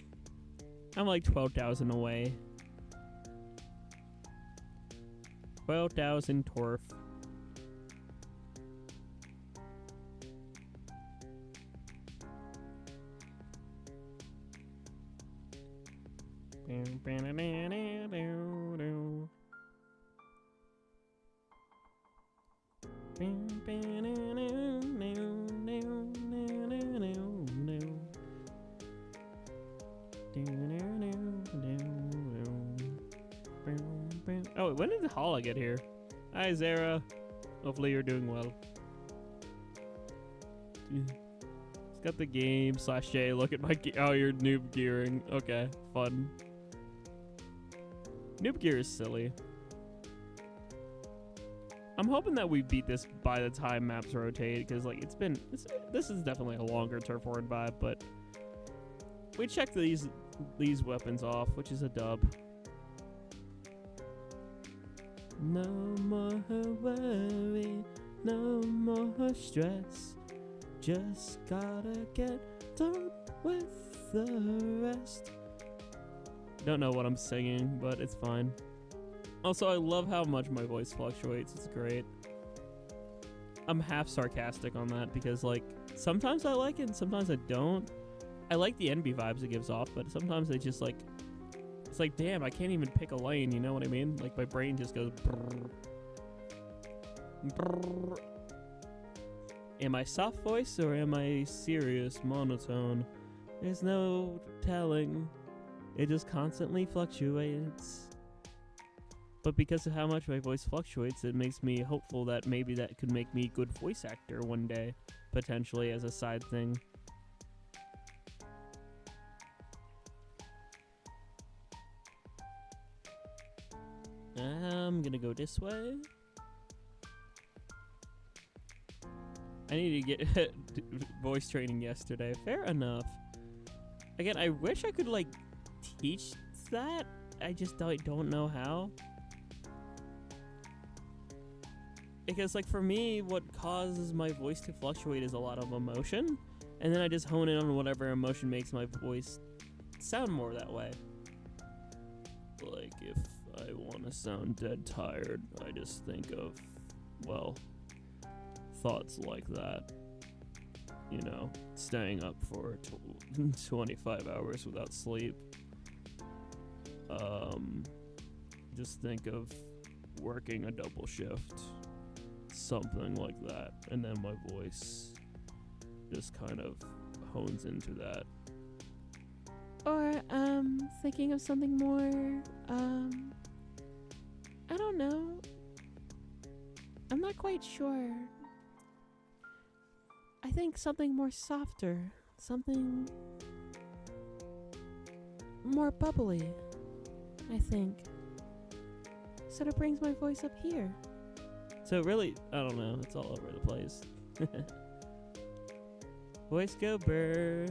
Speaker 1: I'm like 12,000 away. 12,000 torf. Oh, when did Hala get here? Hi, Zara. Hopefully you're doing well. It's got the game /J. Look at my oh, you're noob gearing. Okay, fun. Noob gear is silly. I I'm hoping that we beat this by the time maps rotate, because like this is definitely a longer turf war vibe, but we checked these weapons off, which is a dub. No more worry, no more stress. Just gotta get done with the rest. Don't know what I'm singing, but it's fine. Also, I love how much my voice fluctuates. It's great. I'm half sarcastic on that because, like, sometimes I like it and sometimes I don't. I like the NB vibes it gives off, but sometimes they just, like, it's like, damn, I can't even pick a lane, you know what I mean? Like, my brain just goes brrr. Brrr. Am I soft voice or am I serious monotone? There's no telling. It just constantly fluctuates. But because of how much my voice fluctuates, it makes me hopeful that maybe that could make me a good voice actor one day, potentially as a side thing. I'm gonna go this way. I need to get voice training yesterday. Fair enough. Again, I wish I could, like, teach that. I just don't know how. Because, like, for me, what causes my voice to fluctuate is a lot of emotion. And then I just hone in on whatever emotion makes my voice sound more that way. Like, if I want to sound dead tired, I just think of, well, thoughts like that. You know, staying up for 25 hours without sleep. Just think of working a double shift. Something like that. And then my voice just kind of hones into that.
Speaker 3: Or, thinking of something more, I don't know. I'm not quite sure. I think something more softer. Something more bubbly, I think. Sort of brings my voice up here.
Speaker 1: So really, I don't know, it's all over the place. Voice go burr.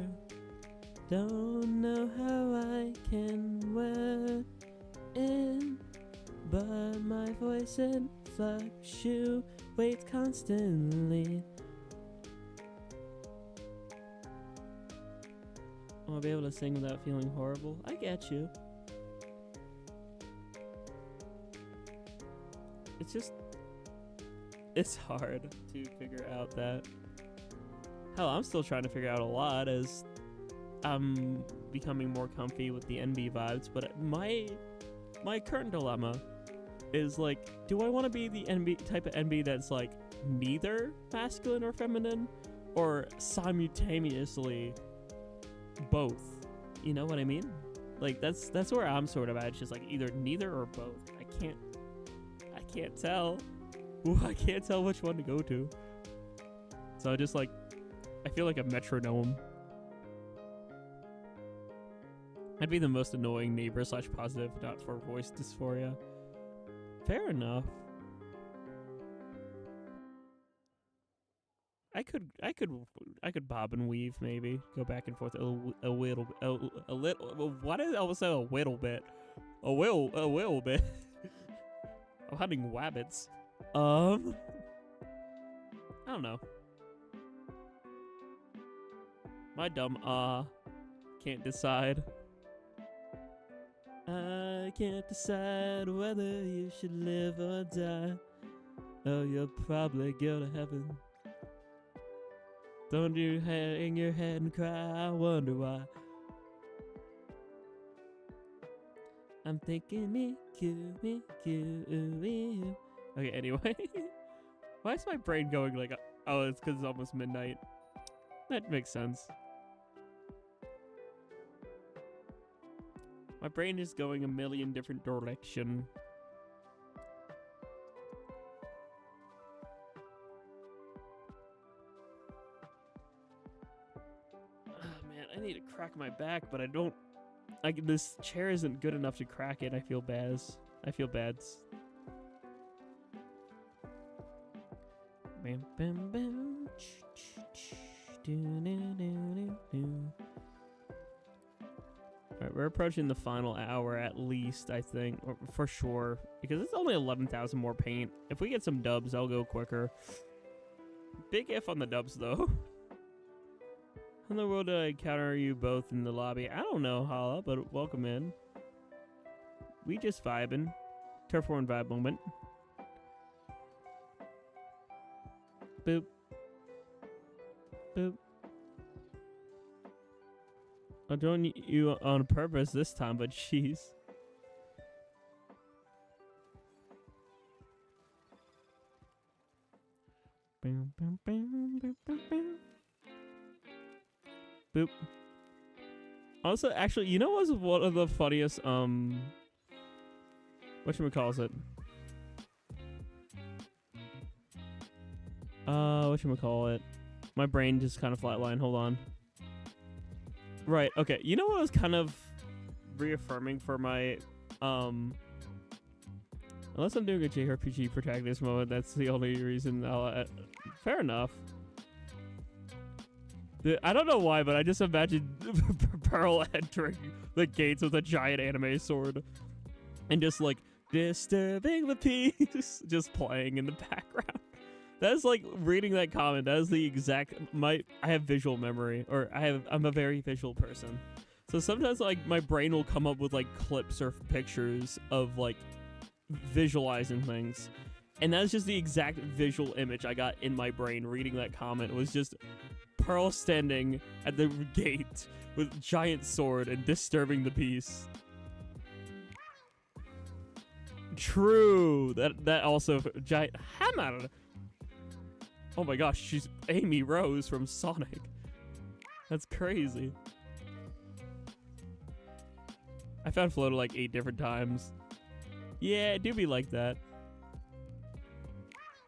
Speaker 1: Don't know how I can wear in, but my voice it fluctuates constantly. I want to be able to sing without feeling horrible. I get you. It's just, it's hard to figure out that. Hell, I'm still trying to figure out a lot as I'm becoming more comfy with the NB vibes, but my current dilemma is, like, do I want to be the NB type of NB that's, like, neither masculine or feminine, or simultaneously both? You know what I mean? Like, that's where I'm sort of at. It's just like either neither or both. I can't tell. I can't tell which one to go to. So I feel like a metronome. I'd be the most annoying neighbor / positive, not for voice dysphoria. Fair enough. I could bob and weave, maybe go back and forth a little. Why did I almost say a little bit? A little bit. I'm hunting wabbits. I don't know. My dumb can't decide. I can't decide whether you should live or die. Oh, you'll probably go to heaven. Don't you hang your head and cry, I wonder why. I'm thinking me, you. Okay, anyway. Why is my brain going like, oh, it's because it's almost midnight. That makes sense. My brain is going a million different directions. Man, I need to crack my back, but I don't. This chair isn't good enough to crack it. I feel bad. Bam, bam, bam. Alright, we're approaching the final hour at least, I think, or for sure, because it's only 11,000 more paint. If we get some dubs, I'll go quicker. Big if on the dubs, though. In the world, did I encounter you both in the lobby? I don't know, Hala, but welcome in. We just vibing. Turf War and vibe moment. Boop. Boop. I don't need you on purpose this time, but jeez. Bam, bam, bam, bam, bam, bam. Boop. Also, actually, you know what's one of the funniest, whatchamacallit? Whatchamacallit? My brain just kind of flatlined, hold on. Right, okay, you know what was kind of reaffirming for my, unless I'm doing a JRPG protagonist mode, that's the only reason I'll, fair enough. I don't know why, but I just imagined Pearl entering the gates with a giant anime sword and just like disturbing the peace just playing in the background. That's like reading that comment. That is the exact I have visual memory, or I'm a very visual person. So sometimes like my brain will come up with like clips or pictures of like visualizing things. And that's just the exact visual image I got in my brain reading that comment. It was just Pearl standing at the gate with giant sword and disturbing the peace. True. That also giant hammer. Oh my gosh, she's Amy Rose from Sonic. That's crazy. I found Floater like 8 different times. Yeah, it do be like that.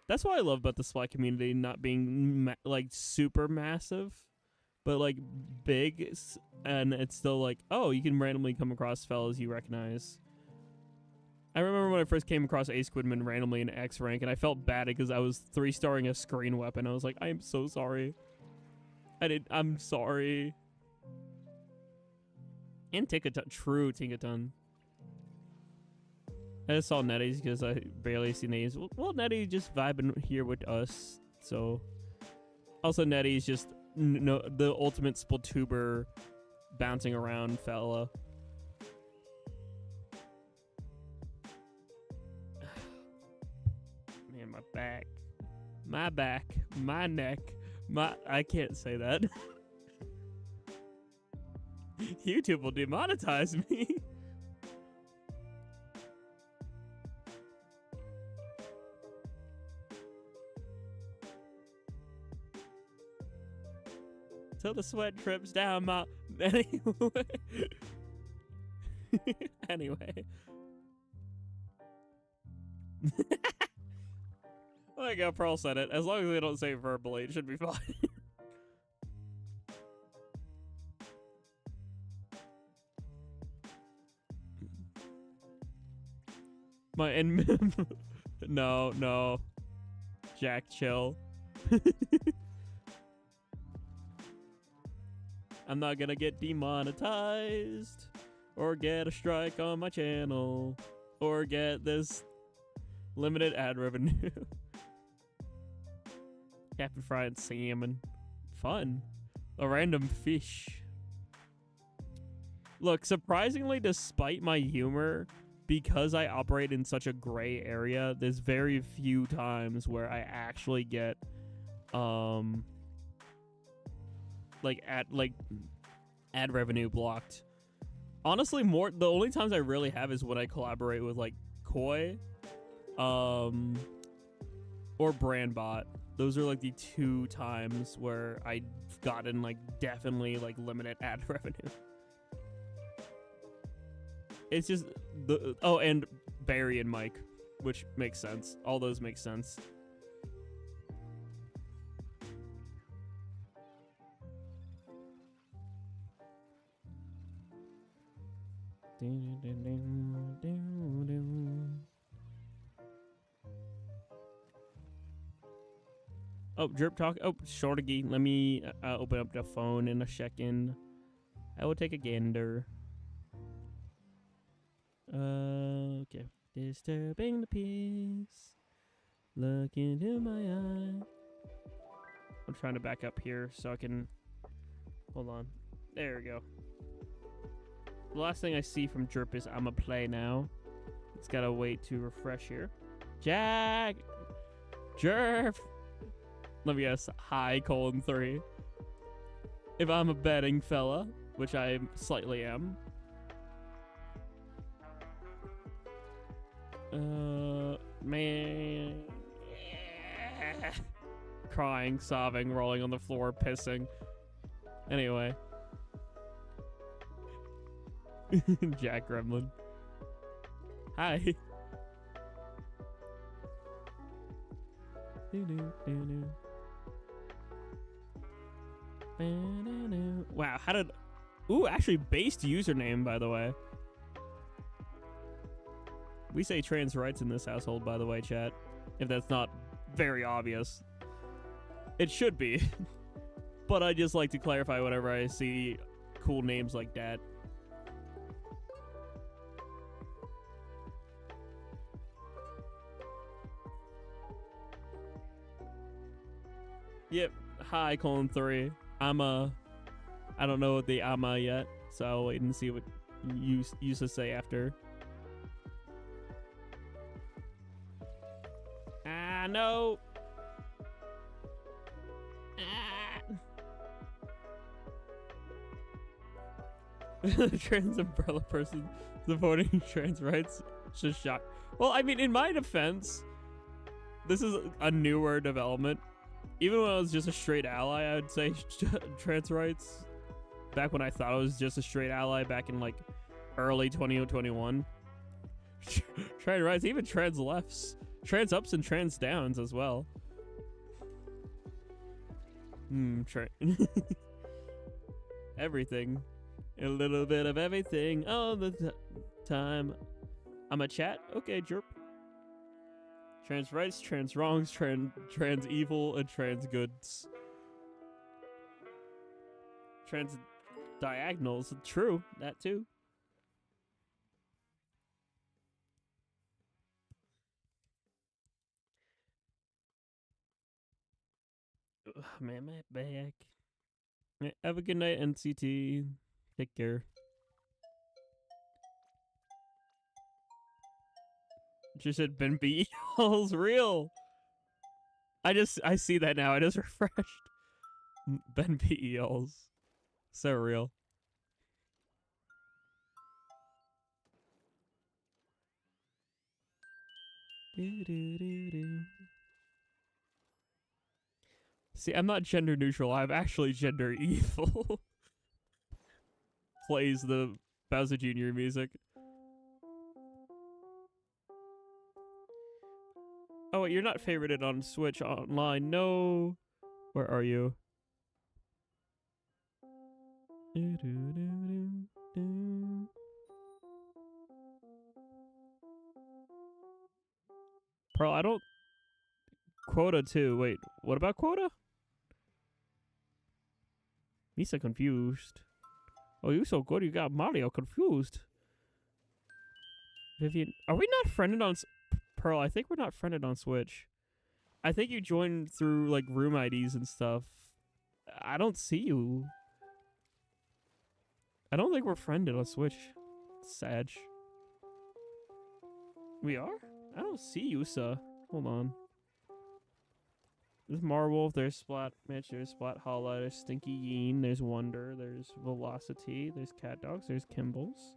Speaker 1: That's what I love about the Splat community not being like super massive, but like big, and it's still like, oh, you can randomly come across fellas you recognize. I remember when I first came across Ace Squidman randomly in X rank, and I felt bad because I was 3-starring a screen weapon. I was like, I am so sorry. I'm sorry. And Tinkaton, true Tinkaton. I just saw Netties because I barely see Netties. Well, Nettie just vibing here with us, so. Also, Nettie's just the ultimate Splatuber bouncing around fella. Man, my back, my neck, I can't say that. YouTube will demonetize me. Till the sweat drips down my... Anyway. Like how Pearl said it. As long as they don't say it verbally, it should be fine. No. Jack, chill. I'm not gonna get demonetized, or get a strike on my channel, or get this limited ad revenue. Captain Fried Salmon. Fun. A random fish. Look, surprisingly, despite my humor, because I operate in such a gray area, there's very few times where I actually get, ad revenue blocked. Honestly, the only times I really have is when I collaborate with like Koi, or Brandbot. Those are like the 2 times where I've gotten like definitely like limited ad revenue. It's just and Barry and Mike, which makes sense. All those make sense. Oh, Jerp talk. Oh, Shorty. Let me open up the phone and a check-in. I will take a gander. Okay. Disturbing the peace. Look into my eye. I'm trying to back up here so I can... Hold on. There we go. The last thing I see from Jerp is I'ma play now. It's gotta wait to refresh here. Jack! Jerp! Let me guess. Hi, :3. If I'm a betting fella, which I slightly am. Man. Crying, sobbing, rolling on the floor, pissing. Anyway. Jack Gremlin. Hi. Wow, how did... Ooh, actually based username, by the way. We say trans rights in this household, by the way, chat. If that's not very obvious. It should be. But I just like to clarify whenever I see cool names like that. Yep. Hi, :3. I don't know what the ama yet, so I'll wait and see what you used to say after. Ah, no. Trans umbrella person supporting trans rights. Just shocked. Well, I mean, in my defense, this is a newer development. Even when I was just a straight ally, I would say trans rights. Back when I thought I was just a straight ally back in like early 2021. Trans rights, even trans lefts. Trans ups and trans downs as well. Everything. A little bit of everything all the time. I'm a chat? Okay, Jerp. Trans rights, trans wrongs, trans evil, and trans goods. Trans diagonals. True, that too. Ugh, man, my back. Have a good night, NCT. Take care. Just said Ben B. All's real. I see that now. I just refreshed. Ben B. All's. So real. See, I'm not gender neutral. I'm actually gender evil. Plays the Bowser Jr. music. Oh, wait, you're not favorited on Switch online. No. Where are you? Pearl, I don't... Quota too. Wait, what about Quota? Misa confused. Oh, you so good. You got Mario confused. Vivian, are we not friended on... Pearl, I think we're not friended on Switch. I think you joined through, like, room IDs and stuff. I don't see you. I don't think we're friended on Switch. Sad. We are? I don't see you, sir. Hold on. There's Marwolf, there's Splat Mitch, there's Splat Holla, there's Stinky Yeen, there's Wonder, there's Velocity, there's Cat Dogs, there's Kimbles.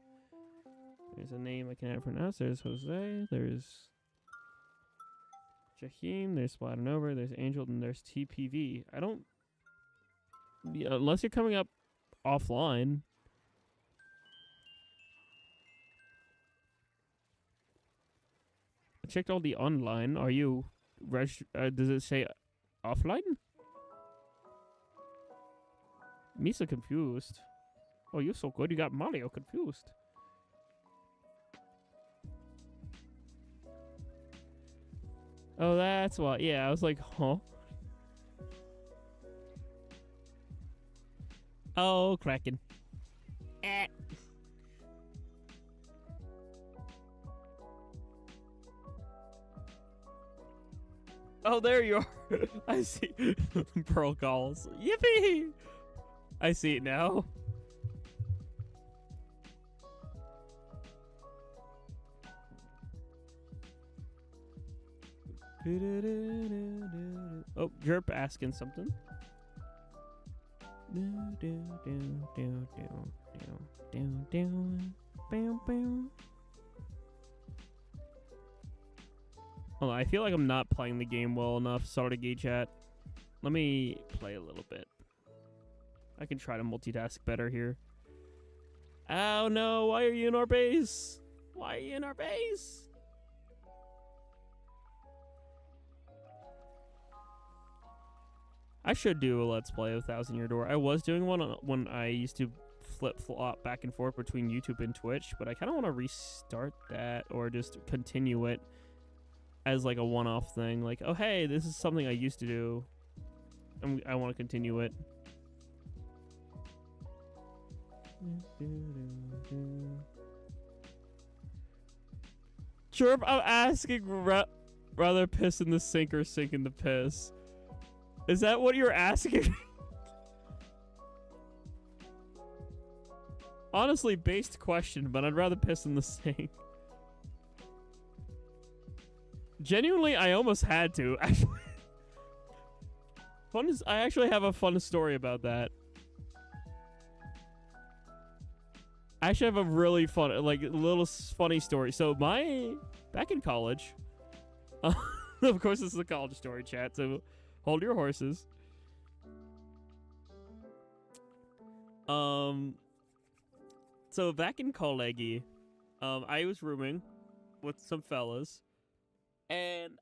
Speaker 1: There's a name I can't pronounce. There's Jose, there's Jackogień, there's Splaternova, there's Angel, and there's TPV. I don't... Yeah, unless you're coming up offline. I checked all the online. Are you... does it say offline? Misa confused. Oh, you're so good. You got Mario confused. Oh, that's why. Yeah, I was like, huh? Oh, Kraken. Eh. Oh, there you are. I see. Pearl calls. Yippee! I see it now. Oh, Jerp asking something. Oh, I feel like I'm not playing the game well enough. Sorry, gay chat. Let me play a little bit. I can try to multitask better here. Oh no, why are you in our base? Why are you in our base? I should do a Let's Play of 1,000 Year Door. I was doing one when I used to flip-flop back and forth between YouTube and Twitch, but I kind of want to restart that or just continue it as like a one-off thing. Like, oh hey, this is something I used to do. I want to continue it. Chirp, I'm asking rather piss in the sink or sink in the piss. Is that what you're asking? Honestly, based question, but I'd rather piss in the sink. Genuinely, I almost had to. Actually, I actually have a fun story about that. I actually have a really fun, like, little funny story. So back in college, of course this is a college story, chat, so hold your horses. So back in college, I was rooming with some fellas, and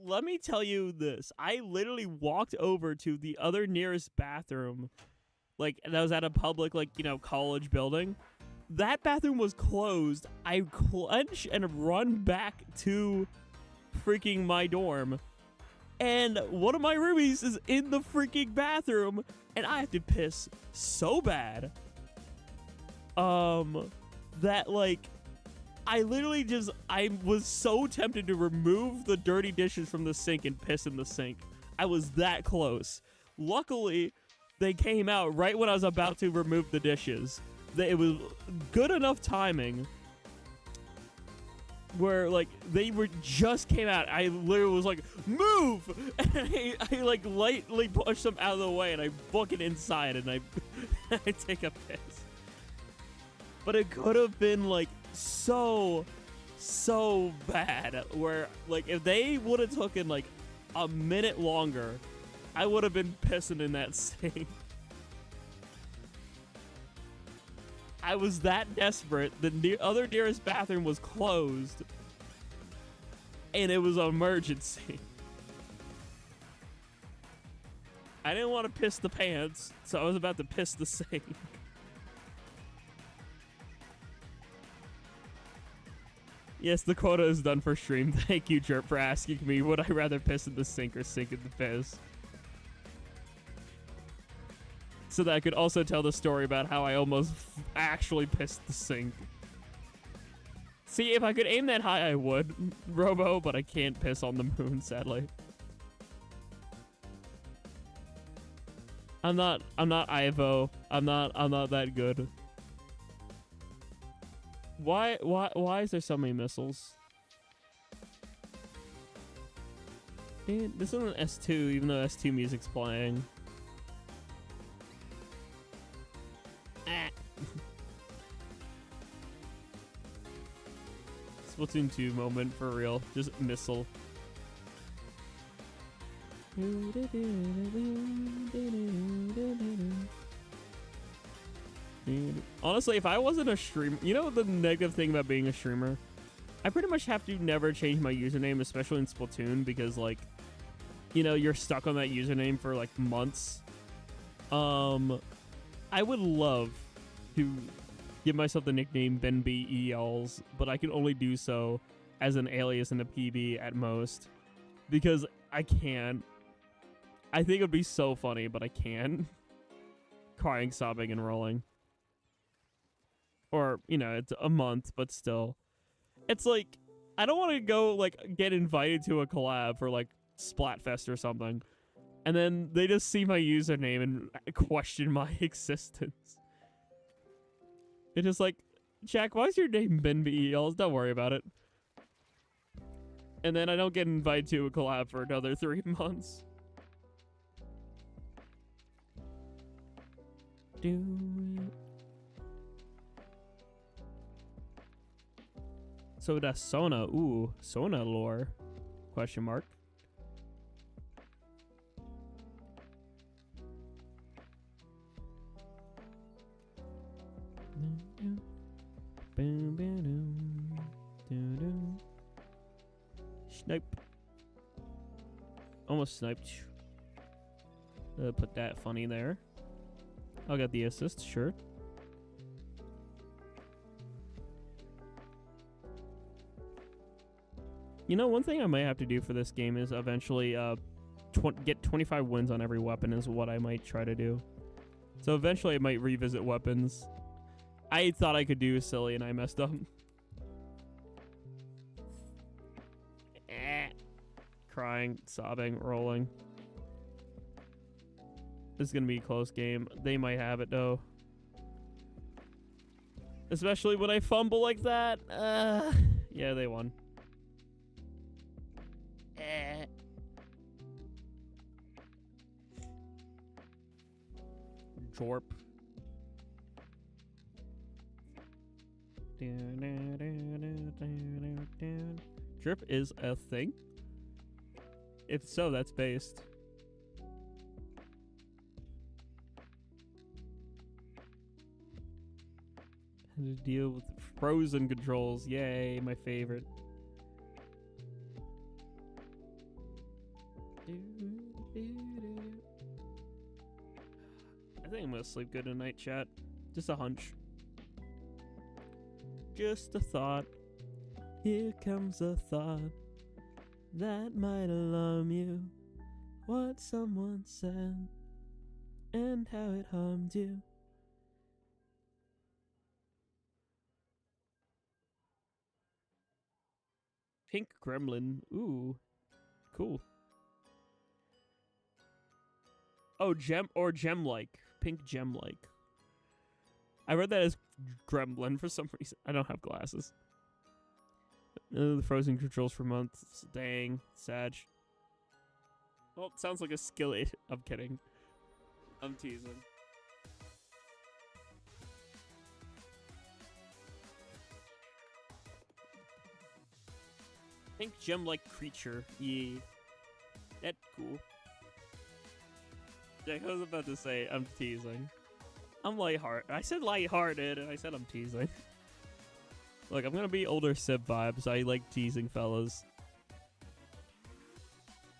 Speaker 1: let me tell you this. I literally walked over to the other nearest bathroom, like, that was at a public, like, you know, college building. That bathroom was closed. I clench and run back to freaking my dorm. And one of my roomies is in the freaking bathroom, and I have to piss so bad. That, like, I was so tempted to remove the dirty dishes from the sink and piss in the sink. I was that close. Luckily, they came out right when I was about to remove the dishes. It was good enough timing where, like, they just came out. I literally was like, move! And I like, lightly push them out of the way, and I book it inside, and I take a piss. But it could have been, like, so bad, where, like, if they would have taken, like, a minute longer, I would have been pissing in that sink. I was that desperate. The other nearest bathroom was closed, and it was an emergency. I didn't want to piss the pants, so I was about to piss the sink. Yes, the quota is done for stream. Thank you, Jerp, for asking me, would I rather piss in the sink or sink in the piss? So that I could also tell the story about how I almost actually pissed the sink. See, if I could aim that high, I would, Robo, but I can't piss on the moon, sadly. I'm not Ivo. I'm not that good. Why is there so many missiles? Dude, this isn't S2, even though S2 music's playing. Splatoon 2 moment for real. Just missile. Honestly, if I wasn't a streamer, you know the negative thing about being a streamer? I pretty much have to never change my username, especially in Splatoon, because, like, you know, you're stuck on that username for, like, months. I would love to give myself the nickname Ben B. Eals, but I can only do so as an alias in a PB at most, because I can't. I think it would be so funny, but I can't. crying, sobbing, and rolling. Or, you know, it's a month, but still. It's like, I don't want to go, like, get invited to a collab for, like, Splatfest or something. And then they just see my username and question my existence. It's just like, Jack, why's your name Ben BELs? Don't worry about it. And then I don't get invited to a collab for another 3 months. Do it. So that's Sona. Ooh, Sona lore. Question mark. Snipe. Almost sniped. Put that funny there. I'll get the assist, sure. You know, one thing I might have to do for this game is eventually get 25 wins on every weapon is what I might try to do. So eventually I might revisit weapons. I thought I could do silly and I messed up. Crying, sobbing, rolling. This is going to be a close game. They might have it though. Especially when I fumble like that. Yeah, they won. Jorp. Drip is a thing? If so, that's based. Had to deal with frozen controls. Yay, my favorite. I think I'm gonna sleep good tonight, chat. Just a hunch. Just a thought. Here comes a thought that might alarm you. What someone said and how it harmed you. Pink gremlin. Ooh. Cool. Oh, gem-like. Pink gem-like. I read that as gremlin for some reason. I don't have glasses. The frozen controls for months. Dang. Sag. Well, it sounds like a skillet. I'm kidding. I'm teasing. Pink gem-like creature. Yeah. That's cool. Jack, I was about to say, I'm teasing. I'm lighthearted. I said lighthearted, and I said I'm teasing. Look, I'm gonna be older Sib vibes. I like teasing fellas.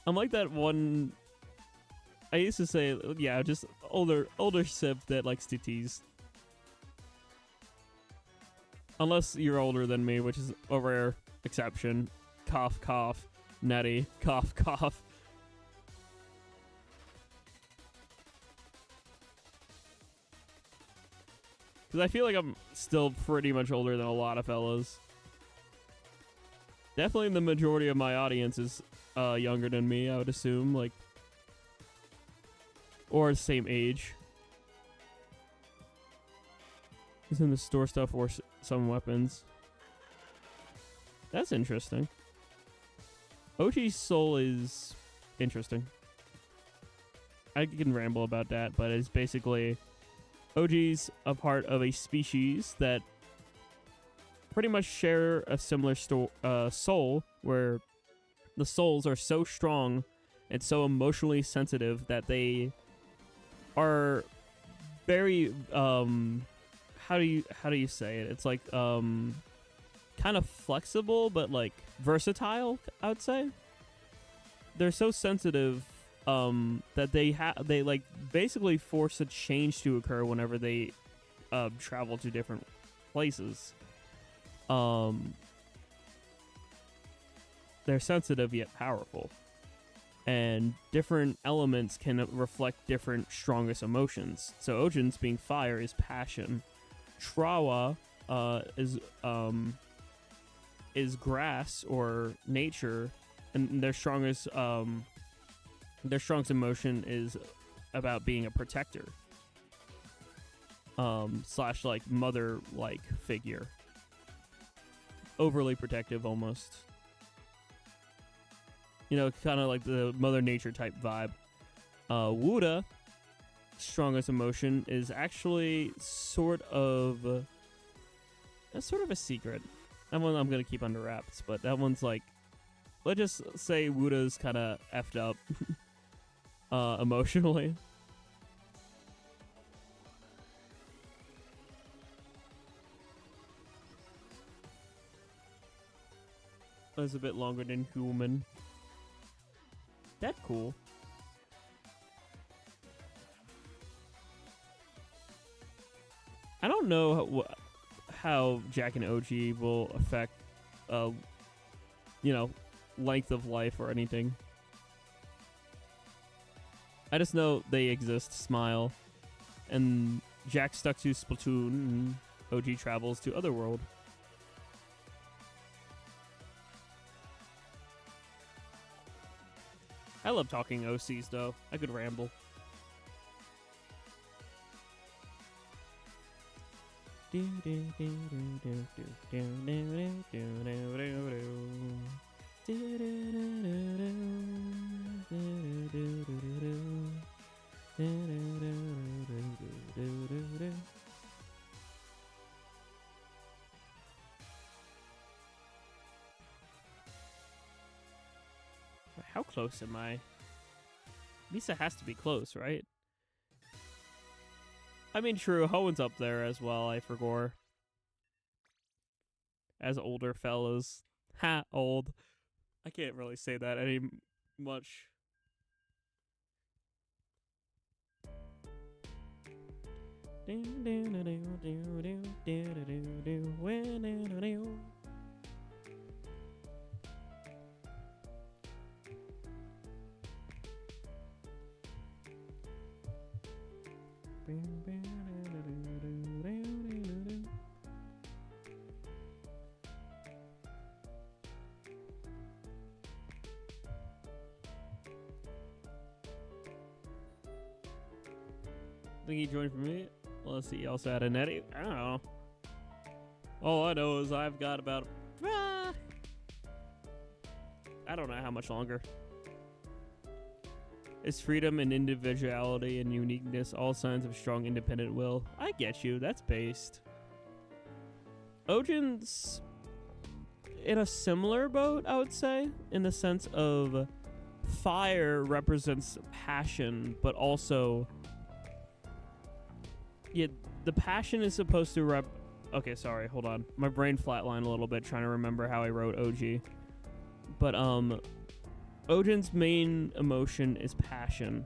Speaker 1: I'm like that one... I used to say, yeah, just older Sib that likes to tease. Unless you're older than me, which is a rare exception. Cough, cough. Nettie. Cough, cough. Because I feel like I'm still pretty much older than a lot of fellas. Definitely the majority of my audience is younger than me, I would assume. Like, or same age. He's in the store stuff or some weapons. That's interesting. OG's soul is interesting. I can ramble about that, but it's basically... OG's a part of a species that pretty much share a similar soul, where the souls are so strong and so emotionally sensitive that they are very how do you say it? It's like kind of flexible but like versatile, I would say. They're so sensitive that they like basically force a change to occur whenever they travel to different places. They're sensitive yet powerful, and different elements can reflect different strongest emotions. So Ojin's being fire is passion. Trawa is grass or nature, and their strongest emotion is about being a protector. Slash like mother like figure. Overly protective almost. You know, kind of like the Mother Nature type vibe. Wuda, strongest emotion, is actually sort of a secret. That one I'm going to keep under wraps, but that one's like, let's just say Wuda's kind of effed up emotionally. That's a bit longer than human. That's cool. I don't know how Jack and OG will affect, length of life or anything. I just know they exist, smile, and Jack stuck to Splatoon, and OG travels to Otherworld. I love talking OCs, though. I could ramble. How close am I? Misa has to be close, right? I mean, true, Hoen's up there as well, I forgot. As older fellows. Ha, old. I can't really say that any much. Think he joined for me? Well, let's see. He also had a netty. I don't know. All I know is I've got about... I don't know how much longer. Is freedom and individuality and uniqueness all signs of strong independent will? I get you. That's based. Ojin's in a similar boat, I would say, in the sense of fire represents passion, but also... Yeah, the passion is supposed to Okay, sorry, hold on. My brain flatlined a little bit trying to remember how I wrote OG. But, Ojin's main emotion is passion.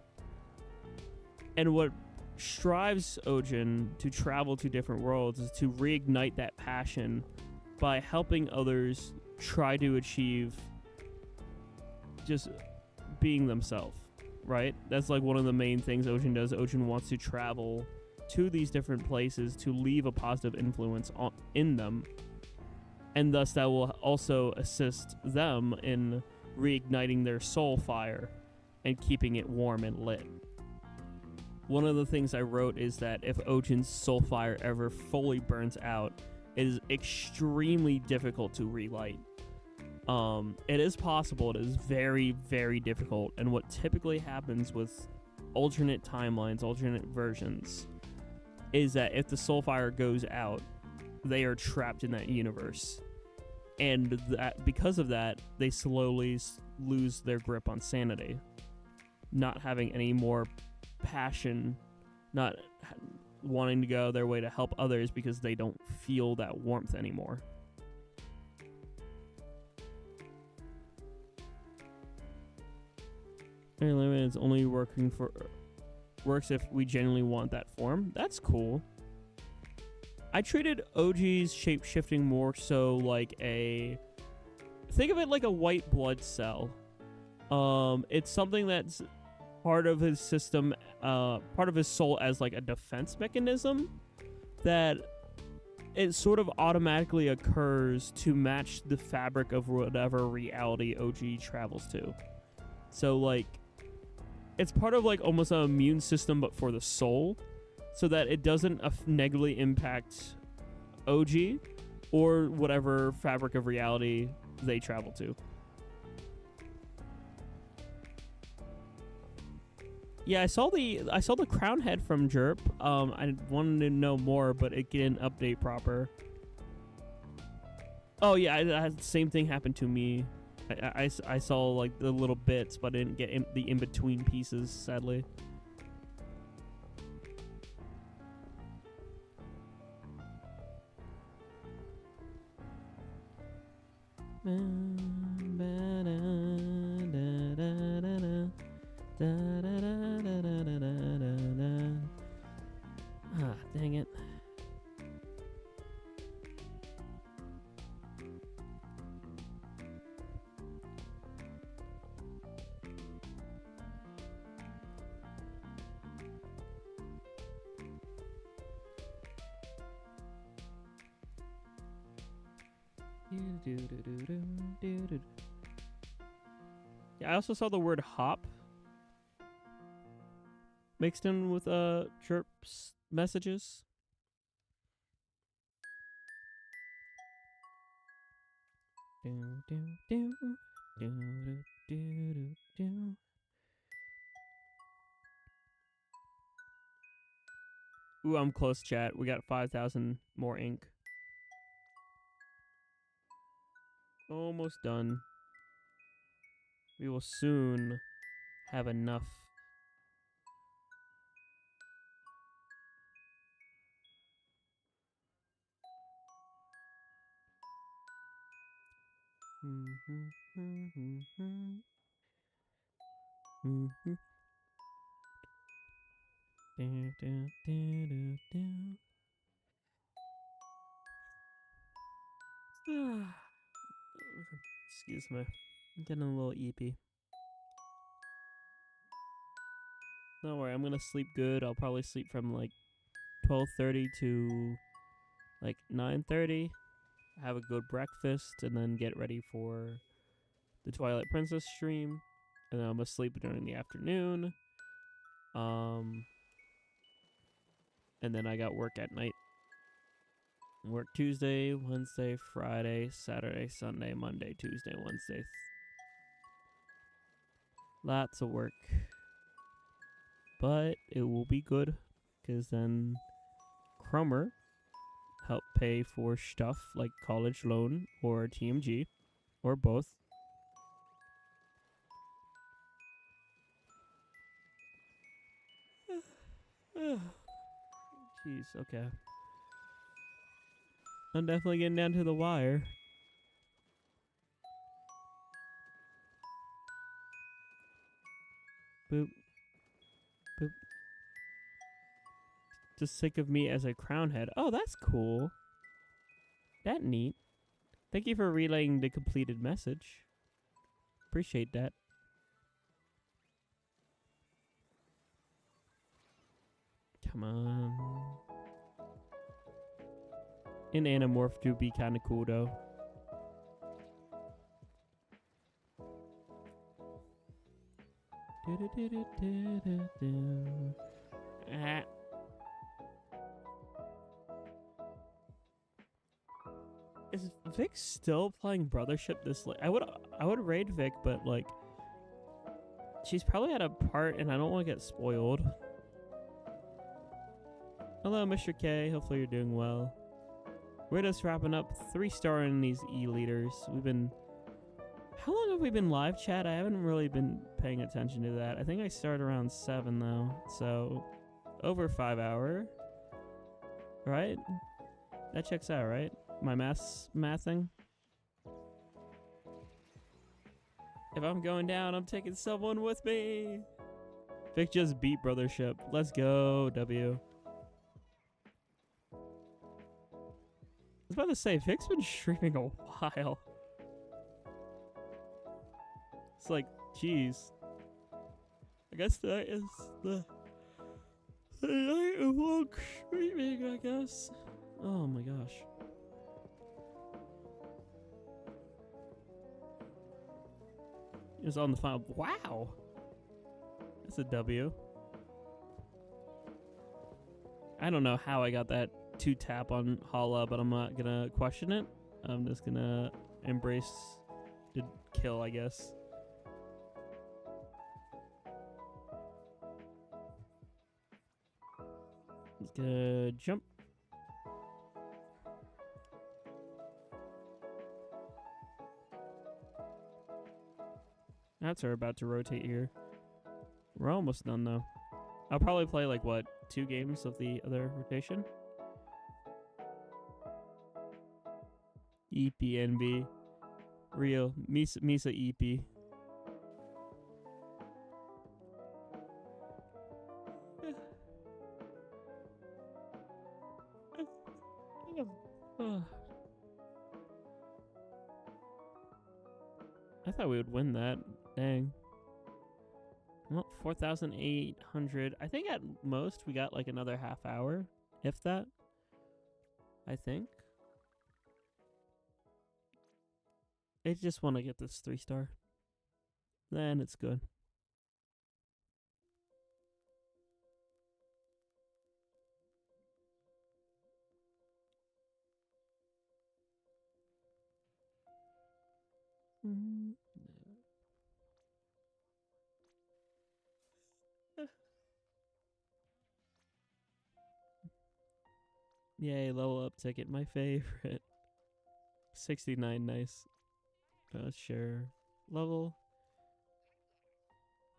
Speaker 1: And what strives Ojin to travel to different worlds is to reignite that passion by helping others try to achieve just being themselves, right? That's like one of the main things Ojin does. Ojin wants to travel to these different places to leave a positive influence in them, and thus that will also assist them in reigniting their soul fire and keeping it warm and lit. One of the things I wrote is that if Ojin's soul fire ever fully burns out, it is extremely difficult to relight. It is possible. It is very, very difficult. And what typically happens with alternate timelines, alternate versions, is that if the soul fire goes out, they are trapped in that universe. And that because of that, they slowly lose their grip on sanity. Not having any more passion, not wanting to go their way to help others because they don't feel that warmth anymore. It's only works if we genuinely want that form. That's cool. I treated OG's shape-shifting more so like think of it like a white blood cell. It's something that's part of his system, part of his soul as like a defense mechanism that it sort of automatically occurs to match the fabric of whatever reality OG travels to. So like it's part of like almost an immune system but for the soul, so that it doesn't negatively impact OG or whatever fabric of reality they travel to. Yeah, I saw the crown head from Jerp. I wanted to know more, but it didn't update proper. Oh yeah, the same thing happened to me. I saw like the little bits, but I didn't get the in-between pieces, sadly. Ah, dang it. Yeah, I also saw the word hop mixed in with chirps messages. Ooh, I'm close, chat. We got 5,000 more ink. Almost done. We will soon have enough. Excuse me. I'm getting a little eepy. Don't worry, I'm gonna sleep good. I'll probably sleep from like 12:30 to like 9:30. Have a good breakfast and then get ready for the Twilight Princess stream. And then I'm gonna sleep during the afternoon. And then I got work at night. Work Tuesday, Wednesday, Friday, Saturday, Sunday, Monday, Tuesday, Wednesday. Lots of work. But it will be good, because then Cromer help pay for stuff like college loan or TMG, or both. Jeez, okay. I'm definitely getting down to the wire. Boop. Boop. Just think of me as a crown head. Oh, that's cool. That neat. Thank you for relaying the completed message. Appreciate that. Come on. An Animorph do be kind of cool though. Is Vic still playing Brothership this late? I would raid Vic, but like she's probably at a part and I don't want to get spoiled. Hello, Mr. K. Hopefully you're doing well. We're just wrapping up 3-star in these E-leaders. How long have we been live, chat? I haven't really been paying attention to that. I think I started around 7 though. So over 5 hour. Right? That checks out, right? My mathing. If I'm going down, I'm taking someone with me. Vic just beat Brothership. Let's go, W. I was about to say, Vic's been streaming a while. It's like Jeez. I guess that is the night of long streaming, I guess. Oh my gosh. It was on the final. Wow. That's a W. I don't know how I got that 2-tap on Hala, but I'm not gonna question it. I'm just gonna embrace the kill, I guess. Let's go jump. That's her about to rotate here. We're almost done though. I'll probably play like what, 2 games of the other rotation. EPNB. Real. Misa EP. I thought we would win that. Dang. Well, 4,800. I think at most we got like another half hour, if that. I think. I just want to get this 3-star. Then it's good. Yay, level up ticket, my favorite. 69, nice. Sure. Level.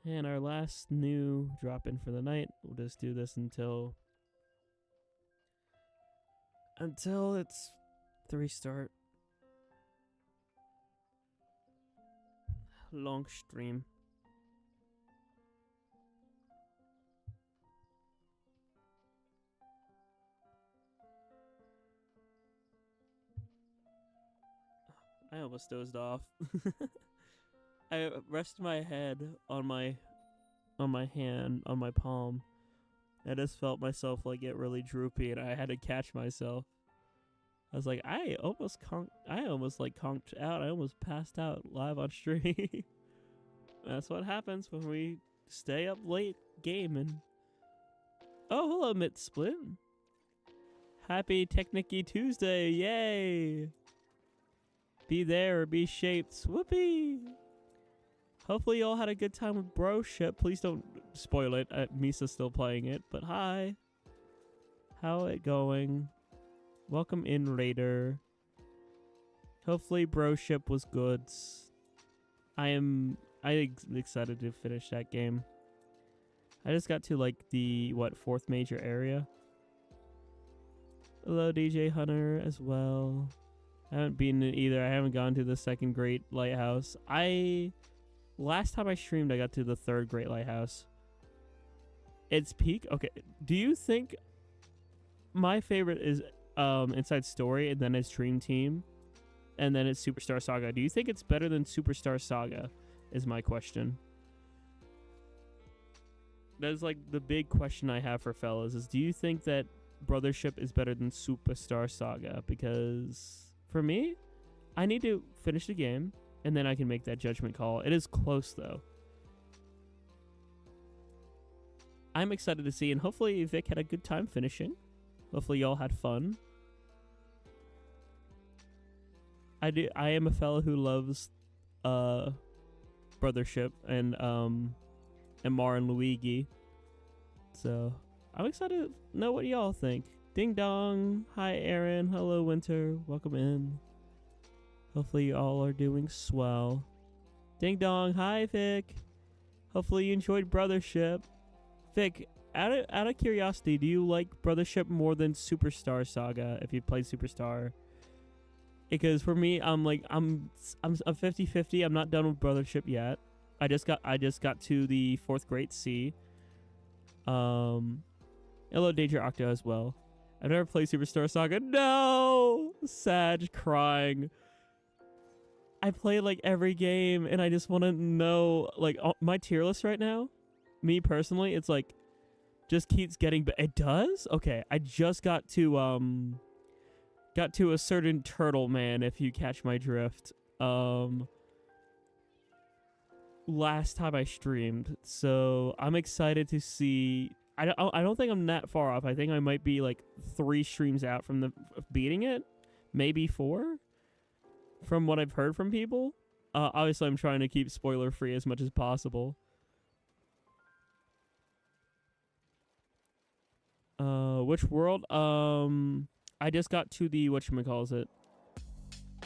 Speaker 1: And our last new drop in for the night. We'll just do this until it's 3-star. Long stream. I almost dozed off. I rested my head on my hand, on my palm. I just felt myself like get really droopy, and I had to catch myself. I was like, I almost conked out. I almost passed out live on stream. That's what happens when we stay up late gaming. Oh, hello, Split. Happy Technicky Tuesday, yay! Be there or be shaped. Whoopee! Hopefully you all had a good time with Broship. Please don't spoil it. Misa's still playing it, but hi. How it going? Welcome in, Raider. Hopefully Broship was good. I'm excited to finish that game. I just got to like the 4th major area. Hello, DJ Hunter as well. I haven't been in either. I haven't gone to the 2nd Great Lighthouse. Last time I streamed, I got to the 3rd Great Lighthouse. It's peak. Okay. Do you think my favorite is Inside Story, and then it's Dream Team, and then it's Superstar Saga? Do you think it's better than Superstar Saga? Is my question. That's like the big question I have for fellas. Is do you think that Brothership is better than Superstar Saga? Because for me, I need to finish the game, and then I can make that judgment call. It is close, though. I'm excited to see, and hopefully Vic had a good time finishing. Hopefully y'all had fun. I am a fellow who loves Brothership and Mar and Luigi. So I'm excited to know what y'all think. Ding dong. Hi Aaron. Hello Winter. Welcome in. Hopefully you all are doing swell. Ding dong. Hi Vic. Hopefully you enjoyed Brothership. Vic, out of curiosity, do you like Brothership more than Superstar Saga if you played Superstar? Because for me, I'm 50-50. I'm not done with Brothership yet. I just got to the 4th Great Sea. Hello Danger Octo as well. I've never played Superstar Saga. No! Sad crying. I play like every game, and I just want to know like my tier list right now. Me personally, it's like just keeps getting. It does. Okay, I just got to a certain turtle man. If you catch my drift. Last time I streamed, so I'm excited to see. I don't think I'm that far off. I think I might be like 3 streams out from beating it, maybe 4, from what I've heard from people. Obviously, I'm trying to keep spoiler free as much as possible. Which world? I just got to the whatchamacallit.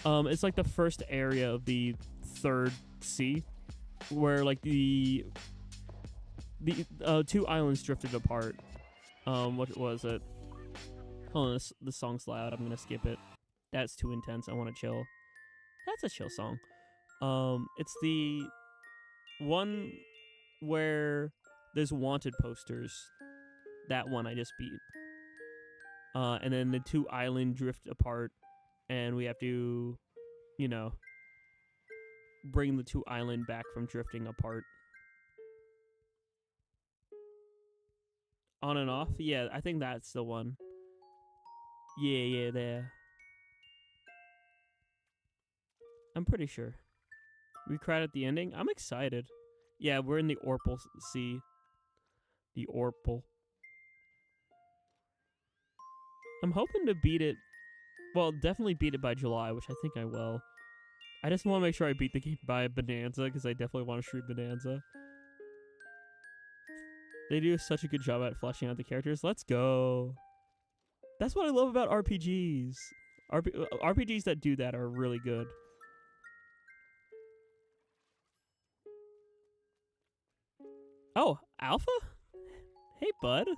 Speaker 1: It's like the first area of the 3rd sea, where like the 2 islands drifted apart. What was it? Hold on, the song's loud. I'm gonna skip it. That's too intense. I want to chill. That's a chill song. It's the one where there's wanted posters. That one I just beat. And then the 2 island drift apart, and we have to, you know, bring the 2 island back from drifting apart. On and off? Yeah, I think that's the one. Yeah, there. I'm pretty sure. We cried at the ending? I'm excited. Yeah, we're in the Orpal Sea. The Orpal. I'm hoping to beat it. Well, definitely beat it by July, which I think I will. I just want to make sure I beat the game by Bonanza, because I definitely want to stream Bonanza. They do such a good job at fleshing out the characters. Let's go. That's what I love about RPGs. RPGs that do that are really good. Oh, Alpha? Hey, bud.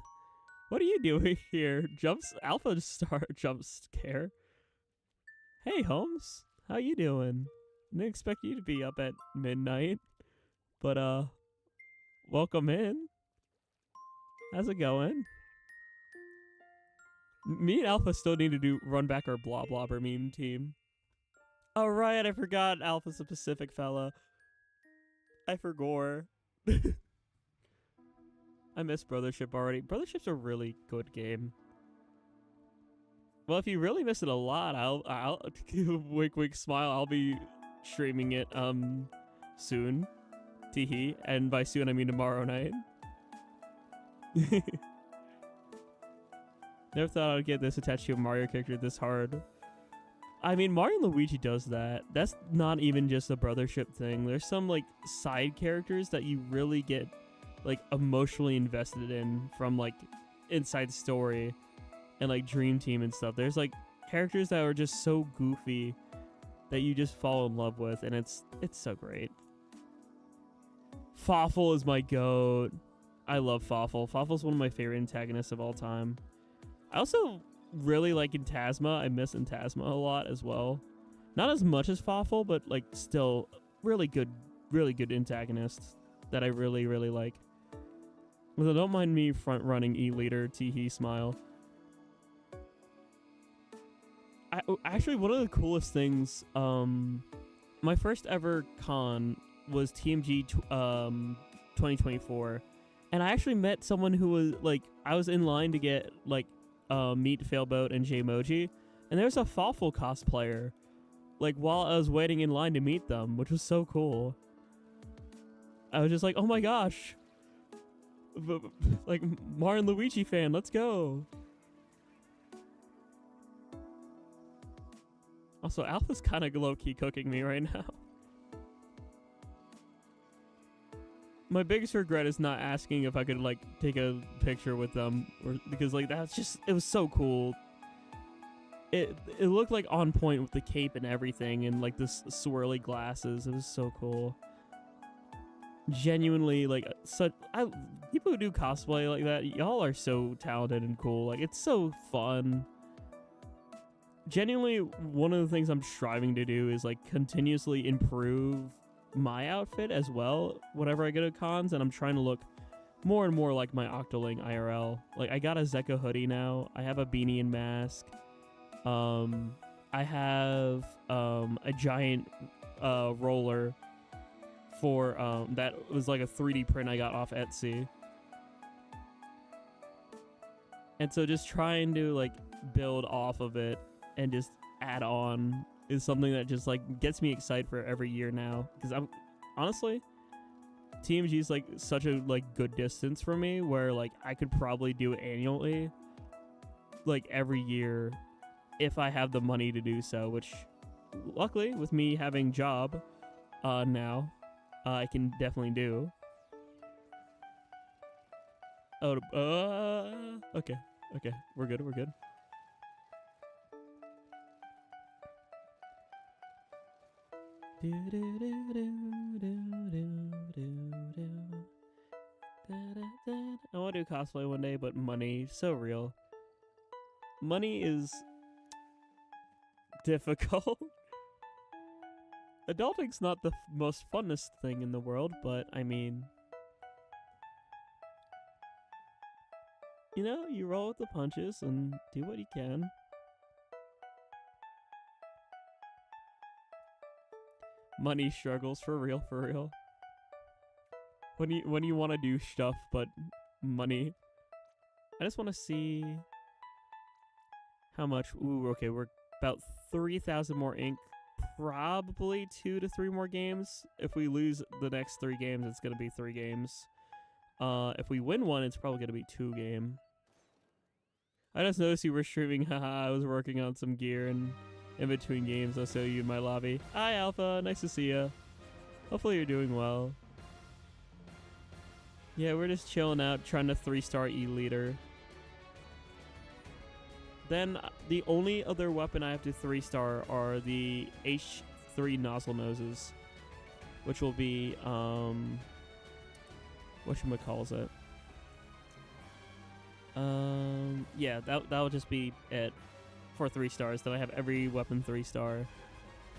Speaker 1: What are you doing here? Alpha Star jump scare. Hey, Holmes. How you doing? Didn't expect you to be up at midnight. But, welcome in. How's it going? Me and Alpha still need to run back our blah blobber meme team. Oh, right, I forgot Alpha's a Pacific fella. I forgot. I miss Brothership already. Brothership's a really good game. Well, if you really miss it a lot, I'll wink wink smile. I'll be streaming it soon. Teehee. And by soon I mean tomorrow night. Never thought I'd get this attached to a Mario character this hard. I mean, Mario and Luigi does that. That's not even just a Brothership thing. There's some like side characters that you really get like emotionally invested in from like inside the story and like Dream Team and stuff. There's like characters that are just so goofy that you just fall in love with, and it's so great. Fawful is my goat. I love Fawful. Fawful's one of my favorite antagonists of all time. I also really like Intasma. I miss Intasma a lot as well. Not as much as Fawful, but like still really good antagonists that I really, really like. Although don't mind me front running E-Leader, Teehee, smile. Actually, one of the coolest things, my first ever con was TMG 2024. And I actually met someone who was like, I was in line to get like meet Failboat and Jmoji, and there's a Fawful cosplayer like while I was waiting in line to meet them, which was so cool. I was just like, oh my gosh, like Mario and Luigi fan, let's go. Also, Alpha's kind of low-key cooking me right now. My biggest regret is not asking if I could like take a picture with them, because like that's just, it was so cool. It looked like on point with the cape and everything, and like this swirly glasses. It was so cool. Genuinely, like people who do cosplay like that, y'all are so talented and cool. Like it's so fun. Genuinely, one of the things I'm striving to do is like continuously improve my outfit as well whenever I go to cons, and I'm trying to look more and more like my Octoling IRL. Like I got a Zekka hoodie now. I have a beanie and mask. I have a giant roller for that was like a 3D print I got off Etsy. And so just trying to like build off of it and just add on is something that just like gets me excited for every year now, because I'm honestly, TMG is like such a like good distance from me where like I could probably do it annually, like every year, if I have the money to do so, which luckily with me having job now I can definitely do. Oh, okay, we're good. I want to do cosplay one day, but money, so real. Money is difficult. Adulting's not the most funnest thing in the world, but I mean, you know, you roll with the punches and do what you can. Money struggles, for real. When you want to do stuff, but money. I just want to see how much. Ooh, okay, we're about 3,000 more ink. Probably 2 to 3 more games. If we lose the next 3 games, it's gonna be 3 games. If we win one, it's probably gonna be 2 game. I just noticed you were streaming. Haha, I was working on some gear and in between games. I'll show you in my lobby. Hi, Alpha. Nice to see you. Hopefully you're doing well. Yeah, we're just chilling out, trying to 3-star E-leader. Then the only other weapon I have to 3-star are the H3 nozzle noses, which will be whatchamacallit. Yeah, that'll just be it for 3 stars. Then I have every weapon 3-star.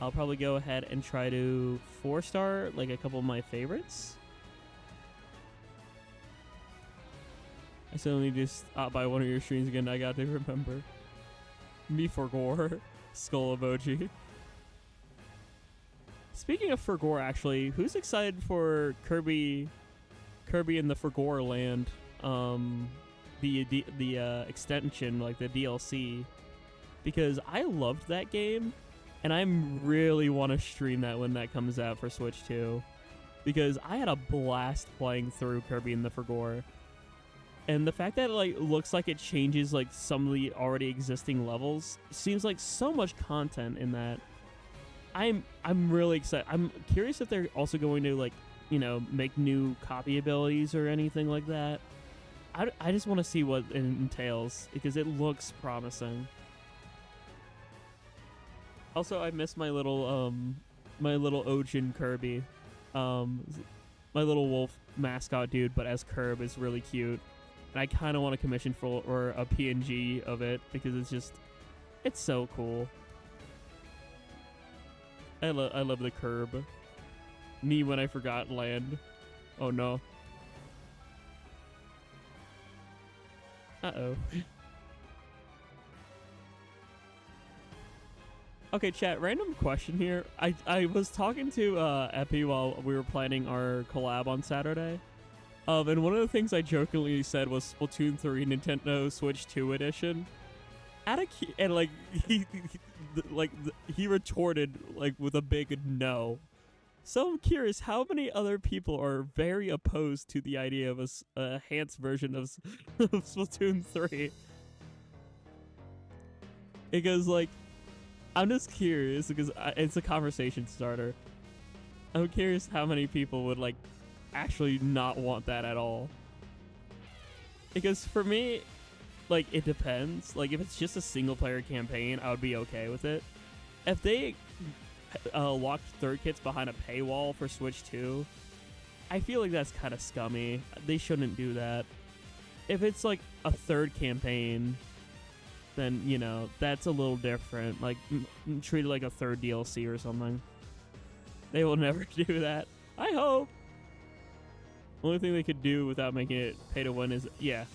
Speaker 1: I'll probably go ahead and try to 4-star like a couple of my favorites. I suddenly just stopped by one of your streams again. I got to remember. Me for gore. Skull emoji. Speaking of for gore, actually, who's excited for Kirby in the Forgore land? The extension, like the DLC, because I loved that game, and I really want to stream that when that comes out for Switch 2, because I had a blast playing through Kirby in the Forgore. And the fact that it like looks like it changes like some of the already existing levels seems like so much content in that. I'm really excited. I'm curious if they're also going to like, you know, make new copy abilities or anything like that. I just want to see what it entails because it looks promising. Also, I miss my little Ojin Kirby, my little wolf mascot dude, but as Kirb is really cute. And I kind of want to commission for or a PNG of it because it's so cool. I love the curb. Me when I forgot land. Oh no. Uh-oh. Okay, chat, random question here. I was talking to Epi while we were planning our collab on Saturday. And one of the things I jokingly said was Splatoon 3 Nintendo Switch 2 edition. And like he retorted like with a big no. So I'm curious how many other people are very opposed to the idea of a enhanced version of Splatoon 3. Because like I'm just curious because it's a conversation starter. I'm curious how many people would like actually not want that at all. Because for me, like, it depends. Like, if it's just a single player campaign, I would be okay with it. If they locked third kits behind a paywall for Switch 2, I feel like that's kind of scummy. They shouldn't do that. If it's like a third campaign, then, you know, that's a little different. Like, treat it like a third DLC or something. They will never do that. I hope. Only thing they could do without making it pay to win is, yeah,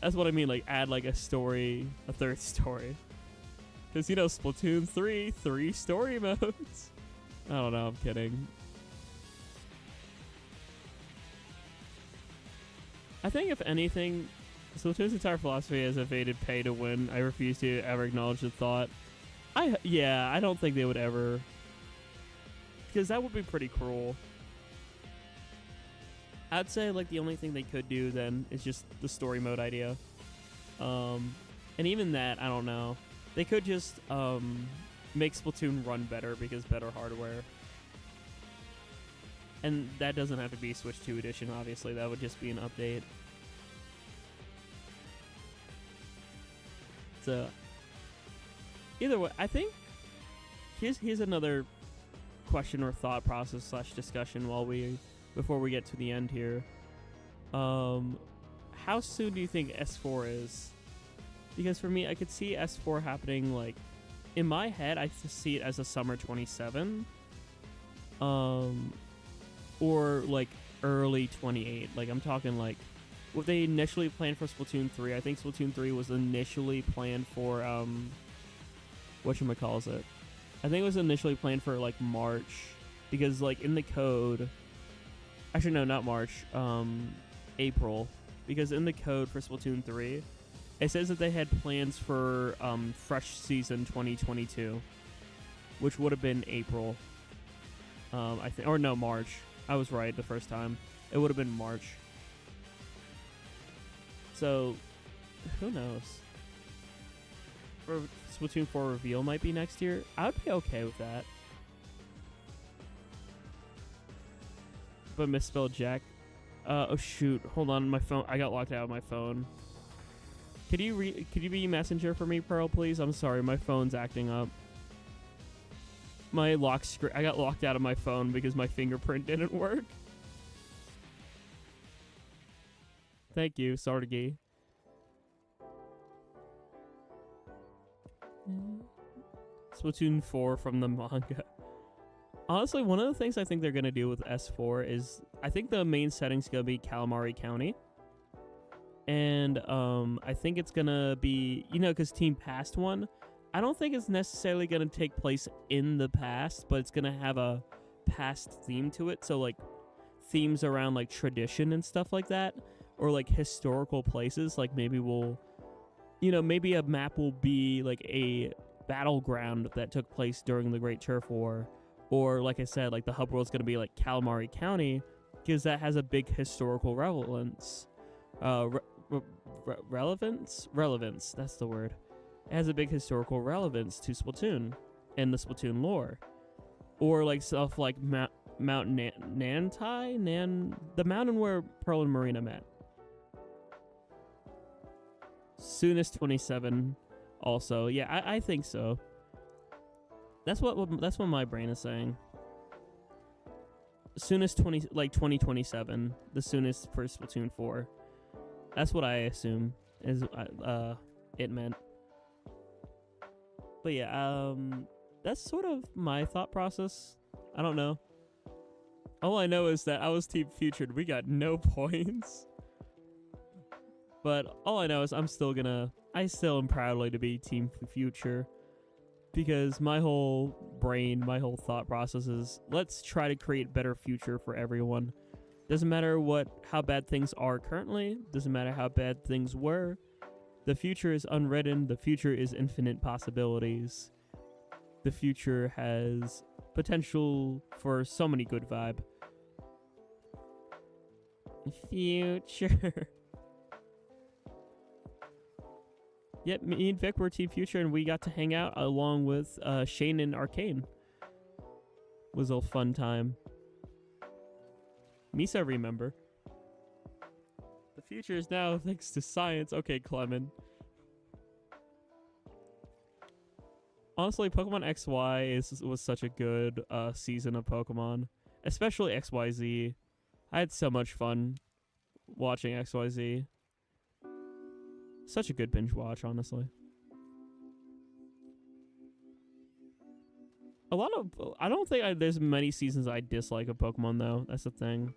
Speaker 1: that's what I mean, like add like a story, a third story. Because, you know, Splatoon 3 story modes. I don't know, I'm kidding. I think if anything, Splatoon's entire philosophy is evaded pay to win. I refuse to ever acknowledge the thought. I don't think they would ever, because that would be pretty cruel. I'd say like the only thing they could do then is just the story mode idea. And even that, I don't know. They could just make Splatoon run better because better hardware. And that doesn't have to be Switch 2 edition, obviously. That would just be an update. So, either way, I think here's another question or thought process / discussion before we get to the end here. How soon do you think S4 is? Because for me, I could see S4 happening, like, in my head, I see it as a summer 27. Or, like, early 28. Like, I'm talking, like, what they initially planned for Splatoon 3. I think Splatoon 3 was initially planned for, whatchamacallit. I think it was initially planned for, like, March. Because, like, in the code... Actually, no, not March. April. Because in the code for Splatoon 3, it says that they had plans for Fresh Season 2022. Which would have been April. I think, or no, March. I was right the first time. It would have been March. So, who knows? Splatoon 4 reveal might be next year. I would be okay with that. But misspelled Jack. Oh shoot! Hold on, my phone. I got locked out of my phone. Could you be messenger for me, Pearl, please? I'm sorry, my phone's acting up. My lock screen. I got locked out of my phone because my fingerprint didn't work. Thank you, Sargi. Splatoon 4 from the manga. Honestly, one of the things I think they're going to do with S4 is, I think the main setting's going to be Calamari County. And I think it's going to be, because Team Past one, I don't think it's necessarily going to take place in the past, but it's going to have a past theme to it. So, like, themes around, like, tradition and stuff like that. Or, like, historical places. Like, maybe maybe a map will be, like, a battleground that took place during the Great Turf War. Or, like I said, like, the hub world's going to be, like, Calamari County, because that has a big historical relevance. Relevance, that's the word. It has a big historical relevance to Splatoon and the Splatoon lore. Or, like, stuff like Mount Nantai? The mountain where Pearl and Marina met. Soonest 27 also. Yeah, I think so. That's what my brain is saying. Soonest 2027, the soonest for Splatoon 4. That's what I assume is it meant. But yeah, that's sort of my thought process. I don't know. All I know is that I was Team Future. We got no points. But all I know is I still am proudly to be Team Future. Because my whole brain, my whole thought process is, let's try to create better future for everyone. Doesn't matter how bad things are currently. Doesn't matter how bad things were. The future is unwritten. The future is infinite possibilities. The future has potential for so many good vibe. Future. Yep, me and Vic were Team Future, and we got to hang out along with Shane and Arcane. Was a fun time. Misa, remember. The future is now thanks to science. Okay, Clement. Honestly, Pokemon XY was such a good season of Pokemon. Especially XYZ. I had so much fun watching XYZ. Such a good binge watch, honestly. I don't think there's many seasons I dislike of Pokemon, though. That's the thing.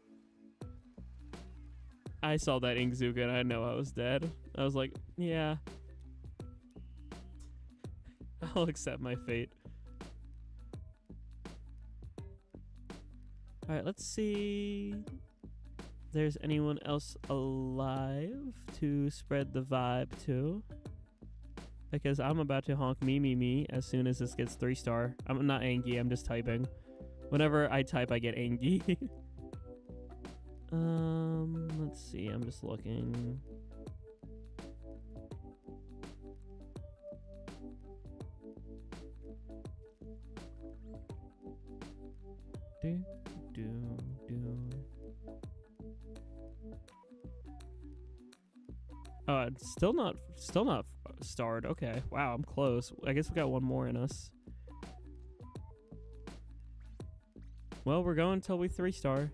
Speaker 1: I saw that Inkzuka and I know I was dead. I was like, yeah. I'll accept my fate. All right, let's see. If there's anyone else alive to spread the vibe to, because I'm about to honk me as soon as this gets 3-star. I'm not angry, I'm just typing. Whenever I type, I get angry. Let's see, I'm just looking. Do, do, do. It's still not starred. Okay, wow, I'm close. I guess we got one more in us. Well, we're going until we 3-star.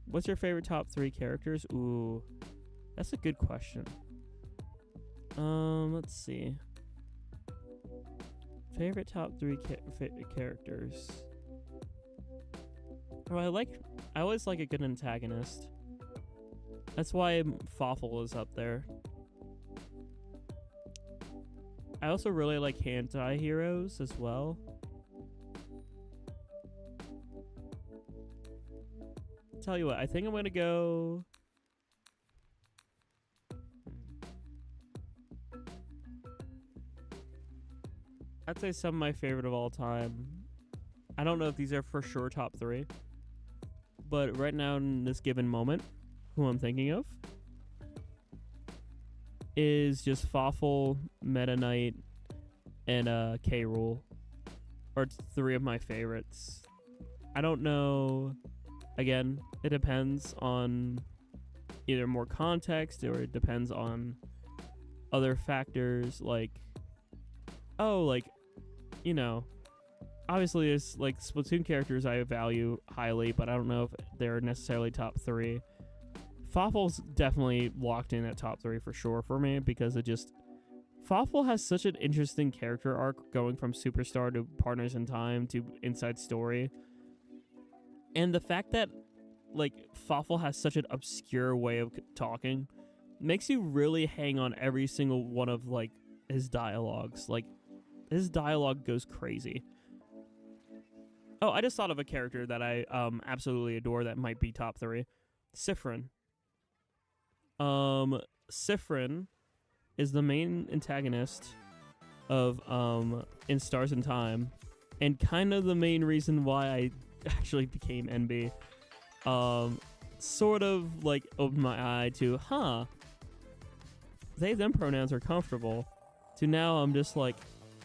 Speaker 1: What's your favorite top 3 characters? Ooh, that's a good question. Let's see. Favorite top 3 characters. Oh, I always like a good antagonist. That's why Fawful is up there. I also really like anti-heroes as well. Tell you what, I think I'm gonna go. I'd say some of my favorite of all time. I don't know if these are for sure top 3, but right now in this given moment, who I'm thinking of is just Fawful, Meta Knight, and K. Rool. Are 3 of my favorites. I don't know. Again, it depends on either more context or it depends on other factors like, obviously there's like Splatoon characters I value highly, but I don't know if they're necessarily top 3. Fawful's definitely locked in at top 3 for sure for me because Fawful has such an interesting character arc going from Superstar to Partners in Time to Inside Story. And the fact that, Fawful has such an obscure way of talking makes you really hang on every single one of, his dialogues. His dialogue goes crazy. Oh, I just thought of a character that I absolutely adore that might be top 3. Sifrin. Sifrin is the main antagonist of In Stars in Time, and kind of the main reason why I actually became NB. Sort of opened my eye to, they them pronouns are comfortable, to now I'm just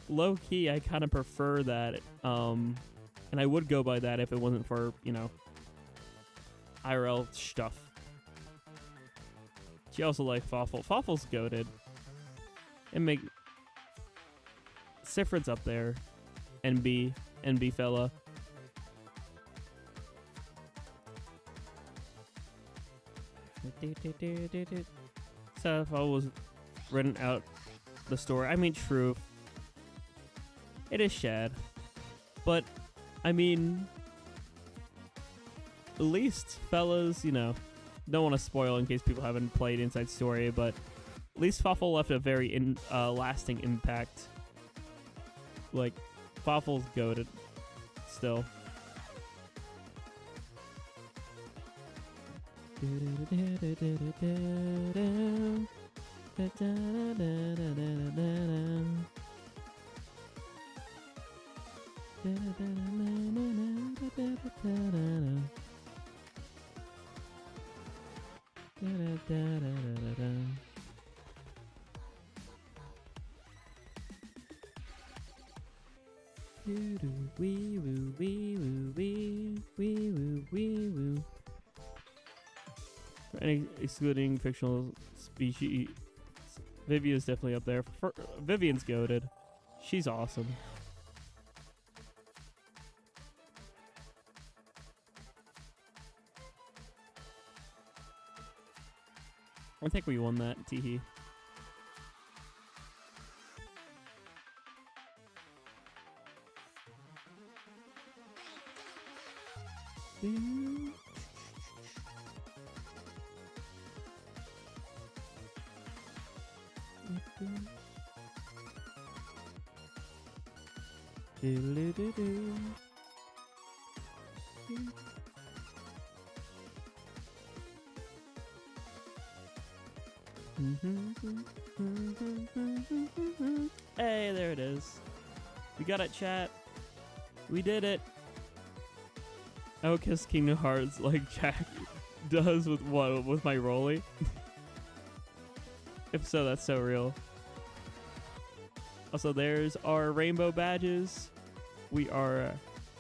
Speaker 1: low key I kind of prefer that, and I would go by that if it wasn't for IRL stuff. She also liked Fawful. Fawful's goated. And Sifrin's up there. NB fella. So if I was renting out the store, I mean, true. It is Shad. But, I mean, at least fellas, don't want to spoil in case people haven't played Inside Story, but at least Fawful left a very lasting impact. Fawful's goated still. Excluding fictional species, Vivian's definitely up there. Vivian's goated. She's awesome. I think we won that, teehee. Hey, there it is. We got it, chat. We did it. I will kiss Kingdom Hearts like Jack does with what? With my rolly? If so, that's so real. Also, there's our rainbow badges. We are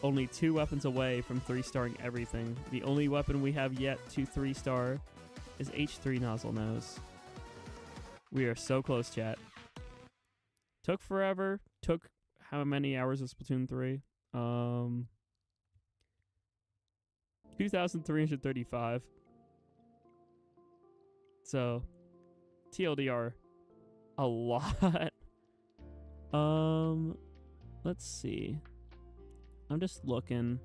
Speaker 1: only 2 weapons away from 3-starring everything. The only weapon we have yet to 3-star is H3 Nozzle Nose. We are so close, chat. Took forever. Took how many hours of Splatoon 3? 2,335. So, TLDR, a lot. Let's see. I'm just looking.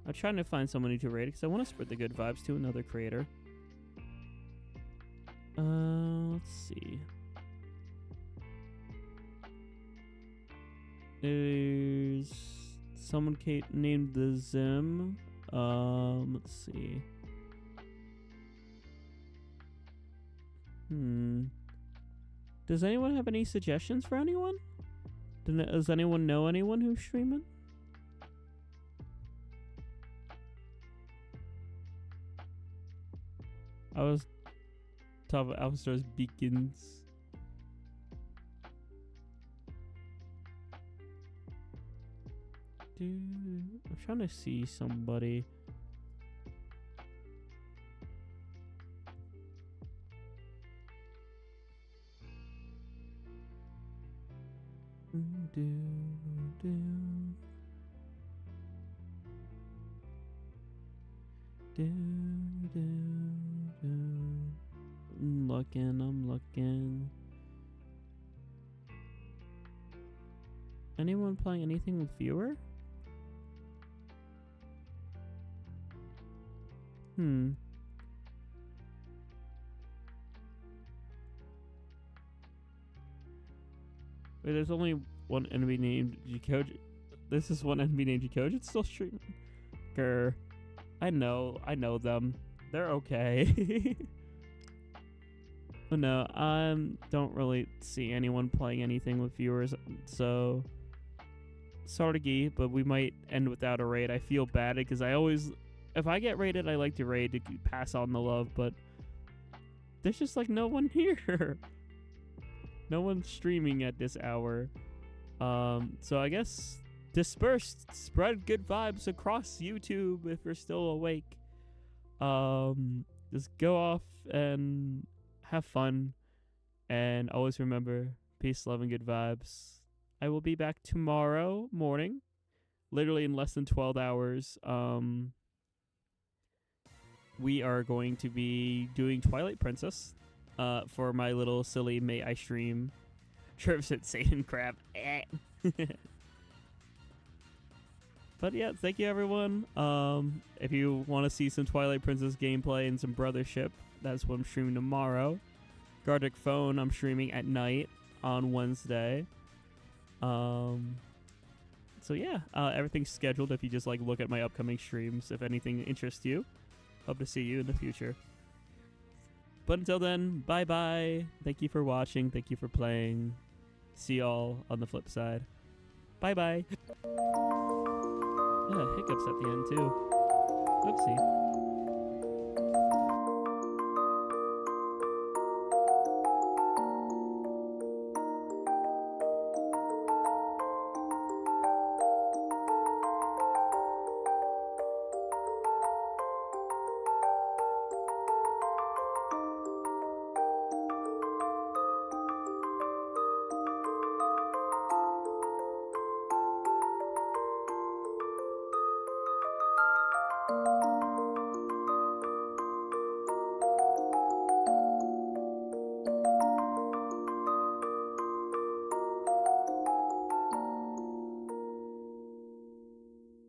Speaker 1: I'm trying to find somebody to rate because I want to spread the good vibes to another creator. Let's see. There's someone named the Zim. Let's see. Does anyone have any suggestions for anyone? Does anyone know anyone who's streaming? I was top of Alpha's Beacons. Dude, I'm trying to see somebody. I'm looking. Anyone playing anything with viewer? Wait, there's only one enemy named Jackogień. This is one enemy named Jackogień. It's still streaming. Grr. I know them. They're okay. But no, I don't really see anyone playing anything with viewers, so sorry, but we might end without a raid. I feel bad because I always, if I get raided, I like to raid to pass on the love, but there's just like no one here. No one's streaming at this hour. So I guess disperse, spread good vibes across YouTube if you're still awake. Just go off and have fun, and always remember, peace, love, and good vibes. I will be back tomorrow morning, literally in less than 12 hours. We are going to be doing Twilight Princess for my little silly May I Stream. Trev said Satan crap. But yeah, thank you everyone. If you want to see some Twilight Princess gameplay and some brothership, that's what I'm streaming tomorrow. Gardic Phone, I'm streaming at night on Wednesday. So yeah, everything's scheduled if you just like look at my upcoming streams. If anything interests you, hope to see you in the future. But until then, bye bye. Thank you for watching. Thank you for playing. See y'all on the flip side. Bye bye. Yeah, hiccups at the end too. Oopsie.